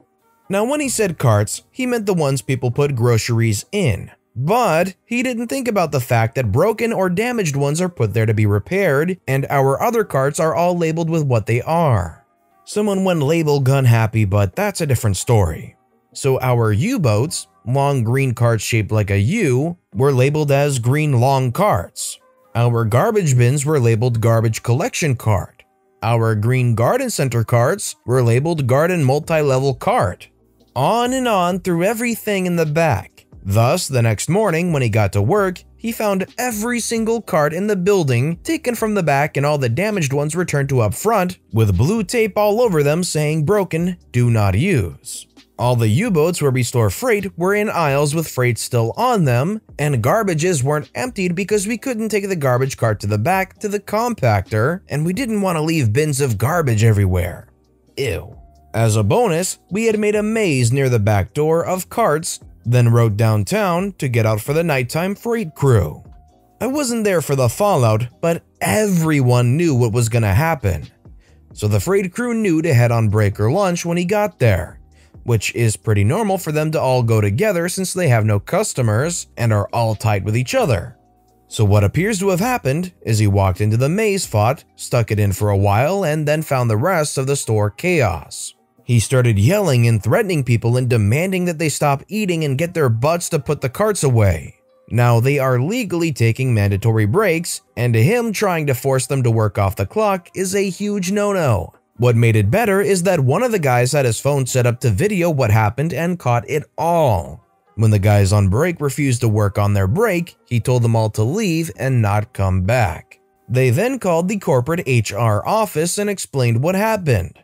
Now when he said carts, he meant the ones people put groceries in. But he didn't think about the fact that broken or damaged ones are put there to be repaired, and our other carts are all labeled with what they are. Someone went label gun happy, but that's a different story. So our U-boats, long green carts shaped like a U, were labeled as green long carts. Our garbage bins were labeled garbage collection cart. Our green garden center carts were labeled garden multi-level cart. On and on through everything in the back. Thus, the next morning when he got to work, he found every single cart in the building taken from the back and all the damaged ones returned to up front with blue tape all over them saying broken, do not use. All the U-boats where we store freight were in aisles with freight still on them, and garbages weren't emptied because we couldn't take the garbage cart to the back to the compactor, and we didn't want to leave bins of garbage everywhere. Ew. As a bonus, we had made a maze near the back door of carts, then rode downtown to get out for the nighttime freight crew. I wasn't there for the fallout, but everyone knew what was gonna happen. So the freight crew knew to head on break or lunch when he got there, which is pretty normal for them to all go together since they have no customers and are all tight with each other. So what appears to have happened is he walked into the maze fought, stuck it in for a while, and then found the rest of the store chaos. He started yelling and threatening people and demanding that they stop eating and get their butts to put the carts away. Now they are legally taking mandatory breaks, and to him trying to force them to work off the clock is a huge no-no. What made it better is that one of the guys had his phone set up to video what happened and caught it all. When the guys on break refused to work on their break, he told them all to leave and not come back. They then called the corporate HR office and explained what happened.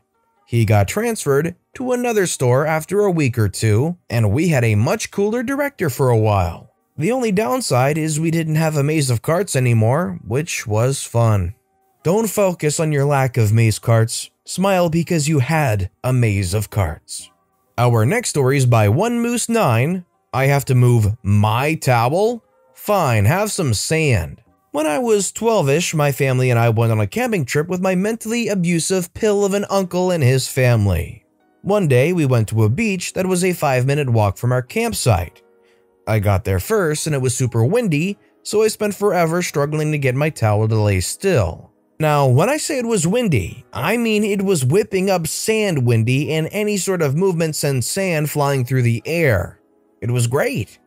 He got transferred to another store after a week or two, and we had a much cooler director for a while. The only downside is we didn't have a maze of carts anymore, which was fun. Don't focus on your lack of maze carts. Smile because you had a maze of carts. Our next story is by One Moose 9. I have to move my towel? Fine, have some sand. When I was 12-ish, my family and I went on a camping trip with my mentally abusive pill of an uncle and his family. One day, we went to a beach that was a 5-minute walk from our campsite. I got there first and it was super windy, so I spent forever struggling to get my towel to lay still. Now, when I say it was windy, I mean it was whipping up sand windy, and any sort of movement sent sand flying through the air. It was great.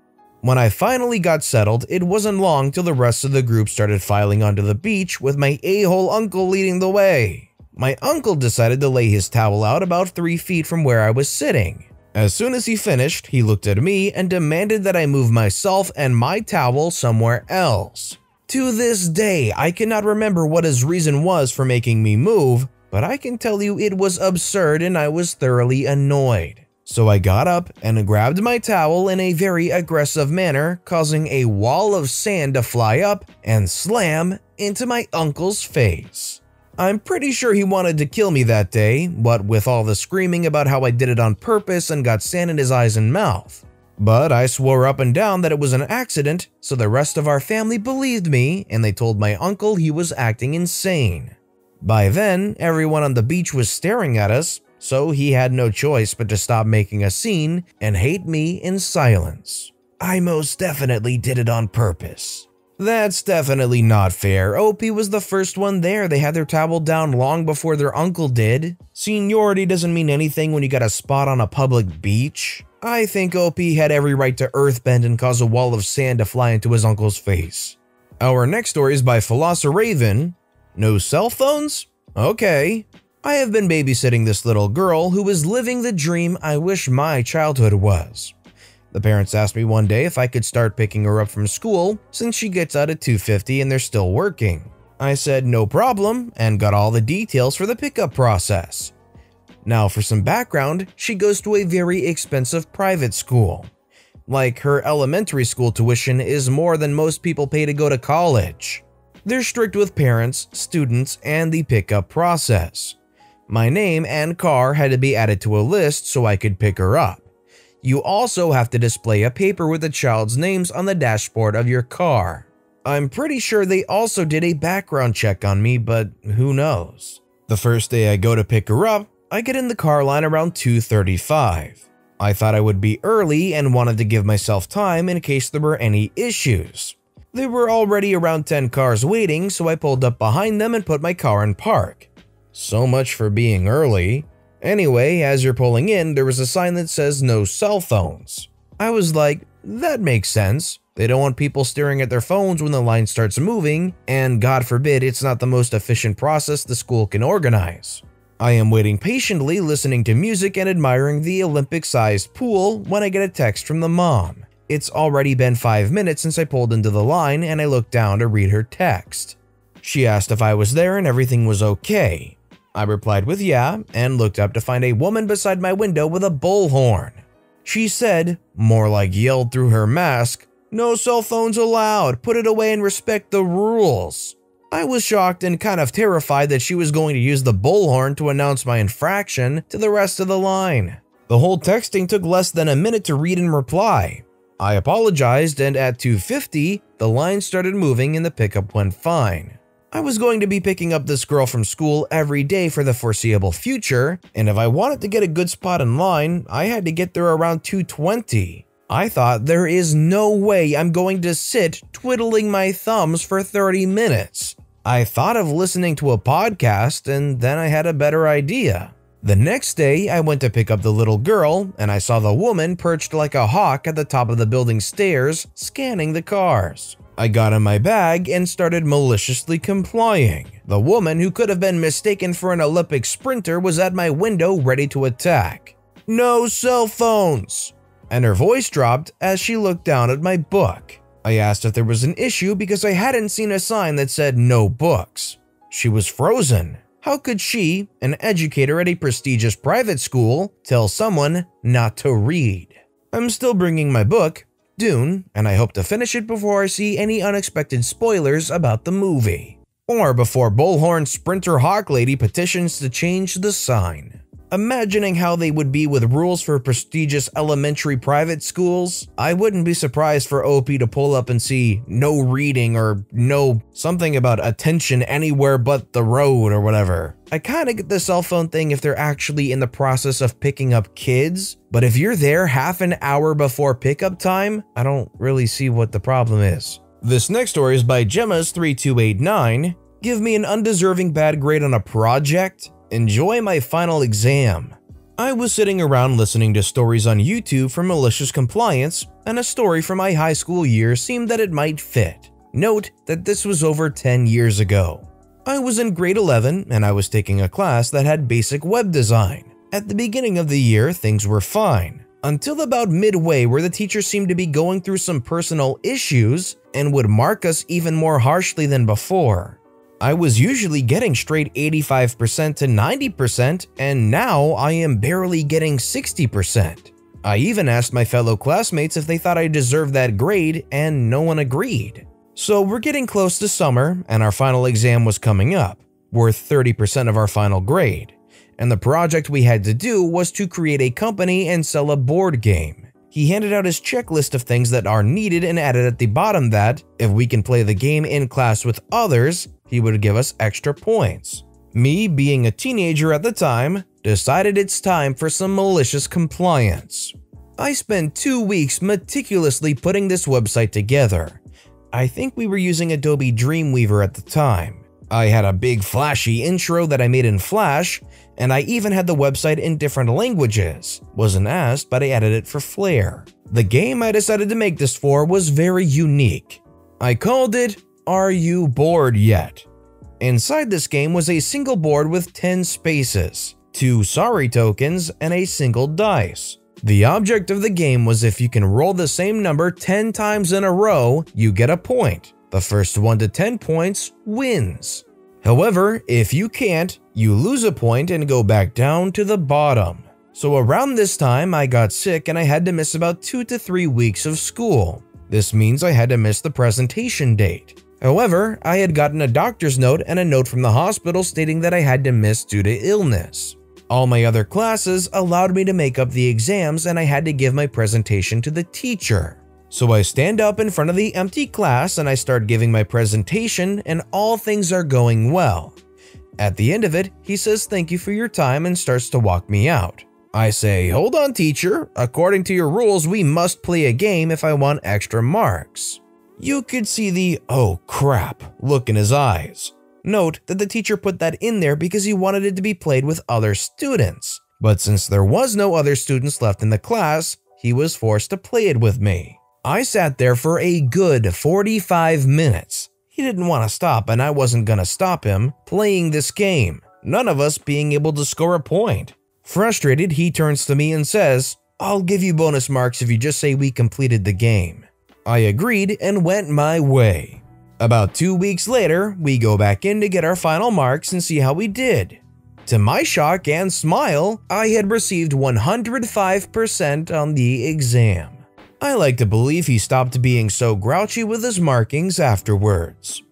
When I finally got settled, it wasn't long till the rest of the group started filing onto the beach with my a-hole uncle leading the way. My uncle decided to lay his towel out about 3 feet from where I was sitting. As soon as he finished, he looked at me and demanded that I move myself and my towel somewhere else. To this day, I cannot remember what his reason was for making me move, but I can tell you it was absurd and I was thoroughly annoyed. So I got up and grabbed my towel in a very aggressive manner, causing a wall of sand to fly up and slam into my uncle's face. I'm pretty sure he wanted to kill me that day, what with all the screaming about how I did it on purpose and got sand in his eyes and mouth. But I swore up and down that it was an accident, so the rest of our family believed me and they told my uncle he was acting insane. By then, everyone on the beach was staring at us, so he had no choice but to stop making a scene and hate me in silence. I most definitely did it on purpose. That's definitely not fair. OP was the first one there. They had their towel down long before their uncle did. Seniority doesn't mean anything when you got a spot on a public beach. I think OP had every right to earthbend and cause a wall of sand to fly into his uncle's face. Our next story is by Raven. No cell phones? Okay. I have been babysitting this little girl who is living the dream I wish my childhood was. The parents asked me one day if I could start picking her up from school since she gets out at 2:50 and they're still working. I said no problem and got all the details for the pickup process. Now for some background, she goes to a very expensive private school. Like, her elementary school tuition is more than most people pay to go to college. They're strict with parents, students, and the pickup process. My name and car had to be added to a list so I could pick her up. You also have to display a paper with the child's names on the dashboard of your car. I'm pretty sure they also did a background check on me, but who knows. The first day I go to pick her up, I get in the car line around 2:35. I thought I would be early and wanted to give myself time in case there were any issues. There were already around 10 cars waiting, so I pulled up behind them and put my car in park. So much for being early. Anyway, as you're pulling in, there was a sign that says no cell phones. I was like, that makes sense. They don't want people staring at their phones when the line starts moving, and God forbid it's not the most efficient process the school can organize. I am waiting patiently, listening to music and admiring the Olympic-sized pool when I get a text from the mom. It's already been 5 minutes since I pulled into the line and I looked down to read her text. She asked if I was there and everything was okay. I replied with yeah and looked up to find a woman beside my window with a bullhorn. She said, more like yelled through her mask, "No cell phones allowed, put it away and respect the rules." I was shocked and kind of terrified that she was going to use the bullhorn to announce my infraction to the rest of the line. The whole texting took less than a minute to read and reply. I apologized, and at 2:50, the line started moving and the pickup went fine. I was going to be picking up this girl from school every day for the foreseeable future, and if I wanted to get a good spot in line, I had to get there around 2:20. I thought there is no way I'm going to sit twiddling my thumbs for 30 minutes. I thought of listening to a podcast, and then I had a better idea. The next day, I went to pick up the little girl, and I saw the woman perched like a hawk at the top of the building stairs, scanning the cars. I got in my bag and started maliciously complying. The woman, who could have been mistaken for an Olympic sprinter, was at my window ready to attack. "No cell phones!" And her voice dropped as she looked down at my book. I asked if there was an issue because I hadn't seen a sign that said no books. She was frozen. How could she, an educator at a prestigious private school, tell someone not to read? I'm still bringing my book, Dune, and I hope to finish it before I see any unexpected spoilers about the movie. Or before Bullhorn Sprinter Hawk Lady petitions to change the sign. Imagining how they would be with rules for prestigious elementary private schools, I wouldn't be surprised for OP to pull up and see no reading or no something about attention anywhere but the road or whatever. I kinda get the cell phone thing if they're actually in the process of picking up kids, but if you're there half an hour before pickup time, I don't really see what the problem is. This next story is by Gemmas3289. Give me an undeserving bad grade on a project? Enjoy my final exam. I was sitting around listening to stories on YouTube from Malicious Compliance, and a story from my high school years seemed that it might fit. Note that this was over 10 years ago. I was in grade 11 and I was taking a class that had basic web design. At the beginning of the year, things were fine, until about midway where the teacher seemed to be going through some personal issues and would mark us even more harshly than before. I was usually getting straight 85% to 90%, and now I am barely getting 60%. I even asked my fellow classmates if they thought I deserved that grade, and no one agreed. So we're getting close to summer, and our final exam was coming up, worth 30% of our final grade, and the project we had to do was to create a company and sell a board game. He handed out his checklist of things that are needed and added at the bottom that, if we can play the game in class with others, he would give us extra points. Me, being a teenager at the time, decided it's time for some malicious compliance. I spent 2 weeks meticulously putting this website together. I think we were using Adobe Dreamweaver at the time. I had a big flashy intro that I made in Flash, and I even had the website in different languages. Wasn't asked, but I added it for flair. The game I decided to make this for was very unique. I called it, Are You Bored Yet? Inside this game was a single board with 10 spaces, 2 sorry tokens, and a single dice. The object of the game was if you can roll the same number 10 times in a row, you get a point. The first 1 to 10 points wins. However, if you can't, you lose a point and go back down to the bottom. So around this time, I got sick and I had to miss about 2 to 3 weeks of school. This means I had to miss the presentation date. However, I had gotten a doctor's note and a note from the hospital stating that I had to miss due to illness. All my other classes allowed me to make up the exams and I had to give my presentation to the teacher. So I stand up in front of the empty class and I start giving my presentation and all things are going well. At the end of it, he says thank you for your time and starts to walk me out. I say, hold on teacher, according to your rules we must play a game if I want extra marks. You could see the oh crap look in his eyes. Note that the teacher put that in there because he wanted it to be played with other students. But since there was no other students left in the class, he was forced to play it with me. I sat there for a good 45 minutes. He didn't want to stop and I wasn't gonna stop him playing this game, none of us being able to score a point. Frustrated, he turns to me and says, I'll give you bonus marks if you just say we completed the game. I agreed and went my way. About 2 weeks later, we go back in to get our final marks and see how we did. To my shock and smile, I had received 105% on the exam. I like to believe he stopped being so grouchy with his markings afterwards.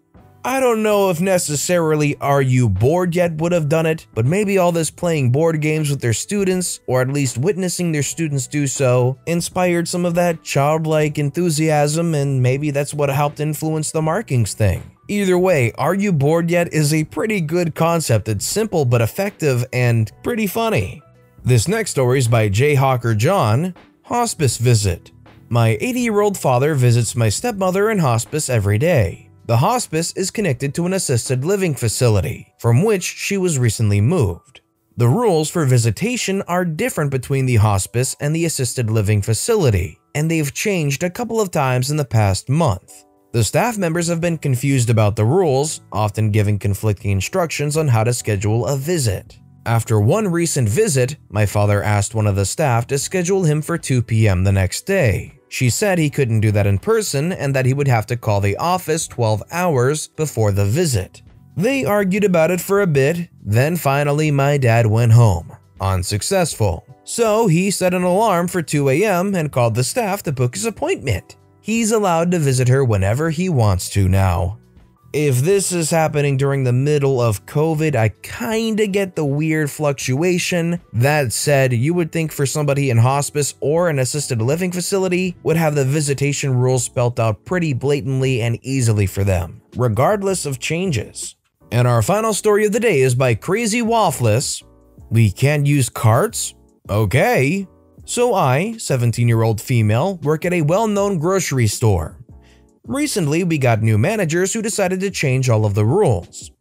I don't know if necessarily Are You Bored Yet would have done it, but maybe all this playing board games with their students, or at least witnessing their students do so, inspired some of that childlike enthusiasm, and maybe that's what helped influence the markings thing. Either way, Are You Bored Yet is a pretty good concept. It's simple but effective and pretty funny. This next story is by Jayhawker John, Hospice Visit. My 80-year-old father visits my stepmother in hospice every day. The hospice is connected to an assisted living facility, from which she was recently moved. The rules for visitation are different between the hospice and the assisted living facility, and they've changed a couple of times in the past month. The staff members have been confused about the rules, often giving conflicting instructions on how to schedule a visit. After one recent visit, my father asked one of the staff to schedule him for 2 p.m. the next day. She said he couldn't do that in person and that he would have to call the office 12 hours before the visit. They argued about it for a bit, then finally my dad went home, unsuccessful. So he set an alarm for 2 a.m. and called the staff to book his appointment. He's allowed to visit her whenever he wants to now. If this is happening during the middle of COVID, I kinda get the weird fluctuation. That said, you would think for somebody in hospice or an assisted living facility would have the visitation rules spelt out pretty blatantly and easily for them, regardless of changes. And our final story of the day is by Crazy Waffless. We can't use carts? Okay. So I, 17-year-old female, work at a well-known grocery store. Recently, we got new managers who decided to change all of the rules.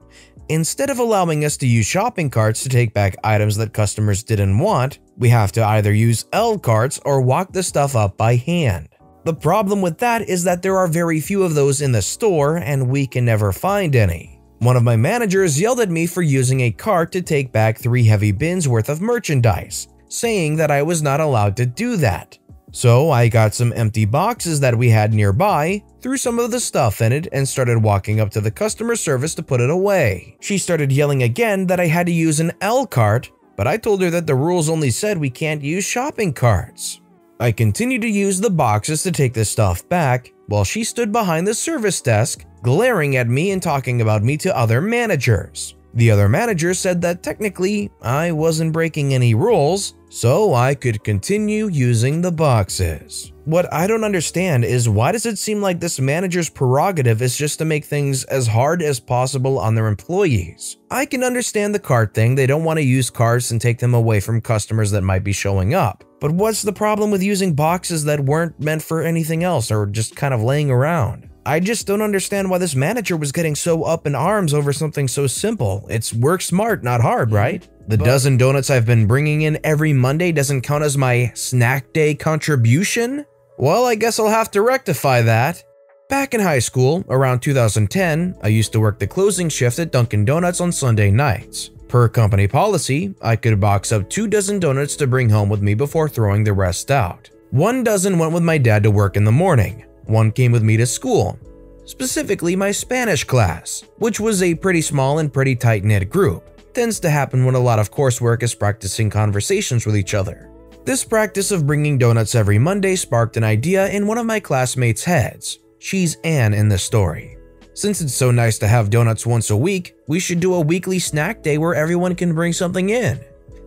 Instead of allowing us to use shopping carts to take back items that customers didn't want, we have to either use L carts or walk the stuff up by hand. The problem with that is that there are very few of those in the store and we can never find any. One of my managers yelled at me for using a cart to take back 3 heavy bins worth of merchandise, saying that I was not allowed to do that. So I got some empty boxes that we had nearby, threw some of the stuff in it, and started walking up to the customer service to put it away. She started yelling again that I had to use an L cart, but I told her that the rules only said we can't use shopping carts. I continued to use the boxes to take the stuff back, while she stood behind the service desk, glaring at me and talking about me to other managers. The other manager said that technically I wasn't breaking any rules, so I could continue using the boxes. What I don't understand is why does it seem like this manager's prerogative is just to make things as hard as possible on their employees? I can understand the cart thing, they don't want to use carts and take them away from customers that might be showing up. But what's the problem with using boxes that weren't meant for anything else or just kind of laying around? I just don't understand why this manager was getting so up in arms over something so simple. It's work smart, not hard, right? The dozen donuts I've been bringing in every Monday doesn't count as my snack day contribution? Well, I guess I'll have to rectify that. Back in high school, around 2010, I used to work the closing shift at Dunkin' Donuts on Sunday nights. Per company policy, I could box up 2 dozen donuts to bring home with me before throwing the rest out. 1 dozen went with my dad to work in the morning. 1 came with me to school, specifically my Spanish class, which was a pretty small and pretty tight-knit group. Tends to happen when a lot of coursework is practicing conversations with each other. This practice of bringing donuts every Monday sparked an idea in one of my classmates' heads. She's Anne in the story. Since it's so nice to have donuts once a week, we should do a weekly snack day where everyone can bring something in.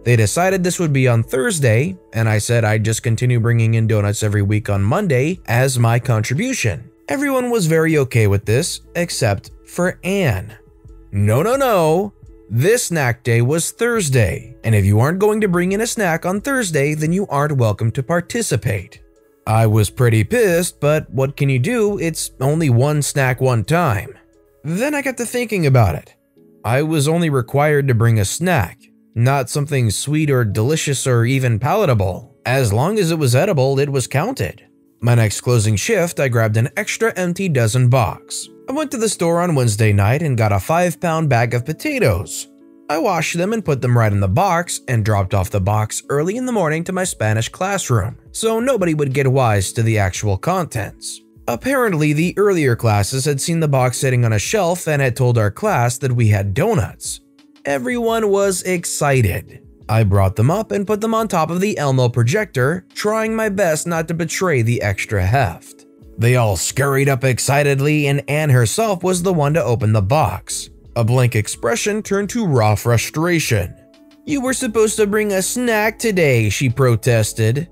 They decided this would be on Thursday, and I said I'd just continue bringing in donuts every week on Monday as my contribution. Everyone was very okay with this, except for Anne. No. This snack day was Thursday, and if you aren't going to bring in a snack on Thursday, then you aren't welcome to participate. I was pretty pissed, but what can you do? It's only 1 snack 1 time. Then I got to thinking about it. I was only required to bring a snack, not something sweet or delicious or even palatable. As long as it was edible, it was counted. My next closing shift, I grabbed an extra empty dozen box. I went to the store on Wednesday night and got a 5-pound bag of potatoes. I washed them and put them right in the box and dropped off the box early in the morning to my Spanish classroom, so nobody would get wise to the actual contents. Apparently, the earlier classes had seen the box sitting on a shelf and had told our class that we had donuts. Everyone was excited. I brought them up and put them on top of the Elmo projector, trying my best not to betray the extra heft. They all scurried up excitedly, and Anne herself was the one to open the box. A blank expression turned to raw frustration. "You were supposed to bring a snack today," she protested.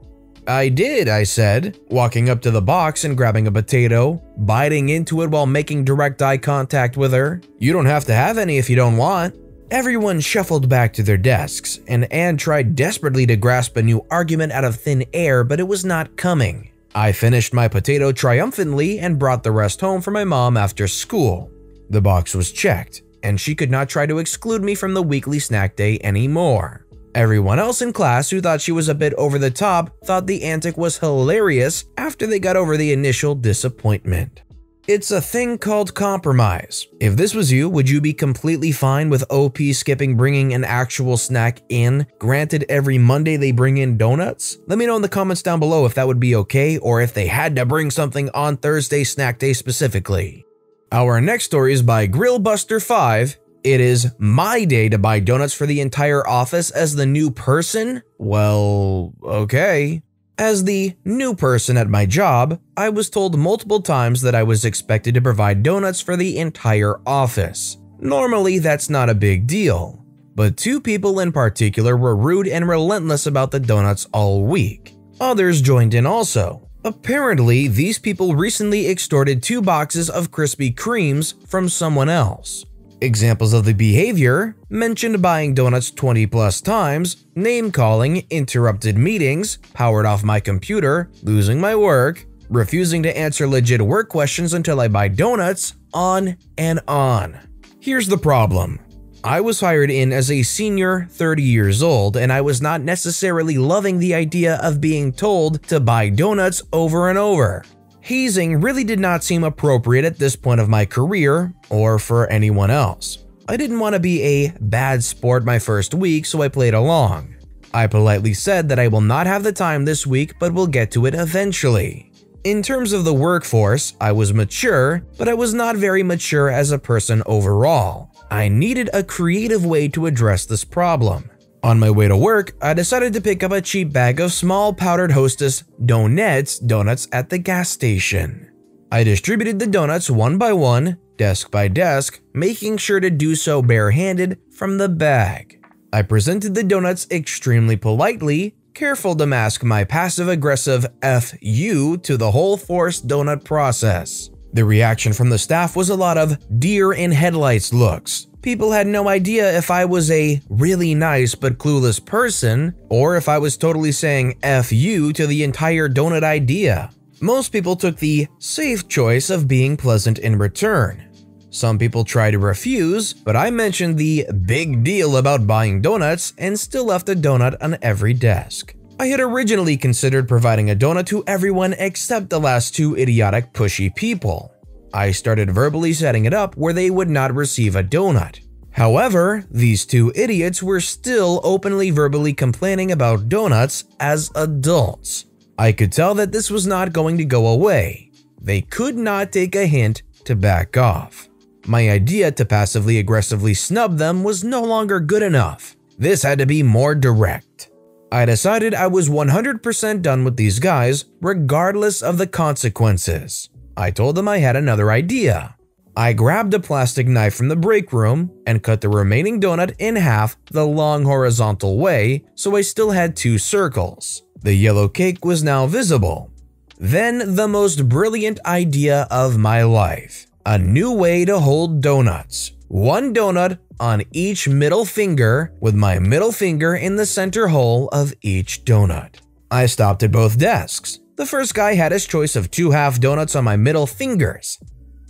"I did," I said, walking up to the box and grabbing a potato, biting into it while making direct eye contact with her. "You don't have to have any if you don't want." Everyone shuffled back to their desks, and Anne tried desperately to grasp a new argument out of thin air, but it was not coming. I finished my potato triumphantly and brought the rest home for my mom after school. The box was checked, and she could not try to exclude me from the weekly snack day anymore. Everyone else in class who thought she was a bit over the top thought the antic was hilarious after they got over the initial disappointment. It's a thing called compromise. If this was you, would you be completely fine with OP skipping bringing an actual snack in, granted every Monday they bring in donuts? Let me know in the comments down below if that would be okay, or if they had to bring something on Thursday snack day specifically. Our next story is by Grillbuster5. It is my day to buy donuts for the entire office as the new person? Well, okay. As the new person at my job, I was told multiple times that I was expected to provide donuts for the entire office. Normally, that's not a big deal, but 2 people in particular were rude and relentless about the donuts all week. Others joined in also. Apparently, these people recently extorted 2 boxes of Krispy Kremes from someone else. Examples of the behavior: mentioned buying donuts 20+ times, name-calling, interrupted meetings, powered off my computer, losing my work, refusing to answer legit work questions until I buy donuts, on and on. Here's the problem. I was hired in as a senior 30 years old, and I was not necessarily loving the idea of being told to buy donuts over and over. Hazing really did not seem appropriate at this point of my career, or for anyone else. I didn't want to be a bad sport my first week, so I played along. I politely said that I will not have the time this week, but will get to it eventually. In terms of the workforce, I was mature, but I was not very mature as a person overall. I needed a creative way to address this problem. On my way to work, I decided to pick up a cheap bag of small powdered Hostess donuts at the gas station. I distributed the donuts one by one, desk by desk, making sure to do so barehanded from the bag. I presented the donuts extremely politely, careful to mask my passive-aggressive F you to the whole forced donut process. The reaction from the staff was a lot of deer in headlights looks. People had no idea if I was a really nice but clueless person, or if I was totally saying F you to the entire donut idea. Most people took the safe choice of being pleasant in return. Some people tried to refuse, but I mentioned the big deal about buying donuts and still left a donut on every desk. I had originally considered providing a donut to everyone except the last two idiotic pushy people. I started verbally setting it up where they would not receive a donut. However, these two idiots were still openly verbally complaining about donuts as adults. I could tell that this was not going to go away. They could not take a hint to back off. My idea to passively aggressively snub them was no longer good enough. This had to be more direct. I decided I was 100% done with these guys, regardless of the consequences. I told them I had another idea. I grabbed a plastic knife from the break room and cut the remaining donut in half the long horizontal way, so I still had two circles. The yellow cake was now visible. Then the most brilliant idea of my life. A new way to hold donuts. One donut on each middle finger, with my middle finger in the center hole of each donut. I stopped at both desks. The first guy had his choice of 2 half donuts on my middle fingers.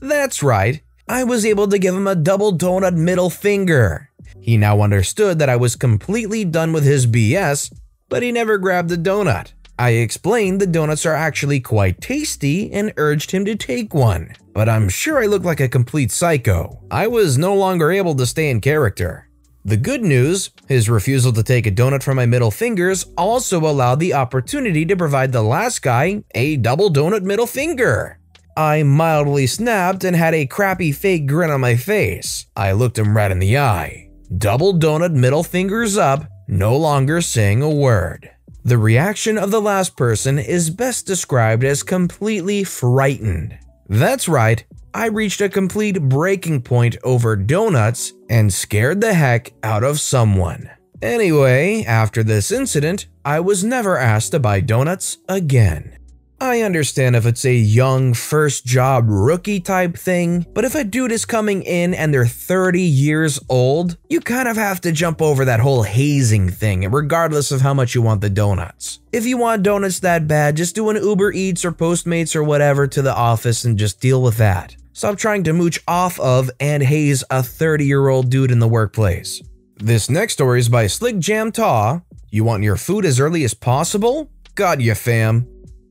That's right, I was able to give him a double donut middle finger. He now understood that I was completely done with his BS, but he never grabbed the donut. I explained the donuts are actually quite tasty and urged him to take one. But I'm sure I looked like a complete psycho. I was no longer able to stay in character. The good news, his refusal to take a donut from my middle fingers also allowed the opportunity to provide the last guy a double donut middle finger. I mildly snapped and had a crappy fake grin on my face. I looked him right in the eye. Double donut middle fingers up, no longer saying a word. The reaction of the last person is best described as completely frightened. That's right, I reached a complete breaking point over donuts and scared the heck out of someone. Anyway, after this incident, I was never asked to buy donuts again. I understand if it's a young, first job rookie type thing, but if a dude is coming in and they're 30 years old, you kind of have to jump over that whole hazing thing, regardless of how much you want the donuts. If you want donuts that bad, just do an Uber Eats or Postmates or whatever to the office and just deal with that. Stop trying to mooch off of and haze a 30-year-old dude in the workplace. This next story is by Slick Jam Taw. You want your food as early as possible? Got ya, fam.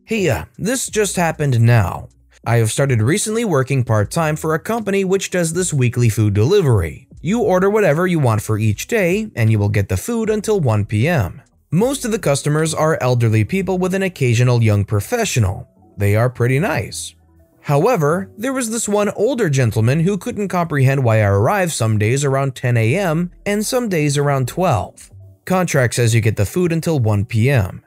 Hey, this just happened now. I have started recently working part-time for a company which does this weekly food delivery. You order whatever you want for each day, and you will get the food until 1 p.m. Most of the customers are elderly people with an occasional young professional. They are pretty nice. However, there was this one older gentleman who couldn't comprehend why I arrived some days around 10 a.m. and some days around 12. Contract says you get the food until 1 p.m.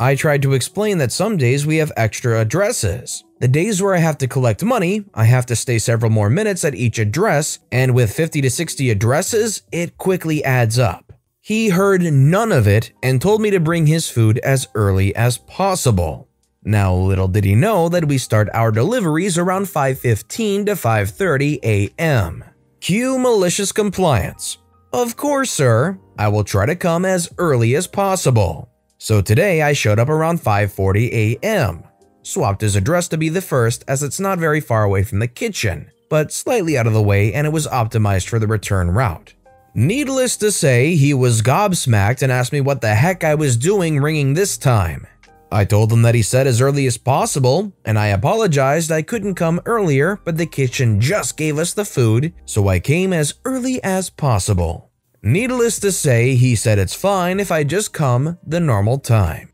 I tried to explain that some days we have extra addresses. The days where I have to collect money, I have to stay several more minutes at each address, and with 50 to 60 addresses, it quickly adds up. He heard none of it and told me to bring his food as early as possible. Now, little did he know that we start our deliveries around 5:15 to 5:30 a.m. Cue malicious compliance. Of course, sir, I will try to come as early as possible. So today I showed up around 5:40 a.m. Swapped his address to be the first as it's not very far away from the kitchen, but slightly out of the way and it was optimized for the return route. Needless to say, he was gobsmacked and asked me what the heck I was doing ringing this time. I told him that he said as early as possible, and I apologized I couldn't come earlier, but the kitchen just gave us the food, so I came as early as possible. Needless to say, he said it's fine if I just come the normal time.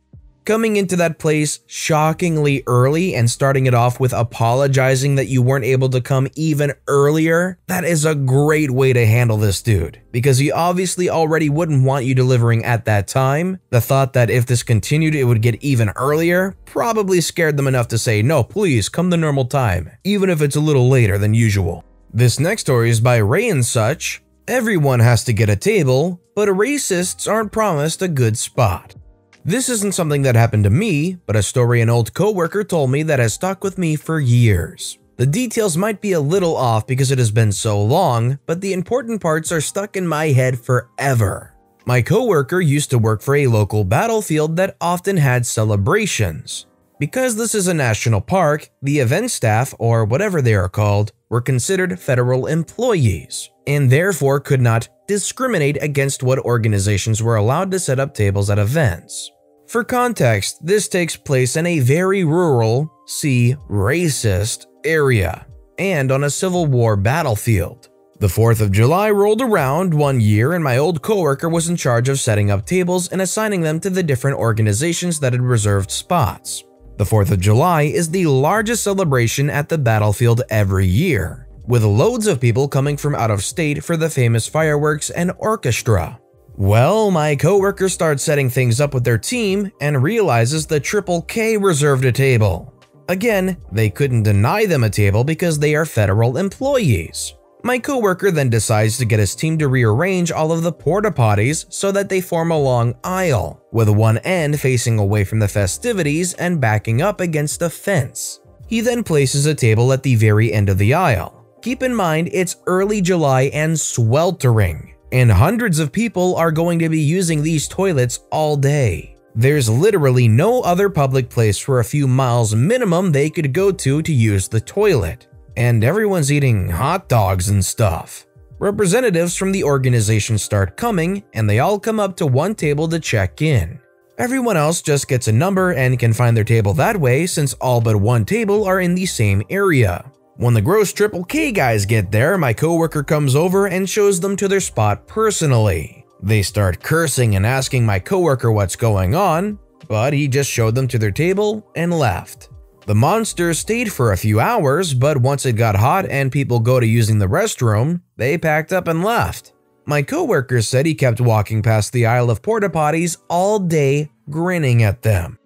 Coming into that place shockingly early and starting it off with apologizing that you weren't able to come even earlier, that is a great way to handle this dude, because he obviously already wouldn't want you delivering at that time. The thought that if this continued it would get even earlier probably scared them enough to say, no, please come the normal time, even if it's a little later than usual. This next story is by Ray and Such. Everyone has to get a table, but racists aren't promised a good spot. This isn't something that happened to me, but a story an old coworker told me that has stuck with me for years. The details might be a little off because it has been so long, but the important parts are stuck in my head forever. My coworker used to work for a local battlefield that often had celebrations. Because this is a national park, the event staff, or whatever they are called, were considered federal employees, and therefore could not discriminate against what organizations were allowed to set up tables at events. For context, this takes place in a very rural, see racist, area, and on a Civil War battlefield. The 4th of July rolled around one year and my old coworker was in charge of setting up tables and assigning them to the different organizations that had reserved spots. The 4th of July is the largest celebration at the battlefield every year, with loads of people coming from out of state for the famous fireworks and orchestra. Well, my coworker starts setting things up with their team and realizes the Triple K reserved a table. Again, they couldn't deny them a table because they are federal employees. My coworker then decides to get his team to rearrange all of the porta potties so that they form a long aisle, with one end facing away from the festivities and backing up against a fence. He then places a table at the very end of the aisle. Keep in mind it's early July and sweltering, and hundreds of people are going to be using these toilets all day. There's literally no other public place for a few miles minimum they could go to use the toilet. And everyone's eating hot dogs and stuff. Representatives from the organization start coming, and they all come up to one table to check in. Everyone else just gets a number and can find their table that way since all but one table are in the same area. When the gross Triple K guys get there, my coworker comes over and shows them to their spot personally. They start cursing and asking my coworker what's going on, but he just showed them to their table and left. The monsters stayed for a few hours, but once it got hot and people go to using the restroom, they packed up and left. My coworker said he kept walking past the aisle of porta potties all day, grinning at them.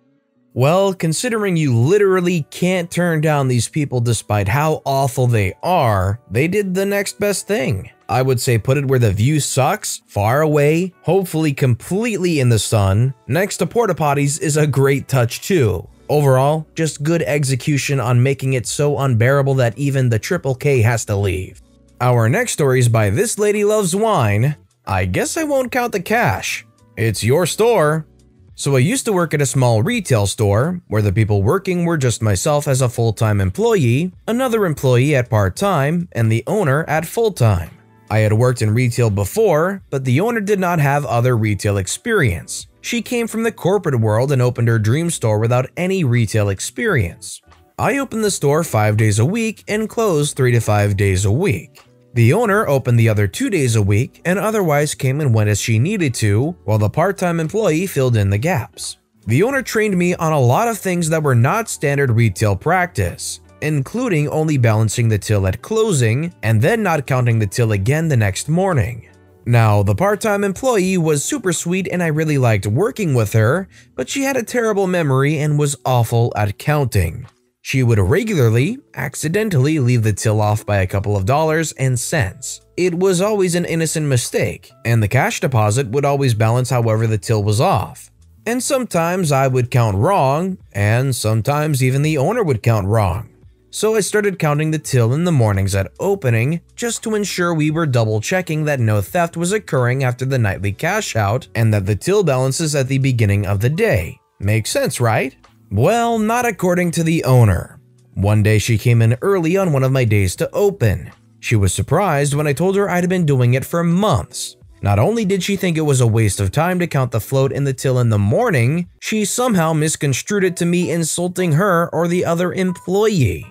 Well, considering you literally can't turn down these people despite how awful they are, they did the next best thing. I would say put it where the view sucks, far away, hopefully completely in the sun. Next to porta potties is a great touch too. Overall, just good execution on making it so unbearable that even the Triple K has to leave. Our next story is by This Lady Loves Wine. I guess I won't count the cash. It's your store. So I used to work at a small retail store, where the people working were just myself as a full-time employee, another employee at part-time, and the owner at full-time. I had worked in retail before, but the owner did not have other retail experience. She came from the corporate world and opened her dream store without any retail experience. I opened the store 5 days a week and closed 3 to 5 days a week. The owner opened the other 2 days a week and otherwise came and went as she needed to, while the part-time employee filled in the gaps. The owner trained me on a lot of things that were not standard retail practice, including only balancing the till at closing and then not counting the till again the next morning. Now, the part-time employee was super sweet and I really liked working with her, but she had a terrible memory and was awful at counting. She would regularly, accidentally leave the till off by a couple of dollars and cents. It was always an innocent mistake, and the cash deposit would always balance however the till was off. And sometimes I would count wrong, and sometimes even the owner would count wrong. So I started counting the till in the mornings at opening just to ensure we were double checking that no theft was occurring after the nightly cash out and that the till balances at the beginning of the day. Makes sense, right? Well, not according to the owner. One day she came in early on one of my days to open. She was surprised when I told her I'd been doing it for months. Not only did she think it was a waste of time to count the float in the till in the morning, she somehow misconstrued it to me insulting her or the other employee.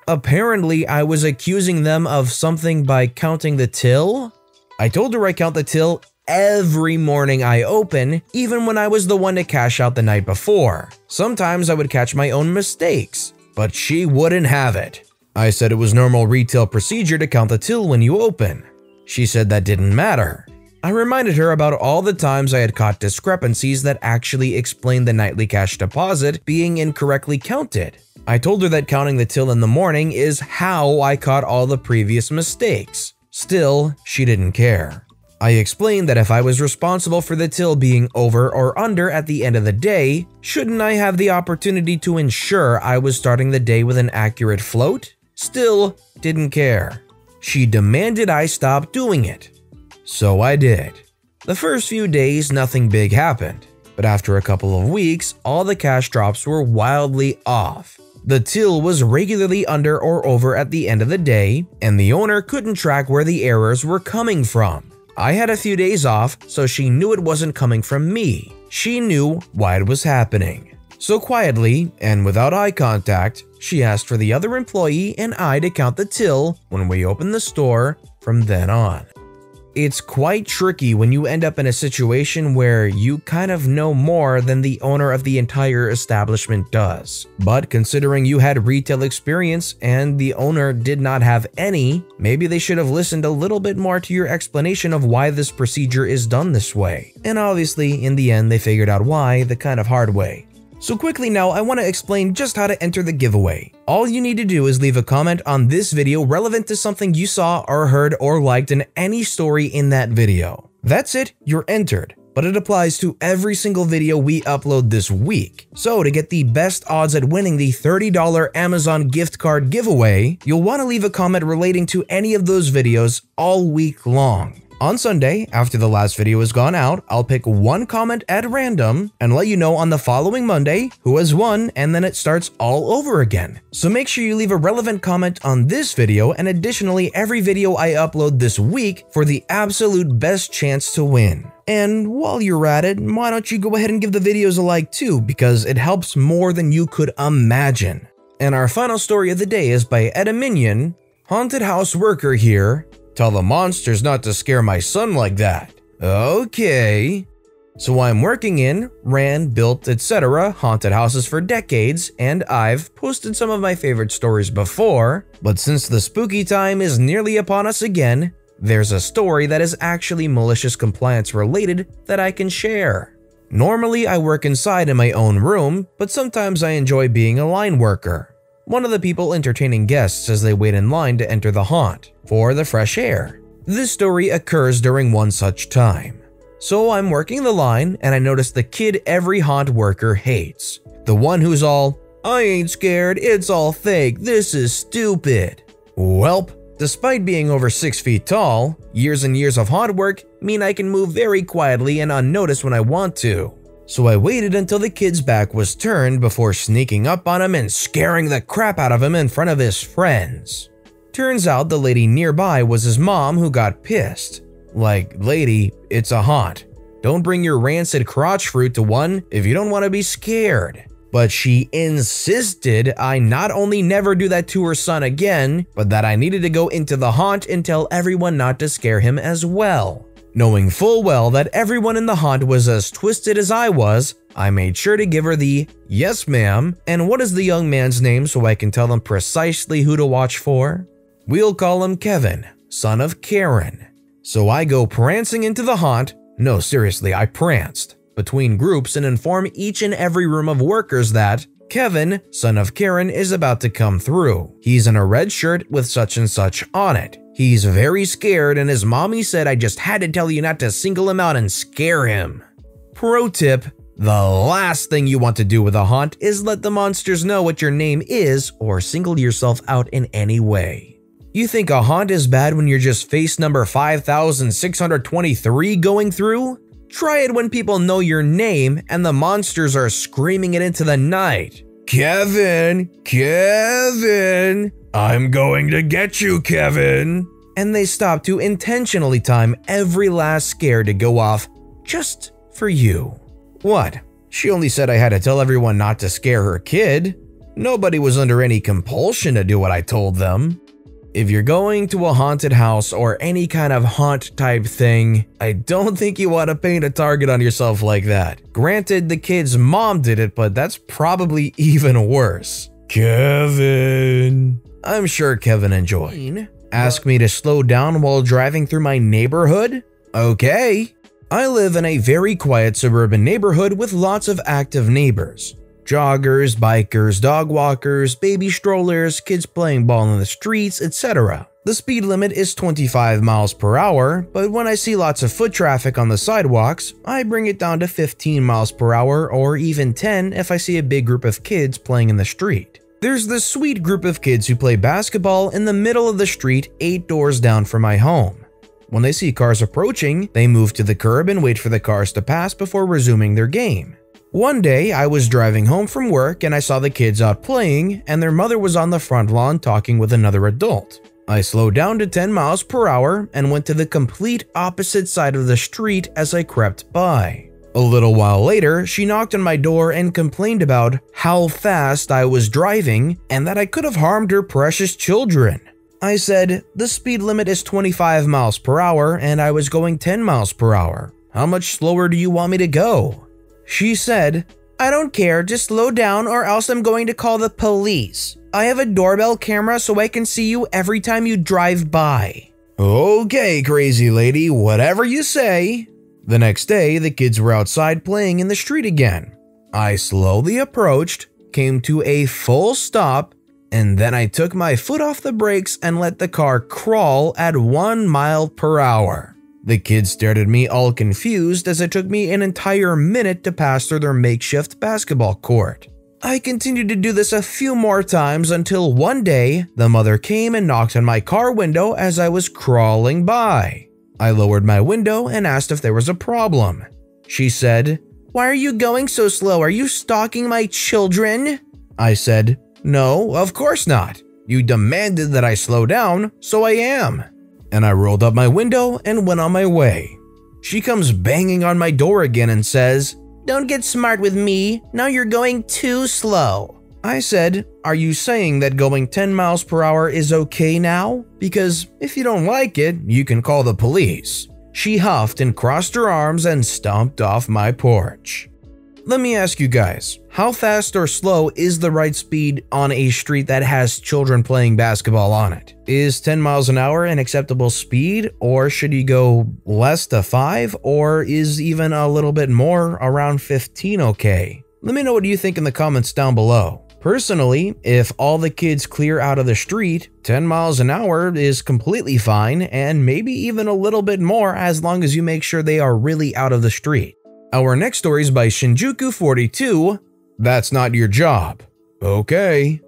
Apparently, I was accusing them of something by counting the till. I told her I count the till every morning I open, even when I was the one to cash out the night before. Sometimes I would catch my own mistakes, but she wouldn't have it. I said it was normal retail procedure to count the till when you open. She said that didn't matter. I reminded her about all the times I had caught discrepancies that actually explained the nightly cash deposit being incorrectly counted. I told her that counting the till in the morning is how I caught all the previous mistakes. Still, she didn't care. I explained that if I was responsible for the till being over or under at the end of the day, shouldn't I have the opportunity to ensure I was starting the day with an accurate float? Still, didn't care. She demanded I stop doing it. So I did. The first few days, nothing big happened, but after a couple of weeks, all the cash drops were wildly off. The till was regularly under or over at the end of the day, and the owner couldn't track where the errors were coming from. I had a few days off, so she knew it wasn't coming from me. She knew why it was happening. So quietly, and without eye contact, she asked for the other employee and I to count the till when we opened the store from then on. It's quite tricky when you end up in a situation where you kind of know more than the owner of the entire establishment does. But considering you had retail experience and the owner did not have any, maybe they should have listened a little bit more to your explanation of why this procedure is done this way. And obviously, in the end, they figured out why the kind of hard way. So quickly now, I want to explain just how to enter the giveaway. All you need to do is leave a comment on this video relevant to something you saw or heard or liked in any story in that video. That's it, you're entered, but it applies to every single video we upload this week. So to get the best odds at winning the $30 Amazon gift card giveaway, you'll want to leave a comment relating to any of those videos all week long. On Sunday, after the last video has gone out, I'll pick one comment at random and let you know on the following Monday who has won, and then it starts all over again. So make sure you leave a relevant comment on this video and additionally every video I upload this week for the absolute best chance to win. And while you're at it, why don't you go ahead and give the videos a like too, because it helps more than you could imagine. And our final story of the day is by Edaminion, Haunted House Worker here. Tell the monsters not to scare my son like that. Okay. So I'm working in, ran, built, etc. haunted houses for decades, and I've posted some of my favorite stories before, but since the spooky time is nearly upon us again, there's a story that is actually malicious compliance related that I can share. Normally I work inside in my own room, but sometimes I enjoy being a line worker. One of the people entertaining guests as they wait in line to enter the haunt for the fresh air. This story occurs during one such time. So I'm working the line and I notice the kid every haunt worker hates. The one who's all, "I ain't scared, it's all fake, this is stupid." Welp, despite being over 6 feet tall, years and years of haunt work mean I can move very quietly and unnoticed when I want to. So I waited until the kid's back was turned before sneaking up on him and scaring the crap out of him in front of his friends. Turns out the lady nearby was his mom who got pissed. Like, lady, it's a haunt. Don't bring your rancid crotch fruit to one if you don't want to be scared. But she insisted I not only never do that to her son again, but that I needed to go into the haunt and tell everyone not to scare him as well. Knowing full well that everyone in the haunt was as twisted as I was, I made sure to give her the "yes ma'am" and what is the young man's name so I can tell them precisely who to watch for. We'll call him Kevin, son of Karen. So I go prancing into the haunt, no seriously I pranced, between groups and inform each and every room of workers that Kevin, son of Karen, is about to come through. He's in a red shirt with such and such on it. He's very scared and his mommy said I just had to tell you not to single him out and scare him. Pro tip, the last thing you want to do with a haunt is let the monsters know what your name is or single yourself out in any way. You think a haunt is bad when you're just face number 5623 going through? Try it when people know your name and the monsters are screaming it into the night. "Kevin, Kevin, I'm going to get you, Kevin." and they stopped to intentionally time every last scare to go off just for you. What? She only said I had to tell everyone not to scare her kid. Nobody was under any compulsion to do what I told them. If you're going to a haunted house or any kind of haunt type thing, I don't think you want to paint a target on yourself like that. Granted, the kid's mom did it, but that's probably even worse. Kevin. I'm sure Kevin enjoyed. Ask me to slow down while driving through my neighborhood? Okay. I live in a very quiet suburban neighborhood with lots of active neighbors. Joggers, bikers, dog walkers, baby strollers, kids playing ball in the streets, etc. The speed limit is 25 miles per hour, but when I see lots of foot traffic on the sidewalks, I bring it down to 15 miles per hour or even 10 if I see a big group of kids playing in the street. There's this sweet group of kids who play basketball in the middle of the street 8 doors down from my home. When they see cars approaching, they move to the curb and wait for the cars to pass before resuming their game. One day, I was driving home from work and I saw the kids out playing and their mother was on the front lawn talking with another adult. I slowed down to 10 miles per hour and went to the complete opposite side of the street as I crept by. A little while later, she knocked on my door and complained about how fast I was driving and that I could have harmed her precious children. I said, the speed limit is 25 miles per hour and I was going 10 miles per hour. How much slower do you want me to go? She said, I don't care, just slow down or else I'm going to call the police. I have a doorbell camera so I can see you every time you drive by. Okay, crazy lady, whatever you say. The next day, the kids were outside playing in the street again. I slowly approached, came to a full stop, and then I took my foot off the brakes and let the car crawl at 1 mile per hour. The kids stared at me all confused as it took me an entire minute to pass through their makeshift basketball court. I continued to do this a few more times until one day, the mother came and knocked on my car window as I was crawling by. I lowered my window and asked if there was a problem. She said, Why are you going so slow? Are you stalking my children? I said, No, of course not. You demanded that I slow down, so I am. And I rolled up my window and went on my way. She comes banging on my door again and says, Don't get smart with me, now you're going too slow. I said, Are you saying that going 10 miles per hour is okay now? Because if you don't like it, you can call the police. She huffed and crossed her arms and stomped off my porch. Let me ask you guys, how fast or slow is the right speed on a street that has children playing basketball on it? Is 10 miles an hour an acceptable speed, or should you go less to 5, or is even a little bit more, around 15 okay? Let me know what you think in the comments down below. Personally, if all the kids clear out of the street, 10 miles an hour is completely fine, and maybe even a little bit more as long as you make sure they are really out of the street. Our next story is by Shinjuku42. That's not your job. Okay.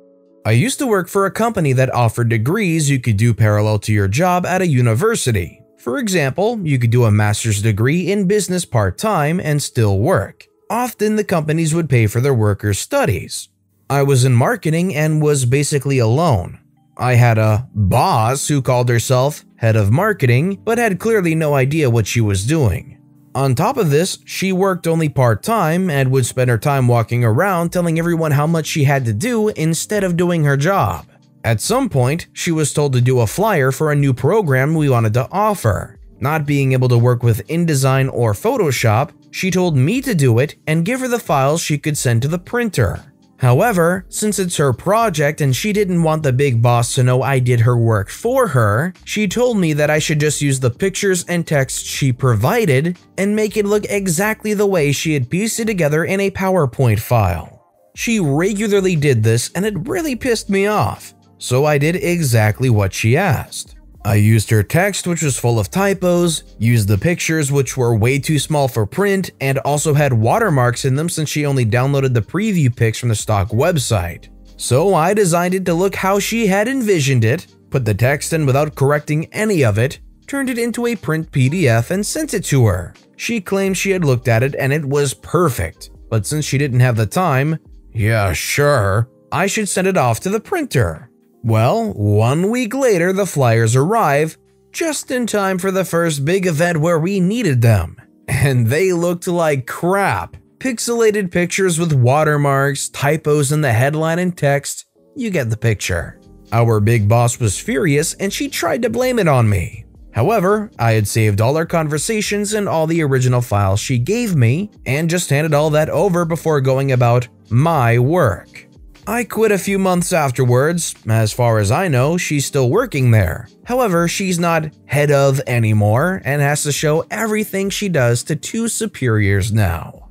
I used to work for a company that offered degrees you could do parallel to your job at a university. For example, you could do a master's degree in business part-time and still work. Often the companies would pay for their workers' studies. I was in marketing and was basically alone. I had a boss who called herself head of marketing, but had clearly no idea what she was doing. On top of this, she worked only part-time and would spend her time walking around telling everyone how much she had to do instead of doing her job. At some point, she was told to do a flyer for a new program we wanted to offer. Not being able to work with InDesign or Photoshop, she told me to do it and give her the files she could send to the printer. However, since it's her project and she didn't want the big boss to know I did her work for her, she told me that I should just use the pictures and text she provided and make it look exactly the way she had pieced it together in a PowerPoint file. She regularly did this and it really pissed me off, so I did exactly what she asked. I used her text, which was full of typos, used the pictures, which were way too small for print, and also had watermarks in them since she only downloaded the preview pics from the stock website. So I designed it to look how she had envisioned it, put the text in without correcting any of it, turned it into a print PDF and sent it to her. She claimed she had looked at it and it was perfect, but since she didn't have the time, yeah sure, I should send it off to the printer. Well, 1 week later the flyers arrive, just in time for the first big event where we needed them. And they looked like crap. Pixelated pictures with watermarks, typos in the headline and text. You get the picture. Our big boss was furious and she tried to blame it on me. However, I had saved all our conversations and all the original files she gave me and just handed all that over before going about my work. I quit a few months afterwards. As far as I know, she's still working there. However, she's not head of anymore and has to show everything she does to 2 superiors now.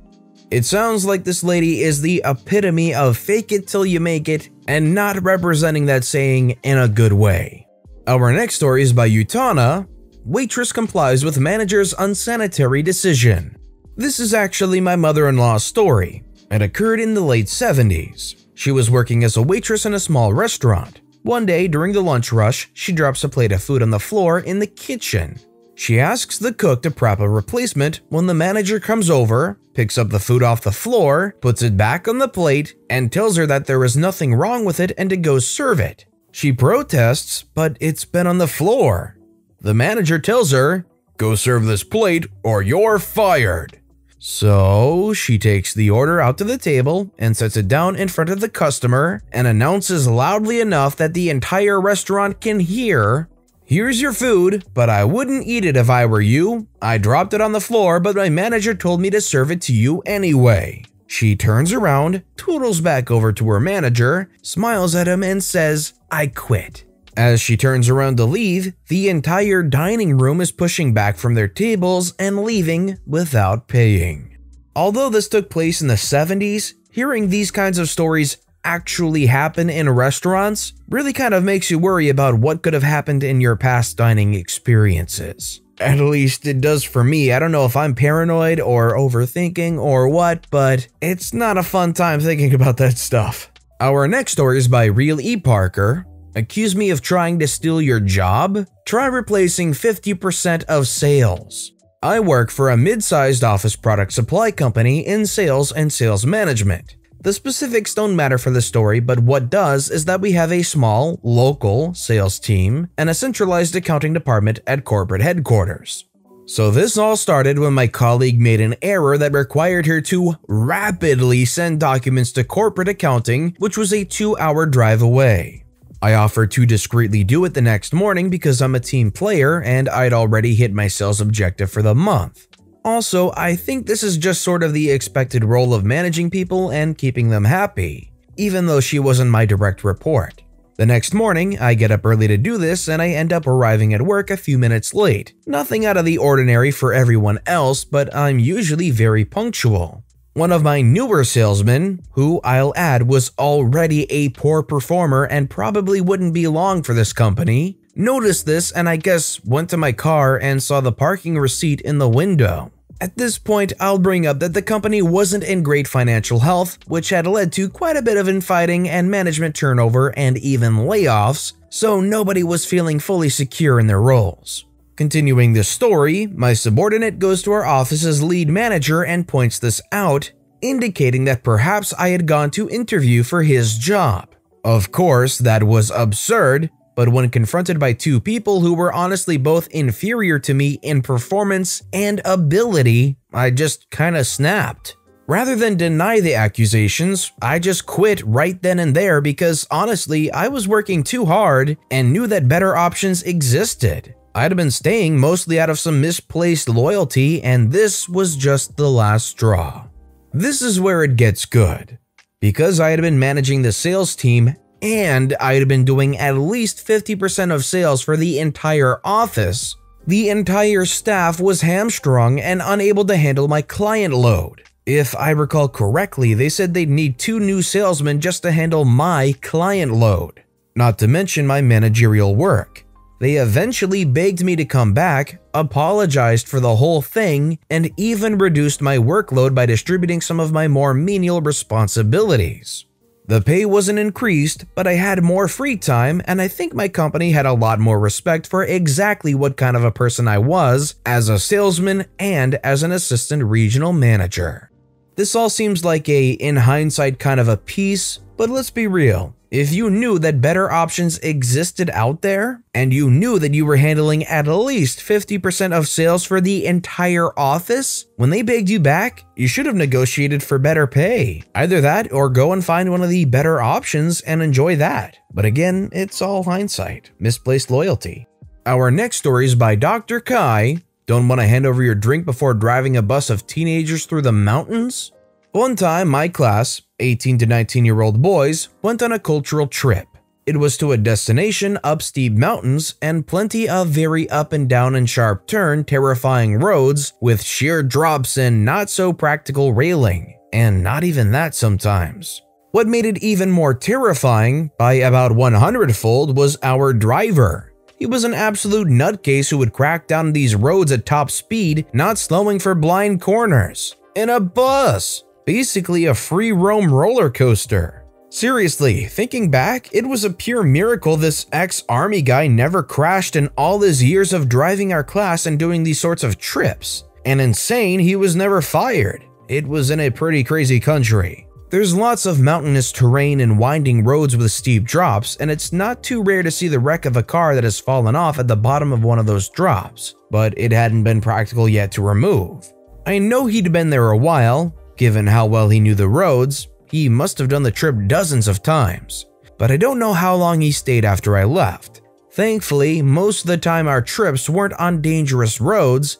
It sounds like this lady is the epitome of fake it till you make it and not representing that saying in a good way. Our next story is by Utana. Waitress complies with manager's unsanitary decision. This is actually my mother-in-law's story. It occurred in the late 70s. She was working as a waitress in a small restaurant. One day during the lunch rush, she drops a plate of food on the floor in the kitchen. She asks the cook to prep a replacement when the manager comes over, picks up the food off the floor, puts it back on the plate, and tells her that there is nothing wrong with it and to go serve it. She protests, but it's been on the floor. The manager tells her, "Go serve this plate or you're fired." So she takes the order out to the table and sets it down in front of the customer and announces loudly enough that the entire restaurant can hear, "Here's your food, but I wouldn't eat it if I were you. I dropped it on the floor, but my manager told me to serve it to you anyway." She turns around, tootles back over to her manager, smiles at him and says, "I quit." As she turns around to leave, the entire dining room is pushing back from their tables and leaving without paying. Although this took place in the 70s, hearing these kinds of stories actually happen in restaurants really kind of makes you worry about what could have happened in your past dining experiences. At least it does for me. I don't know if I'm paranoid or overthinking or what, but it's not a fun time thinking about that stuff. Our next story is by Real E. Parker. Accuse me of trying to steal your job? Try replacing 50% of sales. I work for a mid-sized office product supply company in sales and sales management. The specifics don't matter for the story, but what does is that we have a small, local sales team and a centralized accounting department at corporate headquarters. So this all started when my colleague made an error that required her to rapidly send documents to corporate accounting, which was a 2-hour drive away. I offered to discreetly do it the next morning because I'm a team player and I'd already hit my sales objective for the month. Also, I think this is just sort of the expected role of managing people and keeping them happy, even though she wasn't my direct report. The next morning, I get up early to do this and I end up arriving at work a few minutes late. Nothing out of the ordinary for everyone else, but I'm usually very punctual. One of my newer salesmen, who I'll add was already a poor performer and probably wouldn't be long for this company, noticed this and I guess went to my car and saw the parking receipt in the window. At this point, I'll bring up that the company wasn't in great financial health, which had led to quite a bit of infighting and management turnover and even layoffs, so nobody was feeling fully secure in their roles. Continuing this story, my subordinate goes to our office's lead manager and points this out, indicating that perhaps I had gone to interview for his job. Of course, that was absurd, but when confronted by 2 people who were honestly both inferior to me in performance and ability, I just kinda snapped. Rather than deny the accusations, I just quit right then and there because honestly, I was working too hard and knew that better options existed. I'd been staying mostly out of some misplaced loyalty, and this was just the last straw. This is where it gets good. Because I had been managing the sales team, and I had been doing at least 50% of sales for the entire office, the entire staff was hamstrung and unable to handle my client load. If I recall correctly, they said they'd need 2 new salesmen just to handle my client load, not to mention my managerial work. They eventually begged me to come back, apologized for the whole thing, and even reduced my workload by distributing some of my more menial responsibilities. The pay wasn't increased, but I had more free time, and I think my company had a lot more respect for exactly what kind of a person I was as a salesman and as an assistant regional manager. This all seems like in hindsight, kind of a piece, But let's be real, if you knew that better options existed out there, and you knew that you were handling at least 50% of sales for the entire office, when they begged you back, you should have negotiated for better pay. Either that or go and find one of the better options and enjoy that. But again, it's all hindsight, misplaced loyalty. Our next story is by Dr. Kai. Don't want to hand over your drink before driving a bus of teenagers through the mountains? One time, my class, 18 to 19-year-old boys, went on a cultural trip. It was to a destination up steep mountains and plenty of very up and down and sharp turn, terrifying roads with sheer drops and not so practical railing. And not even that sometimes. What made it even more terrifying, by about 100-fold, was our driver. He was an absolute nutcase who would crack down these roads at top speed, not slowing for blind corners. In a bus! Basically a free roam roller coaster. Seriously, thinking back, it was a pure miracle this ex-army guy never crashed in all his years of driving our class and doing these sorts of trips. And insane, he was never fired. It was in a pretty crazy country. There's lots of mountainous terrain and winding roads with steep drops, and it's not too rare to see the wreck of a car that has fallen off at the bottom of one of those drops, but it hadn't been practical yet to remove. I know he'd been there a while. Given how well he knew the roads, he must have done the trip dozens of times. But I don't know how long he stayed after I left. Thankfully, most of the time our trips weren't on dangerous roads,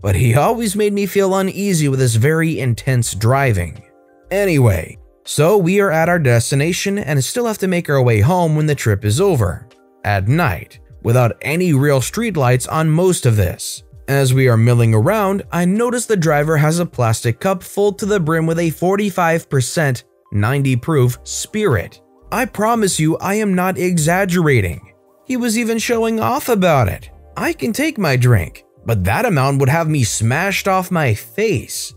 but he always made me feel uneasy with his very intense driving. Anyway, so we are at our destination and still have to make our way home when the trip is over, at night, without any real streetlights on most of this. As we are milling around, I notice the driver has a plastic cup full to the brim with a 45% 90 proof spirit. I promise you I am not exaggerating. He was even showing off about it. I can take my drink, but that amount would have me smashed off my face.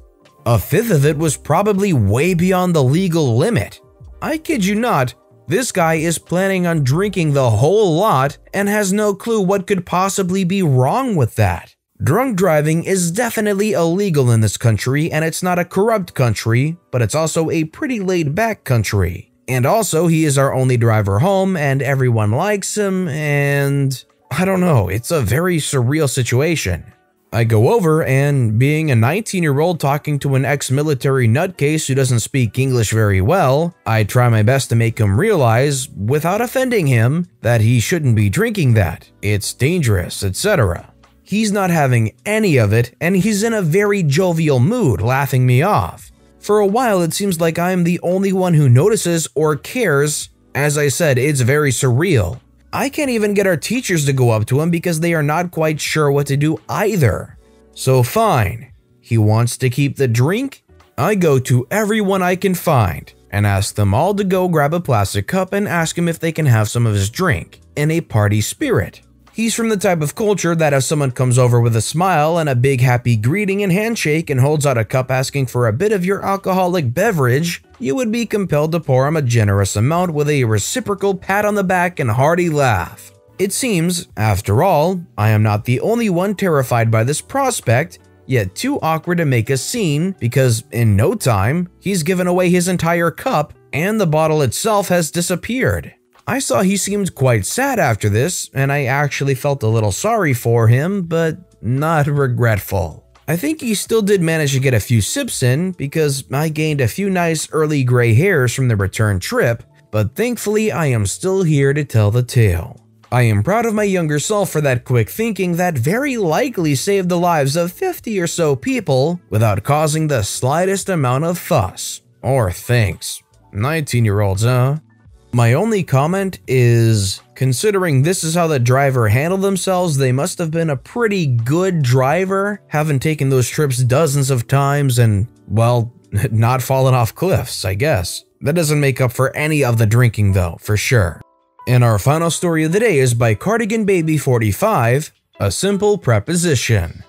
A fifth of it was probably way beyond the legal limit. I kid you not, this guy is planning on drinking the whole lot and has no clue what could possibly be wrong with that. Drunk driving is definitely illegal in this country, and it's not a corrupt country, but it's also a pretty laid-back country. And also, he is our only driver home, and everyone likes him, and I don't know, it's a very surreal situation. I go over, and being a 19-year-old talking to an ex-military nutcase who doesn't speak English very well, I try my best to make him realize, without offending him, that he shouldn't be drinking that. It's dangerous, etc. He's not having any of it, and he's in a very jovial mood, laughing me off. For a while, it seems like I'm the only one who notices or cares. As I said, it's very surreal. I can't even get our teachers to go up to him because they are not quite sure what to do either. So fine, he wants to keep the drink? I go to everyone I can find and ask them all to go grab a plastic cup and ask him if they can have some of his drink, in a party spirit. He's from the type of culture that if someone comes over with a smile and a big happy greeting and handshake and holds out a cup asking for a bit of your alcoholic beverage, you would be compelled to pour him a generous amount with a reciprocal pat on the back and hearty laugh. It seems, after all, I am not the only one terrified by this prospect, yet too awkward to make a scene because in no time, he's given away his entire cup and the bottle itself has disappeared. I saw he seemed quite sad after this, and I actually felt a little sorry for him, but not regretful. I think he still did manage to get a few sips in because I gained a few nice early gray hairs from the return trip, but thankfully I am still here to tell the tale. I am proud of my younger self for that quick thinking that very likely saved the lives of 50 or so people without causing the slightest amount of fuss. Or thanks. 19-year-olds, huh? My only comment is, considering this is how the driver handled themselves, they must have been a pretty good driver, having taken those trips dozens of times and, well, not fallen off cliffs, I guess. That doesn't make up for any of the drinking though, for sure. And our final story of the day is by Cardigan Baby 45, A Simple Preposition.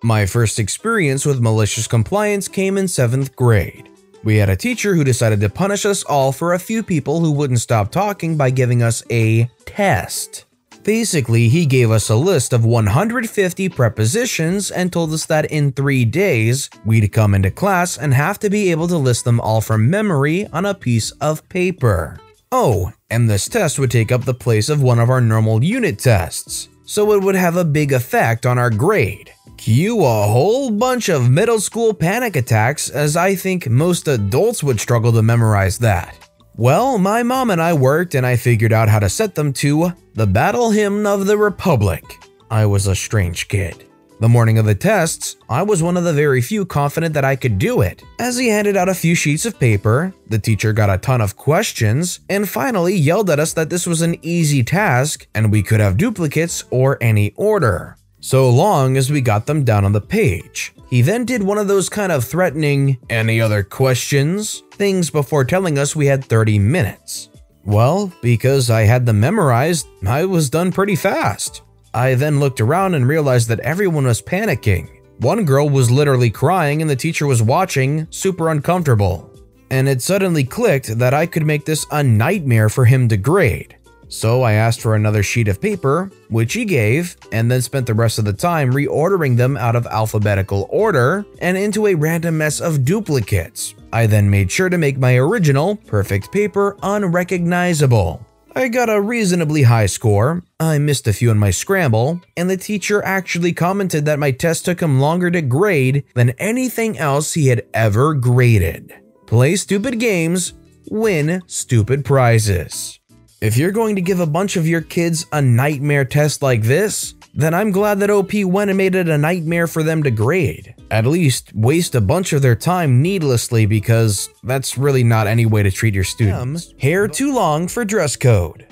My first experience with malicious compliance came in 7th grade. We had a teacher who decided to punish us all for a few people who wouldn't stop talking by giving us a test. Basically, he gave us a list of 150 prepositions and told us that in 3 days, we'd come into class and have to be able to list them all from memory on a piece of paper. Oh, and this test would take up the place of one of our normal unit tests, so it would have a big effect on our grade. Cue a whole bunch of middle school panic attacks, as I think most adults would struggle to memorize that. Well, my mom and I worked and I figured out how to set them to the Battle Hymn of the Republic. I was a strange kid. The morning of the tests, I was one of the very few confident that I could do it. As he handed out a few sheets of paper, the teacher got a ton of questions and finally yelled at us that this was an easy task and we could have duplicates or any order, so long as we got them down on the page. He then did one of those kind of threatening, "Any other questions?" things before telling us we had 30 minutes. Well, because I had them memorized, I was done pretty fast. I then looked around and realized that everyone was panicking. One girl was literally crying and the teacher was watching, super uncomfortable. And it suddenly clicked that I could make this a nightmare for him to grade. So I asked for another sheet of paper, which he gave, and then spent the rest of the time reordering them out of alphabetical order and into a random mess of duplicates. I then made sure to make my original, perfect paper unrecognizable. I got a reasonably high score, I missed a few in my scramble, and the teacher actually commented that my test took him longer to grade than anything else he had ever graded. Play stupid games, win stupid prizes. If you're going to give a bunch of your kids a nightmare test like this, then I'm glad that OP went and made it a nightmare for them to grade. At least waste a bunch of their time needlessly, because that's really not any way to treat your students. Hair too long for dress code.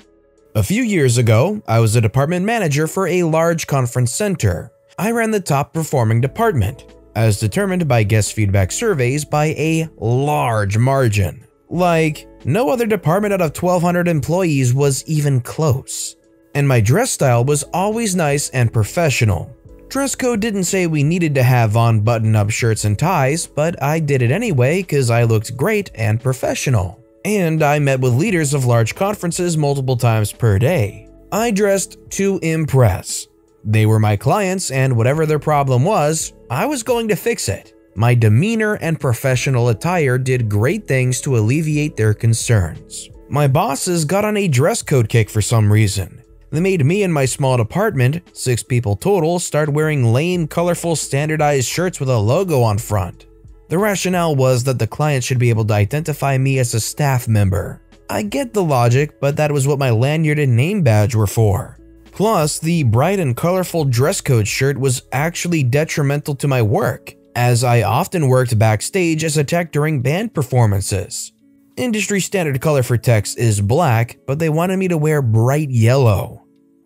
A few years ago, I was a department manager for a large conference center. I ran the top performing department, as determined by guest feedback surveys by a large margin. Like, no other department out of 1,200 employees was even close. And my dress style was always nice and professional. Dress code didn't say we needed to have on button-up shirts and ties, but I did it anyway because I looked great and professional. And I met with leaders of large conferences multiple times per day. I dressed to impress. They were my clients, and whatever their problem was, I was going to fix it. My demeanor and professional attire did great things to alleviate their concerns. My bosses got on a dress code kick for some reason. They made me and my small department, 6 people total, start wearing lame, colorful, standardized shirts with a logo on front. The rationale was that the client should be able to identify me as a staff member. I get the logic, but that was what my lanyard and name badge were for. Plus, the bright and colorful dress code shirt was actually detrimental to my work, as I often worked backstage as a tech during band performances. Industry standard color for techs is black, but they wanted me to wear bright yellow.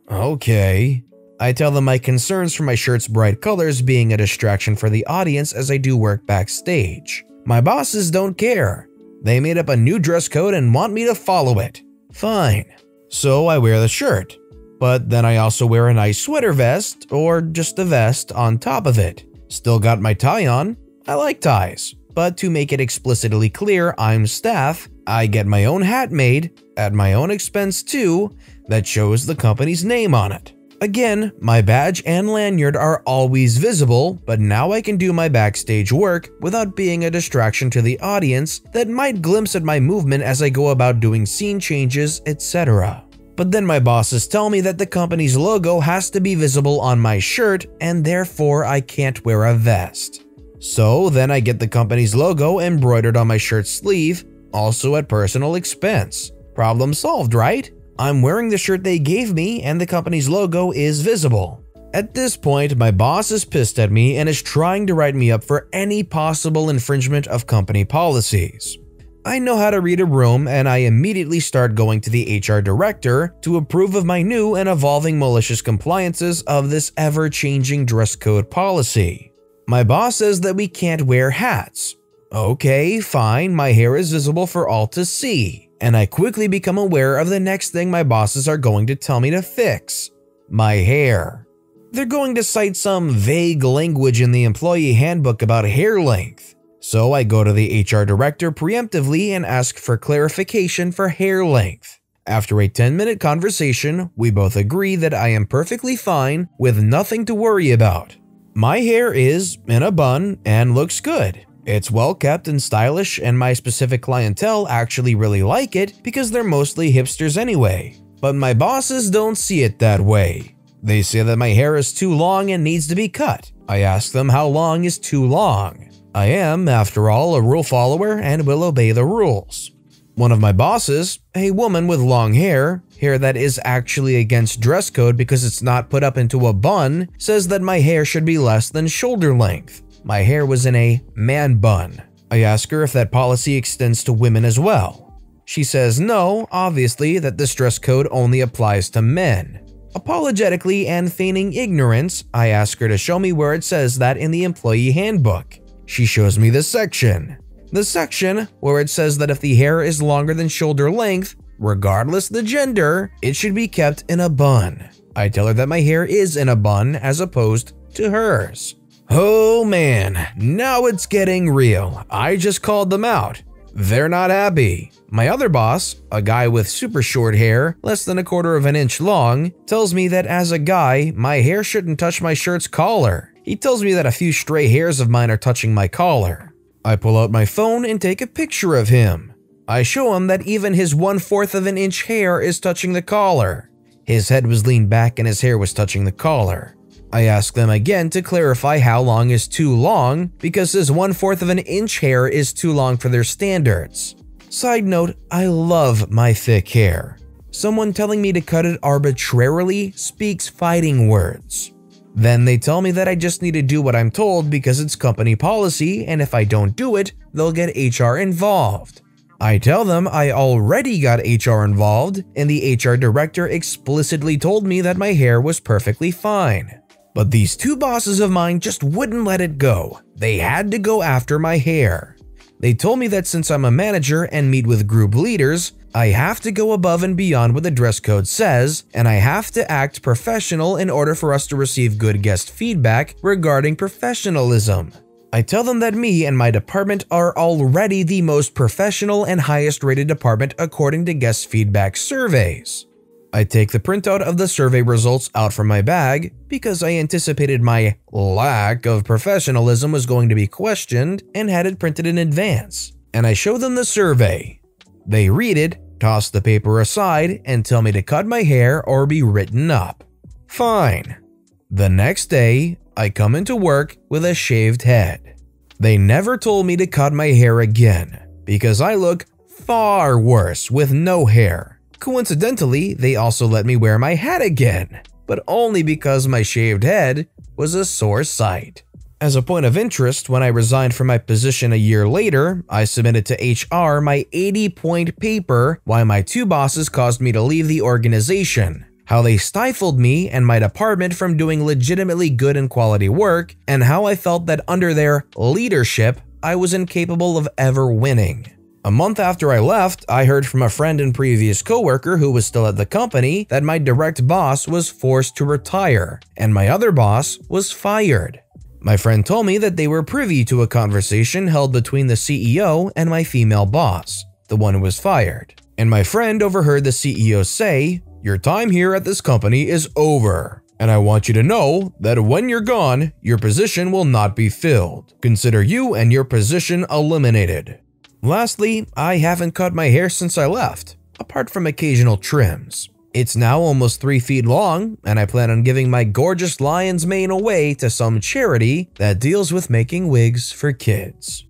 Okay. I tell them my concerns for my shirt's bright colors being a distraction for the audience as I do work backstage. My bosses don't care. They made up a new dress code and want me to follow it. Fine. So I wear the shirt, but then I also wear a nice sweater vest or just a vest on top of it. Still got my tie on. I like ties. But to make it explicitly clear I'm staff, I get my own hat made, at my own expense too, that shows the company's name on it. Again, my badge and lanyard are always visible, but now I can do my backstage work without being a distraction to the audience that might glimpse at my movement as I go about doing scene changes, etc. But then my bosses tell me that the company's logo has to be visible on my shirt and therefore I can't wear a vest. So then I get the company's logo embroidered on my shirt sleeve, also at personal expense. Problem solved, right? I'm wearing the shirt they gave me and the company's logo is visible. At this point, my boss is pissed at me and is trying to write me up for any possible infringement of company policies. I know how to read a room and I immediately start going to the HR director to approve of my new and evolving malicious compliances of this ever-changing dress code policy. My boss says that we can't wear hats. Okay, fine, my hair is visible for all to see. And I quickly become aware of the next thing my bosses are going to tell me to fix: my hair. They're going to cite some vague language in the employee handbook about hair length. So I go to the HR director preemptively and ask for clarification for hair length. After a 10-minute conversation, we both agree that I am perfectly fine with nothing to worry about. My hair is in a bun and looks good. It's well kept and stylish, and my specific clientele actually really like it because they're mostly hipsters anyway. But my bosses don't see it that way. They say that my hair is too long and needs to be cut. I ask them how long is too long. I am, after all, a rule follower and will obey the rules. One of my bosses, a woman with long hair that is actually against dress code because it's not put up into a bun, says that my hair should be less than shoulder length. My hair was in a man bun. I ask her if that policy extends to women as well. She says no, obviously that this dress code only applies to men. Apologetically and feigning ignorance, I ask her to show me where it says that in the employee handbook. She shows me the section where it says that if the hair is longer than shoulder length, regardless the gender, it should be kept in a bun. I tell her that my hair is in a bun as opposed to hers. Oh man, now it's getting real. I just called them out. They're not happy. My other boss, a guy with super short hair, less than 1/4 of an inch long, tells me that as a guy, my hair shouldn't touch my shirt's collar. He tells me that a few stray hairs of mine are touching my collar. I pull out my phone and take a picture of him. I show him that even his 1/4 of an inch hair is touching the collar. His head was leaned back and his hair was touching the collar. I ask them again to clarify how long is too long because his 1/4 of an inch hair is too long for their standards. Side note, I love my thick hair. Someone telling me to cut it arbitrarily speaks fighting words. Then they tell me that I just need to do what I'm told because it's company policy, and if I don't do it, they'll get HR involved. I tell them I already got HR involved, and the HR director explicitly told me that my hair was perfectly fine. But these two bosses of mine just wouldn't let it go. They had to go after my hair. They told me that since I'm a manager and meet with group leaders, I have to go above and beyond what the dress code says, and I have to act professional in order for us to receive good guest feedback regarding professionalism. I tell them that me and my department are already the most professional and highest rated department according to guest feedback surveys. I take the printout of the survey results out from my bag because I anticipated my lack of professionalism was going to be questioned and had it printed in advance, and I show them the survey. They read it, toss the paper aside, and tell me to cut my hair or be written up. Fine. The next day, I come into work with a shaved head. They never told me to cut my hair again because I look far worse with no hair. Coincidentally, they also let me wear my hat again, but only because my shaved head was a sore sight. As a point of interest, when I resigned from my position a year later, I submitted to HR my 80-point paper why my two bosses caused me to leave the organization, how they stifled me and my department from doing legitimately good and quality work, and how I felt that under their leadership, I was incapable of ever winning. A month after I left, I heard from a friend and previous coworker who was still at the company that my direct boss was forced to retire, and my other boss was fired. My friend told me that they were privy to a conversation held between the CEO and my female boss, the one who was fired. And my friend overheard the CEO say, "Your time here at this company is over, and I want you to know that when you're gone, your position will not be filled. Consider you and your position eliminated." Lastly, I haven't cut my hair since I left, apart from occasional trims. It's now almost 3 feet long, and I plan on giving my gorgeous lion's mane away to some charity that deals with making wigs for kids.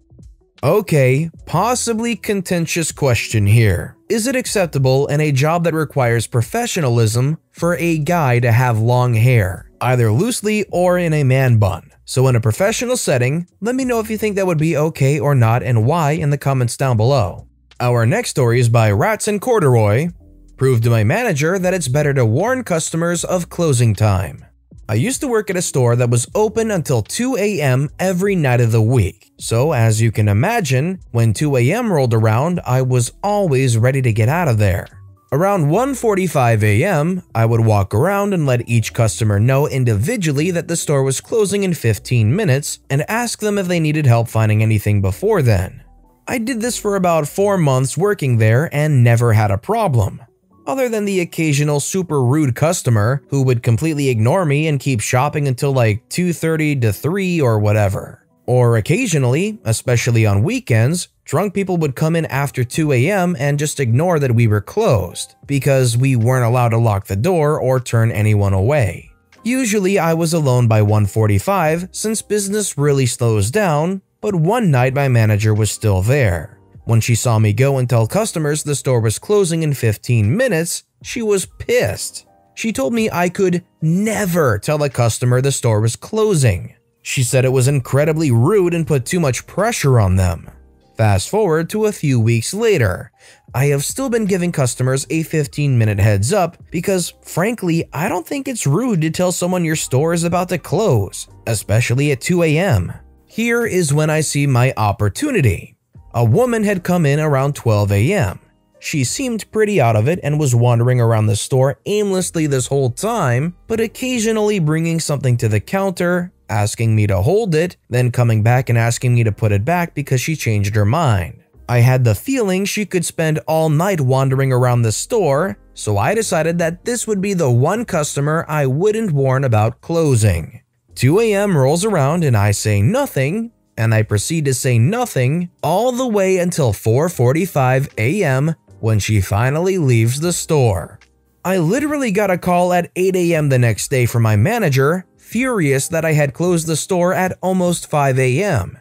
Okay, possibly contentious question here. Is it acceptable in a job that requires professionalism for a guy to have long hair, either loosely or in a man bun? So in a professional setting, let me know if you think that would be okay or not and why in the comments down below. Our next story is by Rats and Corduroy. Proved to my manager that it's better to warn customers of closing time. I used to work at a store that was open until 2 a.m. every night of the week. So as you can imagine, when 2 a.m. rolled around, I was always ready to get out of there. Around 1:45 a.m., I would walk around and let each customer know individually that the store was closing in 15 minutes and ask them if they needed help finding anything before then. I did this for about 4 months working there and never had a problem. other than the occasional super rude customer who would completely ignore me and keep shopping until like 2:30 to 3 or whatever. Or occasionally, especially on weekends, drunk people would come in after 2 a.m. and just ignore that we were closed because we weren't allowed to lock the door or turn anyone away. Usually I was alone by 1:45 since business really slows down, but one night my manager was still there. When she saw me go and tell customers the store was closing in 15 minutes, she was pissed. She told me I could never tell a customer the store was closing. She said it was incredibly rude and put too much pressure on them. Fast forward to a few weeks later. I have still been giving customers a 15-minute heads up because, frankly, I don't think it's rude to tell someone your store is about to close, especially at 2 a.m. Here is when I see my opportunity. A woman had come in around 12 a.m. She seemed pretty out of it and was wandering around the store aimlessly this whole time, but occasionally bringing something to the counter, asking me to hold it, then coming back and asking me to put it back because she changed her mind. I had the feeling she could spend all night wandering around the store, so I decided that this would be the one customer I wouldn't warn about closing. 2 a.m. rolls around and I say nothing, and I proceed to say nothing all the way until 4:45 a.m. when she finally leaves the store. I literally got a call at 8 a.m. the next day from my manager, furious that I had closed the store at almost 5 a.m.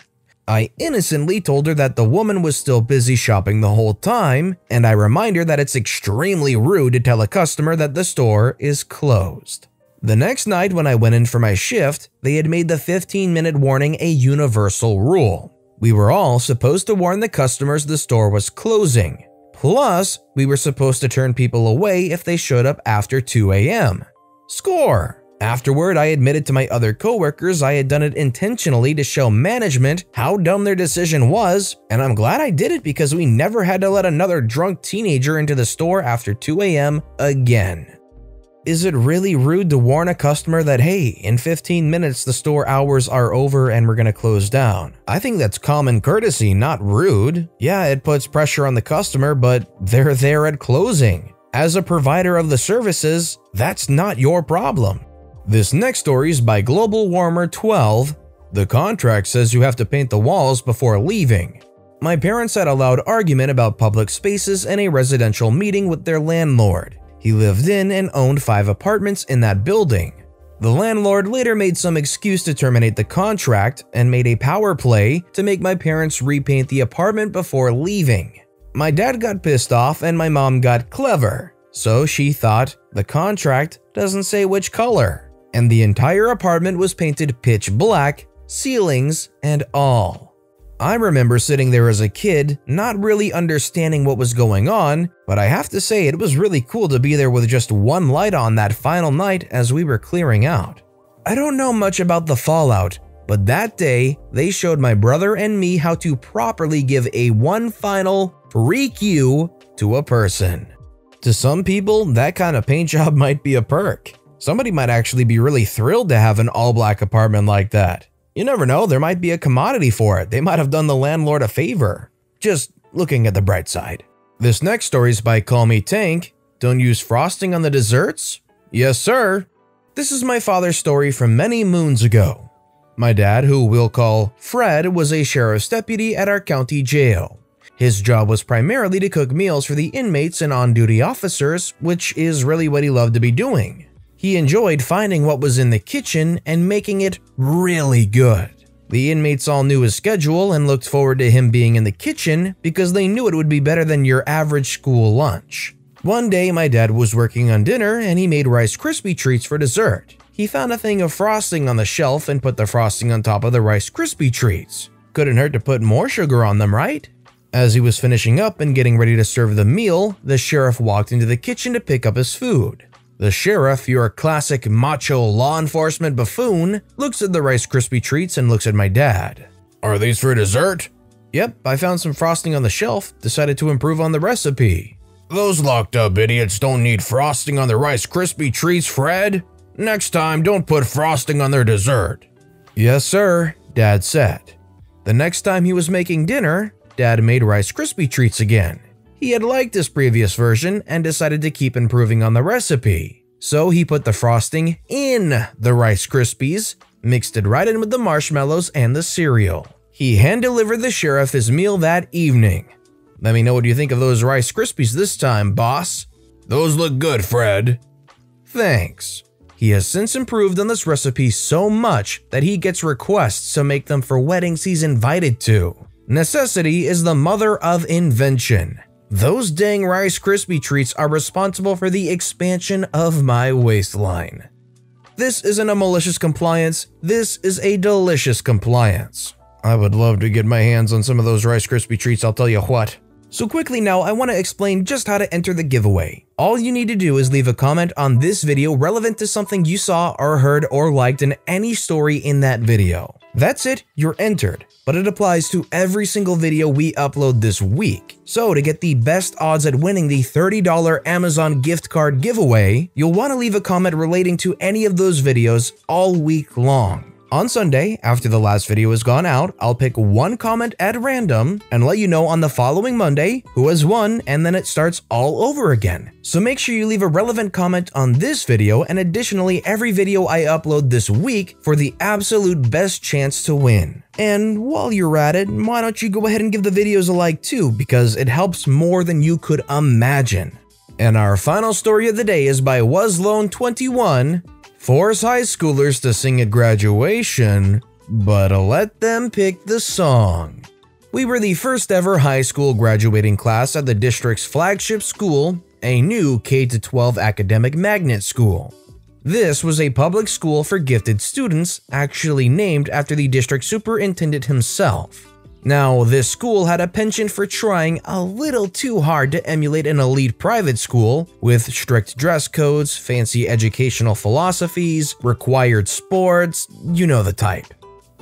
I innocently told her that the woman was still busy shopping the whole time, and I remind her that it's extremely rude to tell a customer that the store is closed. The next night when I went in for my shift, they had made the 15-minute warning a universal rule. We were all supposed to warn the customers the store was closing. Plus, we were supposed to turn people away if they showed up after 2 a.m. Score! Afterward, I admitted to my other coworkers I had done it intentionally to show management how dumb their decision was, and I'm glad I did it because we never had to let another drunk teenager into the store after 2 a.m. again. Is it really rude to warn a customer that, hey, in 15 minutes the store hours are over and we're gonna close down? I think that's common courtesy, not rude. Yeah, it puts pressure on the customer, but they're there at closing. As a provider of the services, that's not your problem. This next story is by Global Warmer 12. The contract says you have to paint the walls before leaving. My parents had a loud argument about public spaces in a residential meeting with their landlord. He lived in and owned 5 apartments in that building. The landlord later made some excuse to terminate the contract and made a power play to make my parents repaint the apartment before leaving. My dad got pissed off and my mom got clever, so she thought the contract doesn't say which color. And the entire apartment was painted pitch black, ceilings and all. I remember sitting there as a kid, not really understanding what was going on, but I have to say it was really cool to be there with just one light on that final night as we were clearing out. I don't know much about the fallout, but that day they showed my brother and me how to properly give a one final freak you to a person. To some people, that kind of paint job might be a perk. Somebody might actually be really thrilled to have an all-black apartment like that. You never know, there might be a commodity for it. They might have done the landlord a favor. Just looking at the bright side. This next story is by Call Me Tank. Don't use frosting on the desserts? Yes, sir. This is my father's story from many moons ago. My dad, who we'll call Fred, was a sheriff's deputy at our county jail. His job was primarily to cook meals for the inmates and on-duty officers, which is really what he loved to be doing. He enjoyed finding what was in the kitchen and making it really good. The inmates all knew his schedule and looked forward to him being in the kitchen because they knew it would be better than your average school lunch. One day, my dad was working on dinner and he made Rice Krispie treats for dessert. He found a thing of frosting on the shelf and put the frosting on top of the Rice Krispie treats. Couldn't hurt to put more sugar on them, right? As he was finishing up and getting ready to serve the meal, the sheriff walked into the kitchen to pick up his food. The sheriff, your classic macho law enforcement buffoon, looks at the Rice Krispie treats and looks at my dad. Are these for dessert? Yep, I found some frosting on the shelf, decided to improve on the recipe. Those locked up idiots don't need frosting on their Rice Krispie treats, Fred. Next time, don't put frosting on their dessert. Yes, sir, Dad said. The next time he was making dinner, Dad made Rice Krispie treats again. He had liked his previous version and decided to keep improving on the recipe. So he put the frosting in the Rice Krispies, mixed it right in with the marshmallows and the cereal. He hand-delivered the sheriff his meal that evening. Let me know what you think of those Rice Krispies this time, boss. Those look good, Fred. Thanks. He has since improved on this recipe so much that he gets requests to make them for weddings he's invited to. Necessity is the mother of invention. Those dang Rice Krispie treats are responsible for the expansion of my waistline. This isn't a malicious compliance, this is a delicious compliance. I would love to get my hands on some of those Rice Krispie treats, I'll tell you what. So quickly now, I want to explain just how to enter the giveaway. All you need to do is leave a comment on this video relevant to something you saw or heard or liked in any story in that video. That's it, you're entered, but it applies to every single video we upload this week. So to get the best odds at winning the $30 Amazon gift card giveaway, you'll want to leave a comment relating to any of those videos all week long. On Sunday, after the last video has gone out, I'll pick one comment at random and let you know on the following Monday who has won, and then it starts all over again. So make sure you leave a relevant comment on this video and additionally every video I upload this week for the absolute best chance to win. And while you're at it, why don't you go ahead and give the videos a like too, because it helps more than you could imagine. And our final story of the day is by WasLone21. Force high schoolers to sing at graduation, but let them pick the song. We were the first ever high school graduating class at the district's flagship school, a new K-12 academic magnet school. This was a public school for gifted students, actually named after the district superintendent himself. Now, this school had a penchant for trying a little too hard to emulate an elite private school with strict dress codes, fancy educational philosophies, required sports, you know the type.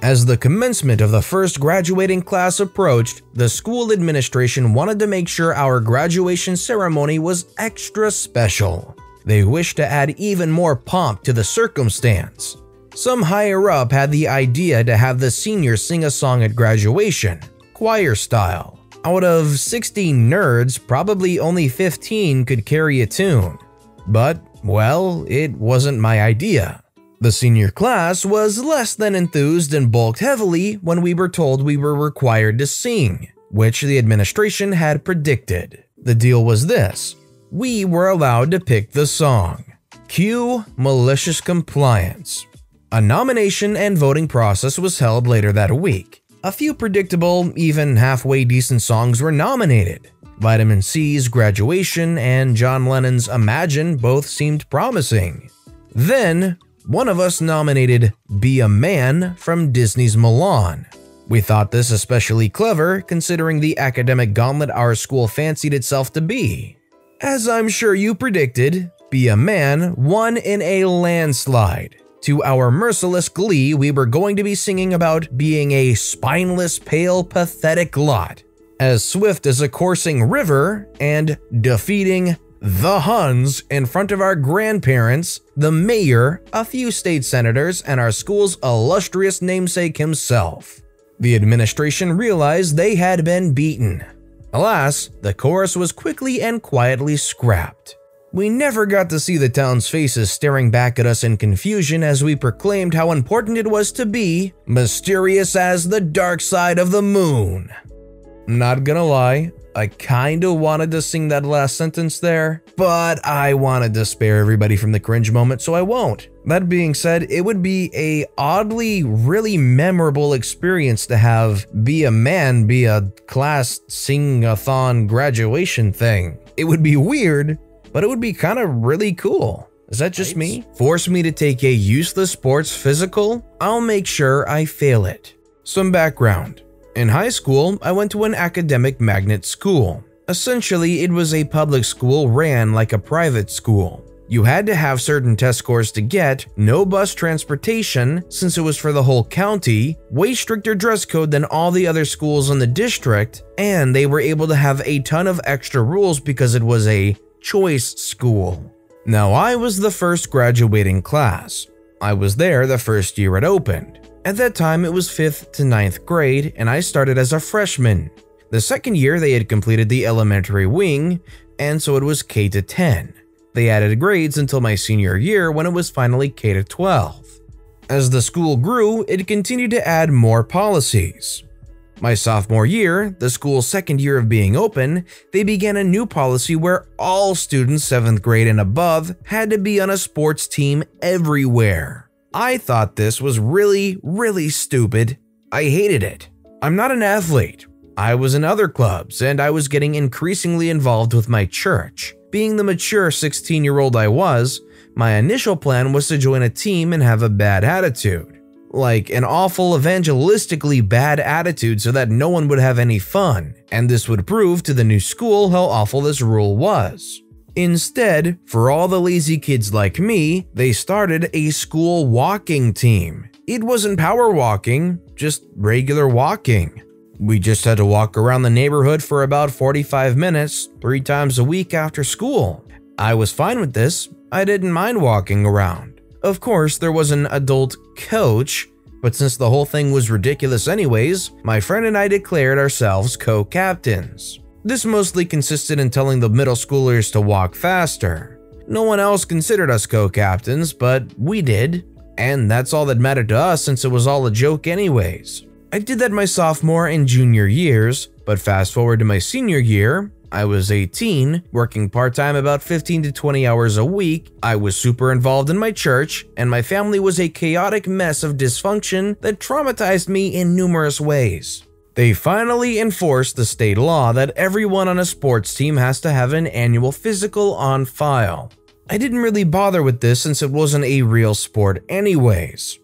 As the commencement of the first graduating class approached, the school administration wanted to make sure our graduation ceremony was extra special. They wished to add even more pomp to the circumstance. Some higher up had the idea to have the seniors sing a song at graduation, choir style. Out of 60 nerds, probably only 15 could carry a tune. But, well, it wasn't my idea. The senior class was less than enthused and balked heavily when we were told we were required to sing, which the administration had predicted. The deal was this: we were allowed to pick the song. Cue malicious compliance. A nomination and voting process was held later that week. A few predictable, even halfway decent songs were nominated. Vitamin C's Graduation and John Lennon's Imagine both seemed promising. Then, one of us nominated Be a Man from Disney's Mulan. We thought this especially clever considering the academic gauntlet our school fancied itself to be. As I'm sure you predicted, Be a Man won in a landslide. To our merciless glee, we were going to be singing about being a spineless, pale, pathetic lot, as swift as a coursing river, and defeating the Huns in front of our grandparents, the mayor, a few state senators, and our school's illustrious namesake himself. The administration realized they had been beaten. Alas, the chorus was quickly and quietly scrapped. We never got to see the town's faces staring back at us in confusion as we proclaimed how important it was to be mysterious as the dark side of the moon. Not gonna lie, I kinda wanted to sing that last sentence there, but I wanted to spare everybody from the cringe moment, so I won't. That being said, it would be a oddly really memorable experience to have Be a Man be a class sing-a-thon graduation thing. It would be weird, but it would be kind of really cool. Is that just me? Force me to take a useless sports physical? I'll make sure I fail it. Some background. In high school, I went to an academic magnet school. Essentially, it was a public school ran like a private school. You had to have certain test scores to get, no bus transportation since it was for the whole county, way stricter dress code than all the other schools in the district, and they were able to have a ton of extra rules because it was a choice school. Now, I was the first graduating class. I was there the first year it opened. At that time, it was 5th to 9th grade, and I started as a freshman. The second year, they had completed the elementary wing, and so it was K to 10. They added grades until my senior year when it was finally K to 12. As the school grew, it continued to add more policies. My sophomore year, the school's second year of being open, they began a new policy where all students 7th grade and above had to be on a sports team everywhere. I thought this was really stupid. I hated it. I'm not an athlete. I was in other clubs, and I was getting increasingly involved with my church. Being the mature 16-year-old I was, my initial plan was to join a team and have a bad attitude. Like an awful evangelistically bad attitude so that no one would have any fun, and this would prove to the new school how awful this rule was. Instead, for all the lazy kids like me, they started a school walking team. It wasn't power walking, just regular walking. We just had to walk around the neighborhood for about 45 minutes, 3 times a week after school. I was fine with this. I didn't mind walking around. Of course, there was an adult coach, but since the whole thing was ridiculous anyways, my friend and I declared ourselves co-captains. This mostly consisted in telling the middle schoolers to walk faster. No one else considered us co-captains, but we did, and that's all that mattered to us since it was all a joke anyways. I did that my sophomore and junior years, but fast forward to my senior year, I was 18, working part-time about 15 to 20 hours a week, I was super involved in my church, and my family was a chaotic mess of dysfunction that traumatized me in numerous ways. They finally enforced the state law that everyone on a sports team has to have an annual physical on file. I didn't really bother with this since it wasn't a real sport anyways.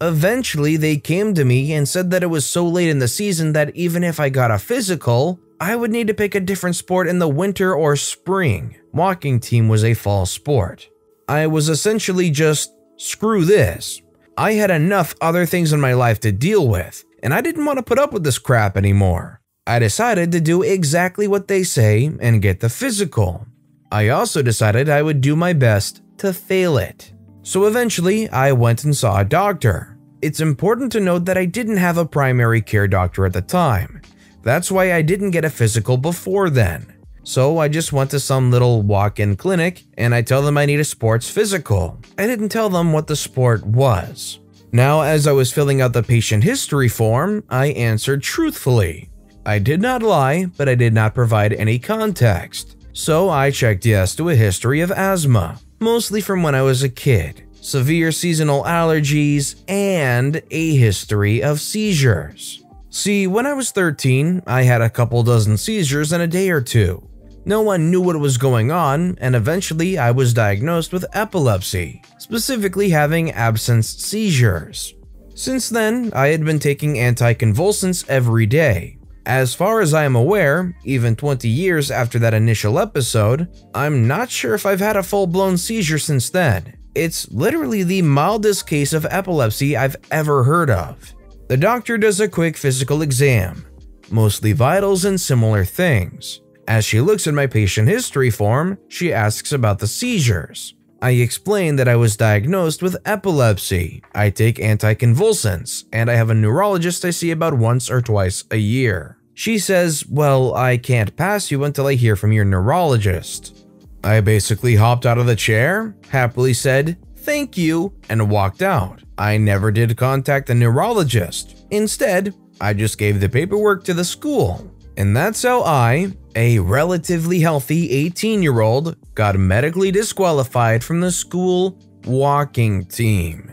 Eventually, they came to me and said that it was so late in the season that even if I got a physical, I would need to pick a different sport in the winter or spring. Walking team was a fall sport. I was essentially just, screw this. I had enough other things in my life to deal with, and I didn't want to put up with this crap anymore. I decided to do exactly what they say and get the physical. I also decided I would do my best to fail it. So eventually, I went and saw a doctor. It's important to note that I didn't have a primary care doctor at the time. That's why I didn't get a physical before then. So I just went to some little walk-in clinic and I tell them I need a sports physical. I didn't tell them what the sport was. Now, as I was filling out the patient history form, I answered truthfully. I did not lie, but I did not provide any context. So I checked yes to a history of asthma, mostly from when I was a kid, severe seasonal allergies, and a history of seizures. See, when I was 13, I had a couple dozen seizures in a day or two. No one knew what was going on, and eventually I was diagnosed with epilepsy, specifically having absence seizures. Since then, I had been taking anticonvulsants every day. As far as I am aware, even 20 years after that initial episode, I'm not sure if I've had a full-blown seizure since then. It's literally the mildest case of epilepsy I've ever heard of. The doctor does a quick physical exam, mostly vitals and similar things. As she looks at my patient history form, she asks about the seizures. I explain that I was diagnosed with epilepsy, I take anticonvulsants, and I have a neurologist I see about once or twice a year. She says, well, I can't pass you until I hear from your neurologist. I basically hopped out of the chair, happily said, thank you, and walked out. I never did contact the neurologist. Instead, I just gave the paperwork to the school. And that's how I, a relatively healthy 18-year-old, got medically disqualified from the school walking team.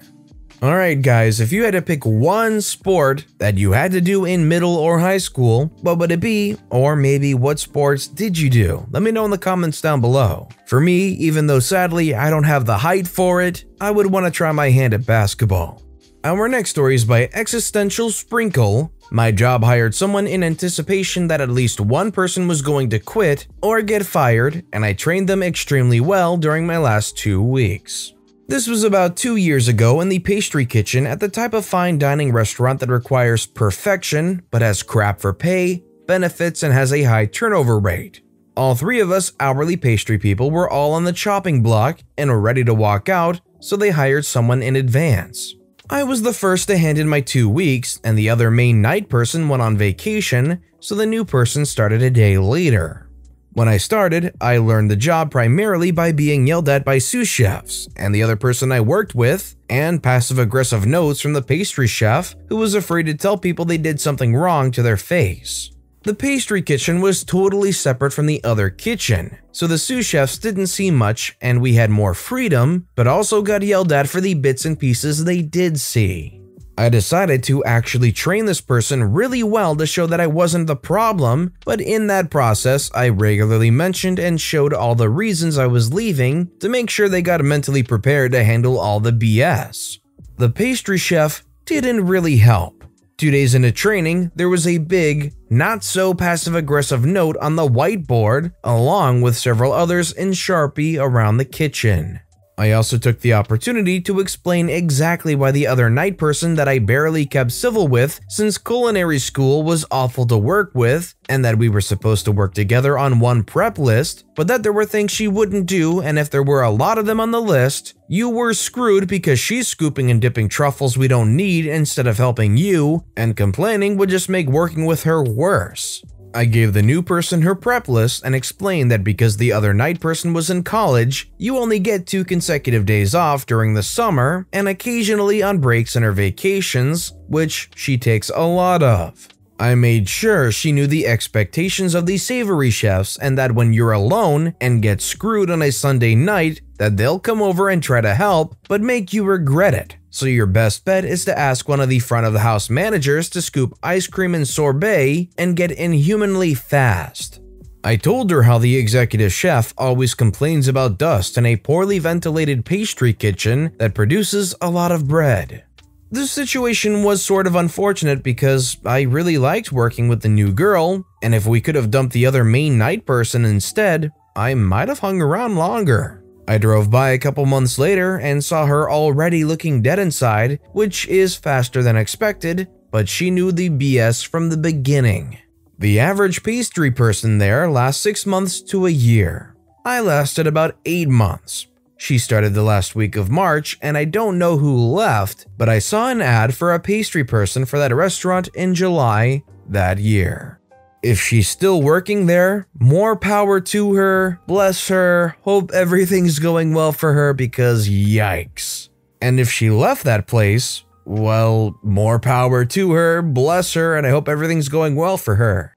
Alright guys, if you had to pick one sport that you had to do in middle or high school, what would it be? Or maybe what sports did you do? Let me know in the comments down below. For me, even though sadly I don't have the height for it, I would want to try my hand at basketball. Our next story is by Existential Sprinkle. My job hired someone in anticipation that at least one person was going to quit or get fired, and I trained them extremely well during my last 2 weeks. This was about 2 years ago in the pastry kitchen at the type of fine dining restaurant that requires perfection but has crap for pay, benefits, and has a high turnover rate. All 3 of us hourly pastry people were all on the chopping block and were ready to walk out, so they hired someone in advance. I was the first to hand in my 2 weeks, and the other main night person went on vacation, so the new person started a day later. When I started, I learned the job primarily by being yelled at by sous chefs and the other person I worked with, and passive-aggressive notes from the pastry chef who was afraid to tell people they did something wrong to their face. The pastry kitchen was totally separate from the other kitchen, so the sous chefs didn't see much and we had more freedom, but also got yelled at for the bits and pieces they did see. I decided to actually train this person really well to show that I wasn't the problem, but in that process, I regularly mentioned and showed all the reasons I was leaving to make sure they got mentally prepared to handle all the BS. The pastry chef didn't really help. 2 days into training, there was a big, not so passive-aggressive note on the whiteboard, along with several others in Sharpie around the kitchen. I also took the opportunity to explain exactly why the other night person that I barely kept civil with since culinary school was awful to work with, and that we were supposed to work together on one prep list, but that there were things she wouldn't do, and if there were a lot of them on the list, you were screwed because she's scooping and dipping truffles we don't need instead of helping you, and complaining would just make working with her worse. I gave the new person her prep list and explained that because the other night person was in college, you only get 2 consecutive days off during the summer and occasionally on breaks in her vacations, which she takes a lot of. I made sure she knew the expectations of the savory chefs and that when you're alone and get screwed on a Sunday night, that they'll come over and try to help, but make you regret it. So your best bet is to ask one of the front of the house managers to scoop ice cream and sorbet and get inhumanly fast. I told her how the executive chef always complains about dust in a poorly ventilated pastry kitchen that produces a lot of bread. This situation was sort of unfortunate because I really liked working with the new girl, and if we could have dumped the other main night person instead, I might have hung around longer. I drove by a couple months later and saw her already looking dead inside, which is faster than expected, but she knew the BS from the beginning. The average pastry person there lasts 6 months to a year. I lasted about 8 months. She started the last week of March, and I don't know who left, but I saw an ad for a pastry person for that restaurant in July that year. If she's still working there, more power to her, bless her, hope everything's going well for her because yikes. And if she left that place, well, more power to her, bless her, and I hope everything's going well for her.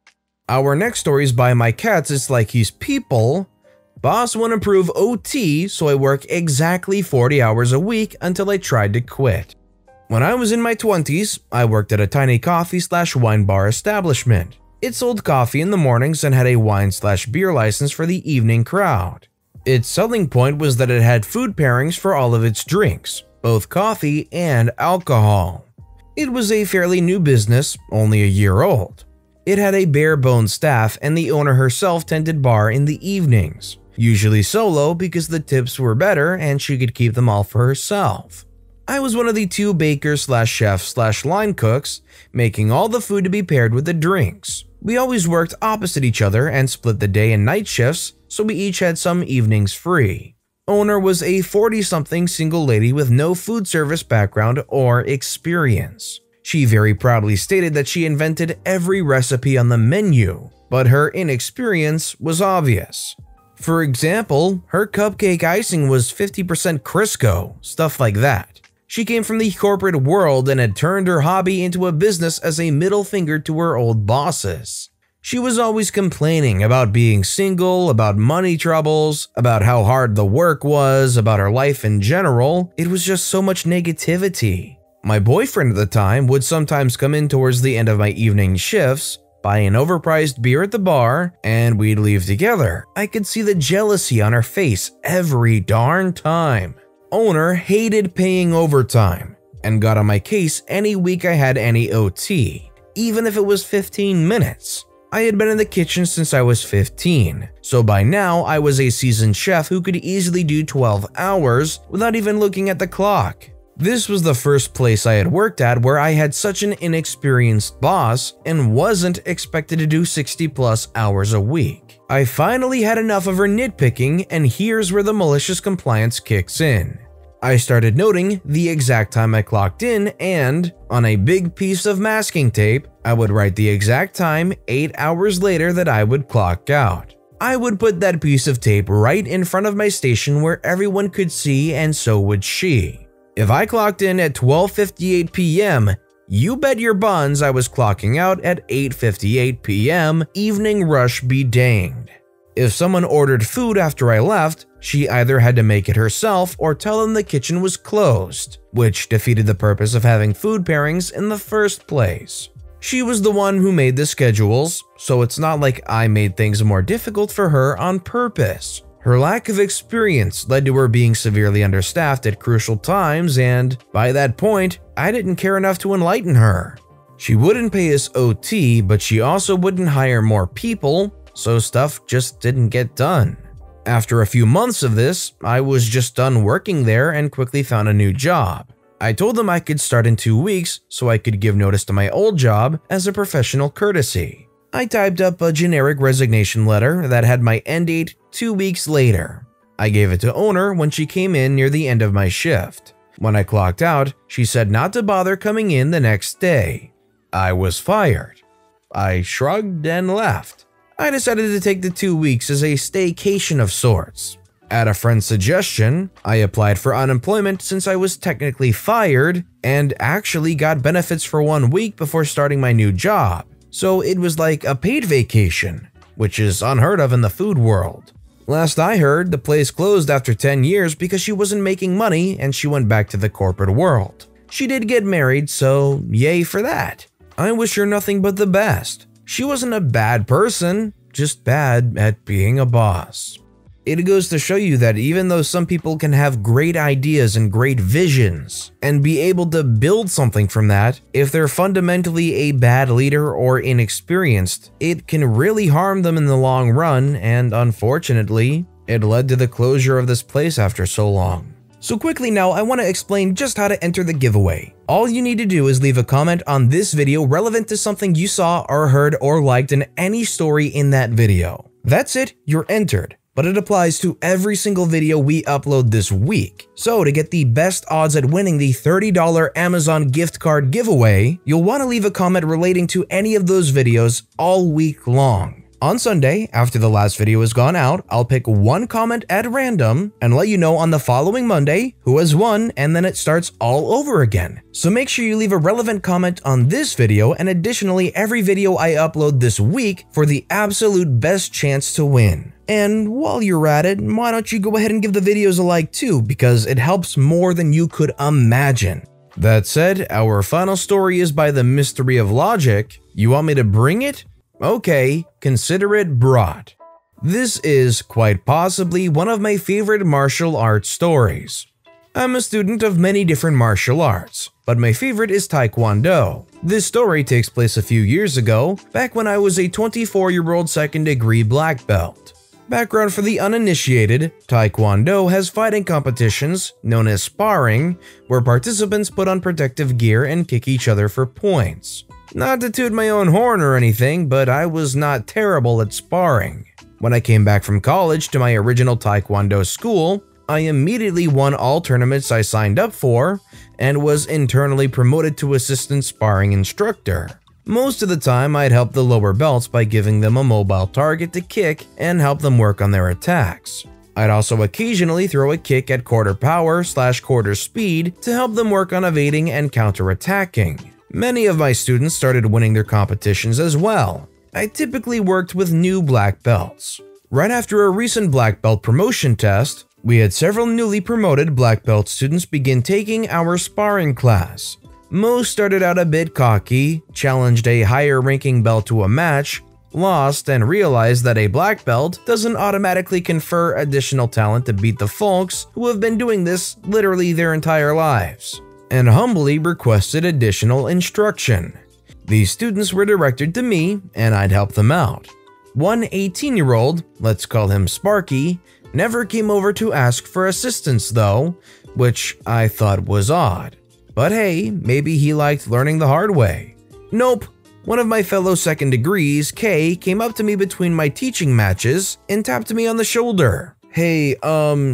Our next story is by My Cats It's Like He's People. Boss won't approve OT, so I work exactly 40 hours a week until I tried to quit. When I was in my 20s, I worked at a tiny coffee/wine bar establishment. It sold coffee in the mornings and had a wine/beer license for the evening crowd. Its selling point was that it had food pairings for all of its drinks, both coffee and alcohol. It was a fairly new business, only a year old. It had a bare-bones staff and the owner herself tended bar in the evenings, usually solo because the tips were better and she could keep them all for herself. I was one of the 2 bakers/chefs/line cooks, making all the food to be paired with the drinks. We always worked opposite each other and split the day and night shifts, so we each had some evenings free. Owner was a 40-something single lady with no food service background or experience. She very proudly stated that she invented every recipe on the menu, but her inexperience was obvious. For example, her cupcake icing was 50% Crisco, stuff like that. She came from the corporate world and had turned her hobby into a business as a middle finger to her old bosses. She was always complaining about being single, about money troubles, about how hard the work was, about her life in general. It was just so much negativity. My boyfriend at the time would sometimes come in towards the end of my evening shifts, buy an overpriced beer at the bar, and we'd leave together. I could see the jealousy on her face every darn time. Owner hated paying overtime and got on my case any week I had any OT, even if it was 15 minutes. I had been in the kitchen since I was 15, so by now I was a seasoned chef who could easily do 12 hours without even looking at the clock. This was the first place I had worked at where I had such an inexperienced boss and wasn't expected to do 60+ hours a week. I finally had enough of her nitpicking, and here's where the malicious compliance kicks in. I started noting the exact time I clocked in, and on a big piece of masking tape, I would write the exact time 8 hours later that I would clock out. I would put that piece of tape right in front of my station where everyone could see, and so would she. If I clocked in at 12:58 p.m., you bet your buns I was clocking out at 8:58 p.m., evening rush be danged. If someone ordered food after I left, she either had to make it herself or tell them the kitchen was closed, which defeated the purpose of having food pairings in the first place. She was the one who made the schedules, so it's not like I made things more difficult for her on purpose. Her lack of experience led to her being severely understaffed at crucial times, and by that point, I didn't care enough to enlighten her. She wouldn't pay us OT, but she also wouldn't hire more people, so stuff just didn't get done. After a few months of this, I was just done working there and quickly found a new job. I told them I could start in 2 weeks so I could give notice to my old job as a professional courtesy. I typed up a generic resignation letter that had my end date 2 weeks later. I gave it to owner when she came in near the end of my shift. When I clocked out, she said not to bother coming in the next day. I was fired. I shrugged and left. I decided to take the 2 weeks as a staycation of sorts. At a friend's suggestion, I applied for unemployment since I was technically fired and actually got benefits for 1 week before starting my new job. So it was like a paid vacation, which is unheard of in the food world. Last I heard, the place closed after 10 years because she wasn't making money and she went back to the corporate world. She did get married, so yay for that. I wish her nothing but the best. She wasn't a bad person, just bad at being a boss. It goes to show you that even though some people can have great ideas and great visions and be able to build something from that, if they're fundamentally a bad leader or inexperienced, it can really harm them in the long run, and unfortunately, it led to the closure of this place after so long. So quickly now, I want to explain just how to enter the giveaway. All you need to do is leave a comment on this video relevant to something you saw or heard or liked in any story in that video. That's it, you're entered. But it applies to every single video we upload this week. So to get the best odds at winning the $30 Amazon gift card giveaway, you'll want to leave a comment relating to any of those videos all week long. On Sunday, after the last video has gone out, I'll pick one comment at random and let you know on the following Monday who has won, and then it starts all over again. So make sure you leave a relevant comment on this video and additionally every video I upload this week for the absolute best chance to win. And while you're at it, why don't you go ahead and give the videos a like too, because it helps more than you could imagine. That said, our final story is by the Mystery of Logic. You want me to bring it? Okay, consider it brought. This is quite possibly one of my favorite martial arts stories. I'm a student of many different martial arts, but my favorite is Taekwondo. This story takes place a few years ago, back when I was a 24-year-old second-degree black belt. Background for the uninitiated, Taekwondo has fighting competitions, known as sparring, where participants put on protective gear and kick each other for points. Not to toot my own horn or anything, but I was not terrible at sparring. When I came back from college to my original Taekwondo school, I immediately won all tournaments I signed up for and was internally promoted to assistant sparring instructor. Most of the time, I'd help the lower belts by giving them a mobile target to kick and help them work on their attacks. I'd also occasionally throw a kick at quarter power / quarter speed to help them work on evading and counter-attacking. Many of my students started winning their competitions as well. I typically worked with new black belts. Right after a recent black belt promotion test, we had several newly promoted black belt students begin taking our sparring class. Most started out a bit cocky, challenged a higher ranking belt to a match, lost, and realized that a black belt doesn't automatically confer additional talent to beat the folks who have been doing this literally their entire lives, and humbly requested additional instruction. These students were directed to me, and I'd help them out. One 18-year-old, let's call him Sparky, never came over to ask for assistance though, which I thought was odd. But hey, maybe he liked learning the hard way. Nope. One of my fellow second degrees, Kay, came up to me between my teaching matches and tapped me on the shoulder. Hey,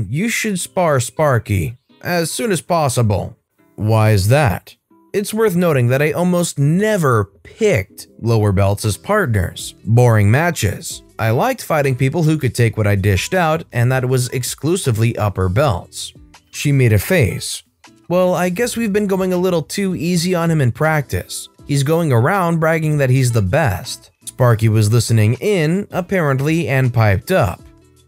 you should spar Sparky. as soon as possible. Why is that? It's worth noting that I almost never picked lower belts as partners. Boring matches. I liked fighting people who could take what I dished out, and that was exclusively upper belts. She made a face. Well, I guess we've been going a little too easy on him in practice. He's going around bragging that he's the best. Sparky was listening in, apparently, and piped up.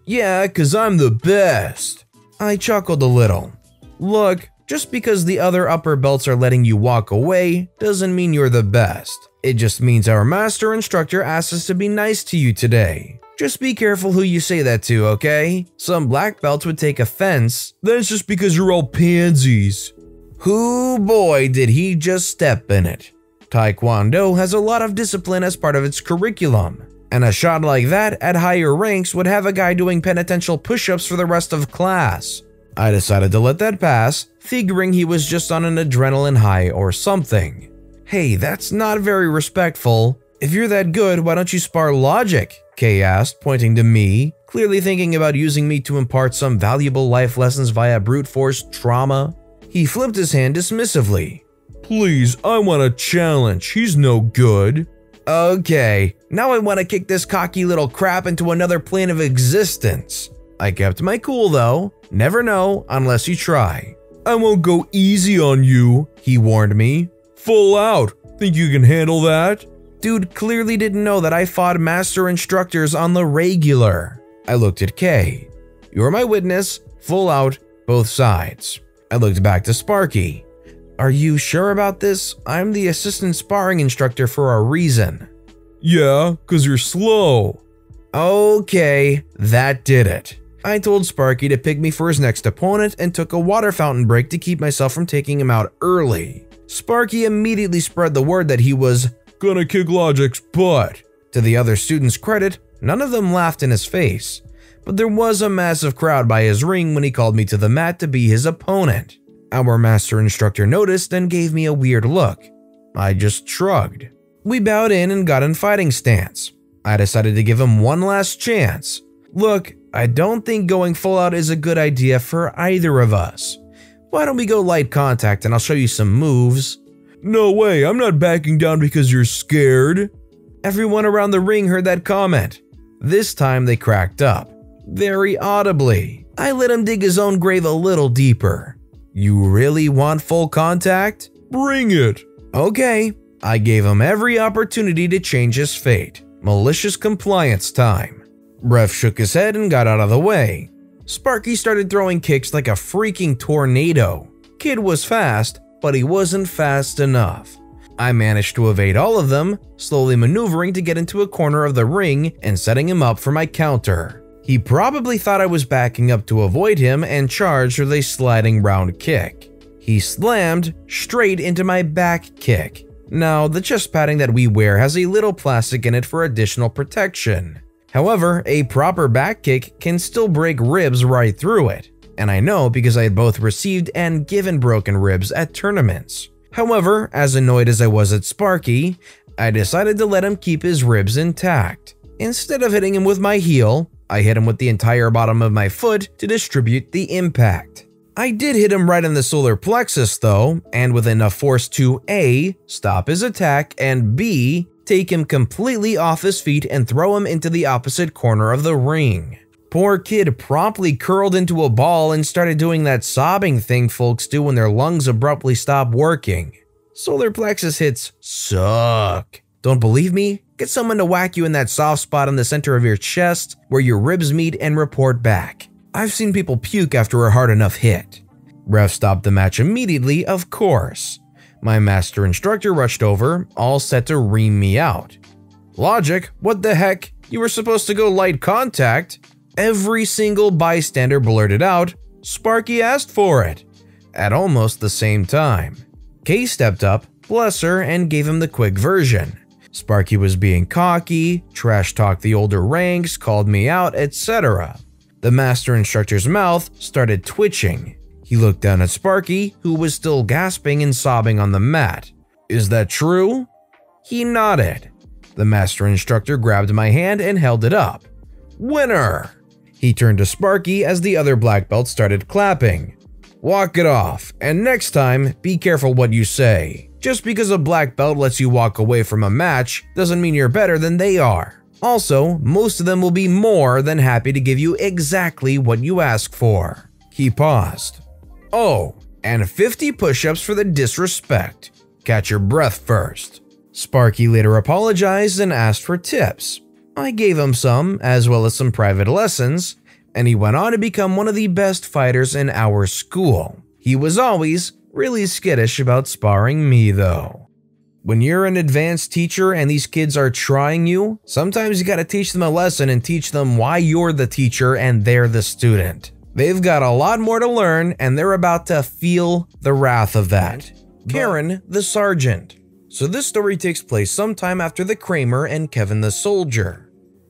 Yeah, 'cause I'm the best. I chuckled a little. Look, just because the other upper belts are letting you walk away doesn't mean you're the best. It just means our master instructor asked us to be nice to you today. Just be careful who you say that to, okay? Some black belts would take offense. That's just because you're all pansies. Hoo boy, did he just step in it. Taekwondo has a lot of discipline as part of its curriculum, and a shot like that at higher ranks would have a guy doing penitential push-ups for the rest of class. I decided to let that pass, figuring he was just on an adrenaline high or something. Hey, that's not very respectful. If you're that good, why don't you spar logic? Kay asked, pointing to me, clearly thinking about using me to impart some valuable life lessons via brute force trauma. He flipped his hand dismissively. Please, I want a challenge. He's no good. Okay, now I want to kick this cocky little crap into another plane of existence. I kept my cool though. Never know unless you try. I won't go easy on you, he warned me. Full out. Think you can handle that? Dude clearly didn't know that I fought master instructors on the regular. I looked at Kay. You're my witness, full out, both sides. I looked back to Sparky. Are you sure about this? I'm the assistant sparring instructor for a reason. Yeah, 'cause you're slow. Okay, that did it. I told Sparky to pick me for his next opponent and took a water fountain break to keep myself from taking him out early. Sparky immediately spread the word that he was gonna kick Logic's butt. To the other students' credit, none of them laughed in his face, but there was a massive crowd by his ring when he called me to the mat to be his opponent. Our master instructor noticed and gave me a weird look. I just shrugged. We bowed in and got in fighting stance. I decided to give him one last chance. Look, I don't think going full out is a good idea for either of us. Why don't we go light contact and I'll show you some moves? No way, I'm not backing down because you're scared. Everyone around the ring heard that comment. This time they cracked up, very audibly. I let him dig his own grave a little deeper. You really want full contact? Bring it. Okay, I gave him every opportunity to change his fate. Malicious compliance time. Ref shook his head and got out of the way. Sparky started throwing kicks like a freaking tornado. Kid was fast, but he wasn't fast enough. I managed to evade all of them, slowly maneuvering to get into a corner of the ring and setting him up for my counter. He probably thought I was backing up to avoid him and charged with a sliding round kick. He slammed straight into my back kick. Now, the chest padding that we wear has a little plastic in it for additional protection. However, a proper back kick can still break ribs right through it, and I know because I had both received and given broken ribs at tournaments. However, as annoyed as I was at Sparky, I decided to let him keep his ribs intact. Instead of hitting him with my heel, I hit him with the entire bottom of my foot to distribute the impact. I did hit him right in the solar plexus though, and with enough force to A, stop his attack, and B, take him completely off his feet and throw him into the opposite corner of the ring. Poor kid promptly curled into a ball and started doing that sobbing thing folks do when their lungs abruptly stop working. Solar plexus hits suck. Don't believe me? Get someone to whack you in that soft spot in the center of your chest where your ribs meet and report back. I've seen people puke after a hard enough hit. Ref stopped the match immediately, of course. My master instructor rushed over, all set to ream me out. Logic, what the heck? You were supposed to go light contact. Every single bystander blurted out, Sparky asked for it, at almost the same time. Kay stepped up, bless her, and gave him the quick version. Sparky was being cocky, trash-talked the older ranks, called me out, etc. The master instructor's mouth started twitching. He looked down at Sparky, who was still gasping and sobbing on the mat. Is that true? He nodded. The master instructor grabbed my hand and held it up. Winner! He turned to Sparky as the other black belts started clapping. Walk it off, and next time, be careful what you say. Just because a black belt lets you walk away from a match doesn't mean you're better than they are. Also, most of them will be more than happy to give you exactly what you ask for. He paused. Oh, and 50 push-ups for the disrespect. Catch your breath first. Sparky later apologized and asked for tips. I gave him some, as well as some private lessons, and he went on to become one of the best fighters in our school. He was always really skittish about sparring me though. When you're an advanced teacher and these kids are trying you, sometimes you gotta teach them a lesson and teach them why you're the teacher and they're the student. They've got a lot more to learn and they're about to feel the wrath of that. Karen the Sergeant. So this story takes place sometime after the Kramer and Kevin the Soldier.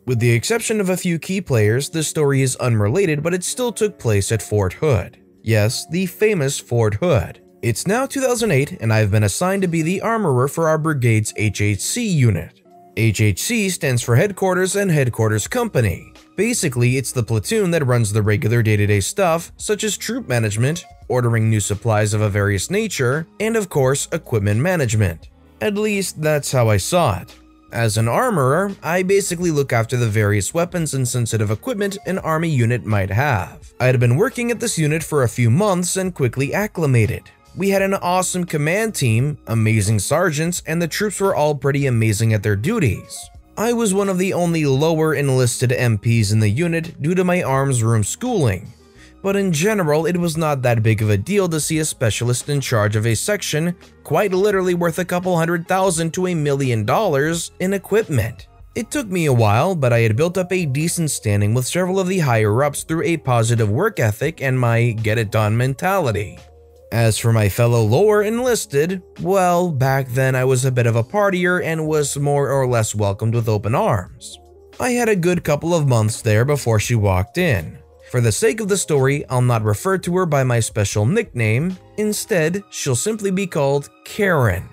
With the exception of a few key players, this story is unrelated, but it still took place at Fort Hood. Yes, the famous Fort Hood. It's now 2008 and I've been assigned to be the armorer for our brigade's HHC unit. HHC stands for Headquarters and Headquarters Company. Basically, it's the platoon that runs the regular day-to-day stuff, such as troop management, ordering new supplies of a various nature, and of course, equipment management. At least, that's how I saw it. As an armorer, I basically look after the various weapons and sensitive equipment an army unit might have. I had been working at this unit for a few months and quickly acclimated. We had an awesome command team, amazing sergeants, and the troops were all pretty amazing at their duties. I was one of the only lower enlisted MPs in the unit due to my arms room schooling, but in general it was not that big of a deal to see a specialist in charge of a section quite literally worth a couple $100,000 to $1 million in equipment. It took me a while, but I had built up a decent standing with several of the higher-ups through a positive work ethic and my get-it-done mentality. As for my fellow lower enlisted, well, back then I was a bit of a partier and was more or less welcomed with open arms. I had a good couple of months there before she walked in. For the sake of the story, I'll not refer to her by my special nickname. Instead, she'll simply be called Karen.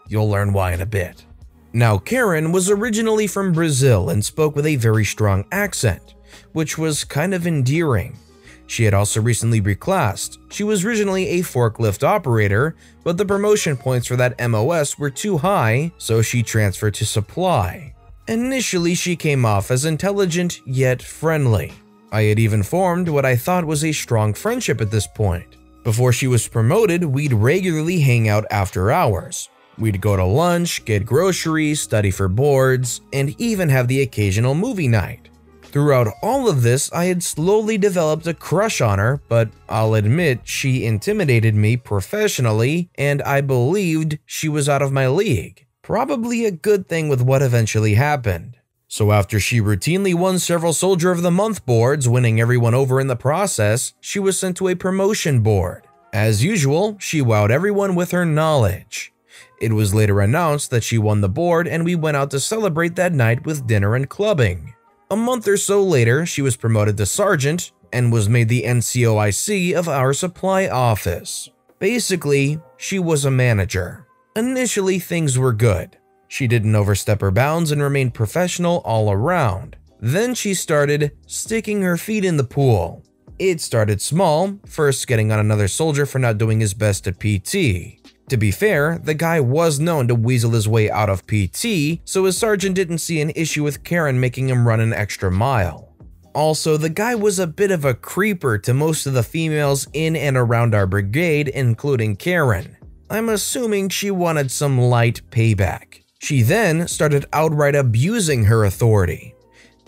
You'll learn why in a bit. Now, Karen was originally from Brazil and spoke with a very strong accent, which was kind of endearing. She had also recently reclassed. She was originally a forklift operator, but the promotion points for that MOS were too high, so she transferred to supply. Initially, she came off as intelligent yet friendly. I had even formed what I thought was a strong friendship at this point. Before she was promoted, we'd regularly hang out after hours. We'd go to lunch, get groceries, study for boards, and even have the occasional movie night. Throughout all of this, I had slowly developed a crush on her, but I'll admit she intimidated me professionally, and I believed she was out of my league. Probably a good thing with what eventually happened. So after she routinely won several Soldier of the Month boards, winning everyone over in the process, she was sent to a promotion board. As usual, she wowed everyone with her knowledge. It was later announced that she won the board and we went out to celebrate that night with dinner and clubbing. A month or so later, she was promoted to sergeant and was made the NCOIC of our supply office. Basically, she was a manager. Initially, things were good. She didn't overstep her bounds and remained professional all around. Then she started sticking her feet in the pool. It started small, first getting on another soldier for not doing his best at PT. To be fair, the guy was known to weasel his way out of PT, so his sergeant didn't see an issue with Karen making him run an extra mile. Also, the guy was a bit of a creeper to most of the females in and around our brigade, including Karen. I'm assuming she wanted some light payback. She then started outright abusing her authority.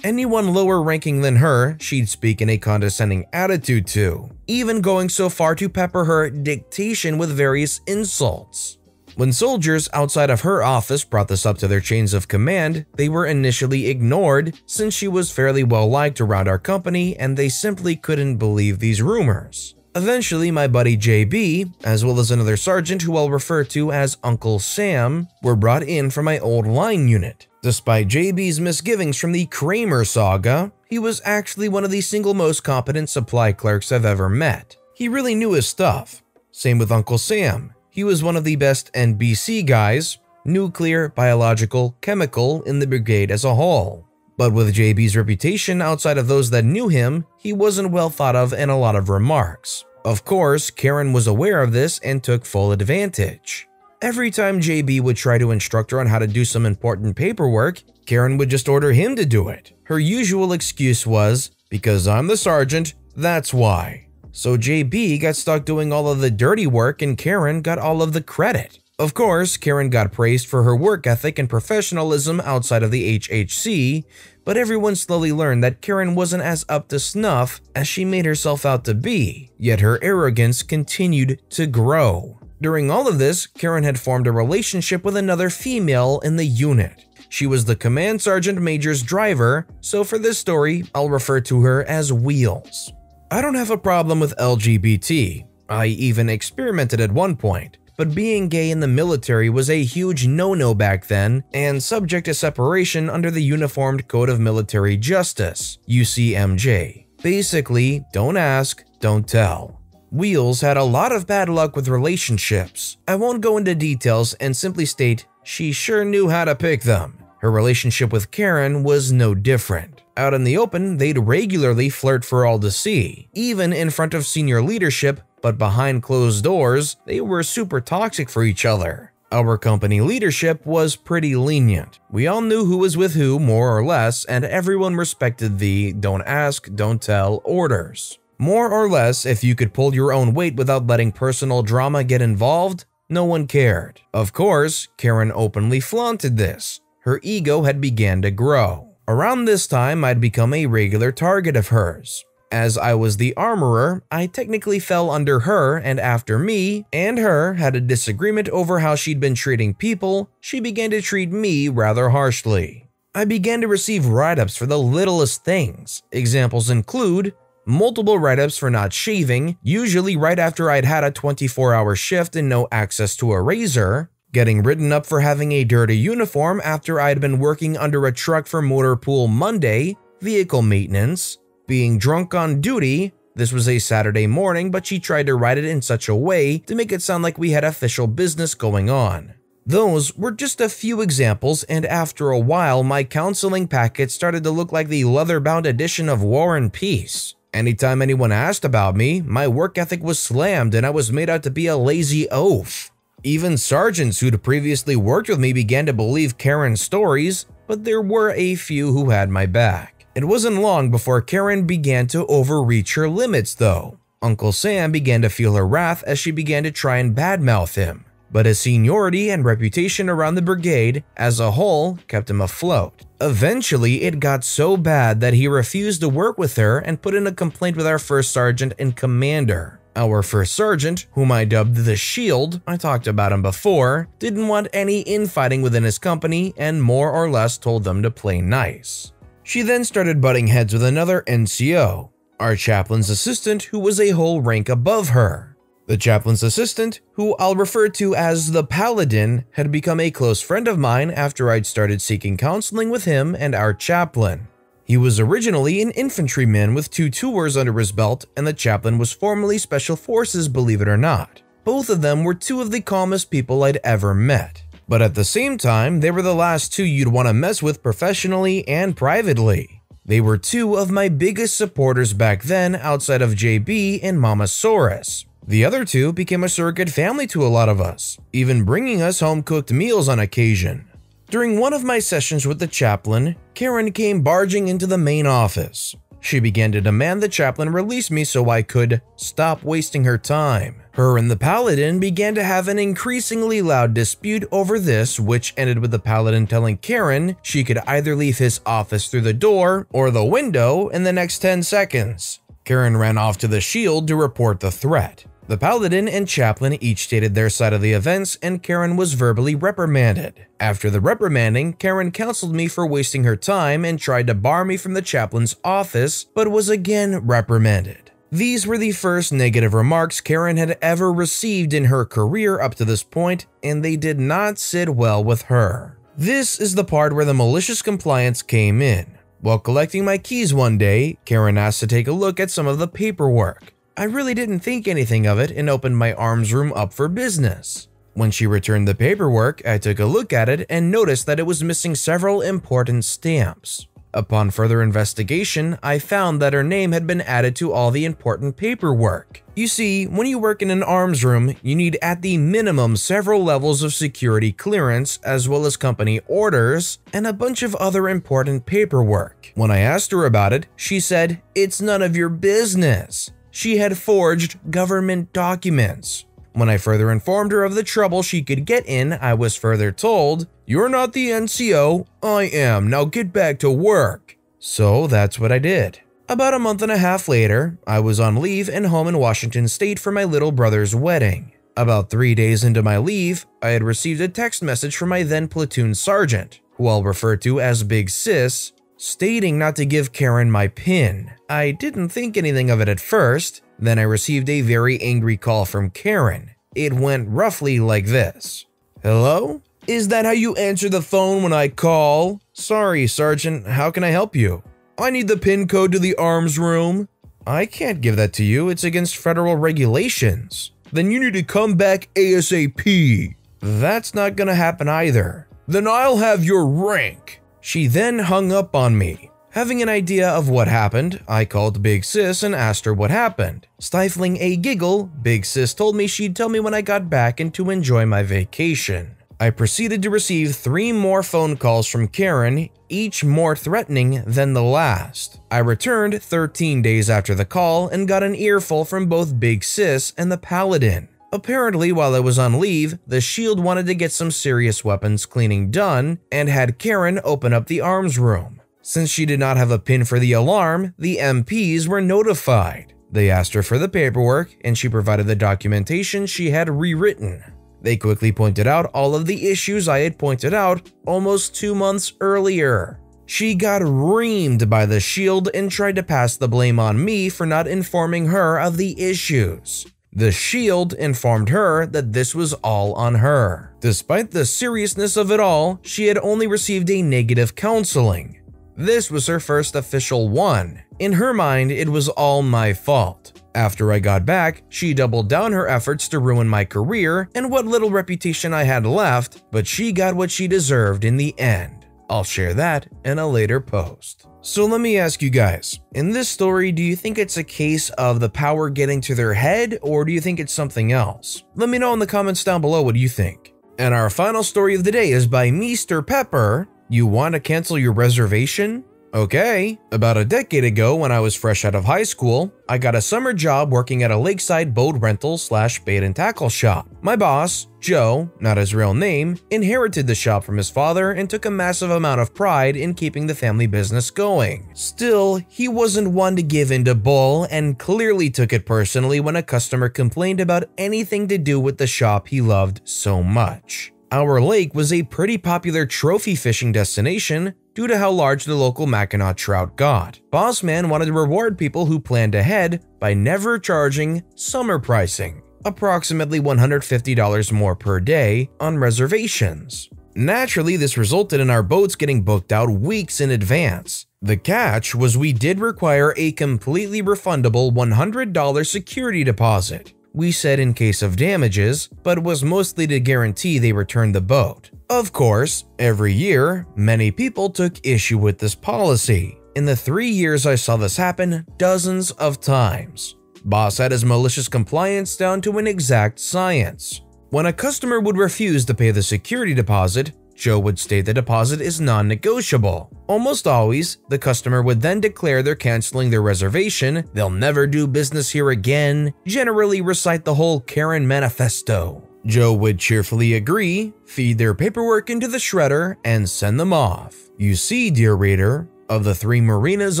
Anyone lower ranking than her, she'd speak in a condescending attitude to, even going so far to pepper her dictation with various insults. When soldiers outside of her office brought this up to their chains of command, they were initially ignored since she was fairly well liked around our company and they simply couldn't believe these rumors. Eventually, my buddy JB, as well as another sergeant who I'll refer to as Uncle Sam, were brought in from my old line unit. Despite JB's misgivings from the Kramer saga, he was actually one of the single most competent supply clerks I've ever met. He really knew his stuff. Same with Uncle Sam. He was one of the best NBC guys, nuclear, biological, chemical, in the brigade as a whole. But with JB's reputation outside of those that knew him, he wasn't well thought of and a lot of remarks. Of course, Karen was aware of this and took full advantage. Every time JB would try to instruct her on how to do some important paperwork, Karen would just order him to do it. Her usual excuse was, "Because I'm the sergeant, that's why." So JB got stuck doing all of the dirty work and Karen got all of the credit. Of course, Karen got praised for her work ethic and professionalism outside of the HHC, but everyone slowly learned that Karen wasn't as up to snuff as she made herself out to be, yet her arrogance continued to grow. During all of this, Karen had formed a relationship with another female in the unit. She was the Command Sergeant Major's driver, so for this story, I'll refer to her as Wheels. I don't have a problem with LGBT. I even experimented at one point, but being gay in the military was a huge no-no back then and subject to separation under the Uniformed Code of Military Justice, UCMJ. Basically, don't ask, don't tell. Wheels had a lot of bad luck with relationships. I won't go into details and simply state she sure knew how to pick them. Her relationship with Karen was no different. Out in the open, they'd regularly flirt for all to see, even in front of senior leadership, but behind closed doors, they were super toxic for each other. Our company leadership was pretty lenient. We all knew who was with who more or less, and everyone respected the "don't ask, don't tell" orders. More or less, if you could pull your own weight without letting personal drama get involved, no one cared. Of course, Karen openly flaunted this. Her ego had begun to grow. Around this time, I'd become a regular target of hers. As I was the armorer, I technically fell under her, and after me and her had a disagreement over how she'd been treating people, she began to treat me rather harshly. I began to receive write-ups for the littlest things. Examples include multiple write-ups for not shaving, usually right after I'd had a 24-hour shift and no access to a razor, getting written up for having a dirty uniform after I'd been working under a truck for Motor Pool Monday, vehicle maintenance, being drunk on duty. This was a Saturday morning, but she tried to write it in such a way to make it sound like we had official business going on. Those were just a few examples, and after a while, my counseling packet started to look like the leather-bound edition of War and Peace. Anytime anyone asked about me, my work ethic was slammed and I was made out to be a lazy oaf. Even sergeants who'd previously worked with me began to believe Karen's stories, but there were a few who had my back. It wasn't long before Karen began to overreach her limits though. Uncle Sam began to feel her wrath as she began to try and badmouth him, but his seniority and reputation around the brigade as a whole kept him afloat. Eventually, it got so bad that he refused to work with her and put in a complaint with our first sergeant and commander. Our first sergeant, whom I dubbed the Shield, I talked about him before, didn't want any infighting within his company and more or less told them to play nice. She then started butting heads with another NCO, our chaplain's assistant, who was a whole rank above her. The chaplain's assistant, who I'll refer to as the Paladin, had become a close friend of mine after I'd started seeking counseling with him and our chaplain. He was originally an infantryman with 2 tours under his belt, and the chaplain was formerly Special Forces, believe it or not. Both of them were 2 of the calmest people I'd ever met. But at the same time, they were the last 2 you'd want to mess with professionally and privately. They were 2 of my biggest supporters back then outside of JB and Mama Saurus. The other 2 became a surrogate family to a lot of us, even bringing us home-cooked meals on occasion. During one of my sessions with the chaplain, Karen came barging into the main office. She began to demand the chaplain release me so I could stop wasting her time. Her and the Paladin began to have an increasingly loud dispute over this, which ended with the Paladin telling Karen she could either leave his office through the door or the window in the next 10 seconds. Karen ran off to the Shield to report the threat. The Paladin and Chaplain each stated their side of the events, and Karen was verbally reprimanded. After the reprimanding, Karen counseled me for wasting her time and tried to bar me from the Chaplain's office, but was again reprimanded. These were the first negative remarks Karen had ever received in her career up to this point, and they did not sit well with her. This is the part where the malicious compliance came in. While collecting my keys one day, Karen asked to take a look at some of the paperwork. I really didn't think anything of it and opened my arms room up for business. When she returned the paperwork, I took a look at it and noticed that it was missing several important stamps. Upon further investigation, I found that her name had been added to all the important paperwork. You see, when you work in an arms room, you need at the minimum several levels of security clearance, as well as company orders, and a bunch of other important paperwork. When I asked her about it, she said, "It's none of your business." She had forged government documents. When I further informed her of the trouble she could get in, I was further told, "You're not the NCO, I am, now get back to work." So that's what I did. About a month and a half later, I was on leave and home in Washington State for my little brother's wedding. About 3 days into my leave, I had received a text message from my then platoon sergeant, who I'll refer to as Big Sis, stating not to give Karen my PIN. I didn't think anything of it at first. Then I received a very angry call from Karen. It went roughly like this. "Hello? Is that how you answer the phone when I call? Sorry, Sergeant, how can I help you? I need the PIN code to the arms room." "I can't give that to you, it's against federal regulations." "Then you need to come back ASAP." "That's not gonna happen either." "Then I'll have your rank." She then hung up on me. Having an idea of what happened, I called Big Sis and asked her what happened. Stifling a giggle, Big Sis told me she'd tell me when I got back and to enjoy my vacation. I proceeded to receive 3 more phone calls from Karen, each more threatening than the last. I returned 13 days after the call and got an earful from both Big Sis and the Paladin. Apparently, while I was on leave, the Shield wanted to get some serious weapons cleaning done and had Karen open up the arms room. Since she did not have a PIN for the alarm, the MPs were notified. They asked her for the paperwork, and she provided the documentation she had rewritten. They quickly pointed out all of the issues I had pointed out almost 2 months earlier. She got reamed by the Shield and tried to pass the blame on me for not informing her of the issues. The Shield informed her that this was all on her. Despite the seriousness of it all, she had only received a negative counseling. This was her first official one. In her mind, it was all my fault. After I got back, she doubled down her efforts to ruin my career and what little reputation I had left, but she got what she deserved in the end. I'll share that in a later post. So let me ask you guys, in this story, do you think it's a case of the power getting to their head, or do you think it's something else? Let me know in the comments down below what you think. And our final story of the day is by Mr. Pepper. You want to cancel your reservation? Okay. About a decade ago, when I was fresh out of high school, I got a summer job working at a lakeside boat rental / bait and tackle shop. My boss, Joe, not his real name, inherited the shop from his father and took a massive amount of pride in keeping the family business going. Still, he wasn't one to give in to bull and clearly took it personally when a customer complained about anything to do with the shop he loved so much. Our lake was a pretty popular trophy fishing destination due to how large the local Mackinac trout got. Boss Man wanted to reward people who planned ahead by never charging summer pricing, approximately $150 more per day on reservations. Naturally, this resulted in our boats getting booked out weeks in advance. The catch was we did require a completely refundable $100 security deposit. We said in case of damages, but was mostly to guarantee they returned the boat. Of course, every year, many people took issue with this policy. In the 3 years I saw this happen dozens of times. Boss had his malicious compliance down to an exact science. When a customer would refuse to pay the security deposit, Joe would state the deposit is non-negotiable. Almost always, the customer would then declare they're canceling their reservation, they'll never do business here again, generally recite the whole Karen manifesto. Joe would cheerfully agree, feed their paperwork into the shredder, and send them off. You see, dear reader, of the 3 marinas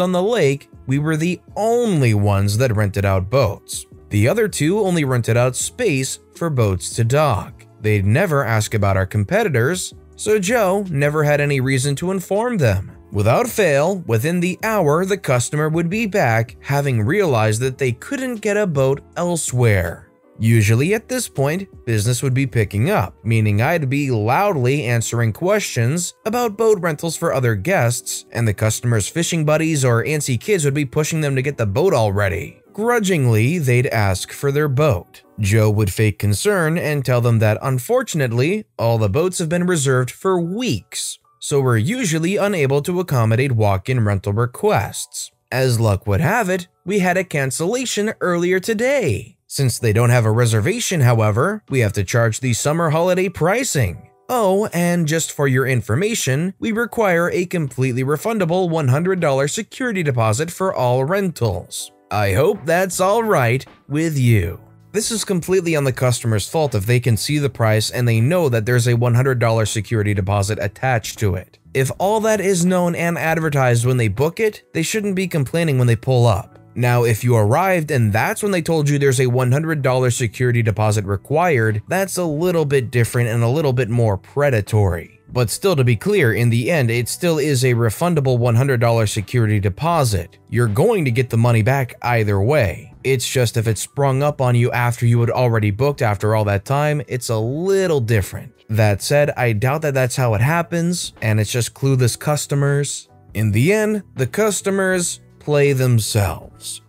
on the lake, we were the only ones that rented out boats. The other 2 only rented out space for boats to dock. They'd never ask about our competitors, so Joe never had any reason to inform them. Without fail, within the hour, the customer would be back, having realized that they couldn't get a boat elsewhere. Usually at this point, business would be picking up, meaning I'd be loudly answering questions about boat rentals for other guests, and the customer's fishing buddies or antsy kids would be pushing them to get the boat already. Grudgingly, they'd ask for their boat. Joe would fake concern and tell them that unfortunately, all the boats have been reserved for weeks. so we're usually unable to accommodate walk-in rental requests. As luck would have it, we had a cancellation earlier today. Since they don't have a reservation, however, we have to charge the summer holiday pricing. Oh, and just for your information, we require a completely refundable $100 security deposit for all rentals. I hope that's all right with you. This is completely on the customer's fault if they can see the price and they know that there's a $100 security deposit attached to it. If all that is known and advertised when they book it, they shouldn't be complaining when they pull up. Now, if you arrived and that's when they told you there's a $100 security deposit required, that's a little bit different and a little bit more predatory. But still, to be clear, in the end, it still is a refundable $100 security deposit. You're going to get the money back either way. It's just if it sprung up on you after you had already booked after all that time, it's a little different. That said, I doubt that that's how it happens, and it's just clueless customers. In the end, the customers play themselves.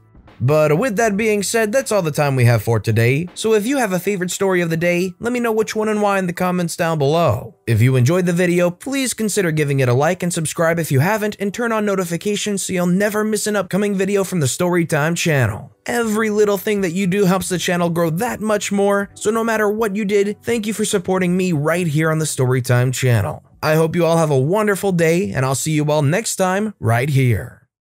But with that being said, that's all the time we have for today. So if you have a favorite story of the day, let me know which one and why in the comments down below. If you enjoyed the video, please consider giving it a like and subscribe if you haven't, and turn on notifications so you'll never miss an upcoming video from the Storytime channel. Every little thing that you do helps the channel grow that much more, so no matter what you did, thank you for supporting me right here on the Storytime channel. I hope you all have a wonderful day, and I'll see you all next time right here.